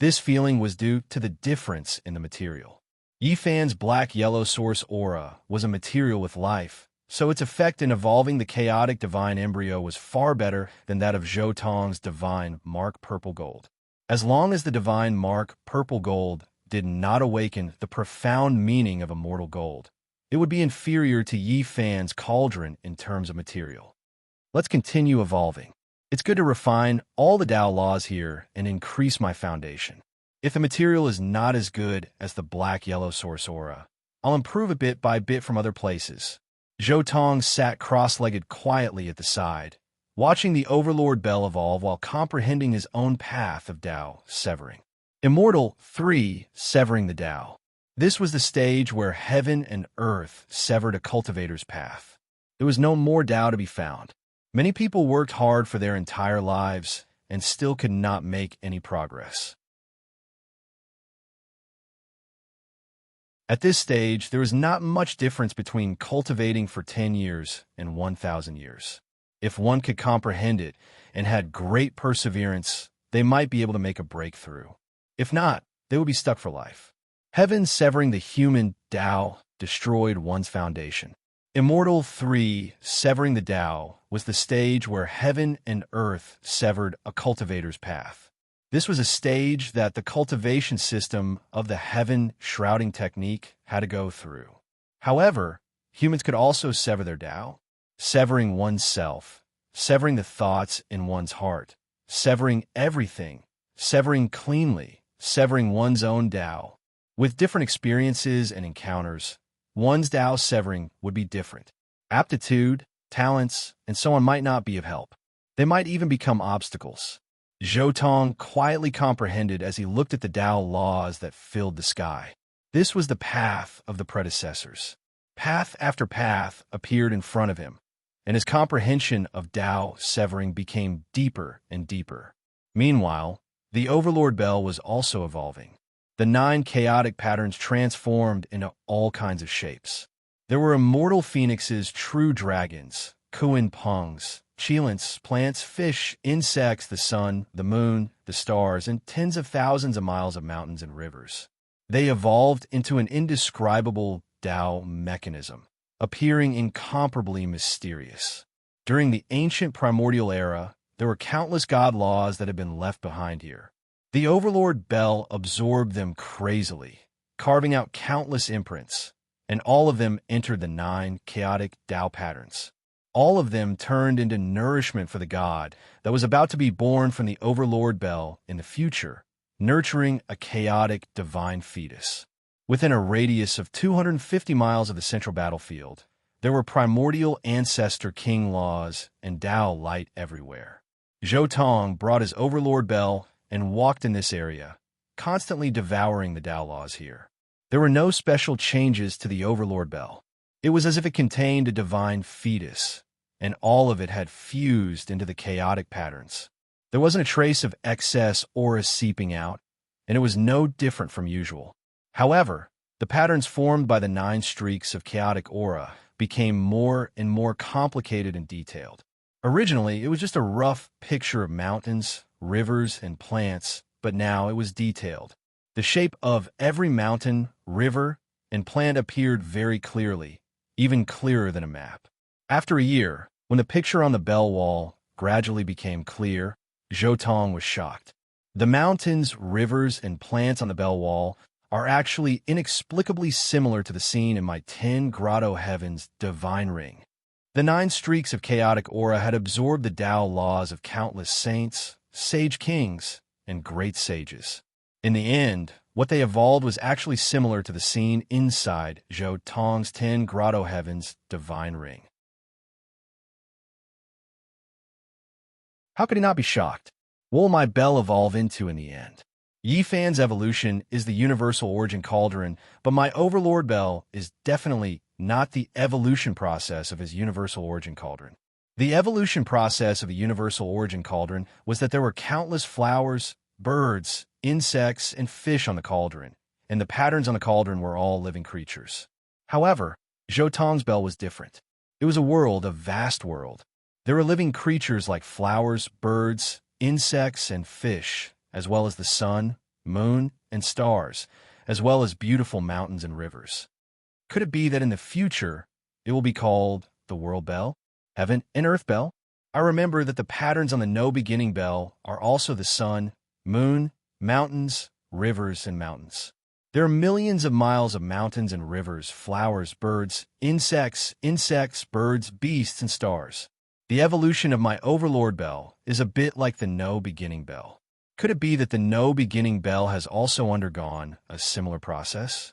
This feeling was due to the difference in the material. Yi Fan's black-yellow source aura was a material with life, so its effect in evolving the chaotic divine embryo was far better than that of Zhou Tong's divine mark purple gold. As long as the divine mark purple gold did not awaken the profound meaning of immortal gold, it would be inferior to Yi Fan's cauldron in terms of material. Let's continue evolving. It's good to refine all the Tao laws here and increase my foundation. If the material is not as good as the black-yellow source aura, I'll improve it bit by bit from other places. Zhou Tong sat cross-legged quietly at the side, watching the Overlord Bell evolve while comprehending his own path of Tao severing. Immortal 3, severing the Tao. This was the stage where heaven and earth severed a cultivator's path. There was no more Tao to be found. Many people worked hard for their entire lives and still could not make any progress. At this stage, there was not much difference between cultivating for 10 years and 1,000 years. If one could comprehend it and had great perseverance, they might be able to make a breakthrough. If not, they would be stuck for life. Heaven severing the human Tao destroyed one's foundation. Immortal 3, severing the Tao, was the stage where heaven and earth severed a cultivator's path. This was a stage that the cultivation system of the heaven shrouding technique had to go through. However, humans could also sever their Tao, severing oneself, severing the thoughts in one's heart, severing everything, severing cleanly, severing one's own Tao. With different experiences and encounters, one's Tao severing would be different. Aptitude, talents, and so on might not be of help. They might even become obstacles. Zhou Tong quietly comprehended as he looked at the Tao laws that filled the sky. This was the path of the predecessors. Path after path appeared in front of him, and his comprehension of Tao severing became deeper and deeper. Meanwhile, the Overlord Bell was also evolving. The 9 chaotic patterns transformed into all kinds of shapes. There were immortal phoenixes, true dragons, kuin-pungs, cheelants, plants, fish, insects, the sun, the moon, the stars, and tens of thousands of miles of mountains and rivers. They evolved into an indescribable Tao mechanism, appearing incomparably mysterious. During the ancient primordial era, there were countless god laws that had been left behind here. The Overlord Bell absorbed them crazily, carving out countless imprints. and all of them entered the 9 chaotic Tao patterns. All of them turned into nourishment for the god that was about to be born from the Overlord Bell in the future, nurturing a chaotic divine fetus. Within a radius of 250 miles of the central battlefield, there were primordial ancestor king laws and Tao light everywhere. Zhou Tong brought his Overlord Bell and walked in this area, constantly devouring the Tao laws here. There were no special changes to the Overlord Bell. It was as if it contained a divine fetus, and all of it had fused into the chaotic patterns. There wasn't a trace of excess aura seeping out, and it was no different from usual. However, the patterns formed by the 9 streaks of chaotic aura became more and more complicated and detailed. Originally, it was just a rough picture of mountains, rivers, and plants, but now it was detailed. The shape of every mountain, river, and plant appeared very clearly, even clearer than a map. After a year, when the picture on the bell wall gradually became clear, Zhou Tong was shocked. The mountains, rivers, and plants on the bell wall are actually inexplicably similar to the scene in my 10 Grotto Heavens divine ring. The 9 streaks of chaotic aura had absorbed the Tao laws of countless saints, sage kings, and great sages. In the end, what they evolved was actually similar to the scene inside Zhou Tong's 10 Grotto Heavens divine ring. How could he not be shocked? What will my bell evolve into in the end? Yi Fan's evolution is the universal origin cauldron, but my Overlord Bell is definitely not the evolution process of his universal origin cauldron. The evolution process of the universal origin cauldron was that there were countless flowers, birds, insects, and fish on the cauldron, and the patterns on the cauldron were all living creatures. However, Zhou Tong's bell was different. It was a world, a vast world. There were living creatures like flowers, birds, insects, and fish, as well as the sun, moon, and stars, as well as beautiful mountains and rivers. Could it be that in the future, it will be called the World Bell, Heaven and Earth Bell? I remember that the patterns on the No Beginning Bell are also the sun, moon, mountains, rivers, and mountains. There are millions of miles of mountains and rivers, flowers, birds, insects, birds, beasts, and stars. The evolution of my Overlord Bell is a bit like the No Beginning Bell. Could it be that the No Beginning Bell has also undergone a similar process?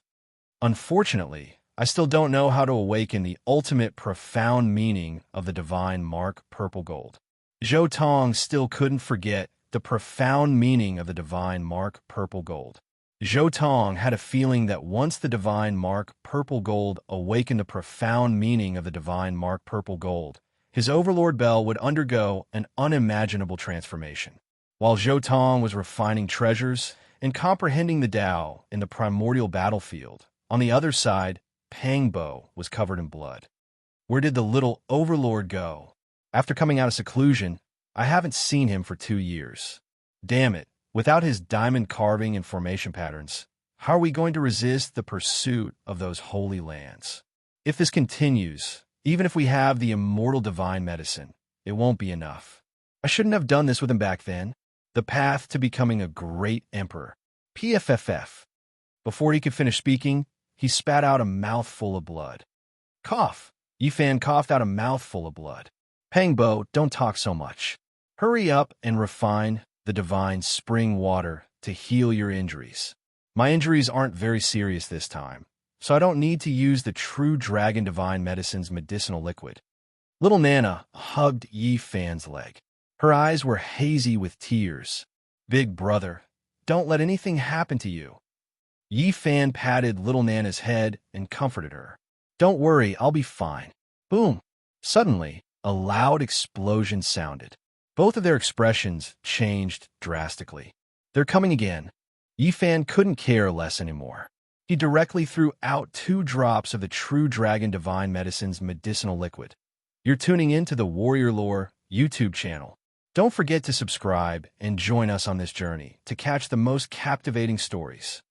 Unfortunately, I still don't know how to awaken the ultimate profound meaning of the divine mark purple gold. Zhou Tong still couldn't forget the profound meaning of the divine mark purple gold. Zhou Tong had a feeling that once the divine mark purple gold awakened the profound meaning of the divine mark purple gold, his Overlord Bell would undergo an unimaginable transformation. While Zhou Tong was refining treasures and comprehending the Tao in the primordial battlefield, on the other side, Pangbo was covered in blood. Where did the little Overlord go? After coming out of seclusion, I haven't seen him for 2 years. Damn it, without his diamond carving and formation patterns, how are we going to resist the pursuit of those holy lands? If this continues, even if we have the immortal divine medicine, it won't be enough. I shouldn't have done this with him back then. The path to becoming a great emperor. PFFF. Before he could finish speaking, he spat out a mouthful of blood. Cough. Yi Fan coughed out a mouthful of blood. Pangbo, don't talk so much. Hurry up and refine the divine spring water to heal your injuries. My injuries aren't very serious this time, so I don't need to use the true dragon divine medicine's medicinal liquid. Little Nana hugged Yi Fan's leg. Her eyes were hazy with tears. Big brother, don't let anything happen to you. Yi Fan patted little Nana's head and comforted her. Don't worry, I'll be fine. Boom! Suddenly, a loud explosion sounded. Both of their expressions changed drastically. They're coming again. Yi Fan couldn't care less anymore. He directly threw out 2 drops of the true dragon divine medicine's medicinal liquid. You're tuning in to the Warrior Lore YouTube channel. Don't forget to subscribe and join us on this journey to catch the most captivating stories.